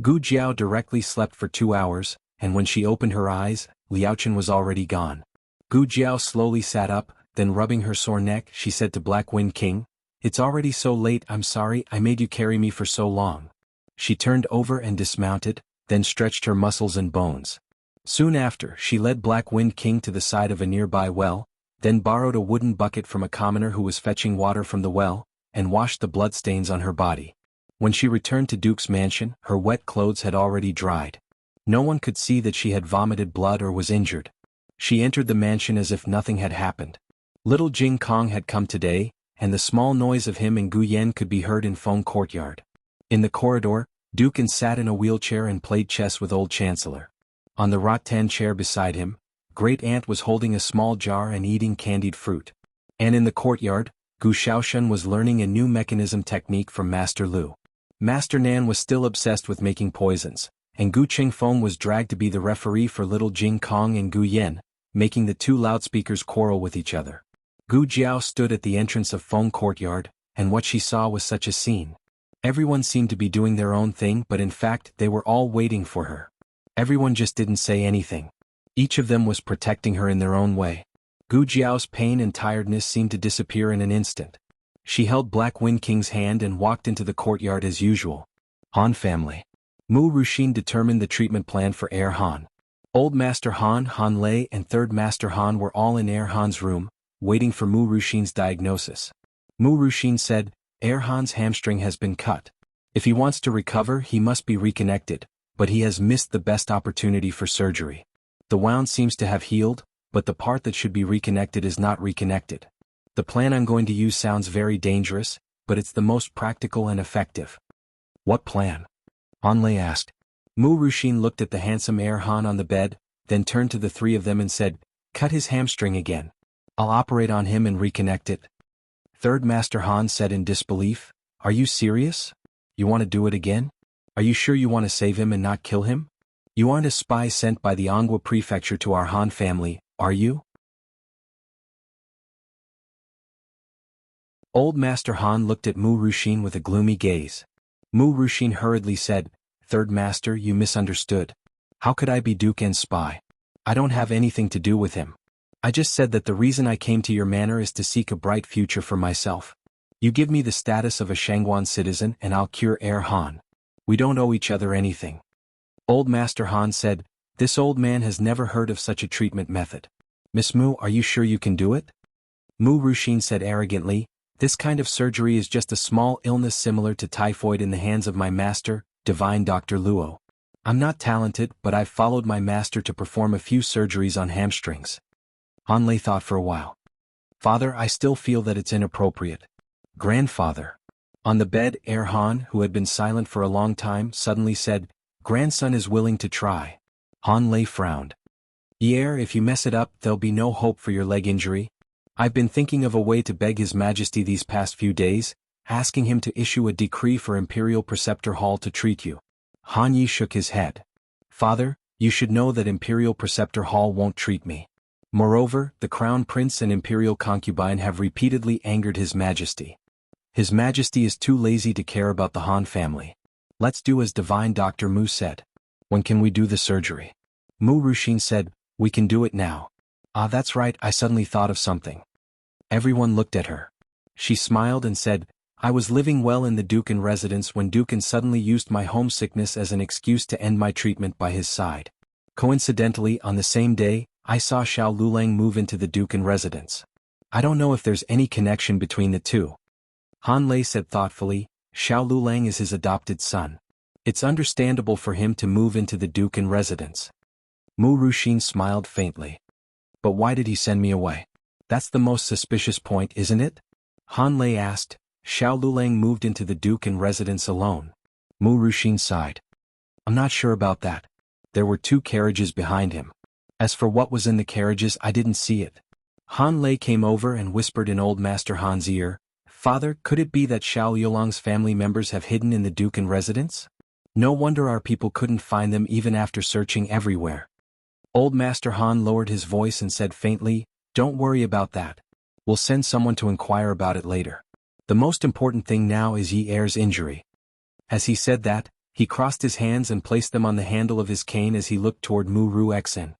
Gu Jiao directly slept for 2 hours, and when she opened her eyes, Liaochen was already gone. Gu Jiao slowly sat up, then rubbing her sore neck, she said to Black Wind King, "It's already so late, I'm sorry I made you carry me for so long." She turned over and dismounted, then stretched her muscles and bones. Soon after, she led Black Wind King to the side of a nearby well, then borrowed a wooden bucket from a commoner who was fetching water from the well, and washed the bloodstains on her body. When she returned to Duke's mansion, her wet clothes had already dried. No one could see that she had vomited blood or was injured. She entered the mansion as if nothing had happened. Little Jing Kong had come today, and the small noise of him and Gu Yen could be heard in Feng Courtyard. In the corridor, Dukin sat in a wheelchair and played chess with Old Chancellor. On the rattan chair beside him, Great Aunt was holding a small jar and eating candied fruit. And in the courtyard, Gu Shaoshan was learning a new mechanism technique from Master Lu. Master Nan was still obsessed with making poisons, and Gu Qingfeng was dragged to be the referee for little Jing Kong and Gu Yen, making the two loudspeakers quarrel with each other. Gu Jiao stood at the entrance of Feng Courtyard, and what she saw was such a scene. Everyone seemed to be doing their own thing, but in fact they were all waiting for her. Everyone just didn't say anything. Each of them was protecting her in their own way. Gu Jiao's pain and tiredness seemed to disappear in an instant. She held Black Wind King's hand and walked into the courtyard as usual. Han family. Mu Ruxin determined the treatment plan for Heir Han. Old Master Han, Han Lei and Third Master Han were all in Heir Han's room, waiting for Mu Ruxin's diagnosis. Mu Ruxin said, "Heir Han's hamstring has been cut. If he wants to recover, he must be reconnected, but he has missed the best opportunity for surgery. The wound seems to have healed, but the part that should be reconnected is not reconnected. The plan I'm going to use sounds very dangerous, but it's the most practical and effective." "What plan?" Han Lei asked. Mu Ruxin looked at the handsome Heir Han on the bed, then turned to the three of them and said, "Cut his hamstring again. I'll operate on him and reconnect it." Third Master Han said in disbelief, "Are you serious? You want to do it again? Are you sure you want to save him and not kill him? You aren't a spy sent by the Anghua Prefecture to our Han family, are you?" Old Master Han looked at Mu Ruxin with a gloomy gaze. Mu Ruxin hurriedly said, "Third Master, you misunderstood. How could I be Duken's spy? I don't have anything to do with him. I just said that the reason I came to your manor is to seek a bright future for myself. You give me the status of a Shangguan citizen and I'll cure Heir Han. We don't owe each other anything." Old Master Han said, "This old man has never heard of such a treatment method. Miss Mu, are you sure you can do it?" Mu Ruxin said arrogantly, "This kind of surgery is just a small illness similar to typhoid in the hands of my master, Divine Dr. Luo. I'm not talented, but I've followed my master to perform a few surgeries on hamstrings." Han Lei thought for a while. "Father, I still feel that it's inappropriate." "Grandfather." On the bed, Heir Han, who had been silent for a long time, suddenly said, "Grandson is willing to try." Han Lei frowned. "Heir, if you mess it up, there'll be no hope for your leg injury. I've been thinking of a way to beg His Majesty these past few days, asking him to issue a decree for Imperial Preceptor Hall to treat you." Han Yi shook his head. "Father, you should know that Imperial Preceptor Hall won't treat me. Moreover, the Crown Prince and Imperial Concubine have repeatedly angered His Majesty. His Majesty is too lazy to care about the Han family. Let's do as Divine Dr. Mu said." "When can we do the surgery?" Mu Ruxin said, "We can do it now." "Ah, that's right, I suddenly thought of something." Everyone looked at her. She smiled and said, "I was living well in the Dukan residence when Dukan suddenly used my homesickness as an excuse to end my treatment by his side. Coincidentally, on the same day, I saw Xiao Lulang move into the Dukan residence. I don't know if there's any connection between the two." Han Lei said thoughtfully, "Xiao Lulang is his adopted son. It's understandable for him to move into the Dukan residence." Mu Ruxin smiled faintly. "But why did he send me away? That's the most suspicious point, isn't it?" Han Lei asked. "Xiao Lulang moved into the Dukan residence alone." Mu Ruxin sighed. "I'm not sure about that. There were 2 carriages behind him. As for what was in the carriages, I didn't see it." Han Lei came over and whispered in Old Master Han's ear, "Father, could it be that Xiao Yulong's family members have hidden in the Dukan residence? No wonder our people couldn't find them even after searching everywhere." Old Master Han lowered his voice and said faintly, "Don't worry about that. We'll send someone to inquire about it later. The most important thing now is Yi Er's injury." As he said that, he crossed his hands and placed them on the handle of his cane as he looked toward Mu Ruxin.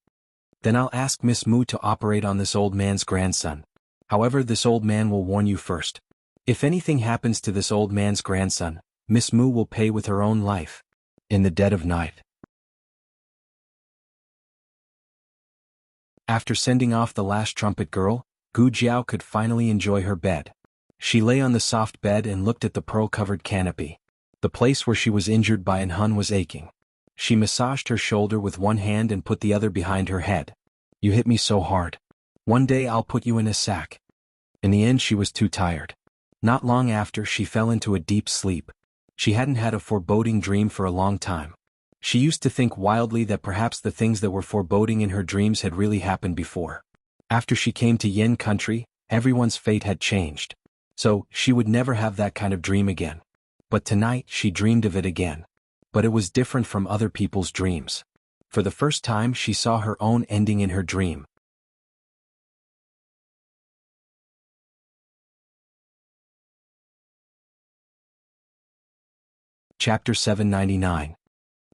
"Then I'll ask Miss Mu to operate on this old man's grandson. However, this old man will warn you first. If anything happens to this old man's grandson, Miss Mu will pay with her own life." In the dead of night. After sending off the last trumpet girl, Gu Jiao could finally enjoy her bed. She lay on the soft bed and looked at the pearl-covered canopy. The place where she was injured by an Hun was aching. She massaged her shoulder with one hand and put the other behind her head. "You hit me so hard. One day I'll put you in a sack." In the end she was too tired. Not long after she fell into a deep sleep. She hadn't had a foreboding dream for a long time. She used to think wildly that perhaps the things that were foreboding in her dreams had really happened before. After she came to Yin country, everyone's fate had changed. So, she would never have that kind of dream again. But tonight she dreamed of it again. But it was different from other people's dreams. For the first time she saw her own ending in her dream. Chapter 799.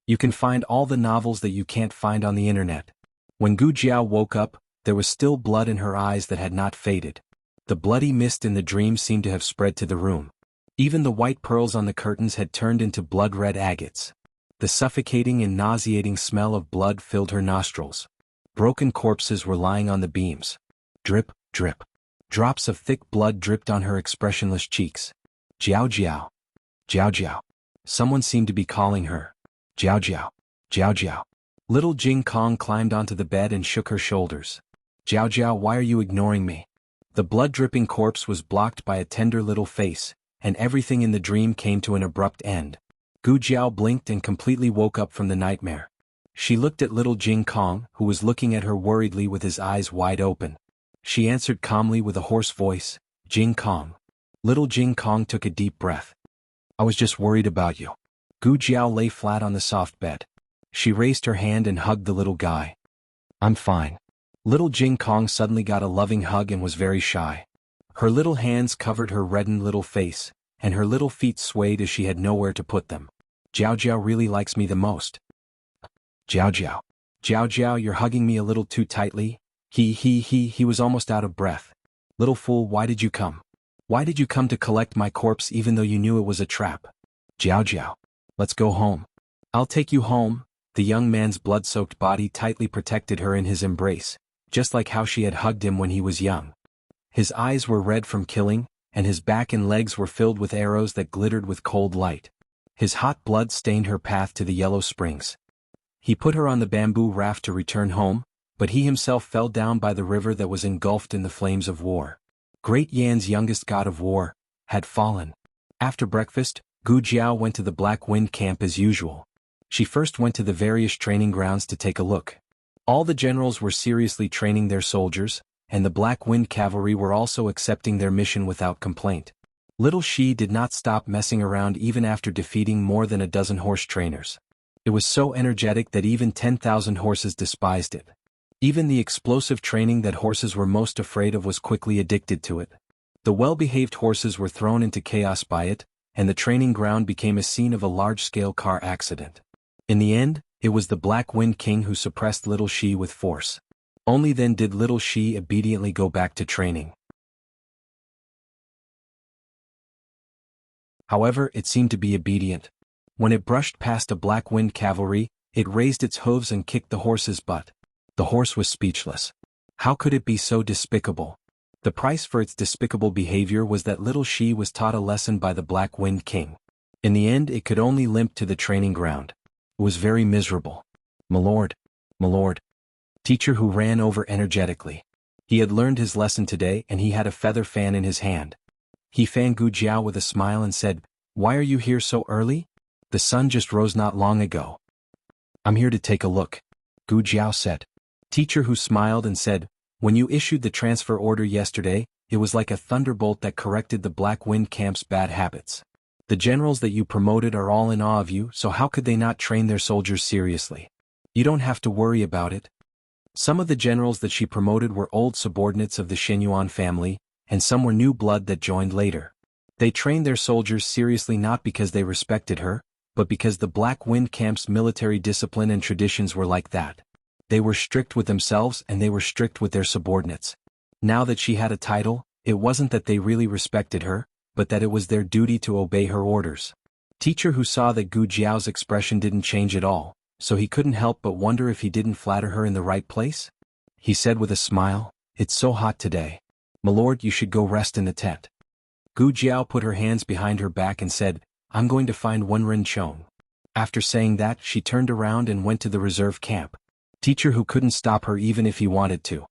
You can find all the novels that you can't find on the internet. When Gu Jiao woke up, there was still blood in her eyes that had not faded. The bloody mist in the dream seemed to have spread to the room. Even the white pearls on the curtains had turned into blood-red agates. The suffocating and nauseating smell of blood filled her nostrils. Broken corpses were lying on the beams. Drip, drip. Drops of thick blood dripped on her expressionless cheeks. Jiao Jiao. Jiao Jiao. Someone seemed to be calling her. Jiao Jiao. Jiao Jiao. Little Jing Kong climbed onto the bed and shook her shoulders. "Jiao Jiao, why are you ignoring me?" The blood-dripping corpse was blocked by a tender little face, and everything in the dream came to an abrupt end. Gu Jiao blinked and completely woke up from the nightmare. She looked at little Jing Kong, who was looking at her worriedly with his eyes wide open. She answered calmly with a hoarse voice, "Jing Kong." Little Jing Kong took a deep breath. "I was just worried about you." Gu Jiao lay flat on the soft bed. She raised her hand and hugged the little guy. "I'm fine." Little Jing Kong suddenly got a loving hug and was very shy. Her little hands covered her reddened little face, and her little feet swayed as she had nowhere to put them. "Jiao Jiao really likes me the most." "Jiao Jiao. Jiao Jiao, you're hugging me a little too tightly." He was almost out of breath. "Little fool, why did you come? Why did you come to collect my corpse even though you knew it was a trap?" "Jiao Jiao. Let's go home." "I'll take you home." The young man's blood-soaked body tightly protected her in his embrace, just like how she had hugged him when he was young. His eyes were red from killing, and his back and legs were filled with arrows that glittered with cold light. His hot blood stained her path to the yellow springs. He put her on the bamboo raft to return home, but he himself fell down by the river that was engulfed in the flames of war. Great Yan's youngest god of war had fallen. After breakfast, Gu Jiao went to the Black Wind camp as usual. She first went to the various training grounds to take a look. All the generals were seriously training their soldiers, and the Black Wind cavalry were also accepting their mission without complaint. Little Shi did not stop messing around even after defeating more than a dozen horse trainers. It was so energetic that even 10,000 horses despised it. Even the explosive training that horses were most afraid of was quickly addicted to it. The well-behaved horses were thrown into chaos by it, and the training ground became a scene of a large-scale car accident. In the end, it was the Black Wind King who suppressed Little Shi with force. Only then did Little Shi obediently go back to training. However, it seemed to be obedient. When it brushed past a Black Wind cavalry, it raised its hooves and kicked the horse's butt. The horse was speechless. How could it be so despicable? The price for its despicable behavior was that Little Shi was taught a lesson by the Black Wind King. In the end, it could only limp to the training ground. It was very miserable. "Milord, milord." Teacher who ran over energetically. He had learned his lesson today and he had a feather fan in his hand. He fanned Gu Jiao with a smile and said, "Why are you here so early? The sun just rose not long ago." "I'm here to take a look," Gu Jiao said. Teacher who smiled and said, "When you issued the transfer order yesterday, it was like a thunderbolt that corrected the Black Wind camp's bad habits. The generals that you promoted are all in awe of you, so how could they not train their soldiers seriously? You don't have to worry about it." Some of the generals that she promoted were old subordinates of the Shenyuan family, and some were new blood that joined later. They trained their soldiers seriously not because they respected her, but because the Black Wind Camp's military discipline and traditions were like that. They were strict with themselves and they were strict with their subordinates. Now that she had a title, it wasn't that they really respected her, but that it was their duty to obey her orders. Teacher Hu saw that Gu Jiao's expression didn't change at all, so he couldn't help but wonder if he didn't flatter her in the right place. He said with a smile, "It's so hot today. Milord, you should go rest in the tent." Gu Jiao put her hands behind her back and said, "I'm going to find Wenren Chong." After saying that, she turned around and went to the reserve camp. Teacher Hu couldn't stop her even if he wanted to.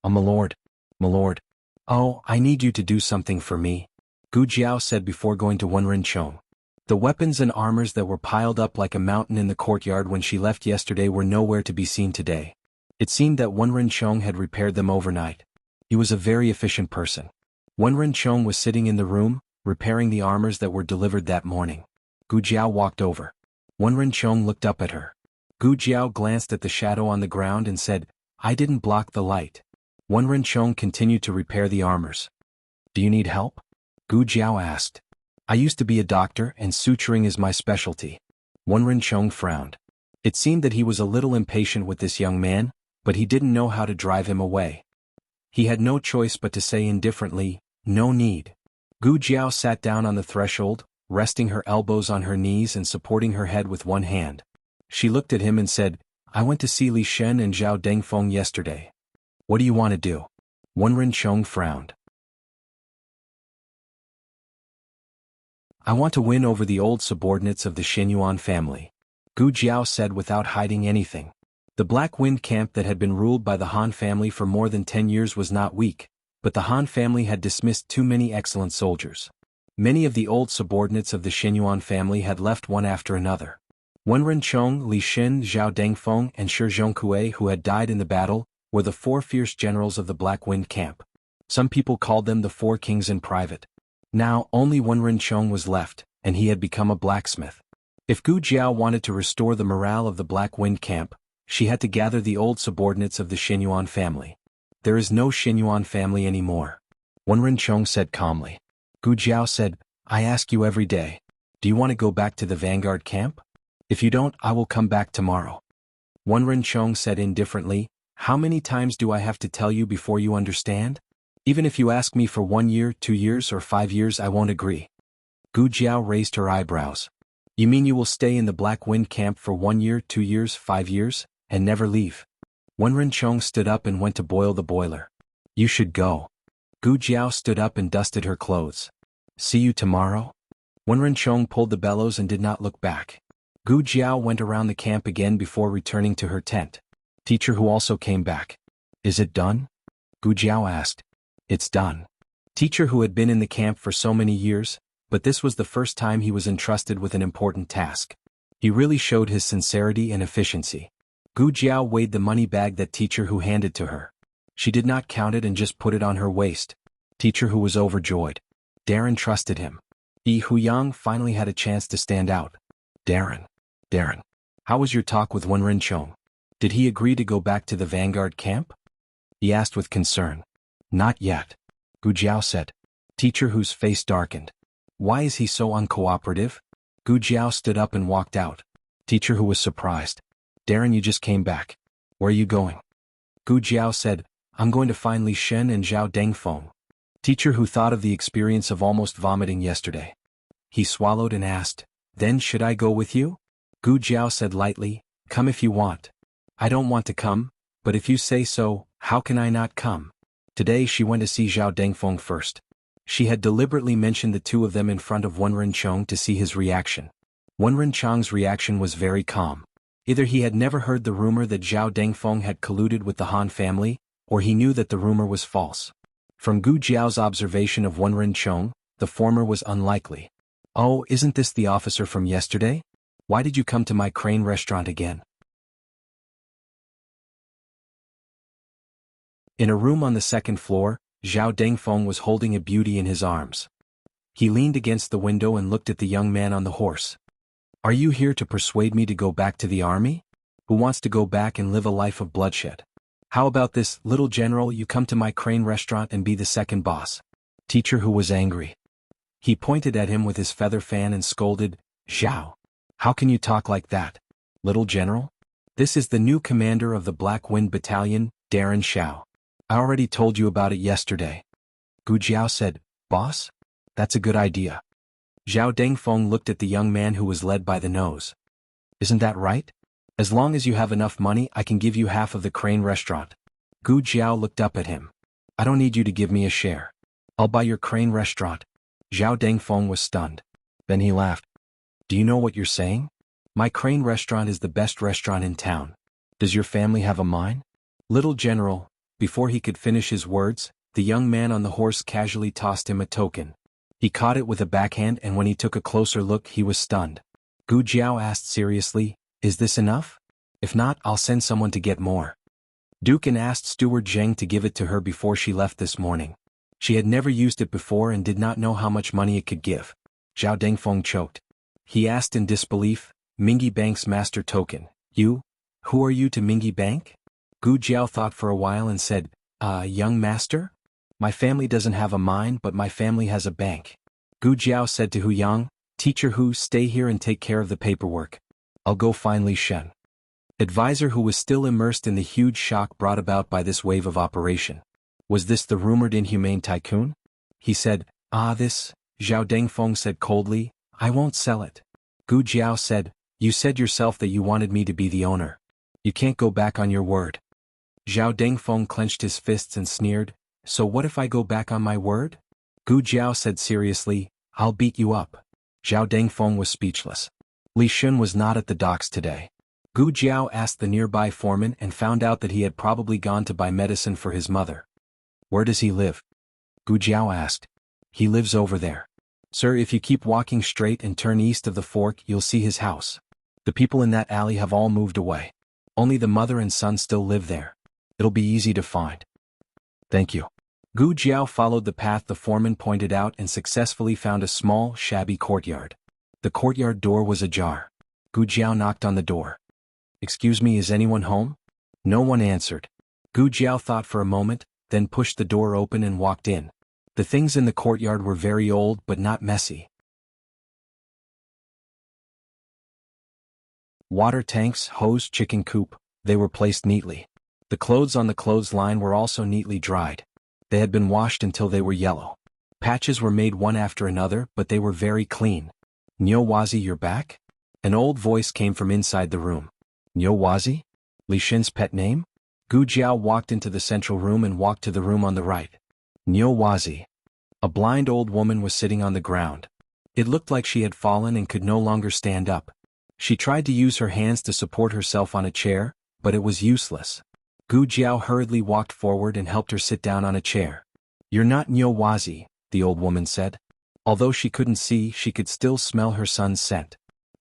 "Oh, milord. Milord. Oh, I need you to do something for me," Gu Jiao said before going to Wenren Chong. The weapons and armors that were piled up like a mountain in the courtyard when she left yesterday were nowhere to be seen today. It seemed that Wenren Chong had repaired them overnight. He was a very efficient person. Wenren Chong was sitting in the room, repairing the armors that were delivered that morning. Gu Jiao walked over. Wenren Chong looked up at her. Gu Jiao glanced at the shadow on the ground and said, "I didn't block the light." Wenren Chong continued to repair the armors. "Do you need help?" Gu Jiao asked. "I used to be a doctor and suturing is my specialty." Wenren Chong frowned. It seemed that he was a little impatient with this young man, but he didn't know how to drive him away. He had no choice but to say indifferently, "No need." Gu Jiao sat down on the threshold, resting her elbows on her knees and supporting her head with one hand. She looked at him and said, "I went to see Li Shen and Zhao Dengfeng yesterday. What do you want to do?" Wenren Chong frowned. "I want to win over the old subordinates of the Xinyuan family," Gu Jiao said without hiding anything. The Black Wind Camp that had been ruled by the Han family for more than 10 years was not weak, but the Han family had dismissed too many excellent soldiers. Many of the old subordinates of the Xinyuan family had left one after another. Wenren Chong, Li Shen, Zhao Dengfeng, and Shi Zhongkue, who had died in the battle, were the 4 fierce generals of the Black Wind Camp. Some people called them the 4 kings in private. Now only Wenren Chong was left, and he had become a blacksmith. If Gu Jiao wanted to restore the morale of the Black Wind Camp, she had to gather the old subordinates of the Xinyuan family. "There is no Xinyuan family anymore," Wenren Chong said calmly. Gu Jiao said, "I ask you every day. Do you want to go back to the vanguard camp? If you don't, I will come back tomorrow." Wenren Chong said indifferently, "How many times do I have to tell you before you understand? Even if you ask me for 1 year, 2 years or 5 years, I won't agree." Gu Jiao raised her eyebrows. "You mean you will stay in the Black Wind Camp for 1 year, 2 years, 5 years, and never leave?" Wenren Chong stood up and went to boil the boiler. "You should go." Gu Jiao stood up and dusted her clothes. "See you tomorrow?" Wenren Chong pulled the bellows and did not look back. Gu Jiao went around the camp again before returning to her tent. Teacher Hu also came back. "Is it done?" Gu Jiao asked. "It's done." Teacher Hu had been in the camp for so many years, but this was the first time he was entrusted with an important task. He really showed his sincerity and efficiency. Gu Jiao weighed the money bag that Teacher Hu handed to her. She did not count it and just put it on her waist. Teacher Hu was overjoyed. Darren trusted him. Yi Huyang finally had a chance to stand out. Darren. How was your talk with Wenren Chong? Did he agree to go back to the vanguard camp?" he asked with concern. "Not yet," Gu Jiao said. Teacher Hu's face darkened. "Why is he so uncooperative?" Gu Jiao stood up and walked out. Teacher Hu was surprised. "Darren, you just came back. Where are you going?" Gu Jiao said, "I'm going to find Li Shen and Zhao Dengfeng." Teacher Hu thought of the experience of almost vomiting yesterday. He swallowed and asked, "Then should I go with you?" Gu Jiao said lightly, "Come if you want." "I don't want to come, but if you say so, how can I not come?" Today she went to see Zhao Dengfeng first. She had deliberately mentioned the two of them in front of Wenren Chong to see his reaction. Wenren Chong's reaction was very calm. Either he had never heard the rumor that Zhao Dengfeng had colluded with the Han family, or he knew that the rumor was false. From Gu Jiao's observation of Wenren Chong, the former was unlikely. "Oh, isn't this the officer from yesterday? Why did you come to my crane restaurant again?" In a room on the 2nd floor, Zhao Dengfeng was holding a beauty in his arms. He leaned against the window and looked at the young man on the horse. "Are you here to persuade me to go back to the army? Who wants to go back and live a life of bloodshed? How about this, little general, you come to my crane restaurant and be the second boss. Teacher Hu was angry. He pointed at him with his feather fan and scolded, "Zhao! How can you talk like that, little general? This is the new commander of the Black Wind Battalion, Darren Xiao. I already told you about it yesterday." Gu Jiao said, "Boss? That's a good idea." Zhao Dengfeng looked at the young man who was led by the nose. "Isn't that right? As long as you have enough money, I can give you half of the Crane restaurant." Gu Jiao looked up at him. "I don't need you to give me a share. I'll buy your Crane restaurant." Zhao Dengfeng was stunned. Then he laughed. "Do you know what you're saying? My Crane restaurant is the best restaurant in town. Does your family have a mine?" "Little general," before he could finish his words, the young man on the horse casually tossed him a token. He caught it with a backhand, and when he took a closer look he was stunned. Gu Jiao asked seriously, "Is this enough? If not, I'll send someone to get more." Dukin asked Steward Zheng to give it to her before she left this morning. She had never used it before and did not know how much money it could give. Zhao Dengfeng choked. He asked in disbelief, "Mingyi Bank's master token, you? Who are you to Mingyi Bank?" Gu Jiao thought for a while and said, Young master? My family doesn't have a mine, but my family has a bank." Gu Jiao said to Hu Yang, "Teacher Hu, stay here and take care of the paperwork. I'll go find Li Shen." Advisor Hu was still immersed in the huge shock brought about by this wave of operation. Was this the rumored inhumane tycoon? He said, This, Zhao Dengfeng said coldly, "I won't sell it." Gu Jiao said, "You said yourself that you wanted me to be the owner. You can't go back on your word." Zhao Dengfeng clenched his fists and sneered, "So what if I go back on my word?" Gu Jiao said seriously, "I'll beat you up." Zhao Dengfeng was speechless. Li Shen was not at the docks today. Gu Jiao asked the nearby foreman and found out that he had probably gone to buy medicine for his mother. "Where does he live?" Gu Jiao asked. "He lives over there. Sir, if you keep walking straight and turn east of the fork, you'll see his house. The people in that alley have all moved away. Only the mother and son still live there. It'll be easy to find." "Thank you." Gu Jiao followed the path the foreman pointed out and successfully found a small, shabby courtyard. The courtyard door was ajar. Gu Jiao knocked on the door. "Excuse me, is anyone home?" No one answered. Gu Jiao thought for a moment, then pushed the door open and walked in. The things in the courtyard were very old but not messy. Water tanks, hose, chicken coop, they were placed neatly. The clothes on the clothesline were also neatly dried. They had been washed until they were yellow. Patches were made one after another, but they were very clean. "Niu Wazi, you're back?" An old voice came from inside the room. "Niu Wazi? Li Shen's pet name?" Gu Jiao walked into the central room and walked to the room on the right. Niu Wazi. A blind old woman was sitting on the ground. It looked like she had fallen and could no longer stand up. She tried to use her hands to support herself on a chair, but it was useless. Gu Jiao hurriedly walked forward and helped her sit down on a chair. "You're not Niu Wazi," the old woman said. Although she couldn't see, she could still smell her son's scent.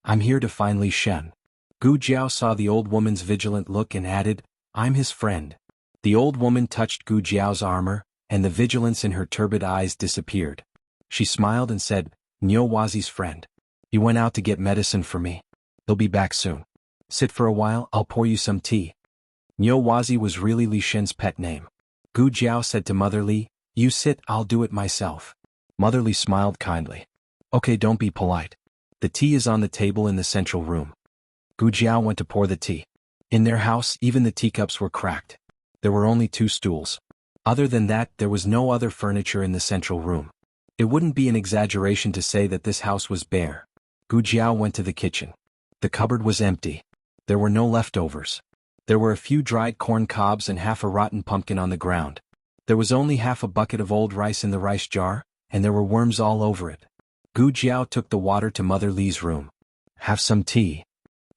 "I'm here to find Li Shen." Gu Jiao saw the old woman's vigilant look and added, "I'm his friend." The old woman touched Gu Jiao's armor, and the vigilance in her turbid eyes disappeared. She smiled and said, "Niu Wazi's friend. He went out to get medicine for me. He'll be back soon. Sit for a while, I'll pour you some tea." Niu Wazi was really Li Shen's pet name. Gu Jiao said to Mother Li, "You sit, I'll do it myself." Mother Li smiled kindly. "Okay, don't be polite. The tea is on the table in the central room." Gu Jiao went to pour the tea. In their house, even the teacups were cracked. There were only 2 stools. Other than that, there was no other furniture in the central room. It wouldn't be an exaggeration to say that this house was bare. Gu Jiao went to the kitchen. The cupboard was empty. There were no leftovers. There were a few dried corn cobs and half a rotten pumpkin on the ground. There was only half a bucket of old rice in the rice jar, and there were worms all over it. Gu Jiao took the water to Mother Li's room. "Have some tea.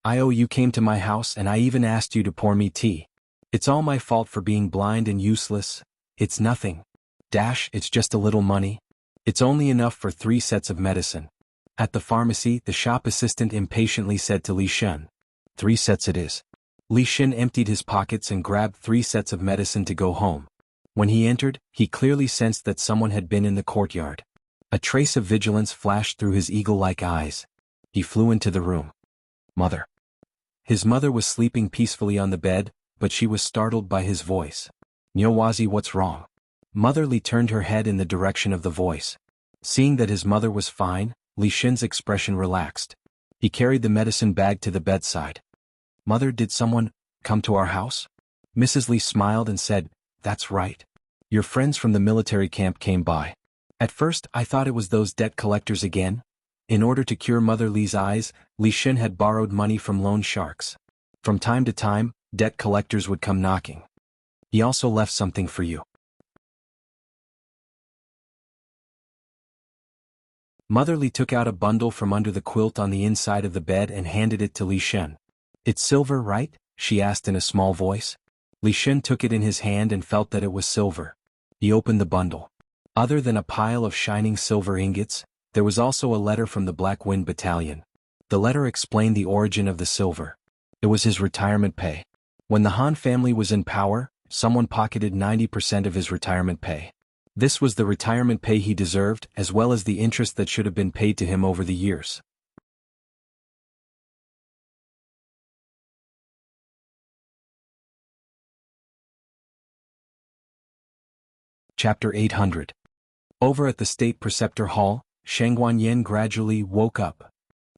You came to my house and I even asked you to pour me tea. It's all my fault for being blind and useless. It's nothing. It's just a little money. It's only enough for 3 sets of medicine." At the pharmacy, the shop assistant impatiently said to Li Shen, "3 sets it is." Li Shen emptied his pockets and grabbed 3 sets of medicine to go home. When he entered, he clearly sensed that someone had been in the courtyard. A trace of vigilance flashed through his eagle-like eyes. He flew into the room. "Mother." His mother was sleeping peacefully on the bed, but she was startled by his voice. "Niu Wazi, what's wrong?" Mother Li turned her head in the direction of the voice. Seeing that his mother was fine, Li Shen's expression relaxed. He carried the medicine bag to the bedside. Mother, did someone come to our house? Mrs. Li smiled and said, That's right. Your friends from the military camp came by. At first I thought it was those debt collectors again. In order to cure Mother Li's eyes, Li Shen had borrowed money from loan sharks. From time to time, debt collectors would come knocking. He also left something for you. Mother Li took out a bundle from under the quilt on the inside of the bed and handed it to Li Shen. It's silver, right? She asked in a small voice. Li Shen took it in his hand and felt that it was silver. He opened the bundle. Other than a pile of shining silver ingots, there was also a letter from the Black Wind Battalion. The letter explained the origin of the silver. It was his retirement pay. When the Han family was in power, someone pocketed 90% of his retirement pay. This was the retirement pay he deserved, as well as the interest that should have been paid to him over the years. Chapter 800. Over at the State Preceptor Hall, Shang Guanyin gradually woke up.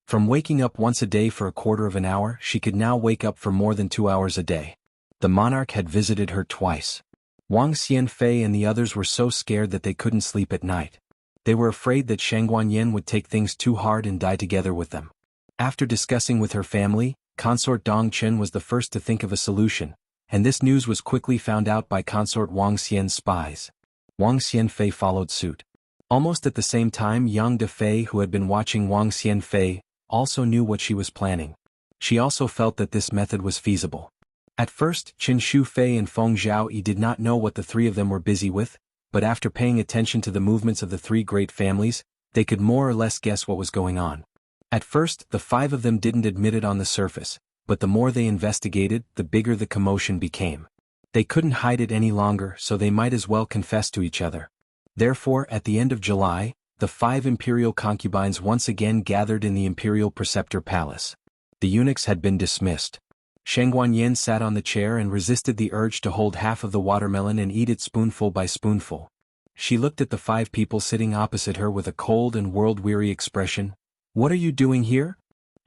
From waking up once a day for a quarter of an hour, she could now wake up for more than 2 hours a day. The monarch had visited her twice. Wang Xianfei and the others were so scared that they couldn't sleep at night. They were afraid that Shang Guanyin would take things too hard and die together with them. After discussing with her family, Consort Dong Chen was the first to think of a solution, and this news was quickly found out by Consort Wang Xian's spies. Wang Xianfei followed suit. Almost at the same time, Yang Defei, who had been watching Wang Xianfei, also knew what she was planning. She also felt that this method was feasible. At first, Qin Shufei and Feng Zhaoyi did not know what the three of them were busy with, but after paying attention to the movements of the three great families, they could more or less guess what was going on. At first, the five of them didn't admit it on the surface, but the more they investigated, the bigger the commotion became. They couldn't hide it any longer, so they might as well confess to each other. Therefore, at the end of July, the 5 imperial concubines once again gathered in the imperial preceptor palace. The eunuchs had been dismissed. Shang Guanyin sat on the chair and resisted the urge to hold half of the watermelon and eat it spoonful by spoonful. She looked at the 5 people sitting opposite her with a cold and world-weary expression. What are you doing here?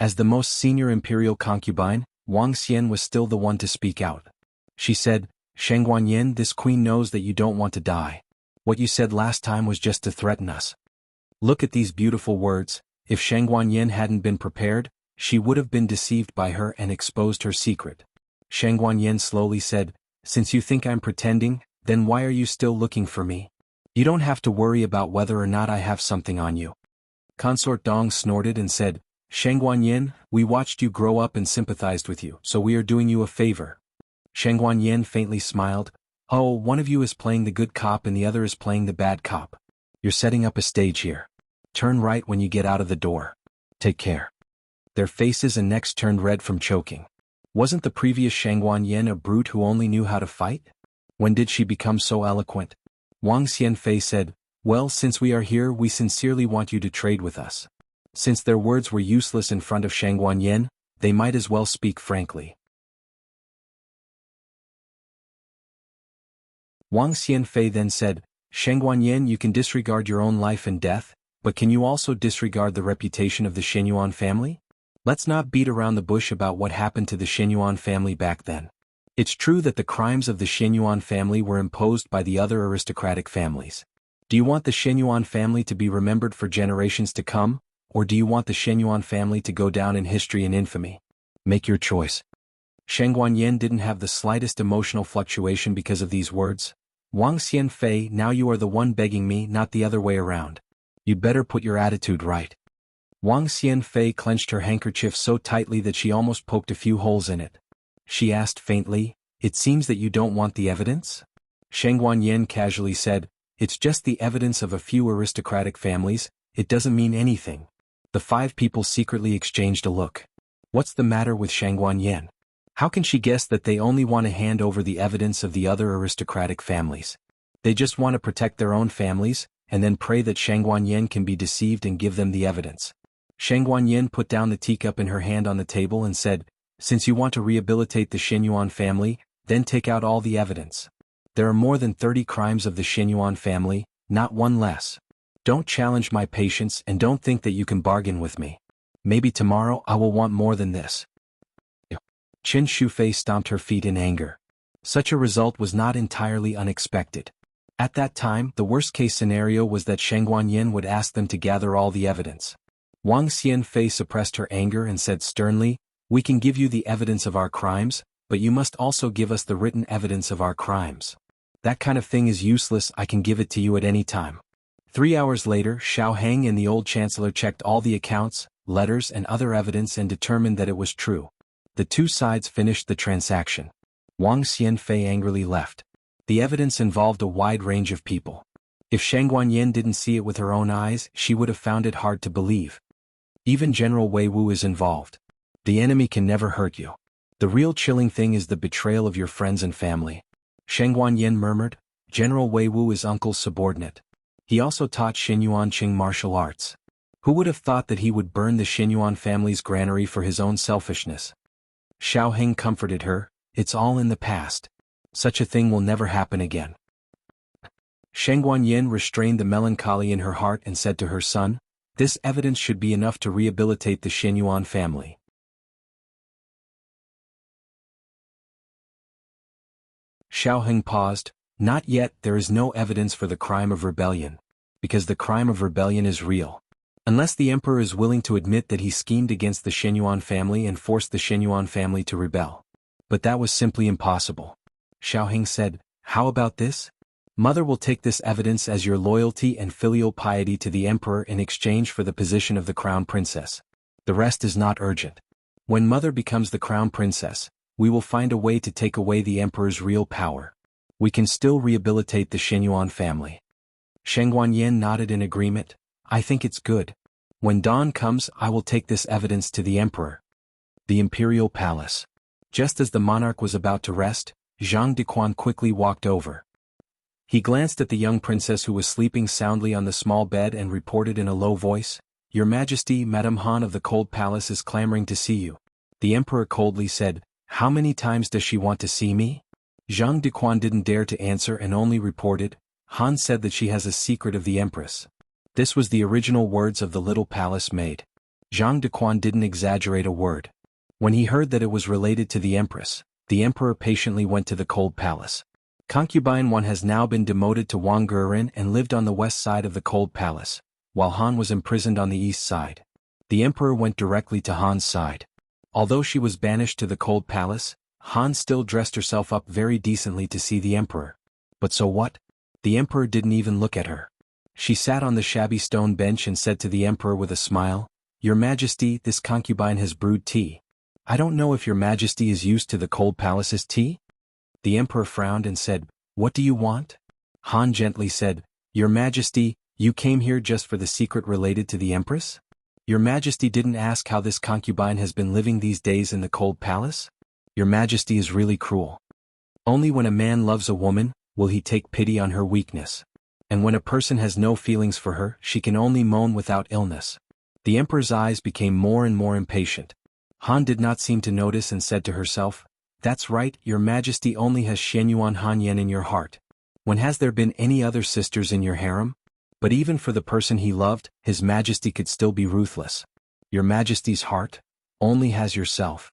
As the most senior imperial concubine, Wang Xian was still the one to speak out. She said, Shang Guanyin, this queen knows that you don't want to die. What you said last time was just to threaten us. Look at these beautiful words. If Shang Guanyin hadn't been prepared, she would have been deceived by her and exposed her secret. Shang Guanyin slowly said, Since you think I'm pretending, then why are you still looking for me? You don't have to worry about whether or not I have something on you. Consort Dong snorted and said, Shang Guanyin, we watched you grow up and sympathized with you, so we are doing you a favor. Shang Guanyin faintly smiled. Oh, one of you is playing the good cop and the other is playing the bad cop. You're setting up a stage here. Turn right when you get out of the door. Take care. Their faces and necks turned red from choking. Wasn't the previous Shang Guanyin a brute who only knew how to fight? When did she become so eloquent? Wang Xianfei said, Well, since we are here, we sincerely want you to trade with us. Since their words were useless in front of Shang Guanyin, they might as well speak frankly. Wang Xianfei then said, Shang Guanyin, you can disregard your own life and death, but can you also disregard the reputation of the Shenyuan family? Let's not beat around the bush about what happened to the Shenyuan family back then. It's true that the crimes of the Shenyuan family were imposed by the other aristocratic families. Do you want the Shenyuan family to be remembered for generations to come, or do you want the Shenyuan family to go down in history and infamy? Make your choice. Shang Guanyin didn't have the slightest emotional fluctuation because of these words. Wang Xianfei, now you are the one begging me, not the other way around. You'd better put your attitude right. Wang Xianfei clenched her handkerchief so tightly that she almost poked a few holes in it. She asked faintly, It seems that you don't want the evidence? Shang Guanyin casually said, It's just the evidence of a few aristocratic families, it doesn't mean anything. The 5 people secretly exchanged a look. What's the matter with Shang Guanyin? How can she guess that they only want to hand over the evidence of the other aristocratic families? They just want to protect their own families, and then pray that Shang Guanyin can be deceived and give them the evidence. Shang Guanyin put down the teacup in her hand on the table and said, Since you want to rehabilitate the Shenyuan family, then take out all the evidence. There are more than 30 crimes of the Xinyuan family, not one less. Don't challenge my patience and don't think that you can bargain with me. Maybe tomorrow I will want more than this. Qin Shufei stomped her feet in anger. Such a result was not entirely unexpected. At that time, the worst-case scenario was that Shang Guanyin would ask them to gather all the evidence. Wang Xianfei suppressed her anger and said sternly, "We can give you the evidence of our crimes, but you must also give us the written evidence of our crimes. That kind of thing is useless. I can give it to you at any time." 3 hours later, Xiao Heng and the old chancellor checked all the accounts, letters and other evidence and determined that it was true. The two sides finished the transaction. Wang Xianfei angrily left. The evidence involved a wide range of people. If Shang Guanyin didn't see it with her own eyes, she would have found it hard to believe. Even General Wei Wu is involved. The enemy can never hurt you. The real chilling thing is the betrayal of your friends and family. Shang Guanyin murmured, General Wei Wu is uncle's subordinate. He also taught Xinyuan Qing martial arts. Who would have thought that he would burn the Xinyuan family's granary for his own selfishness? Xiao Heng comforted her, it's all in the past. Such a thing will never happen again. Shang Guanyin restrained the melancholy in her heart and said to her son, this evidence should be enough to rehabilitate the Xinyuan family. Xiao Heng paused, not yet. There is no evidence for the crime of rebellion. Because the crime of rebellion is real. Unless the emperor is willing to admit that he schemed against the Xinyuan family and forced the Xinyuan family to rebel. But that was simply impossible. Xiao Heng said, how about this? Mother will take this evidence as your loyalty and filial piety to the emperor in exchange for the position of the crown princess. The rest is not urgent. When mother becomes the crown princess, we will find a way to take away the emperor's real power. We can still rehabilitate the Xinyuan family. Shang Guanyin nodded in agreement. I think it's good. When dawn comes, I will take this evidence to the emperor. The imperial palace. Just as the monarch was about to rest, Zhang Dequan quickly walked over. He glanced at the young princess who was sleeping soundly on the small bed and reported in a low voice, Your Majesty, Madame Han of the Cold Palace is clamoring to see you. The emperor coldly said, How many times does she want to see me? Zhang Dequan didn't dare to answer and only reported, Han said that she has a secret of the empress. This was the original words of the little palace maid. Zhang Dequan didn't exaggerate a word. When he heard that it was related to the empress, the emperor patiently went to the Cold Palace. Concubine 1 has now been demoted to Wang Gurin and lived on the west side of the Cold Palace, while Han was imprisoned on the east side. The emperor went directly to Han's side. Although she was banished to the Cold Palace, Han still dressed herself up very decently to see the emperor. But so what? The emperor didn't even look at her. She sat on the shabby stone bench and said to the emperor with a smile, Your Majesty, this concubine has brewed tea. I don't know if your Majesty is used to the Cold Palace's tea? The emperor frowned and said, What do you want? Han gently said, Your Majesty, you came here just for the secret related to the empress? Your Majesty didn't ask how this concubine has been living these days in the Cold Palace? Your Majesty is really cruel. Only when a man loves a woman, will he take pity on her weakness. And when a person has no feelings for her, she can only moan without illness. The emperor's eyes became more and more impatient. Han did not seem to notice and said to herself, That's right, your Majesty only has Xinyuan Hanyan in your heart. When has there been any other sisters in your harem? But even for the person he loved, his Majesty could still be ruthless. Your Majesty's heart only has yourself.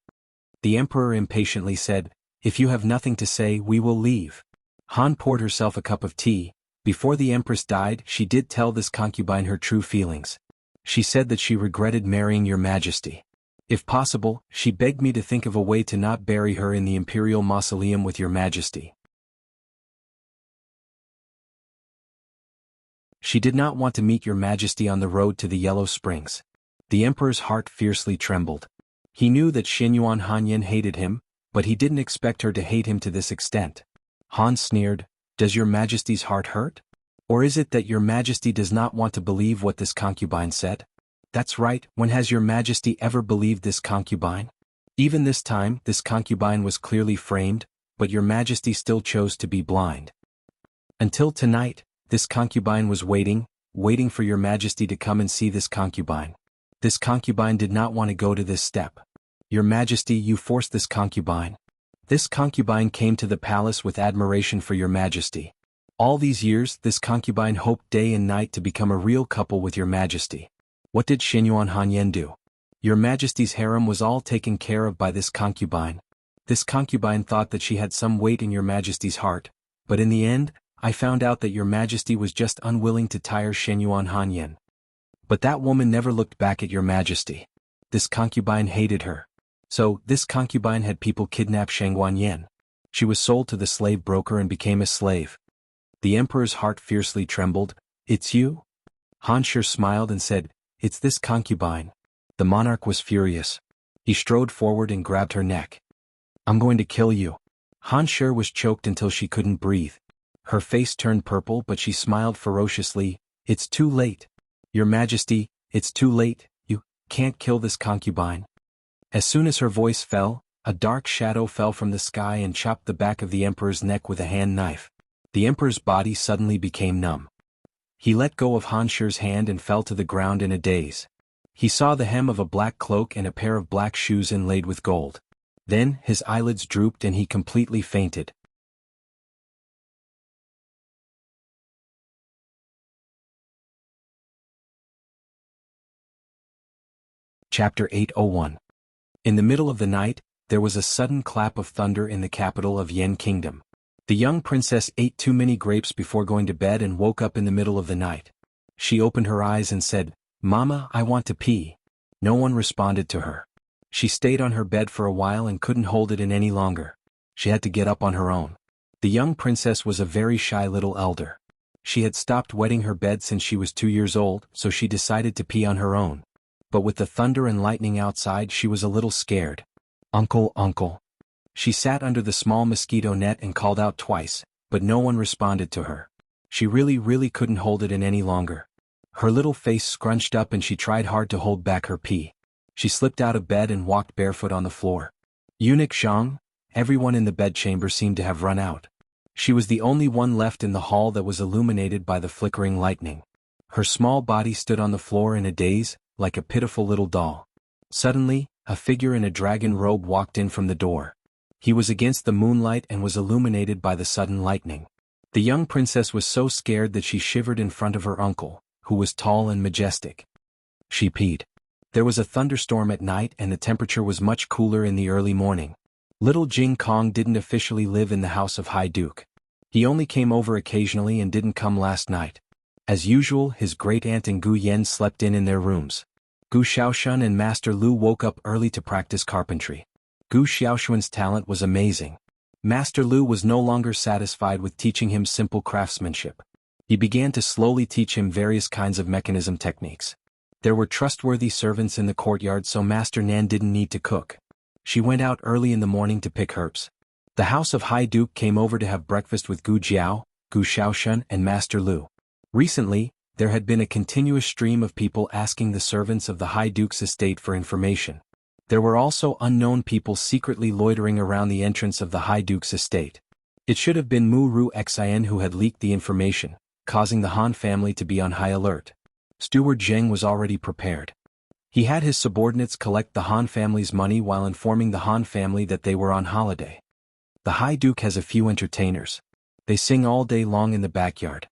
The emperor impatiently said, If you have nothing to say, we will leave. Han poured herself a cup of tea. Before the empress died, she did tell this concubine her true feelings. She said that she regretted marrying your Majesty. If possible, she begged me to think of a way to not bury her in the imperial mausoleum with your Majesty. She did not want to meet your Majesty on the road to the Yellow Springs. The emperor's heart fiercely trembled. He knew that Xinyuan Hanyan hated him, but he didn't expect her to hate him to this extent. Han sneered, Does your Majesty's heart hurt? Or is it that your Majesty does not want to believe what this concubine said? That's right, when has your Majesty ever believed this concubine? Even this time, this concubine was clearly framed, but your Majesty still chose to be blind. Until tonight, this concubine was waiting for your Majesty to come and see this concubine. This concubine did not want to go to this step. Your Majesty, you forced this concubine. This concubine came to the palace with admiration for your majesty. All these years, this concubine hoped day and night to become a real couple with your majesty. What did Xinyuan Hanyan do? Your majesty's harem was all taken care of by this concubine. This concubine thought that she had some weight in your majesty's heart, but in the end, I found out that your majesty was just unwilling to tire Xinyuan Hanyan. But that woman never looked back at your majesty. This concubine hated her. So, this concubine had people kidnap Shangguan Yan. She was sold to the slave broker and became a slave. The emperor's heart fiercely trembled. It's you? Han Shi smiled and said, It's this concubine. The monarch was furious. He strode forward and grabbed her neck. I'm going to kill you. Han Shi was choked until she couldn't breathe. Her face turned purple but she smiled ferociously. It's too late. Your Majesty, it's too late, you can't kill this concubine. As soon as her voice fell, a dark shadow fell from the sky and chopped the back of the emperor's neck with a hand knife. The emperor's body suddenly became numb. He let go of Han Shi's hand and fell to the ground in a daze. He saw the hem of a black cloak and a pair of black shoes inlaid with gold. Then, his eyelids drooped and he completely fainted. Chapter 801. In the middle of the night, there was a sudden clap of thunder in the capital of Yen Kingdom. The young princess ate too many grapes before going to bed and woke up in the middle of the night. She opened her eyes and said, Mama, I want to pee. No one responded to her. She stayed on her bed for a while and couldn't hold it in any longer. She had to get up on her own. The young princess was a very shy little elder. She had stopped wetting her bed since she was 2 years old, so she decided to pee on her own. But with the thunder and lightning outside she was a little scared. Uncle, uncle. She sat under the small mosquito net and called out twice, but no one responded to her. She really couldn't hold it in any longer. Her little face scrunched up and she tried hard to hold back her pee. She slipped out of bed and walked barefoot on the floor. Eunuch Zhang, everyone in the bedchamber seemed to have run out. She was the only one left in the hall that was illuminated by the flickering lightning. Her small body stood on the floor in a daze, like a pitiful little doll. Suddenly, a figure in a dragon robe walked in from the door. He was against the moonlight and was illuminated by the sudden lightning. The young princess was so scared that she shivered in front of her uncle, who was tall and majestic. She peed. There was a thunderstorm at night and the temperature was much cooler in the early morning. Little Jing Kong didn't officially live in the house of High Duke. He only came over occasionally and didn't come last night. As usual, his great-aunt and Gu Yan slept in their rooms. Gu Xiaoshun and Master Lu woke up early to practice carpentry. Gu Xiaoshun's talent was amazing. Master Lu was no longer satisfied with teaching him simple craftsmanship. He began to slowly teach him various kinds of mechanism techniques. There were trustworthy servants in the courtyard so Master Nan didn't need to cook. She went out early in the morning to pick herbs. The house of High Duke came over to have breakfast with Gu Jiao, Gu Xiaoshun and Master Lu. Recently, there had been a continuous stream of people asking the servants of the High Duke's estate for information. There were also unknown people secretly loitering around the entrance of the High Duke's estate. It should have been Mu Ru Xian who had leaked the information, causing the Han family to be on high alert. Steward Zheng was already prepared. He had his subordinates collect the Han family's money while informing the Han family that they were on holiday. The High Duke has a few entertainers. They sing all day long in the backyard.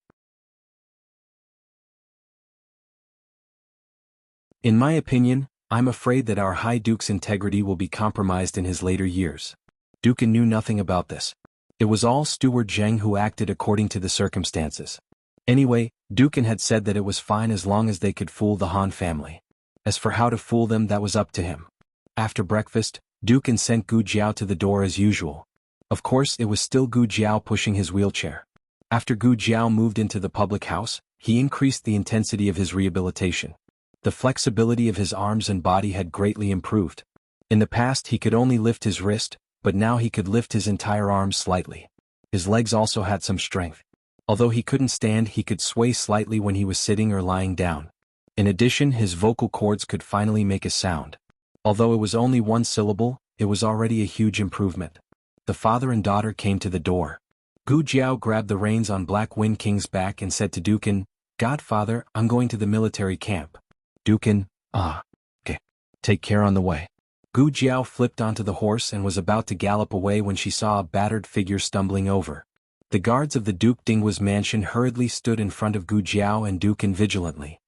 In my opinion, I'm afraid that our High Duke's integrity will be compromised in his later years. Dukin knew nothing about this. It was all Steward Zheng who acted according to the circumstances. Anyway, Dukin had said that it was fine as long as they could fool the Han family. As for how to fool them, that was up to him. After breakfast, Dukin sent Gu Jiao to the door as usual. Of course, it was still Gu Jiao pushing his wheelchair. After Gu Jiao moved into the public house, he increased the intensity of his rehabilitation. The flexibility of his arms and body had greatly improved. In the past he could only lift his wrist, but now he could lift his entire arm slightly. His legs also had some strength. Although he couldn't stand, he could sway slightly when he was sitting or lying down. In addition, his vocal cords could finally make a sound. Although it was only one syllable, it was already a huge improvement. The father and daughter came to the door. Gu Jiao grabbed the reins on Black Wind King's back and said to Dukin, "Godfather, I'm going to the military camp." Dukin, okay. Take care on the way. Gu Jiao flipped onto the horse and was about to gallop away when she saw a battered figure stumbling over. The guards of the Duke Dinghua's mansion hurriedly stood in front of Gu Jiao and Duke in vigilantly.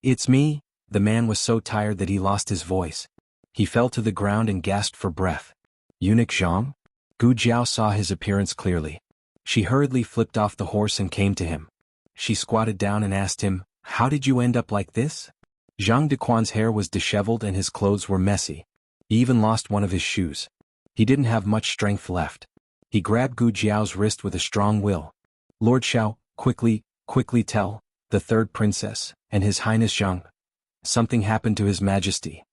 It's me." The man was so tired that he lost his voice. He fell to the ground and gasped for breath. "Eunuch Zhang?" Gu Jiao saw his appearance clearly. She hurriedly flipped off the horse and came to him. She squatted down and asked him, "How did you end up like this?" Zhang Dequan's hair was disheveled and his clothes were messy. He even lost one of his shoes. He didn't have much strength left. He grabbed Gu Jiao's wrist with a strong will. "Lord Xiao, quickly tell the third princess, and His Highness Zhang. Something happened to His Majesty.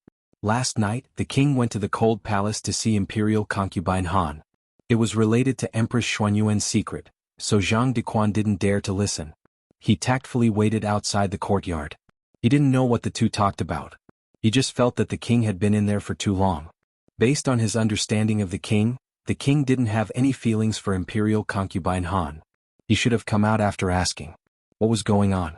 Last night, the king went to the cold palace to see imperial concubine Han. It was related to Empress Xuanyuan's secret, so Zhang Dequan didn't dare to listen. He tactfully waited outside the courtyard. He didn't know what the two talked about. He just felt that the king had been in there for too long. Based on his understanding of the king didn't have any feelings for imperial concubine Han. He should have come out after asking what was going on.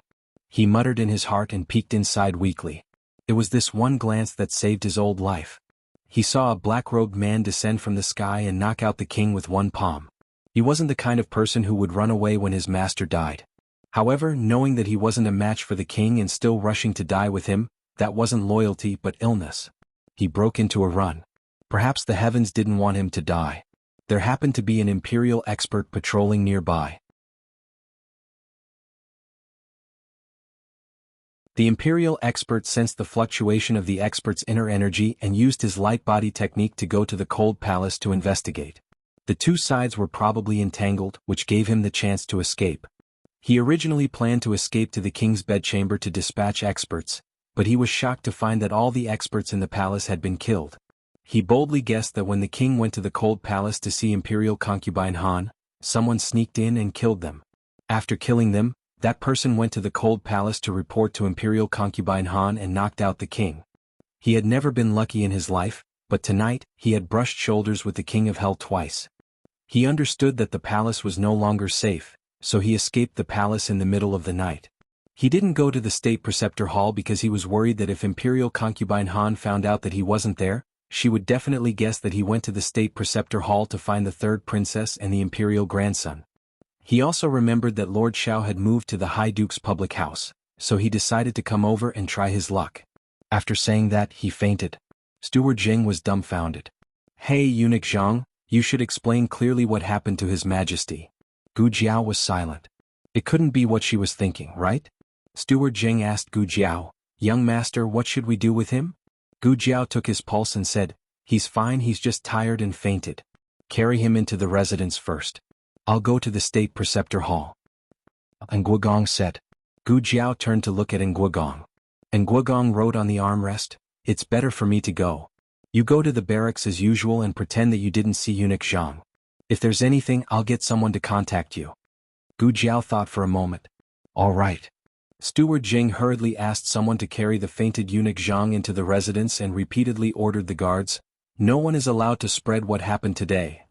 He muttered in his heart and peeked inside weakly. It was this one glance that saved his old life. He saw a black-robed man descend from the sky and knock out the king with one palm. He wasn't the kind of person who would run away when his master died. However, knowing that he wasn't a match for the king and still rushing to die with him, that wasn't loyalty but illness. He broke into a run. Perhaps the heavens didn't want him to die. There happened to be an imperial expert patrolling nearby. The imperial expert sensed the fluctuation of the expert's inner energy and used his light body technique to go to the cold palace to investigate. The two sides were probably entangled, which gave him the chance to escape. He originally planned to escape to the king's bedchamber to dispatch experts, but he was shocked to find that all the experts in the palace had been killed. He boldly guessed that when the king went to the cold palace to see imperial concubine Han, someone sneaked in and killed them. After killing them, that person went to the cold palace to report to imperial concubine Han and knocked out the king. He had never been lucky in his life, but tonight, he had brushed shoulders with the king of hell twice. He understood that the palace was no longer safe, so he escaped the palace in the middle of the night. He didn't go to the state preceptor hall because he was worried that if imperial concubine Han found out that he wasn't there, she would definitely guess that he went to the state preceptor hall to find the third princess and the imperial grandson. He also remembered that Lord Xiao had moved to the High Duke's public house, so he decided to come over and try his luck. After saying that, he fainted. Steward Jing was dumbfounded. "Hey Eunuch Zhang, you should explain clearly what happened to His Majesty." Gu Jiao was silent. It couldn't be what she was thinking, right? Steward Jing asked Gu Jiao, "Young master, what should we do with him?" Gu Jiao took his pulse and said, "He's fine, he's just tired and fainted. Carry him into the residence first. I'll go to the state preceptor hall." Nguogong said. Gu Jiao turned to look at Nguogong. Nguogong wrote on the armrest, "It's better for me to go. You go to the barracks as usual and pretend that you didn't see Eunuch Zhang. If there's anything, I'll get someone to contact you." Gu Jiao thought for a moment. "All right." Steward Jing hurriedly asked someone to carry the fainted Eunuch Zhang into the residence and repeatedly ordered the guards, "No one is allowed to spread what happened today."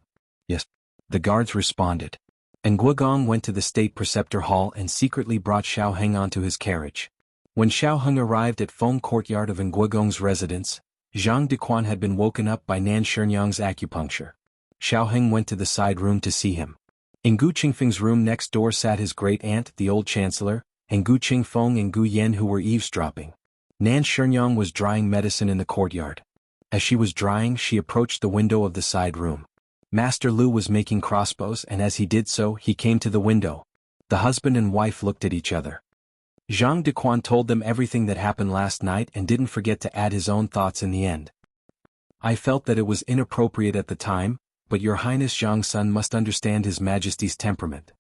"Yes." The guards responded. Nguogong went to the state preceptor hall and secretly brought Xiao Heng onto his carriage. When Xiao Heng arrived at Feng courtyard of Nguogong's residence, Zhang Dequan had been woken up by Nan Shernyan's acupuncture. Xiao Heng went to the side room to see him. In Gu Qingfeng's room next door sat his great-aunt, the old chancellor, and Gu Qingfeng and Gu Yan who were eavesdropping. Nan Shernyang was drying medicine in the courtyard. As she was drying, she approached the window of the side room. Master Lu was making crossbows and as he did so, he came to the window. The husband and wife looked at each other. Zhang Dequan told them everything that happened last night and didn't forget to add his own thoughts in the end. "I felt that it was inappropriate at the time, but Your Highness Zhang's son must understand His Majesty's temperament.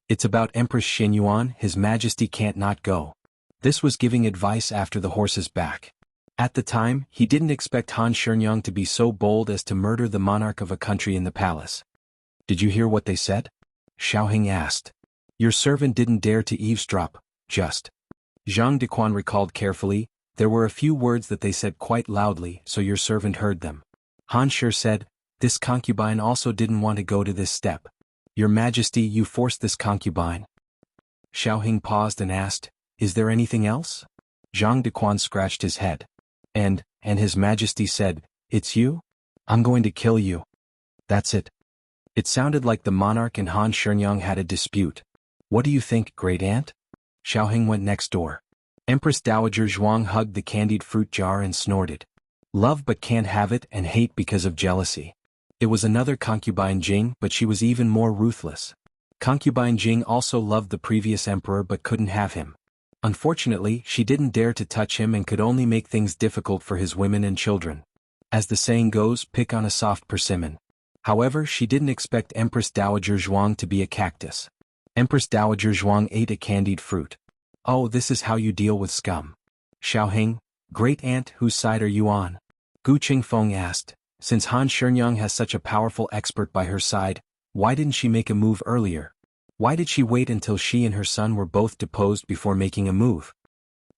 It's about Empress Xuanyuan, His Majesty can't not go." This was giving advice after the horse's back. At the time, he didn't expect Han Shenyang to be so bold as to murder the monarch of a country in the palace. "Did you hear what they said?" Xiao Heng asked. "Your servant didn't dare to eavesdrop, just." Zhang Dequan recalled carefully, "There were a few words that they said quite loudly, so your servant heard them." Han Shi said, "This concubine also didn't want to go to this step. Your Majesty, you forced this concubine." Xiao Heng paused and asked, "Is there anything else?" Zhang Dequan scratched his head. And His Majesty said, "It's you? I'm going to kill you." That's it. It sounded like the monarch and Han Shenyang had a dispute. "What do you think, great aunt?" Xiaoheng went next door. Empress Dowager Zhuang hugged the candied fruit jar and snorted. Love but can't have it and hate because of jealousy. It was another concubine Jing, but she was even more ruthless. Concubine Jing also loved the previous emperor but couldn't have him. Unfortunately, she didn't dare to touch him and could only make things difficult for his women and children. As the saying goes, pick on a soft persimmon. However, she didn't expect Empress Dowager Zhuang to be a cactus. Empress Dowager Zhuang ate a candied fruit. "Oh, this is how you deal with scum." "Xiaoheng, great aunt, whose side are you on?" Gu Qingfeng asked. Since Han Shenyang has such a powerful expert by her side, why didn't she make a move earlier? Why did she wait until she and her son were both deposed before making a move?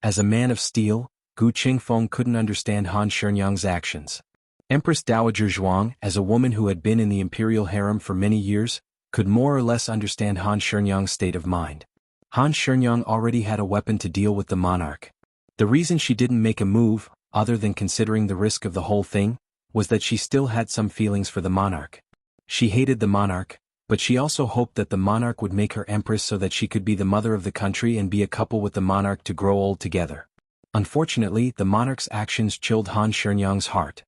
As a man of steel, Gu Qingfeng couldn't understand Han Shenyang's actions. Empress Dowager Zhuang, as a woman who had been in the imperial harem for many years, could more or less understand Han Shenyang's state of mind. Han Shenyang already had a weapon to deal with the monarch. The reason she didn't make a move, other than considering the risk of the whole thing, was that she still had some feelings for the monarch. She hated the monarch, but she also hoped that the monarch would make her empress so that she could be the mother of the country and be a couple with the monarch to grow old together. Unfortunately, the monarch's actions chilled Han Shenyang's heart.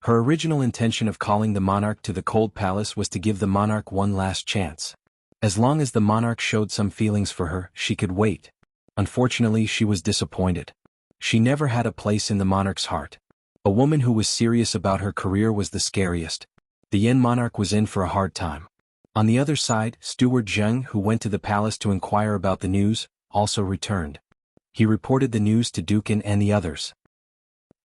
Her original intention of calling the monarch to the cold palace was to give the monarch one last chance. As long as the monarch showed some feelings for her, she could wait. Unfortunately, she was disappointed. She never had a place in the monarch's heart. A woman who was serious about her career was the scariest. The Yin monarch was in for a hard time. On the other side, Steward Zheng, who went to the palace to inquire about the news, also returned. He reported the news to Dukin and the others.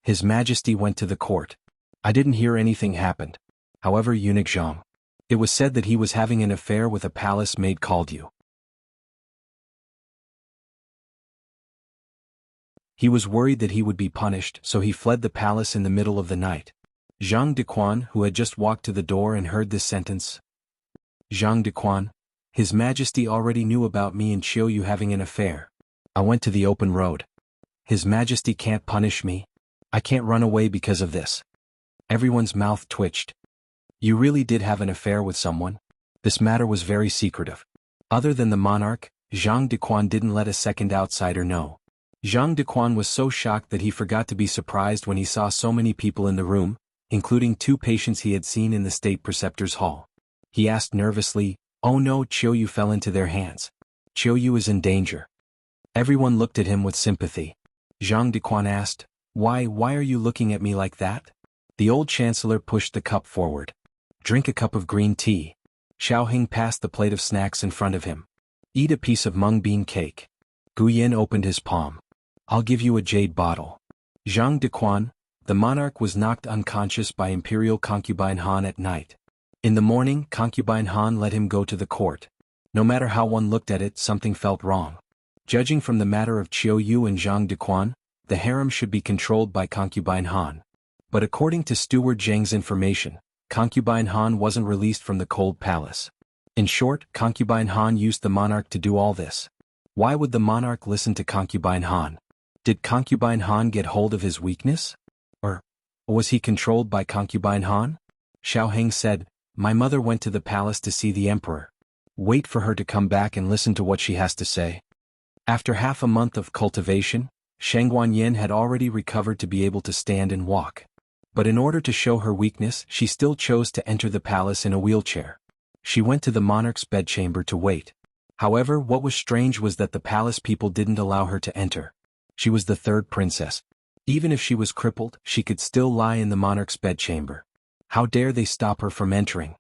His Majesty went to the court. I didn't hear anything happened. However, eunuch Zhang. It was said that he was having an affair with a palace maid called you. He was worried that he would be punished, so he fled the palace in the middle of the night. Zhang Dequan, who had just walked to the door and heard this sentence. Zhang Dequan, His Majesty already knew about me and Chiu Yu having an affair. I went to the open road. His Majesty can't punish me. I can't run away because of this. Everyone's mouth twitched. You really did have an affair with someone? This matter was very secretive. Other than the monarch, Zhang Dequan didn't let a second outsider know. Zhang Dequan was so shocked that he forgot to be surprised when he saw so many people in the room, including 2 patients he had seen in the state preceptor's hall. He asked nervously, "Oh no, Chiu Yu fell into their hands. Chiu Yu is in danger." Everyone looked at him with sympathy. Zhang Dequan asked, Why are you looking at me like that?" The old chancellor pushed the cup forward. "Drink a cup of green tea." Xiaoheng passed the plate of snacks in front of him. "Eat a piece of mung bean cake." Gu Yin opened his palm. "I'll give you a jade bottle." Zhang Dequan, the monarch, was knocked unconscious by Imperial Concubine Han at night. In the morning, Concubine Han let him go to the court. No matter how one looked at it, something felt wrong. Judging from the matter of Chiu Yu and Zhang Dequan, the harem should be controlled by Concubine Han. But according to Steward Zheng's information, Concubine Han wasn't released from the cold palace. In short, Concubine Han used the monarch to do all this. Why would the monarch listen to Concubine Han? Did Concubine Han get hold of his weakness? Or was he controlled by Concubine Han? Xiaoheng said, "My mother went to the palace to see the emperor. Wait for her to come back and listen to what she has to say." After half a month of cultivation, Shang Guanyin had already recovered to be able to stand and walk. But in order to show her weakness, she still chose to enter the palace in a wheelchair. She went to the monarch's bedchamber to wait. However, what was strange was that the palace people didn't allow her to enter. She was the 3rd princess. Even if she was crippled, she could still lie in the monarch's bedchamber. How dare they stop her from entering?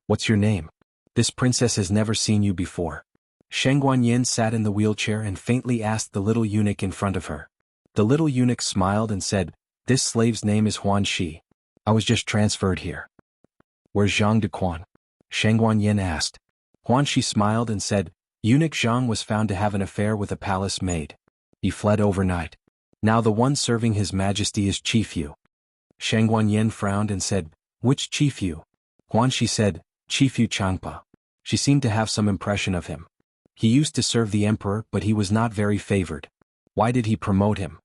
"What's your name? This princess has never seen you before." Shang Guanyin sat in the wheelchair and faintly asked the little eunuch in front of her. The little eunuch smiled and said, "This slave's name is Huan Shi. I was just transferred here." "Where's Zhang Dequan?" Shang Guanyin asked. Huan Shi smiled and said, "Eunuch Zhang was found to have an affair with a palace maid. He fled overnight. Now the one serving His Majesty is Chief Yu." Shang Guanyin frowned and said, "Which Chief Yu?" Huan Shi said, "Chief Yu Changpa." She seemed to have some impression of him. He used to serve the emperor, but he was not very favored. Why did he promote him?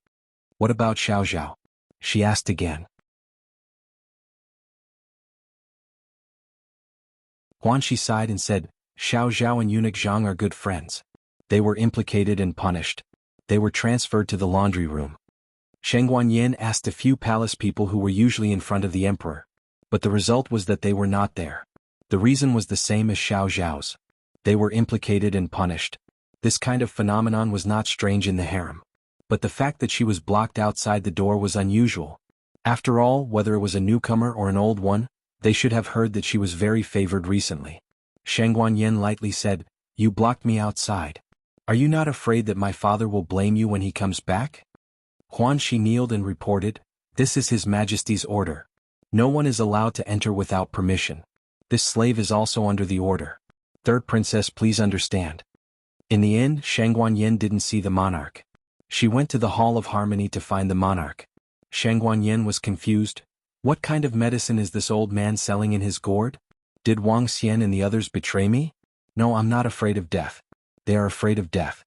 What about Xiao Zhao? She asked again. Huan Shi sighed and said, Xiao Zhao and eunuch Zhang are good friends. They were implicated and punished. They were transferred to the laundry room. Sheng Guanyin asked a few palace people who were usually in front of the emperor. But the result was that they were not there. The reason was the same as Xiao Zhao's. They were implicated and punished. This kind of phenomenon was not strange in the harem. But the fact that she was blocked outside the door was unusual. After all, whether it was a newcomer or an old one, they should have heard that she was very favored recently. Sheng Guanyin lightly said, You blocked me outside. Are you not afraid that my father will blame you when he comes back? Huan Shi kneeled and reported, This is His Majesty's order. No one is allowed to enter without permission. This slave is also under the order. Third princess, please understand. In the end, Sheng Guanyin didn't see the monarch. She went to the Hall of Harmony to find the monarch. Sheng Guanyin was confused. What kind of medicine is this old man selling in his gourd? Did Wang Xian and the others betray me? No, I'm not afraid of death. They are afraid of death.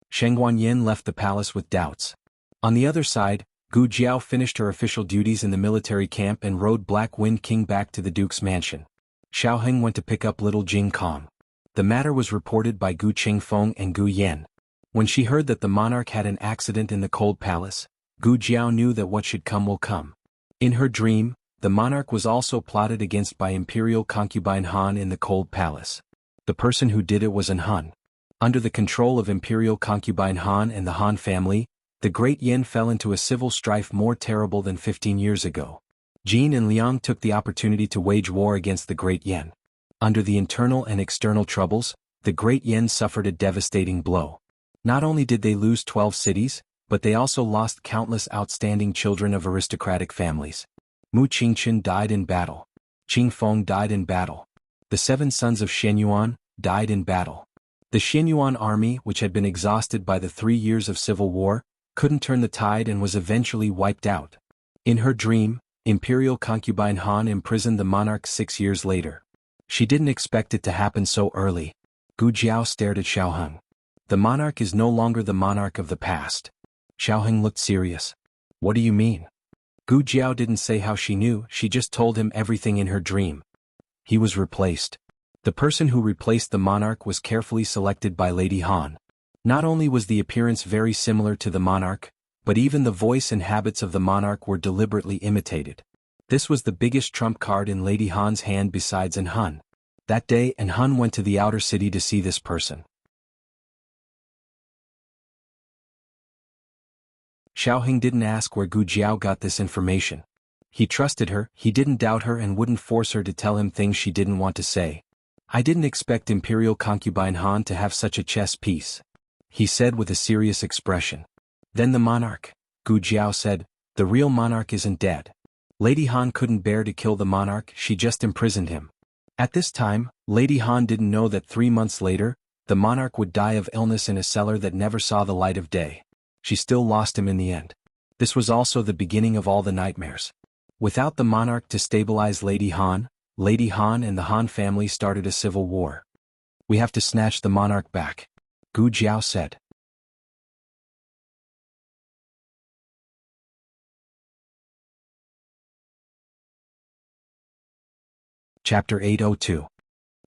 Sheng Guanyin left the palace with doubts. On the other side, Gu Jiao finished her official duties in the military camp and rode Black Wind King back to the duke's mansion. Xiao Heng went to pick up little Jing Kong. The matter was reported by Gu Qingfeng and Gu Yan. When she heard that the monarch had an accident in the cold palace, Gu Jiao knew that what should come will come. In her dream, the monarch was also plotted against by imperial concubine Han in the cold palace. The person who did it was an Han. Under the control of imperial concubine Han and the Han family, the Great Yen fell into a civil strife more terrible than 15 years ago. Jin and Liang took the opportunity to wage war against the Great Yen. Under the internal and external troubles, the Great Yen suffered a devastating blow. Not only did they lose 12 cities, but they also lost countless outstanding children of aristocratic families. Mu Qingchen died in battle. Qing Feng died in battle. The 7 sons of Shenyuan died in battle. The Shenyuan army, which had been exhausted by the 3 years of civil war, couldn't turn the tide and was eventually wiped out. In her dream, imperial concubine Han imprisoned the monarch 6 years later. She didn't expect it to happen so early. Gu Jiao stared at Xiao Heng. The monarch is no longer the monarch of the past. Xiao Heng looked serious. What do you mean? Gu Jiao didn't say how she knew, she just told him everything in her dream. He was replaced. The person who replaced the monarch was carefully selected by Lady Han. Not only was the appearance very similar to the monarch, but even the voice and habits of the monarch were deliberately imitated. This was the biggest trump card in Lady Han's hand besides An Hun. That day An Hun went to the outer city to see this person. Xiao Heng didn't ask where Gu Jiao got this information. He trusted her, he didn't doubt her and wouldn't force her to tell him things she didn't want to say. I didn't expect imperial concubine Han to have such a chess piece, he said with a serious expression. Then the monarch, Gu Jiao said, the real monarch isn't dead. Lady Han couldn't bear to kill the monarch, she just imprisoned him. At this time, Lady Han didn't know that 3 months later, the monarch would die of illness in a cellar that never saw the light of day. She still lost him in the end. This was also the beginning of all the nightmares. Without the monarch to stabilize Lady Han and the Han family started a civil war. We have to snatch the monarch back, Gu Jiao said. Chapter 802.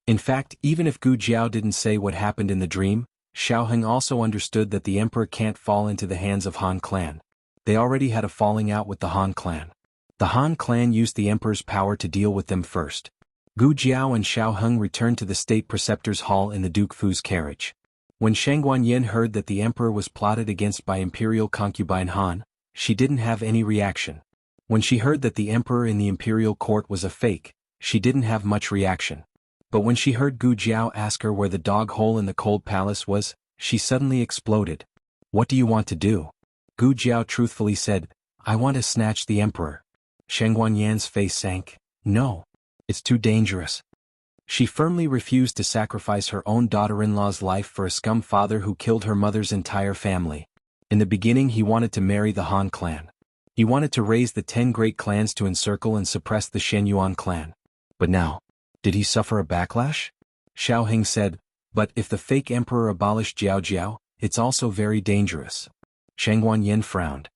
In fact, even if Gu Jiao didn't say what happened in the dream, Xiao Heng also understood that the emperor can't fall into the hands of Han clan. They already had a falling out with the Han clan. The Han clan used the emperor's power to deal with them first. Gu Jiao and Xiao Heng returned to the state preceptor's hall in the Duke Fu's carriage. When Sheng Guanyin heard that the emperor was plotted against by imperial concubine Han, she didn't have any reaction. When she heard that the emperor in the imperial court was a fake, she didn't have much reaction. But when she heard Gu Jiao ask her where the dog hole in the cold palace was, she suddenly exploded. What do you want to do? Gu Jiao truthfully said, I want to snatch the emperor. Sheng Guanyin's face sank. No. It's too dangerous. She firmly refused to sacrifice her own daughter-in-law's life for a scum father who killed her mother's entire family. In the beginning he wanted to marry the Han clan. He wanted to raise the 10 great clans to encircle and suppress the Shenyuan clan. But now, did he suffer a backlash? Xiao Heng said, but if the fake emperor abolished Jiao Jiao, it's also very dangerous. Sheng Guanyin frowned.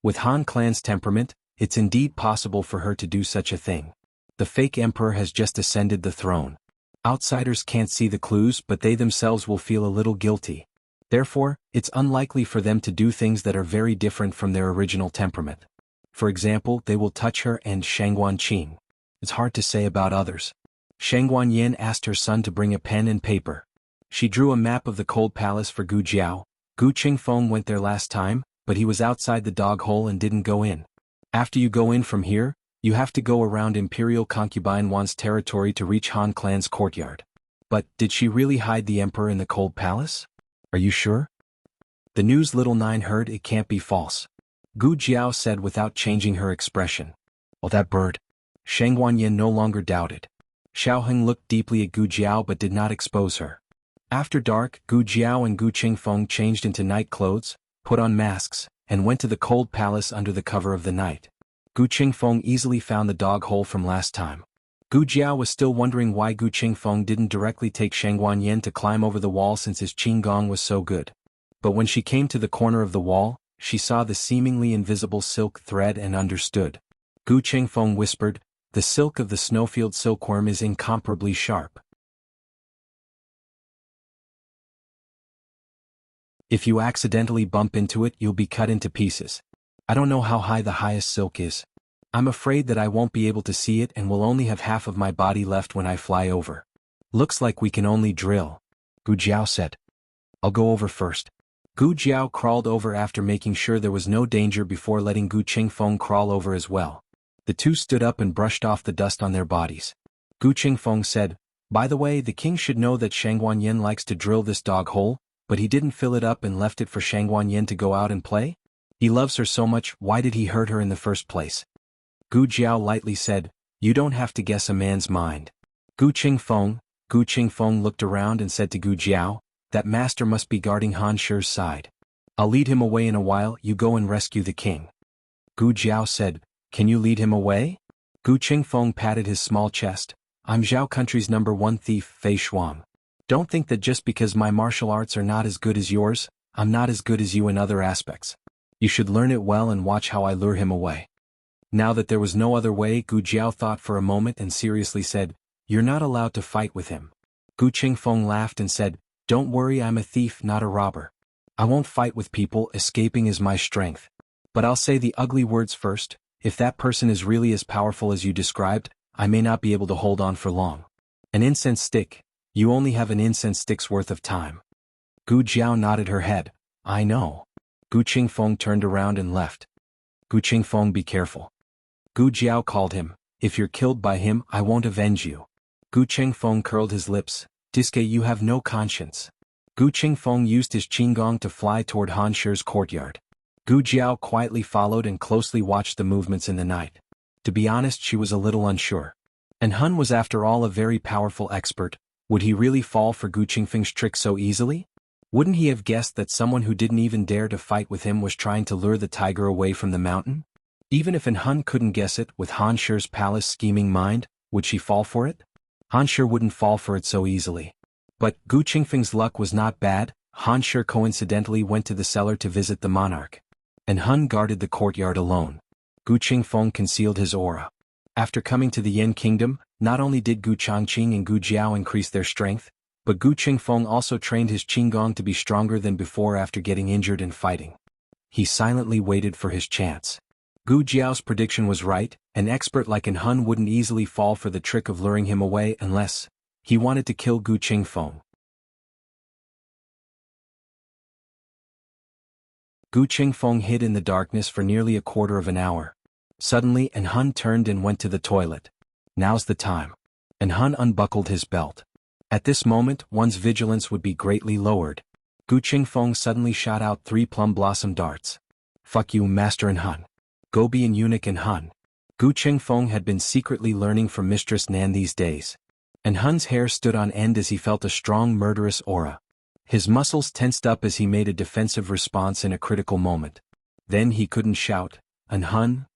With Han clan's temperament, it's indeed possible for her to do such a thing. The fake emperor has just ascended the throne. Outsiders can't see the clues, but they themselves will feel a little guilty. Therefore, it's unlikely for them to do things that are very different from their original temperament. For example, they will touch her and Shangguan Qing. It's hard to say about others. Shangguan Yin asked her son to bring a pen and paper. She drew a map of the cold palace for Gu Jiao. Gu Qingfeng went there last time, but he was outside the dog hole and didn't go in. After you go in from here, you have to go around Imperial Concubine Wan's territory to reach Han clan's courtyard. But, did she really hide the emperor in the cold palace? Are you sure? The news little Nine heard, it can't be false. Gu Jiao said without changing her expression. Oh, that bird. Shangguan Yin no longer doubted. Xiaoheng looked deeply at Gu Jiao but did not expose her. After dark, Gu Jiao and Gu Qingfeng changed into night clothes, put on masks, and went to the cold palace under the cover of the night. Gu Qingfeng easily found the dog hole from last time. Gu Jiao was still wondering why Gu Qingfeng didn't directly take Shangguan Yin to climb over the wall since his qinggong was so good. But when she came to the corner of the wall, she saw the seemingly invisible silk thread and understood. Gu Qingfeng whispered, "The silk of the snowfield silkworm is incomparably sharp. If you accidentally bump into it, you'll be cut into pieces. I don't know how high the highest silk is. I'm afraid that I won't be able to see it and will only have half of my body left when I fly over. Looks like we can only drill," Gu Jiao said. "I'll go over first." Gu Jiao crawled over after making sure there was no danger before letting Gu Qingfeng crawl over as well. The two stood up and brushed off the dust on their bodies. Gu Qingfeng said, "By the way, the king should know that Shangguan Yin likes to drill this dog hole, but he didn't fill it up and left it for Shangguan Yin to go out and play? He loves her so much, why did he hurt her in the first place?" Gu Jiao lightly said, "You don't have to guess a man's mind." Gu Qingfeng looked around and said to Gu Jiao, "That master must be guarding Han Shi's side. I'll lead him away in a while, you go and rescue the king." Gu Jiao said, "Can you lead him away?" Gu Qingfeng patted his small chest. "I'm Zhao country's #1 thief, Fei Shuang. Don't think that just because my martial arts are not as good as yours, I'm not as good as you in other aspects. You should learn it well and watch how I lure him away." Now that there was no other way, Gu Jiao thought for a moment and seriously said, "You're not allowed to fight with him." Gu Qingfeng laughed and said, "Don't worry, I'm a thief, not a robber. I won't fight with people, escaping is my strength. But I'll say the ugly words first, if that person is really as powerful as you described, I may not be able to hold on for long. An incense stick, you only have an incense stick's worth of time." Gu Jiao nodded her head, "I know." Gu Qingfeng turned around and left. "Gu Qingfeng, be careful." Gu Jiao called him, "If you're killed by him, I won't avenge you." Gu Qingfeng curled his lips, "Diske, you have no conscience." Gu Qingfeng used his qinggong to fly toward Han Shi's courtyard. Gu Jiao quietly followed and closely watched the movements in the night. To be honest, she was a little unsure. And Han was after all a very powerful expert. Would he really fall for Gu Qingfeng's trick so easily? Wouldn't he have guessed that someone who didn't even dare to fight with him was trying to lure the tiger away from the mountain? Even if Han couldn't guess it, with Han Shi's palace scheming mind, would she fall for it? Han Shi wouldn't fall for it so easily. But Gu Qingfeng's luck was not bad. Han Shi coincidentally went to the cellar to visit the monarch. And Han guarded the courtyard alone. Gu Qingfeng concealed his aura. After coming to the Yin kingdom, not only did Gu Changqing and Gu Jiao increase their strength, but Gu Qingfeng also trained his qinggong to be stronger than before after getting injured in fighting. He silently waited for his chance. Gu Jiao's prediction was right, an expert like Han wouldn't easily fall for the trick of luring him away unless he wanted to kill Gu Qingfeng. Gu Qingfeng hid in the darkness for nearly a quarter of an hour. Suddenly, Han turned and went to the toilet. Now's the time. Han unbuckled his belt. At this moment, one's vigilance would be greatly lowered. Gu Qingfeng suddenly shot out 3 plum blossom darts. "Fuck you, Master Han. Go be an eunuch Han." Gu Qingfeng had been secretly learning from Mistress Nan these days. Han's hair stood on end as he felt a strong murderous aura. His muscles tensed up as he made a defensive response in a critical moment. Then he couldn't shout, "Han?"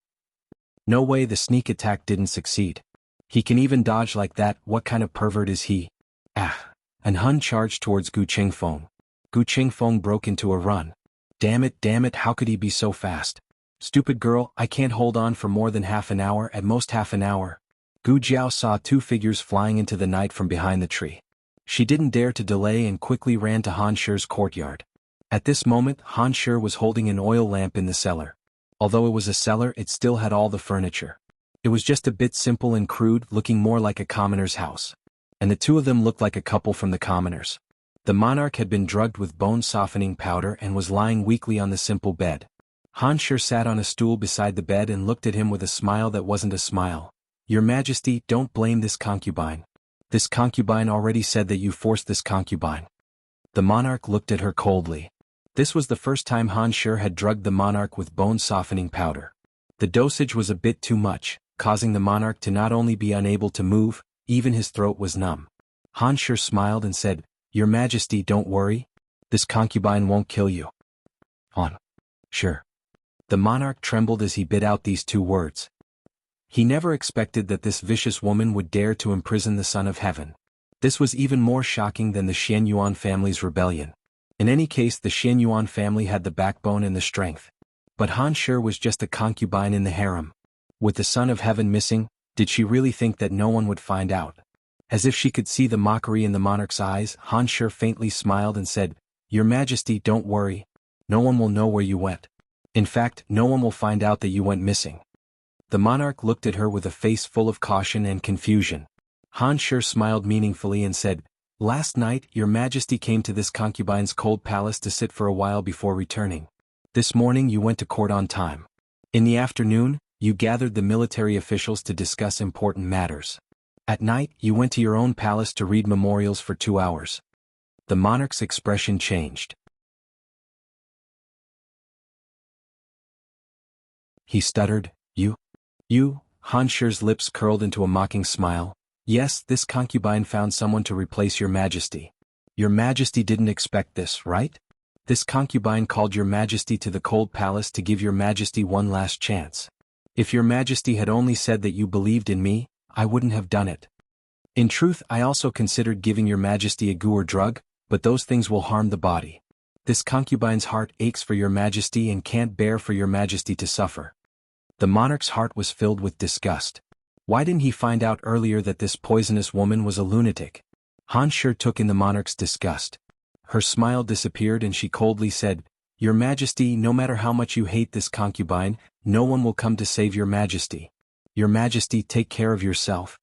No way, the sneak attack didn't succeed. He can even dodge like that, what kind of pervert is he? Ah! Han charged towards Gu Qingfeng. Gu Qingfeng broke into a run. Damn it, how could he be so fast? Stupid girl, I can't hold on for more than half an hour, at most half an hour. Gu Jiao saw two figures flying into the night from behind the tree. She didn't dare to delay and quickly ran to Han Shi's courtyard. At this moment, Han Shi was holding an oil lamp in the cellar. Although it was a cellar, it still had all the furniture. It was just a bit simple and crude, looking more like a commoner's house. And the two of them looked like a couple from the commoners. The monarch had been drugged with bone-softening powder and was lying weakly on the simple bed. Han Shi sat on a stool beside the bed and looked at him with a smile that wasn't a smile. Your Majesty, don't blame this concubine. This concubine already said that you forced this concubine. The monarch looked at her coldly. This was the first time Han Shi had drugged the monarch with bone-softening powder. The dosage was a bit too much, causing the monarch to not only be unable to move, even his throat was numb. Han Shi smiled and said, Your Majesty, don't worry. This concubine won't kill you. Han Shi. The monarch trembled as he bit out these two words. He never expected that this vicious woman would dare to imprison the Son of Heaven. This was even more shocking than the Xianyuan family's rebellion. In any case, the Xianyuan family had the backbone and the strength. But Han Shi was just a concubine in the harem. With the Son of Heaven missing, did she really think that no one would find out? As if she could see the mockery in the monarch's eyes, Han Shi faintly smiled and said, Your Majesty, don't worry. No one will know where you went. In fact, no one will find out that you went missing. The monarch looked at her with a face full of caution and confusion. Han Shi smiled meaningfully and said, Last night, Your Majesty came to this concubine's cold palace to sit for a while before returning. This morning you went to court on time. In the afternoon, you gathered the military officials to discuss important matters. At night, you went to your own palace to read memorials for 2 hours. The monarch's expression changed. He stuttered, You? Han Shi's lips curled into a mocking smile. Yes, this concubine found someone to replace Your Majesty. Your Majesty didn't expect this, right? This concubine called Your Majesty to the cold palace to give Your Majesty one last chance. If Your Majesty had only said that you believed in me, I wouldn't have done it. In truth, I also considered giving Your Majesty a goo or drug, but those things will harm the body. This concubine's heart aches for Your Majesty and can't bear for Your Majesty to suffer. The monarch's heart was filled with disgust. Why didn't he find out earlier that this poisonous woman was a lunatic? Han Shi took in the monarch's disgust. Her smile disappeared and she coldly said, Your Majesty, no matter how much you hate this concubine, no one will come to save Your Majesty. Your Majesty, take care of yourself.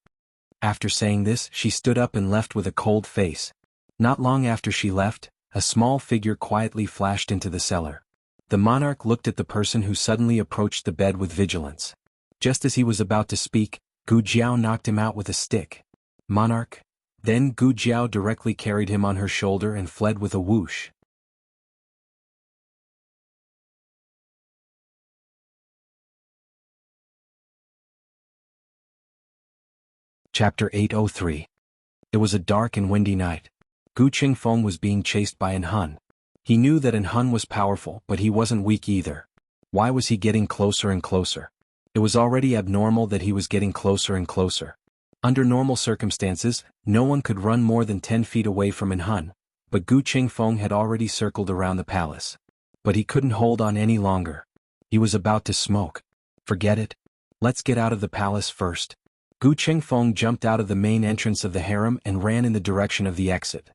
After saying this, she stood up and left with a cold face. Not long after she left, a small figure quietly flashed into the cellar. The monarch looked at the person who suddenly approached the bed with vigilance. Just as he was about to speak, Gu Jiao knocked him out with a stick. Monarch. Then Gu Jiao directly carried him on her shoulder and fled with a whoosh. Chapter 803. It was a dark and windy night. Gu Qingfeng was being chased by An Hun. He knew that An Hun was powerful, but he wasn't weak either. Why was he getting closer and closer? It was already abnormal that he was getting closer and closer. Under normal circumstances, no one could run more than 10 feet away from An Hun, but Gu Qingfeng had already circled around the palace. But he couldn't hold on any longer. He was about to smoke. Forget it. Let's get out of the palace first. Gu Qingfeng jumped out of the main entrance of the harem and ran in the direction of the exit.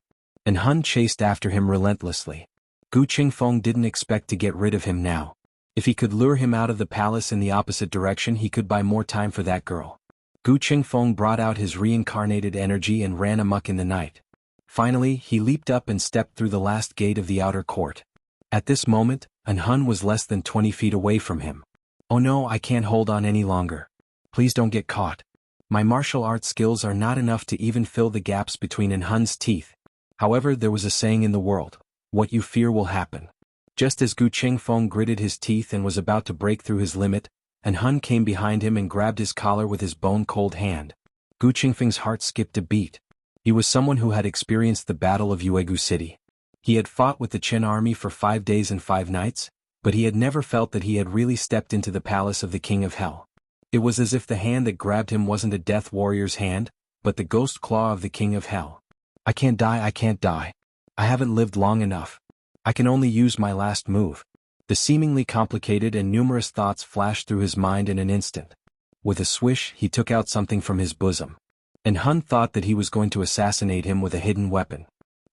An Hun chased after him relentlessly. Gu Qingfeng didn't expect to get rid of him now. If he could lure him out of the palace in the opposite direction, he could buy more time for that girl. Gu Qingfeng brought out his reincarnated energy and ran amok in the night. Finally, he leaped up and stepped through the last gate of the outer court. At this moment, An Hun was less than 20 feet away from him. Oh no, I can't hold on any longer. Please don't get caught. My martial arts skills are not enough to even fill the gaps between An Hun's teeth. However, there was a saying in the world, what you fear will happen. Just as Gu Qingfeng gritted his teeth and was about to break through his limit, An Hun came behind him and grabbed his collar with his bone-cold hand. Gu Qingfeng's heart skipped a beat. He was someone who had experienced the Battle of Yuegu City. He had fought with the Qin army for 5 days and 5 nights, but he had never felt that he had really stepped into the palace of the King of Hell. It was as if the hand that grabbed him wasn't a death warrior's hand, but the ghost claw of the King of Hell. I can't die. I haven't lived long enough. I can only use my last move. The seemingly complicated and numerous thoughts flashed through his mind in an instant. With a swish, he took out something from his bosom. And Hun thought that he was going to assassinate him with a hidden weapon.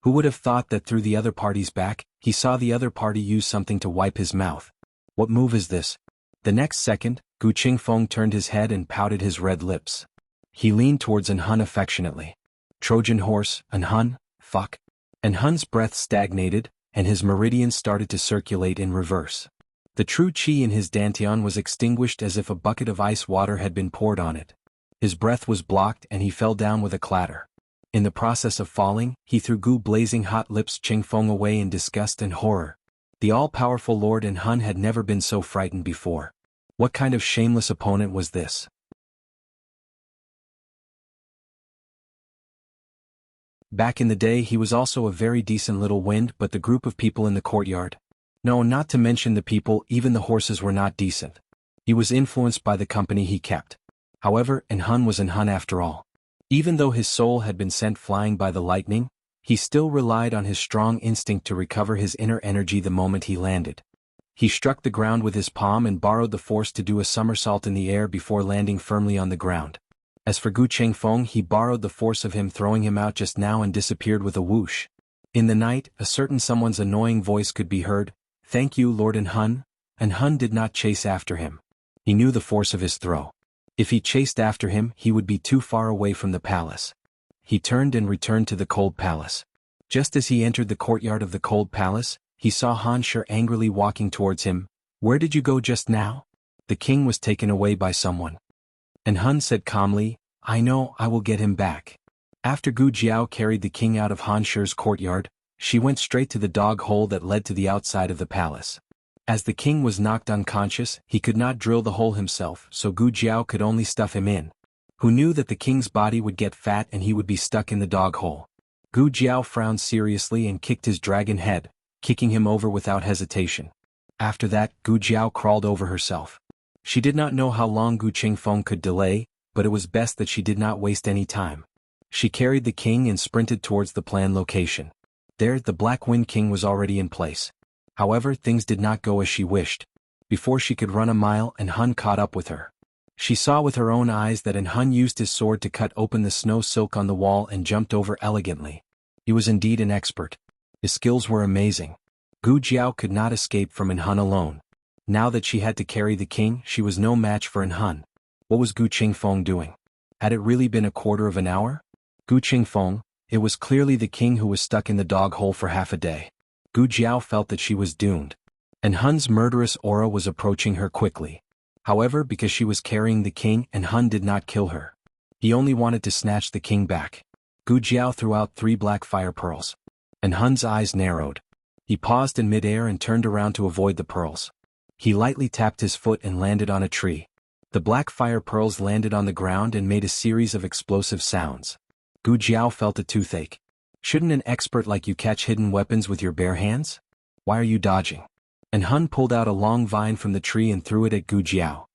Who would have thought that through the other party's back, he saw the other party use something to wipe his mouth? What move is this? The next second, Gu Qingfeng turned his head and pouted his red lips. He leaned towards An Hun affectionately. Trojan horse, An Hun, fuck. An Hun's breath stagnated, and his meridians started to circulate in reverse. The true qi in his dantian was extinguished as if a bucket of ice water had been poured on it. His breath was blocked and he fell down with a clatter. In the process of falling, he threw Gu blazing hot lips Qingfeng away in disgust and horror. The all-powerful Lord An Hun had never been so frightened before. What kind of shameless opponent was this? Back in the day he was also a very decent little wind, but the group of people in the courtyard? No, not to mention the people, even the horses were not decent. He was influenced by the company he kept. However, An Hun was An Hun after all. Even though his soul had been sent flying by the lightning, he still relied on his strong instinct to recover his inner energy the moment he landed. He struck the ground with his palm and borrowed the force to do a somersault in the air before landing firmly on the ground. As for Gu Qingfeng, he borrowed the force of him throwing him out just now and disappeared with a whoosh. In the night, a certain someone's annoying voice could be heard. "Thank you, Lord An Hun." An Hun did not chase after him. He knew the force of his throw. If he chased after him, he would be too far away from the palace. He turned and returned to the cold palace. Just as he entered the courtyard of the cold palace, he saw Han Shi angrily walking towards him. "Where did you go just now?" "The king was taken away by someone." An Hun said calmly, "I know, I will get him back." After Gu Jiao carried the king out of Han Shi's courtyard, she went straight to the dog hole that led to the outside of the palace. As the king was knocked unconscious, he could not drill the hole himself, so Gu Jiao could only stuff him in. Who knew that the king's body would get fat and he would be stuck in the dog hole? Gu Jiao frowned seriously and kicked his dragon head, kicking him over without hesitation. After that, Gu Jiao crawled over herself. She did not know how long Gu Qingfeng could delay, but it was best that she did not waste any time. She carried the king and sprinted towards the planned location. There, the Black Wind King was already in place. However, things did not go as she wished. Before she could run a mile, An Hun caught up with her. She saw with her own eyes that An Hun used his sword to cut open the snow silk on the wall and jumped over elegantly. He was indeed an expert. His skills were amazing. Gu Jiao could not escape from An Hun alone. Now that she had to carry the king, she was no match for An Hun. What was Gu Qingfeng doing? Had it really been a quarter of an hour? Gu Qingfeng, it was clearly the king who was stuck in the dog hole for half a day. Gu Jiao felt that she was doomed. An Hun's murderous aura was approaching her quickly. However, because she was carrying the king, An Hun did not kill her. He only wanted to snatch the king back. Gu Jiao threw out 3 black fire pearls. An Hun's eyes narrowed. He paused in midair and turned around to avoid the pearls. He lightly tapped his foot and landed on a tree. The black fire pearls landed on the ground and made a series of explosive sounds. Gu Jiao felt a toothache. Shouldn't an expert like you catch hidden weapons with your bare hands? Why are you dodging? An Hun pulled out a long vine from the tree and threw it at Gu Jiao.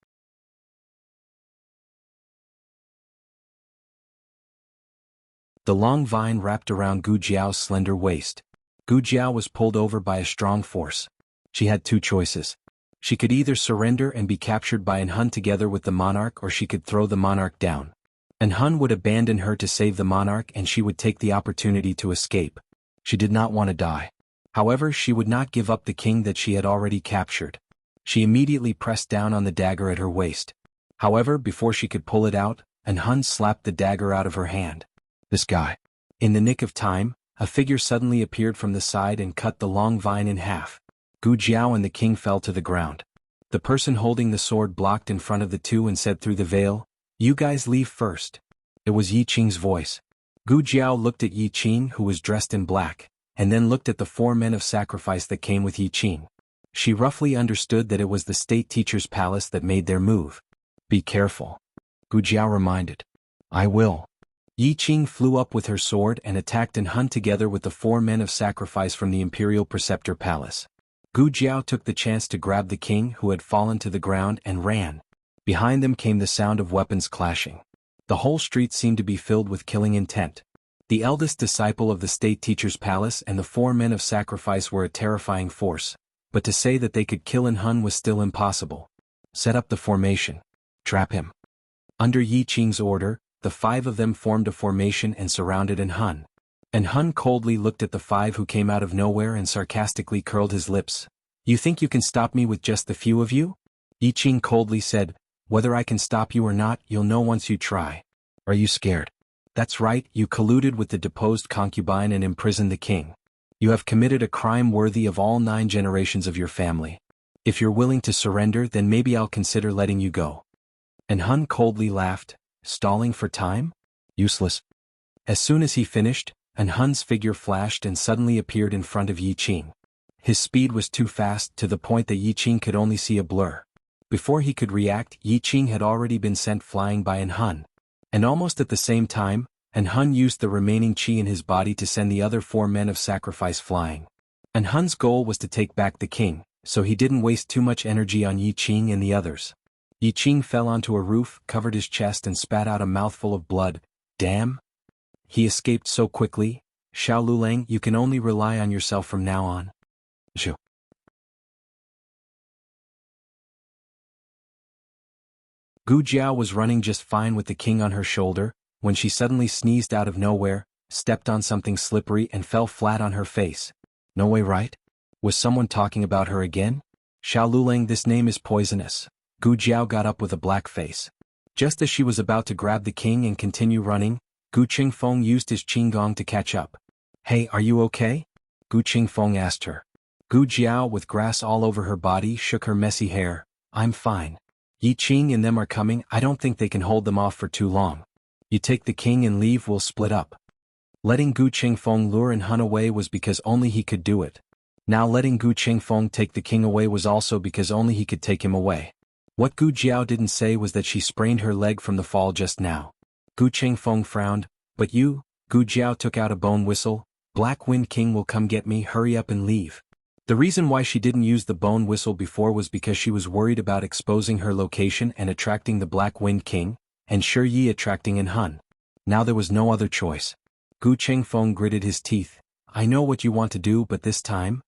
The long vine wrapped around Gu Jiao's slender waist. Gu Jiao was pulled over by a strong force. She had 2 choices. She could either surrender and be captured by An Hun together with the monarch, or she could throw the monarch down. An Hun would abandon her to save the monarch and she would take the opportunity to escape. She did not want to die. However, she would not give up the king that she had already captured. She immediately pressed down on the dagger at her waist. However, before she could pull it out, An Hun slapped the dagger out of her hand. This guy. In the nick of time, a figure suddenly appeared from the side and cut the long vine in half. Gu Jiao and the king fell to the ground. The person holding the sword blocked in front of the two and said through the veil, "You guys leave first." It was Yi Qing's voice. Gu Jiao looked at Yi Qing, who was dressed in black, and then looked at the 4 men of sacrifice that came with Yi Qing. She roughly understood that it was the state teacher's palace that made their move. "Be careful," Gu Jiao reminded. "I will." Yi Qing flew up with her sword and attacked An Hun together with the 4 men of sacrifice from the Imperial Preceptor Palace. Gu Jiao took the chance to grab the king, who had fallen to the ground, and ran. Behind them came the sound of weapons clashing. The whole street seemed to be filled with killing intent. The eldest disciple of the state teacher's palace and the 4 men of sacrifice were a terrifying force, but to say that they could kill In Hun was still impossible. Set up the formation. Trap him. Under Yi Qing's order, the 5 of them formed a formation and surrounded In Hun. And Hun coldly looked at the 5 who came out of nowhere and sarcastically curled his lips. You think you can stop me with just the few of you? Yi Qing coldly said, whether I can stop you or not, you'll know once you try. Are you scared? That's right, you colluded with the deposed concubine and imprisoned the king. You have committed a crime worthy of all 9 generations of your family. If you're willing to surrender, then maybe I'll consider letting you go. And Hun coldly laughed, stalling for time? Useless. As soon as he finished, And Hun's figure flashed and suddenly appeared in front of Yi Qing. His speed was too fast to the point that Yi Qing could only see a blur. Before he could react, Yi Qing had already been sent flying by In Hun. And almost at the same time, In Hun used the remaining qi in his body to send the other 4 men of sacrifice flying. In Hun's goal was to take back the king, so he didn't waste too much energy on Yi Qing and the others. Yi Qing fell onto a roof, covered his chest and spat out a mouthful of blood. Damn! He escaped so quickly. Xiao Lulang, you can only rely on yourself from now on. Zhu. Gu Jiao was running just fine with the king on her shoulder, when she suddenly sneezed out of nowhere, stepped on something slippery and fell flat on her face. No way, right? Was someone talking about her again? Xiao Lulang, this name is poisonous. Gu Jiao got up with a black face. Just as she was about to grab the king and continue running, Gu Qingfeng used his qinggong to catch up. Hey, are you okay? Gu Qingfeng asked her. Gu Jiao, with grass all over her body, shook her messy hair. I'm fine. Yi Qing and them are coming, I don't think they can hold them off for too long. You take the king and leave, we'll split up. Letting Gu Qingfeng lure In Hun away was because only he could do it. Now letting Gu Qingfeng take the king away was also because only he could take him away. What Gu Jiao didn't say was that she sprained her leg from the fall just now. Gu Qingfeng frowned, but you, Gu Jiao took out a bone whistle. Black Wind King will come get me, hurry up and leave. The reason why she didn't use the bone whistle before was because she was worried about exposing her location and attracting the Black Wind King, and Shi Yi attracting In Hun. Now there was no other choice. Gu Qingfeng gritted his teeth. I know what you want to do, but this time?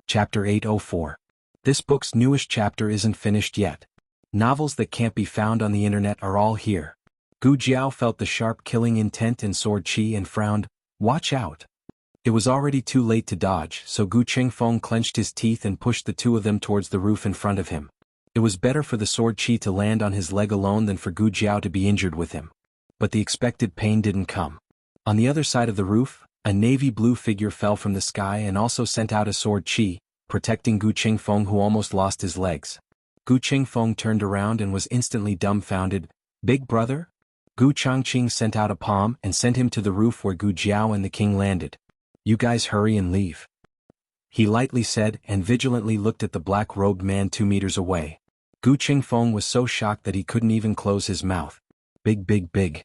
Chapter 804. This book's newest chapter isn't finished yet. Novels that can't be found on the internet are all here. Gu Jiao felt the sharp killing intent in sword chi and frowned. Watch out. It was already too late to dodge, so Gu Qingfeng clenched his teeth and pushed the 2 of them towards the roof in front of him. It was better for the sword chi to land on his leg alone than for Gu Jiao to be injured with him. But the expected pain didn't come. On the other side of the roof, a navy blue figure fell from the sky and also sent out a sword chi, protecting Gu Qingfeng, who almost lost his legs. Gu Qingfeng turned around and was instantly dumbfounded. Big brother? Gu Changqing sent out a palm and sent him to the roof where Gu Jiao and the king landed. You guys hurry and leave. He lightly said and vigilantly looked at the black-robed man 2 meters away. Gu Qingfeng was so shocked that he couldn't even close his mouth. Big.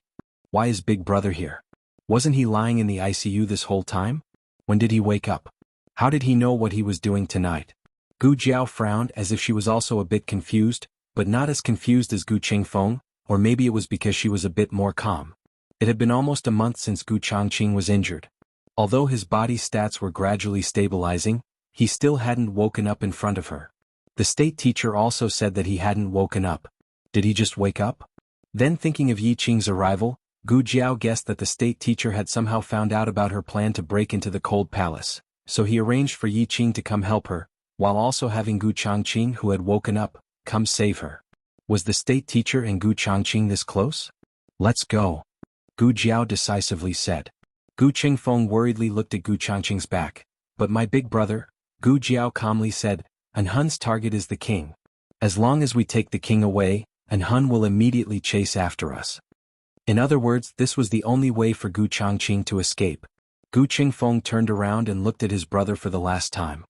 Why is Big Brother here? Wasn't he lying in the ICU this whole time? When did he wake up? How did he know what he was doing tonight? Gu Jiao frowned as if she was also a bit confused, but not as confused as Gu Qingfeng, or maybe it was because she was a bit more calm. It had been almost a month since Gu Changqing was injured. Although his body stats were gradually stabilizing, he still hadn't woken up in front of her. The state teacher also said that he hadn't woken up. Did he just wake up? Then thinking of Yi Qing's arrival, Gu Jiao guessed that the state teacher had somehow found out about her plan to break into the cold palace, so he arranged for Yi Qing to come help her, while also having Gu Changqing, who had woken up, come save her. Was the state teacher and Gu Changqing this close? Let's go. Gu Jiao decisively said. Gu Qingfeng worriedly looked at Gu Changqing's back. But my big brother, Gu Jiao calmly said, In Hun's target is the king. As long as we take the king away, In Hun will immediately chase after us. In other words, this was the only way for Gu Changqing to escape. Gu Qingfeng turned around and looked at his brother for the last time.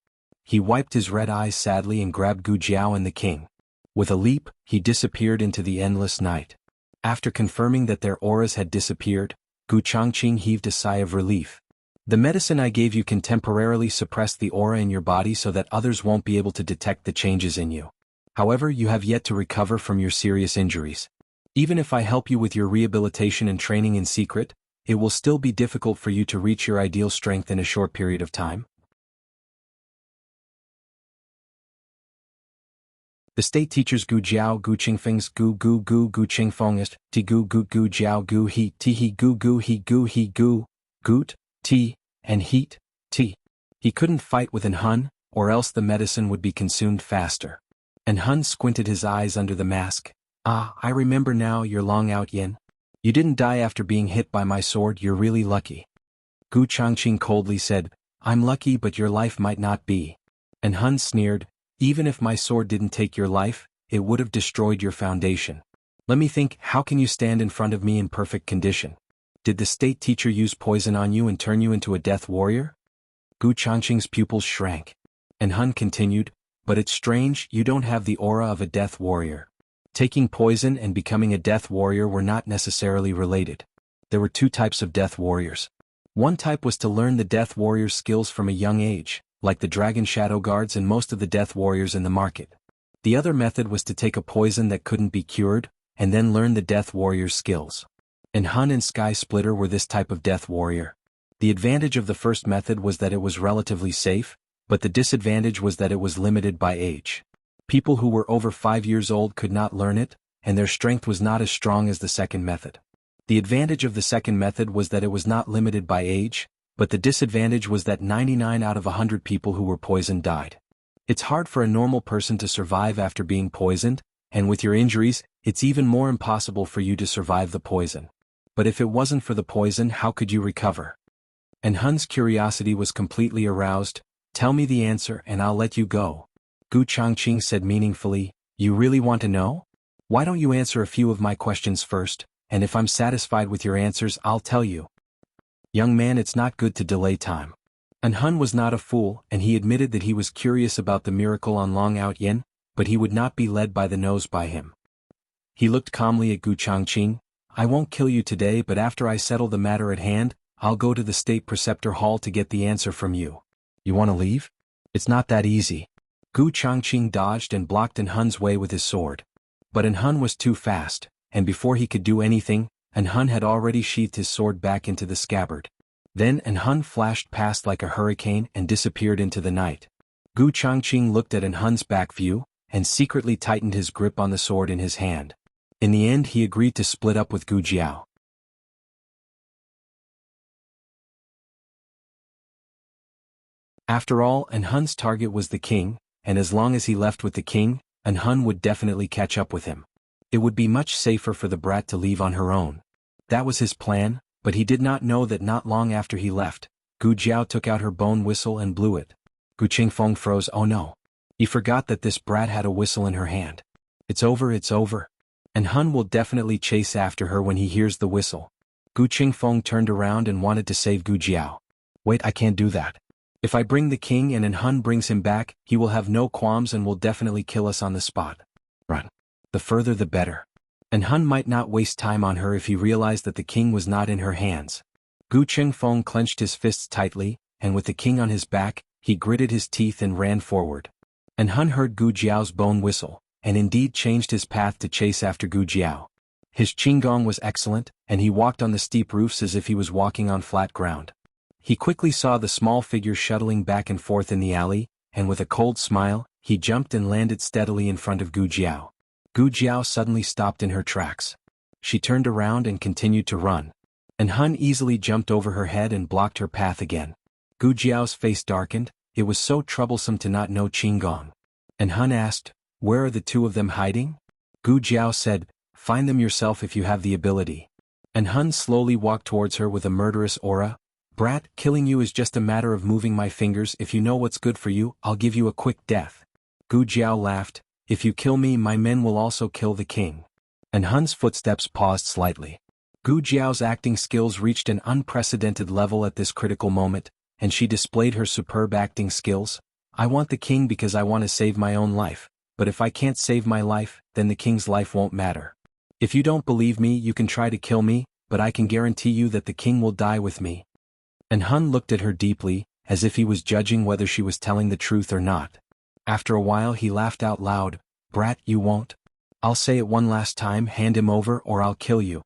He wiped his red eyes sadly and grabbed Gu Jiao and the king. With a leap, he disappeared into the endless night. After confirming that their auras had disappeared, Gu Changqing heaved a sigh of relief. The medicine I gave you can temporarily suppress the aura in your body so that others won't be able to detect the changes in you. However, you have yet to recover from your serious injuries. Even if I help you with your rehabilitation and training in secret, it will still be difficult for you to reach your ideal strength in a short period of time. The state teachers Gu Jiao Gu Qingfeng's Gu Gu Gu Gu Qingfeng ist Ti Gu Gu Gu Jiao Gu He Ti He Gu Gu He Gu He Gu Gut Ti and Heat Ti. He couldn't fight with an Hun, or else the medicine would be consumed faster. And Hun squinted his eyes under the mask. Ah, I remember now, you're long out Yin. You didn't die after being hit by my sword, you're really lucky. Gu Changqing coldly said, I'm lucky but your life might not be. And Hun sneered, even if my sword didn't take your life, it would have destroyed your foundation. Let me think, how can you stand in front of me in perfect condition? Did the state teacher use poison on you and turn you into a death warrior? Gu Changqing's pupils shrank. And Hun continued, but it's strange, you don't have the aura of a death warrior. Taking poison and becoming a death warrior were not necessarily related. There were two types of death warriors. One type was to learn the death warrior's skills from a young age, like the dragon shadow guards and most of the death warriors in the market. The other method was to take a poison that couldn't be cured, and then learn the death warrior's skills. And Hun and Sky Splitter were this type of death warrior. The advantage of the first method was that it was relatively safe, but the disadvantage was that it was limited by age. People who were over 5 years old could not learn it, and their strength was not as strong as the second method. The advantage of the second method was that it was not limited by age, but the disadvantage was that 99 out of 100 people who were poisoned died. It's hard for a normal person to survive after being poisoned, and with your injuries, it's even more impossible for you to survive the poison. But if it wasn't for the poison, how could you recover? And Hun's curiosity was completely aroused. Tell me the answer and I'll let you go. Gu Changqing said meaningfully, you really want to know? Why don't you answer a few of my questions first, and if I'm satisfied with your answers I'll tell you. Young man, it's not good to delay time. And Hun was not a fool, and he admitted that he was curious about the miracle on Long Out Yin, but he would not be led by the nose by him. He looked calmly at Gu Changqing. I won't kill you today, but after I settle the matter at hand, I'll go to the State Preceptor Hall to get the answer from you. You want to leave? It's not that easy. Gu Changqing dodged and blocked An Hun's way with his sword. But An Hun was too fast, and before he could do anything, An Hun had already sheathed his sword back into the scabbard. Then An Hun flashed past like a hurricane and disappeared into the night. Gu Changqing looked at An Hun's back view, and secretly tightened his grip on the sword in his hand. In the end he agreed to split up with Gu Jiao. After all, An Hun's target was the king, and as long as he left with the king, An Hun would definitely catch up with him. It would be much safer for the brat to leave on her own. That was his plan, but he did not know that not long after he left, Gu Jiao took out her bone whistle and blew it. Gu Qingfeng froze. Oh no. He forgot that this brat had a whistle in her hand. It's over, it's over. And Hun will definitely chase after her when he hears the whistle. Gu Qingfeng turned around and wanted to save Gu Jiao. Wait, I can't do that. If I bring the king and An Hun brings him back, he will have no qualms and will definitely kill us on the spot. Run. The further the better. And Hun might not waste time on her if he realized that the king was not in her hands. Gu Qingfeng clenched his fists tightly, and with the king on his back, he gritted his teeth and ran forward. And Hun heard Gu Jiao's bone whistle, and indeed changed his path to chase after Gu Jiao. His qinggong was excellent, and he walked on the steep roofs as if he was walking on flat ground. He quickly saw the small figure shuttling back and forth in the alley, and with a cold smile, he jumped and landed steadily in front of Gu Jiao. Gu Jiao suddenly stopped in her tracks. She turned around and continued to run. And Hun easily jumped over her head and blocked her path again. Gu Jiao's face darkened. It was so troublesome to not know qinggong. And Hun asked, where are the two of them hiding? Gu Jiao said, find them yourself if you have the ability. And Hun slowly walked towards her with a murderous aura. Brat, killing you is just a matter of moving my fingers. If you know what's good for you, I'll give you a quick death. Gu Jiao laughed. If you kill me, my men will also kill the king. And Hun's footsteps paused slightly. Gu Jiao's acting skills reached an unprecedented level at this critical moment, and she displayed her superb acting skills. I want the king because I want to save my own life, but if I can't save my life, then the king's life won't matter. If you don't believe me, you can try to kill me, but I can guarantee you that the king will die with me. And Hun looked at her deeply, as if he was judging whether she was telling the truth or not. After a while he laughed out loud. Brat, you won't? I'll say it one last time, hand him over or I'll kill you.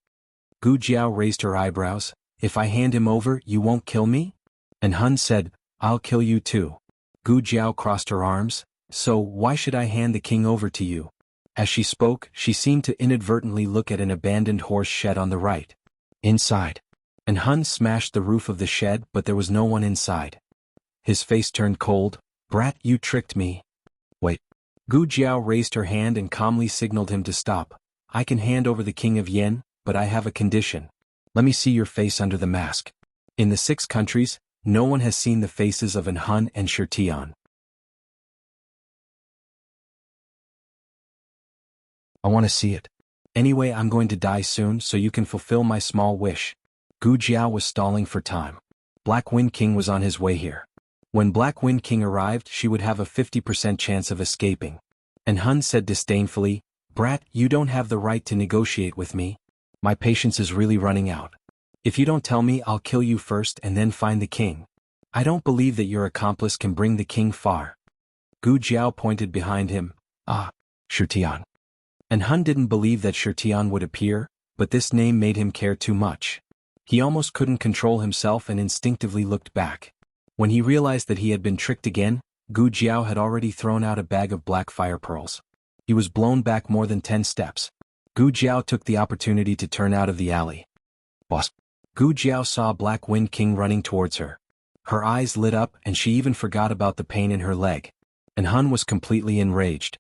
Gu Jiao raised her eyebrows. If I hand him over, you won't kill me? And Hun said, I'll kill you too. Gu Jiao crossed her arms. So, why should I hand the king over to you? As she spoke, she seemed to inadvertently look at an abandoned horse shed on the right. Inside. And Hun smashed the roof of the shed, but there was no one inside. His face turned cold. Brat, you tricked me. Wait. Gu Jiao raised her hand and calmly signaled him to stop. I can hand over the king of Yen, but I have a condition. Let me see your face under the mask. In the 6 countries, no one has seen the faces of An Hun and Shirtian. I want to see it. Anyway, I'm going to die soon so you can fulfill my small wish. Gu Jiao was stalling for time. Black Wind King was on his way here. When Black Wind King arrived, she would have a 50% chance of escaping. And Hun said disdainfully, Brat, you don't have the right to negotiate with me. My patience is really running out. If you don't tell me, I'll kill you first and then find the king. I don't believe that your accomplice can bring the king far. Gu Jiao pointed behind him. Ah, Shirtian. And Hun didn't believe that Shirtian would appear, but this name made him care too much. He almost couldn't control himself and instinctively looked back. When he realized that he had been tricked again, Gu Jiao had already thrown out a bag of black fire pearls. He was blown back more than 10 steps. Gu Jiao took the opportunity to turn out of the alley. Boss. Gu Jiao saw Black Wind King running towards her. Her eyes lit up and she even forgot about the pain in her leg. And Hun was completely enraged.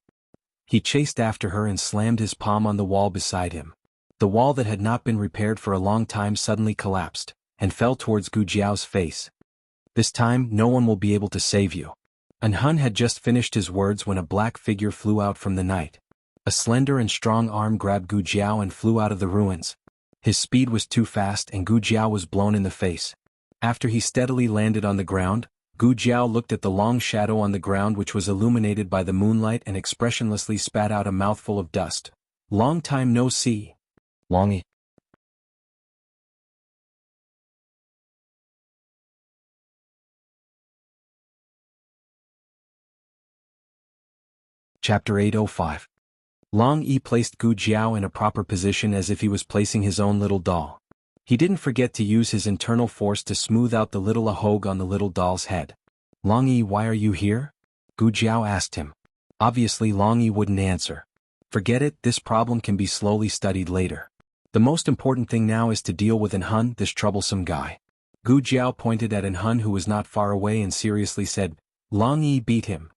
He chased after her and slammed his palm on the wall beside him. The wall that had not been repaired for a long time suddenly collapsed, and fell towards Gu Jiao's face. This time, no one will be able to save you. And Hun had just finished his words when a black figure flew out from the night. A slender and strong arm grabbed Gu Jiao and flew out of the ruins. His speed was too fast and Gu Jiao was blown in the face. After he steadily landed on the ground, Gu Jiao looked at the long shadow on the ground which was illuminated by the moonlight and expressionlessly spat out a mouthful of dust. Long time no see. Longy. Chapter 805. Long Yi placed Gu Jiao in a proper position as if he was placing his own little doll. He didn't forget to use his internal force to smooth out the little ahog on the little doll's head. Long Yi, why are you here? Gu Jiao asked him. Obviously Long Yi wouldn't answer. Forget it, this problem can be slowly studied later. The most important thing now is to deal with An Hun, this troublesome guy. Gu Jiao pointed at An Hun who was not far away and seriously said, Long Yi, beat him.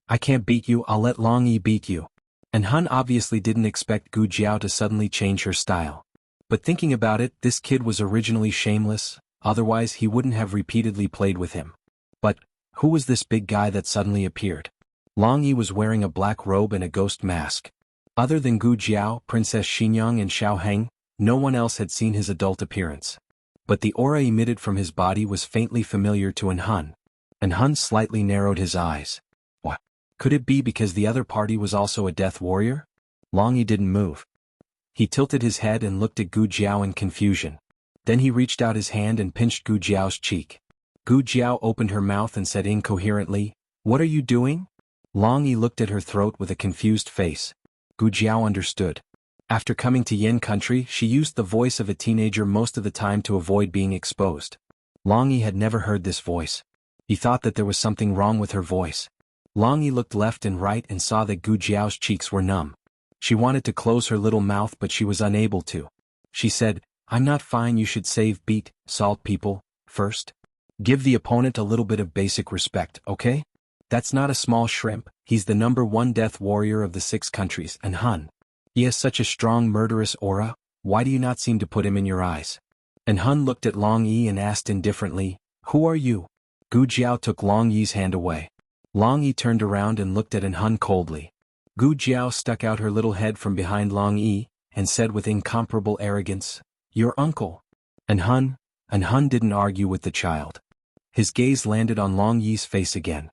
I can't beat you, I'll let Long Yi beat you. And Hun obviously didn't expect Gu Jiao to suddenly change her style. But thinking about it, this kid was originally shameless, otherwise he wouldn't have repeatedly played with him. But, who was this big guy that suddenly appeared? Long Yi was wearing a black robe and a ghost mask. Other than Gu Jiao, Princess Xinyang and Xiao Heng, no one else had seen his adult appearance. But the aura emitted from his body was faintly familiar to An Hun. An Hun slightly narrowed his eyes. What? Could it be because the other party was also a death warrior? Long Yi didn't move. He tilted his head and looked at Gu Jiao in confusion. Then he reached out his hand and pinched Gu Jiao's cheek. Gu Jiao opened her mouth and said incoherently, What are you doing? Long Yi looked at her throat with a confused face. Gu Jiao understood. After coming to Yen country, she used the voice of a teenager most of the time to avoid being exposed. Long Yi had never heard this voice. He thought that there was something wrong with her voice. Long Yi looked left and right and saw that Gu Jiao's cheeks were numb. She wanted to close her little mouth but she was unable to. She said, I'm not fine, you should save beat, salt people, first. Give the opponent a little bit of basic respect, okay? That's not a small shrimp, he's the #1 death warrior of the 6 countries, and Hun. He has such a strong murderous aura, why do you not seem to put him in your eyes? And Hun looked at Long Yi and asked indifferently, Who are you? Gu Jiao took Long Yi's hand away. Long Yi turned around and looked at An Hun coldly. Gu Jiao stuck out her little head from behind Long Yi, and said with incomparable arrogance, Your uncle. And Hun didn't argue with the child. His gaze landed on Long Yi's face again.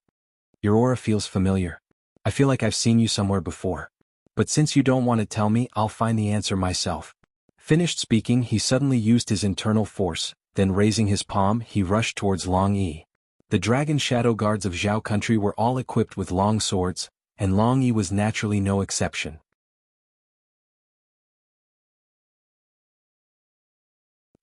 Your aura feels familiar. I feel like I've seen you somewhere before. But since you don't want to tell me, I'll find the answer myself. Finished speaking, he suddenly used his internal force, then raising his palm, he rushed towards Long Yi. The dragon shadow guards of Zhao country were all equipped with long swords, and Long Yi was naturally no exception.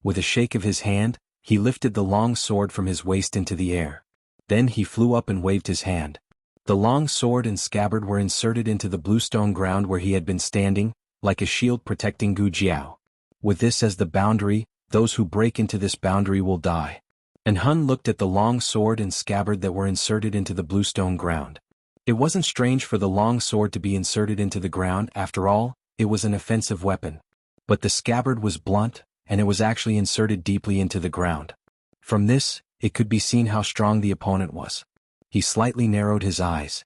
With a shake of his hand, he lifted the long sword from his waist into the air. Then he flew up and waved his hand. The long sword and scabbard were inserted into the bluestone ground where he had been standing, like a shield protecting Gu Jiao. With this as the boundary, those who break into this boundary will die. And Hun looked at the long sword and scabbard that were inserted into the bluestone ground. It wasn't strange for the long sword to be inserted into the ground, after all, it was an offensive weapon. But the scabbard was blunt, and it was actually inserted deeply into the ground. From this, it could be seen how strong the opponent was. He slightly narrowed his eyes.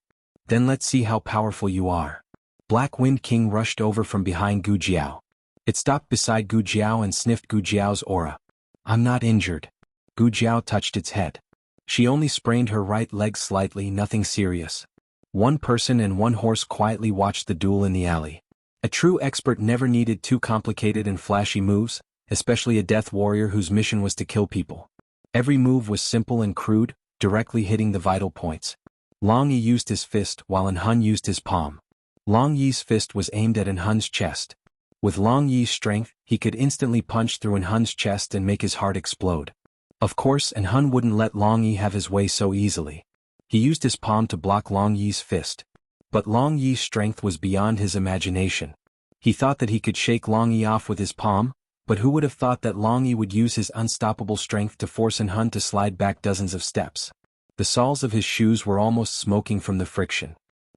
Then let's see how powerful you are. Black Wind King rushed over from behind Gu Jiao. It stopped beside Gu Jiao and sniffed Gu Jiao's aura. I'm not injured. Gu Jiao touched its head. She only sprained her right leg slightly, nothing serious. One person and one horse quietly watched the duel in the alley. A true expert never needed too complicated and flashy moves, especially a death warrior whose mission was to kill people. Every move was simple and crude, directly hitting the vital points. Long Yi used his fist while Hun used his palm. Long Yi's fist was aimed at Hun's chest. With Long Yi's strength, he could instantly punch through Hun's chest and make his heart explode. Of course, Hun wouldn't let Long Yi have his way so easily. He used his palm to block Long Yi's fist. But Long Yi's strength was beyond his imagination. He thought that he could shake Long Yi off with his palm, but who would have thought that Long Yi would use his unstoppable strength to force Hun to slide back dozens of steps. The soles of his shoes were almost smoking from the friction.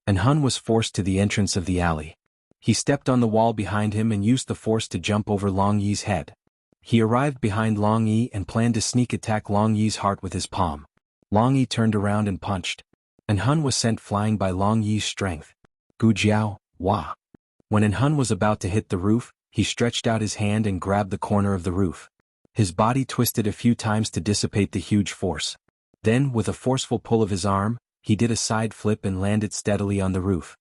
Hun was forced to the entrance of the alley. He stepped on the wall behind him and used the force to jump over Long Yi's head. He arrived behind Long Yi and planned to sneak attack Long Yi's heart with his palm. Long Yi turned around and punched. Hun was sent flying by Long Yi's strength. Gu Jiao, wah. When Hun was about to hit the roof, he stretched out his hand and grabbed the corner of the roof. His body twisted a few times to dissipate the huge force. Then, with a forceful pull of his arm, he did a side flip and landed steadily on the roof.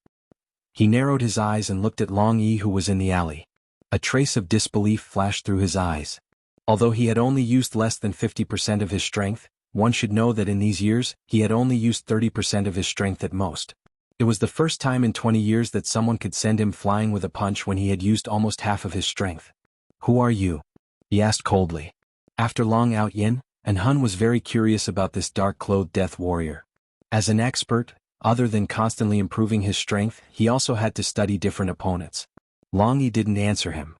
He narrowed his eyes and looked at Long Yi, who was in the alley. A trace of disbelief flashed through his eyes. Although he had only used less than 50% of his strength, one should know that in these years, he had only used 30% of his strength at most. It was the first time in 20 years that someone could send him flying with a punch when he had used almost half of his strength. Who are you? He asked coldly. After Long Out Yin, Hun was very curious about this dark-clothed death warrior. As an expert, other than constantly improving his strength, he also had to study different opponents. Long Yi didn't answer him.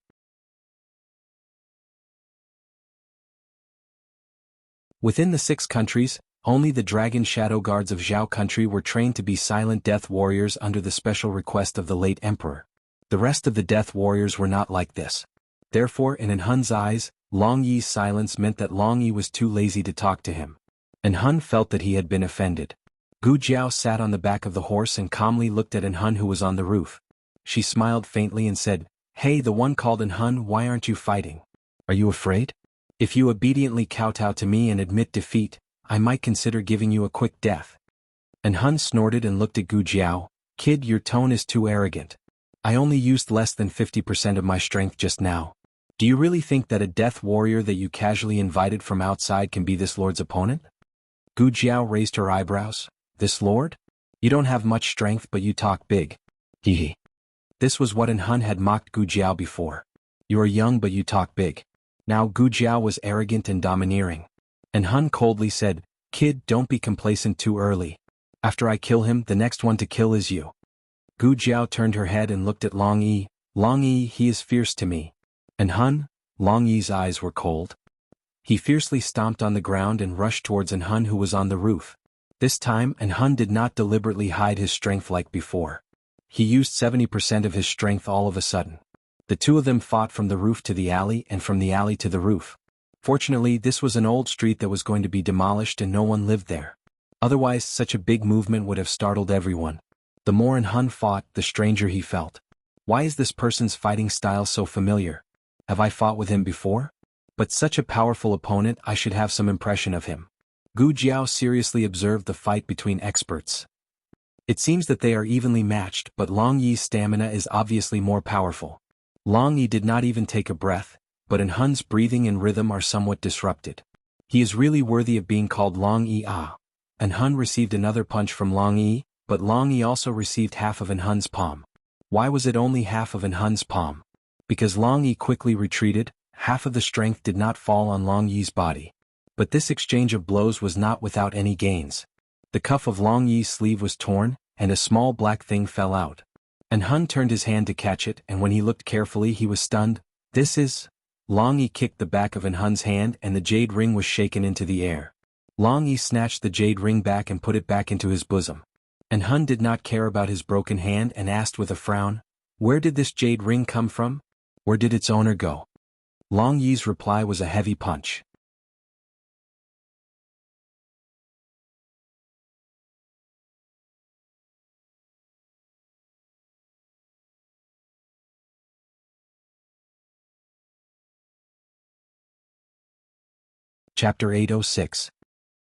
Within the 6 countries, only the dragon shadow guards of Zhao country were trained to be silent death warriors under the special request of the late emperor. The rest of the death warriors were not like this. Therefore, in Hun's eyes, Long Yi's silence meant that Long Yi was too lazy to talk to him. Hun felt that he had been offended. Gu Jiao sat on the back of the horse and calmly looked at Hun, who was on the roof. She smiled faintly and said, "Hey, the one called Hun, why aren't you fighting? Are you afraid? If you obediently kowtow to me and admit defeat, I might consider giving you a quick death." Hun snorted and looked at Gu Jiao. "Kid, your tone is too arrogant. I only used less than 50% of my strength just now. Do you really think that a death warrior that you casually invited from outside can be this lord's opponent?" Gu Jiao raised her eyebrows. "This lord? You don't have much strength but you talk big. Hee. This was what Hun had mocked Gu Jiao before. You are young but you talk big. Now Gu Jiao was arrogant and domineering. Hun coldly said, "Kid, don't be complacent too early. After I kill him, the next one to kill is you." Gu Jiao turned her head and looked at Long Yi. "Long Yi, he is fierce to me." Hun? Long Yi's eyes were cold. He fiercely stomped on the ground and rushed towards Hun, who was on the roof. This time, Hun did not deliberately hide his strength like before. He used 70% of his strength all of a sudden. The two of them fought from the roof to the alley and from the alley to the roof. Fortunately, this was an old street that was going to be demolished and no one lived there. Otherwise, such a big movement would have startled everyone. The more Hun fought, the stranger he felt. Why is this person's fighting style so familiar? Have I fought with him before? But such a powerful opponent, I should have some impression of him. Gu Jiao seriously observed the fight between experts. It seems that they are evenly matched, but Long Yi's stamina is obviously more powerful. Long Yi did not even take a breath, but Hun's breathing and rhythm are somewhat disrupted. He is really worthy of being called Long Yi. Hun received another punch from Long Yi, but Long Yi also received half of Hun's palm. Why was it only half of Hun's palm? Because Long Yi quickly retreated, half of the strength did not fall on Long Yi's body. But this exchange of blows was not without any gains. The cuff of Long Yi's sleeve was torn, and a small black thing fell out. And Hun turned his hand to catch it, and when he looked carefully he was stunned. This is... Long Yi kicked the back of Hun's hand and the jade ring was shaken into the air. Long Yi snatched the jade ring back and put it back into his bosom. And Hun did not care about his broken hand and asked with a frown, "Where did this jade ring come from? Where did its owner go?" Long Yi's reply was a heavy punch. Chapter 806.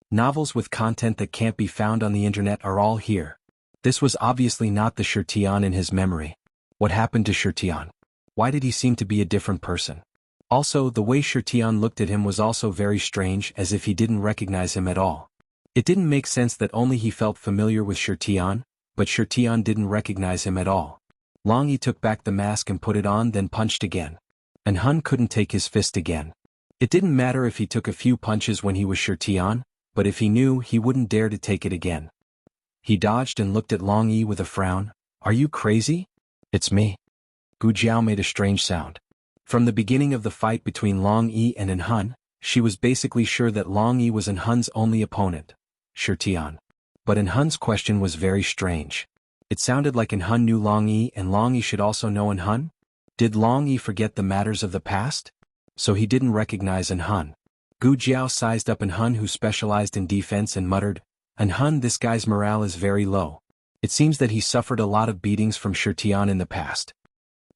Novels with content that can't be found on the internet are all here. This was obviously not the Shirtian in his memory. What happened to Shirtian? Why did he seem to be a different person? Also, the way Shirtian looked at him was also very strange, as if he didn't recognize him at all. It didn't make sense that only he felt familiar with Shirtian, but Shirtian didn't recognize him at all. Long Yi took back the mask and put it on, then punched again. And Hun couldn't take his fist again. It didn't matter if he took a few punches when he was Shirtian, but if he knew, he wouldn't dare to take it again. He dodged and looked at Long Yi with a frown. "Are you crazy?" "It's me." Gu Jiao made a strange sound. From the beginning of the fight between Long Yi and Hun, she was basically sure that Long Yi was Hun's only opponent, Shirtian. But Hun's question was very strange. It sounded like Hun knew Long Yi and Long Yi should also know Hun? Did Long Yi forget the matters of the past? So he didn't recognize Hun. Gu Jiao sized up Hun, who specialized in defense, and muttered, "Hun, this guy's morale is very low. It seems that he suffered a lot of beatings from Shirtian in the past."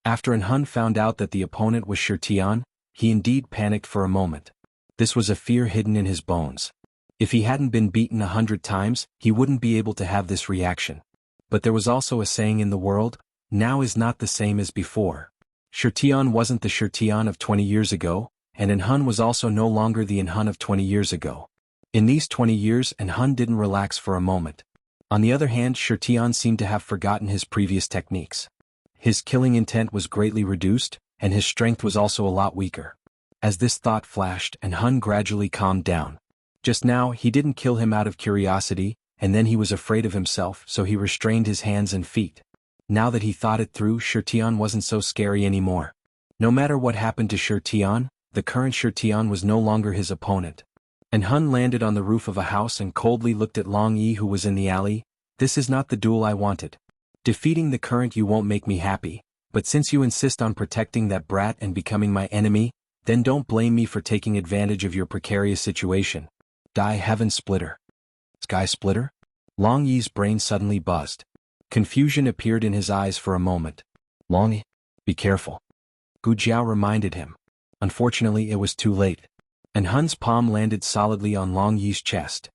After Hun found out that the opponent was Shirtian, he indeed panicked for a moment. This was a fear hidden in his bones. If he hadn't been beaten 100 times, he wouldn't be able to have this reaction. But there was also a saying in the world, "Now is not the same as before." Shirtian wasn't the Shirtian of 20 years ago, and Hun was also no longer the Hun of 20 years ago. In these 20 years, Hun didn't relax for a moment. On the other hand, Shirtian seemed to have forgotten his previous techniques. His killing intent was greatly reduced, and his strength was also a lot weaker. As this thought flashed, Hun gradually calmed down. Just now, he didn't kill him out of curiosity, and then he was afraid of himself, so he restrained his hands and feet. Now that he thought it through, Shirtian wasn't so scary anymore. No matter what happened to Shirtian, the current Shirtian was no longer his opponent. Hun landed on the roof of a house and coldly looked at Long Yi, who was in the alley. "This is not the duel I wanted. Defeating the current you won't make me happy, but since you insist on protecting that brat and becoming my enemy, then don't blame me for taking advantage of your precarious situation. Die Heaven Splitter." Sky Splitter? Long Yi's brain suddenly buzzed. Confusion appeared in his eyes for a moment. "Long Yi, be careful." Gu Jiao reminded him. Unfortunately, it was too late. Hun's palm landed solidly on Long Yi's chest.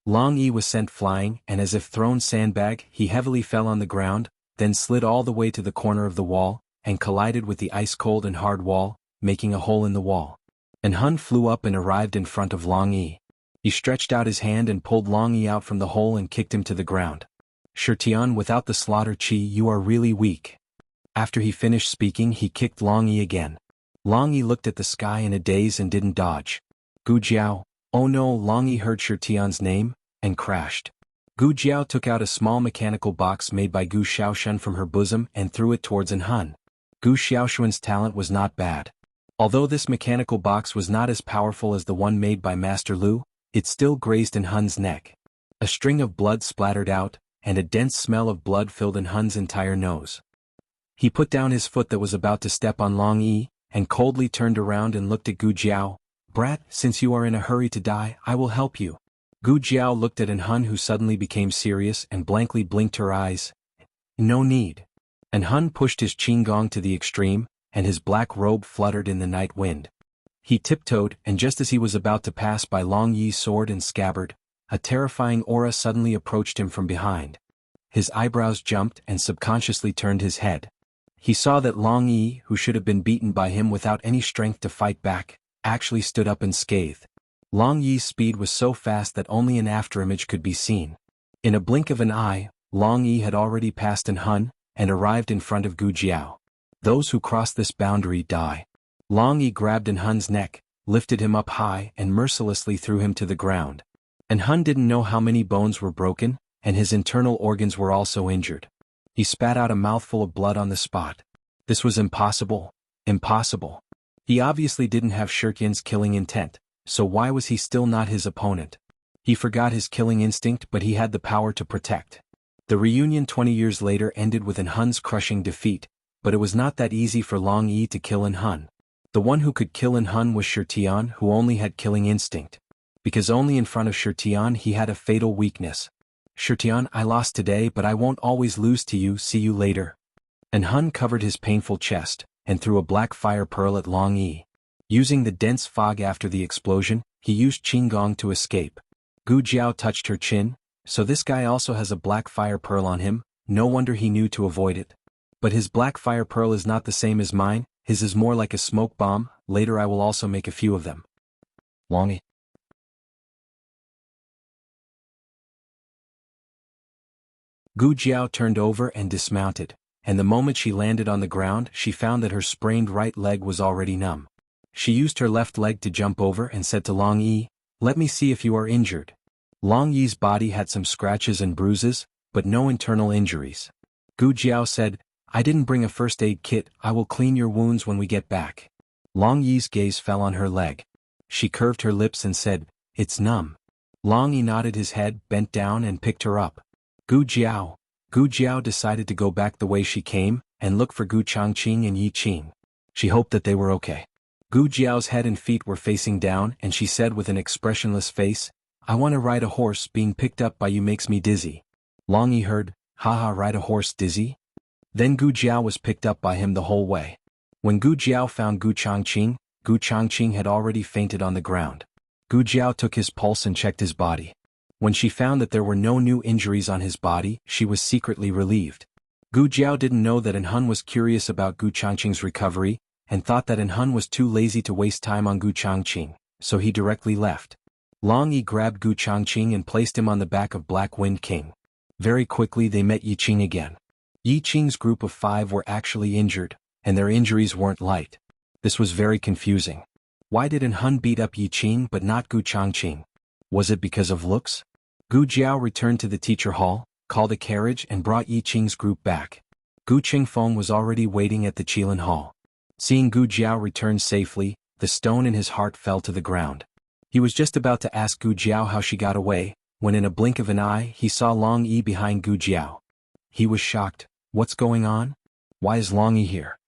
Long Yi was sent flying, and as if thrown sandbag, he heavily fell on the ground, then slid all the way to the corner of the wall, and collided with the ice-cold and hard wall, making a hole in the wall. Hun flew up and arrived in front of Long Yi. He stretched out his hand and pulled Long Yi out from the hole and kicked him to the ground. "Shirtian, without the slaughter chi, you are really weak." After he finished speaking, he kicked Long Yi again. Long Yi looked at the sky in a daze and didn't dodge. "Gu Jiao." Oh no! Long Yi heard Shirtian's name, and crashed. Gu Jiao took out a small mechanical box made by Gu Xiaoshan from her bosom and threw it towards Hun. Gu Xiaoshan's talent was not bad. Although this mechanical box was not as powerful as the one made by Master Lu, it still grazed Hun's neck. A string of blood splattered out, and a dense smell of blood filled Hun's entire nose. He put down his foot that was about to step on Long Yi, and coldly turned around and looked at Gu Jiao. "Brat, since you are in a hurry to die, I will help you." Gu Jiao looked at Hun, who suddenly became serious and blankly blinked her eyes. "No need." Hun pushed his qinggong to the extreme, and his black robe fluttered in the night wind. He tiptoed, and just as he was about to pass by Long Yi's sword and scabbard, a terrifying aura suddenly approached him from behind. His eyebrows jumped and subconsciously turned his head. He saw that Long Yi, who should have been beaten by him without any strength to fight back, actually stood up unscathed. Long Yi's speed was so fast that only an afterimage could be seen. In a blink of an eye, Long Yi had already passed Hun, and arrived in front of Gu Jiao. Those who cross this boundary die. Long Yi grabbed En Hun's neck, lifted him up high and mercilessly threw him to the ground. En Hun didn't know how many bones were broken, and his internal organs were also injured. He spat out a mouthful of blood on the spot. This was impossible. Impossible. He obviously didn't have Shirkyan's killing intent, so why was he still not his opponent? He forgot his killing instinct, but he had the power to protect. The reunion 20 years later ended with En Hun's crushing defeat, but it was not that easy for Long Yi to kill En Hun. The one who could kill En Hun was Shirtian, who only had killing instinct. Because only in front of Shirtian he had a fatal weakness. Shirtian, I lost today, but I won't always lose to you, see you later. En Hun covered his painful chest, and threw a black fire pearl at Long Yi. Using the dense fog after the explosion, he used Qinggong to escape. Gu Jiao touched her chin, so this guy also has a black fire pearl on him, no wonder he knew to avoid it. But his black fire pearl is not the same as mine, his is more like a smoke bomb, later I will also make a few of them. Long Yi. Gu Jiao turned over and dismounted, and the moment she landed on the ground she found that her sprained right leg was already numb. She used her left leg to jump over and said to Long Yi, "Let me see if you are injured." Long Yi's body had some scratches and bruises, but no internal injuries. Gu Jiao said, "I didn't bring a first aid kit, I will clean your wounds when we get back." Long Yi's gaze fell on her leg. She curved her lips and said, "It's numb." Long Yi nodded his head, bent down and picked her up. Gu Jiao decided to go back the way she came, and look for Gu Changqing and Yi Qing. She hoped that they were okay. Gu Jiao's head and feet were facing down and she said with an expressionless face, "I want to ride a horse, being picked up by you makes me dizzy." Long Yi heard, "Haha, ride a horse dizzy?" Then Gu Jiao was picked up by him the whole way. When Gu Jiao found Gu Changqing had already fainted on the ground. Gu Jiao took his pulse and checked his body. When she found that there were no new injuries on his body, she was secretly relieved. Gu Jiao didn't know that En Hun was curious about Gu Changqing's recovery, and thought that En Hun was too lazy to waste time on Gu Changqing, so he directly left. Long Yi grabbed Gu Changqing and placed him on the back of Black Wind King. Very quickly they met Yi Qing again. Yi Qing's group of 5 were actually injured, and their injuries weren't light. This was very confusing. Why did En Hun beat up Yi Qing but not Gu Changqing? Was it because of looks? Gu Jiao returned to the teacher hall, called a carriage and brought Yi Qing's group back. Gu Qingfeng was already waiting at the Qilin hall. Seeing Gu Jiao return safely, the stone in his heart fell to the ground. He was just about to ask Gu Jiao how she got away, when in a blink of an eye he saw Long Yi behind Gu Jiao. He was shocked. What's going on? Why is Long Yi here?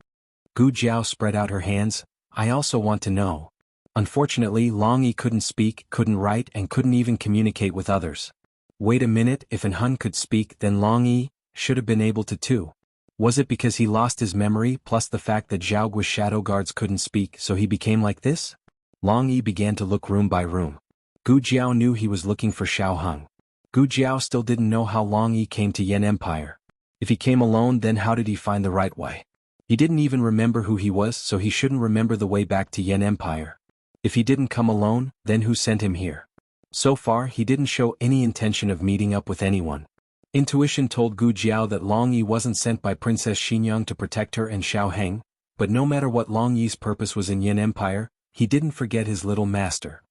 Gu Jiao spread out her hands. I also want to know. Unfortunately, Long Yi couldn't speak, couldn't write, and couldn't even communicate with others. Wait a minute, if En Hun could speak, then Long Yi should have been able to too. Was it because he lost his memory plus the fact that Zhaogui's shadow guards couldn't speak so he became like this? Long Yi began to look room by room. Gu Jiao knew he was looking for Xiao Heng. Gu Jiao still didn't know how Long Yi came to Yan Empire. If he came alone, then how did he find the right way? He didn't even remember who he was, so he shouldn't remember the way back to Yan Empire. If he didn't come alone, then who sent him here? So far he didn't show any intention of meeting up with anyone. Intuition told Gu Jiao that Long Yi wasn't sent by Princess Xinyang to protect her and Xiao Heng, but no matter what Long Yi's purpose was in Yan Empire, he didn't forget his little master.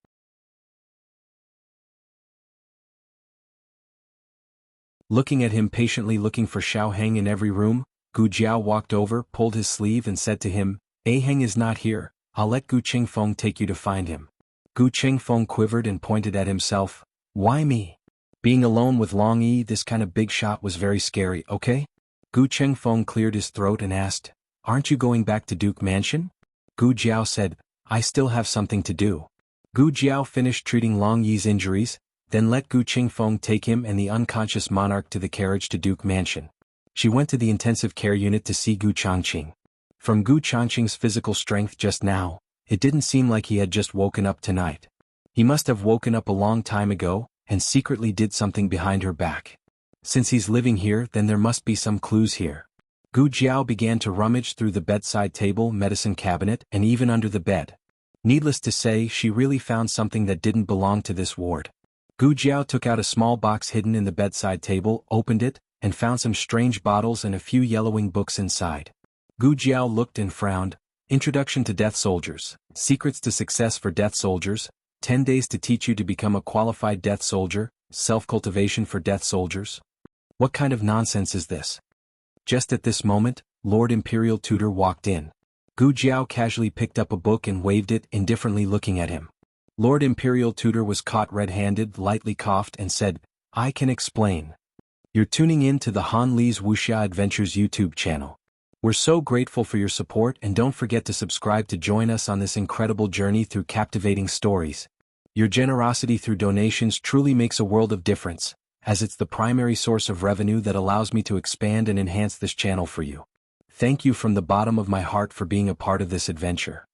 Looking at him patiently looking for Xiao Heng in every room, Gu Jiao walked over, pulled his sleeve and said to him, "A Heng is not here, I'll let Gu Qingfeng take you to find him." Gu Qingfeng quivered and pointed at himself. Why me? Being alone with Long Yi, this kind of big shot was very scary, okay? Gu Qingfeng cleared his throat and asked, "Aren't you going back to Duke Mansion?" Gu Jiao said, "I still have something to do." Gu Jiao finished treating Long Yi's injuries, then let Gu Qingfeng take him and the unconscious monarch to the carriage to Duke Mansion. She went to the intensive care unit to see Gu Changqing. From Gu Changqing's physical strength just now, it didn't seem like he had just woken up tonight. He must have woken up a long time ago, and secretly did something behind her back. Since he's living here, then there must be some clues here. Gu Jiao began to rummage through the bedside table, medicine cabinet, and even under the bed. Needless to say, she really found something that didn't belong to this ward. Gu Jiao took out a small box hidden in the bedside table, opened it, and found some strange bottles and a few yellowing books inside. Gu Jiao looked and frowned. Introduction to Death Soldiers, Secrets to Success for Death Soldiers, 10 days to teach you to become a qualified Death Soldier, Self-Cultivation for Death Soldiers. What kind of nonsense is this? Just at this moment, Lord Imperial Tutor walked in. Gu Jiao casually picked up a book and waved it, indifferently looking at him. Lord Imperial Tutor was caught red-handed, lightly coughed and said, "I can explain. You're tuning in to the Han Li's Wuxia Adventures YouTube channel. We're so grateful for your support, and don't forget to subscribe to join us on this incredible journey through captivating stories. Your generosity through donations truly makes a world of difference, as it's the primary source of revenue that allows me to expand and enhance this channel for you. Thank you from the bottom of my heart for being a part of this adventure."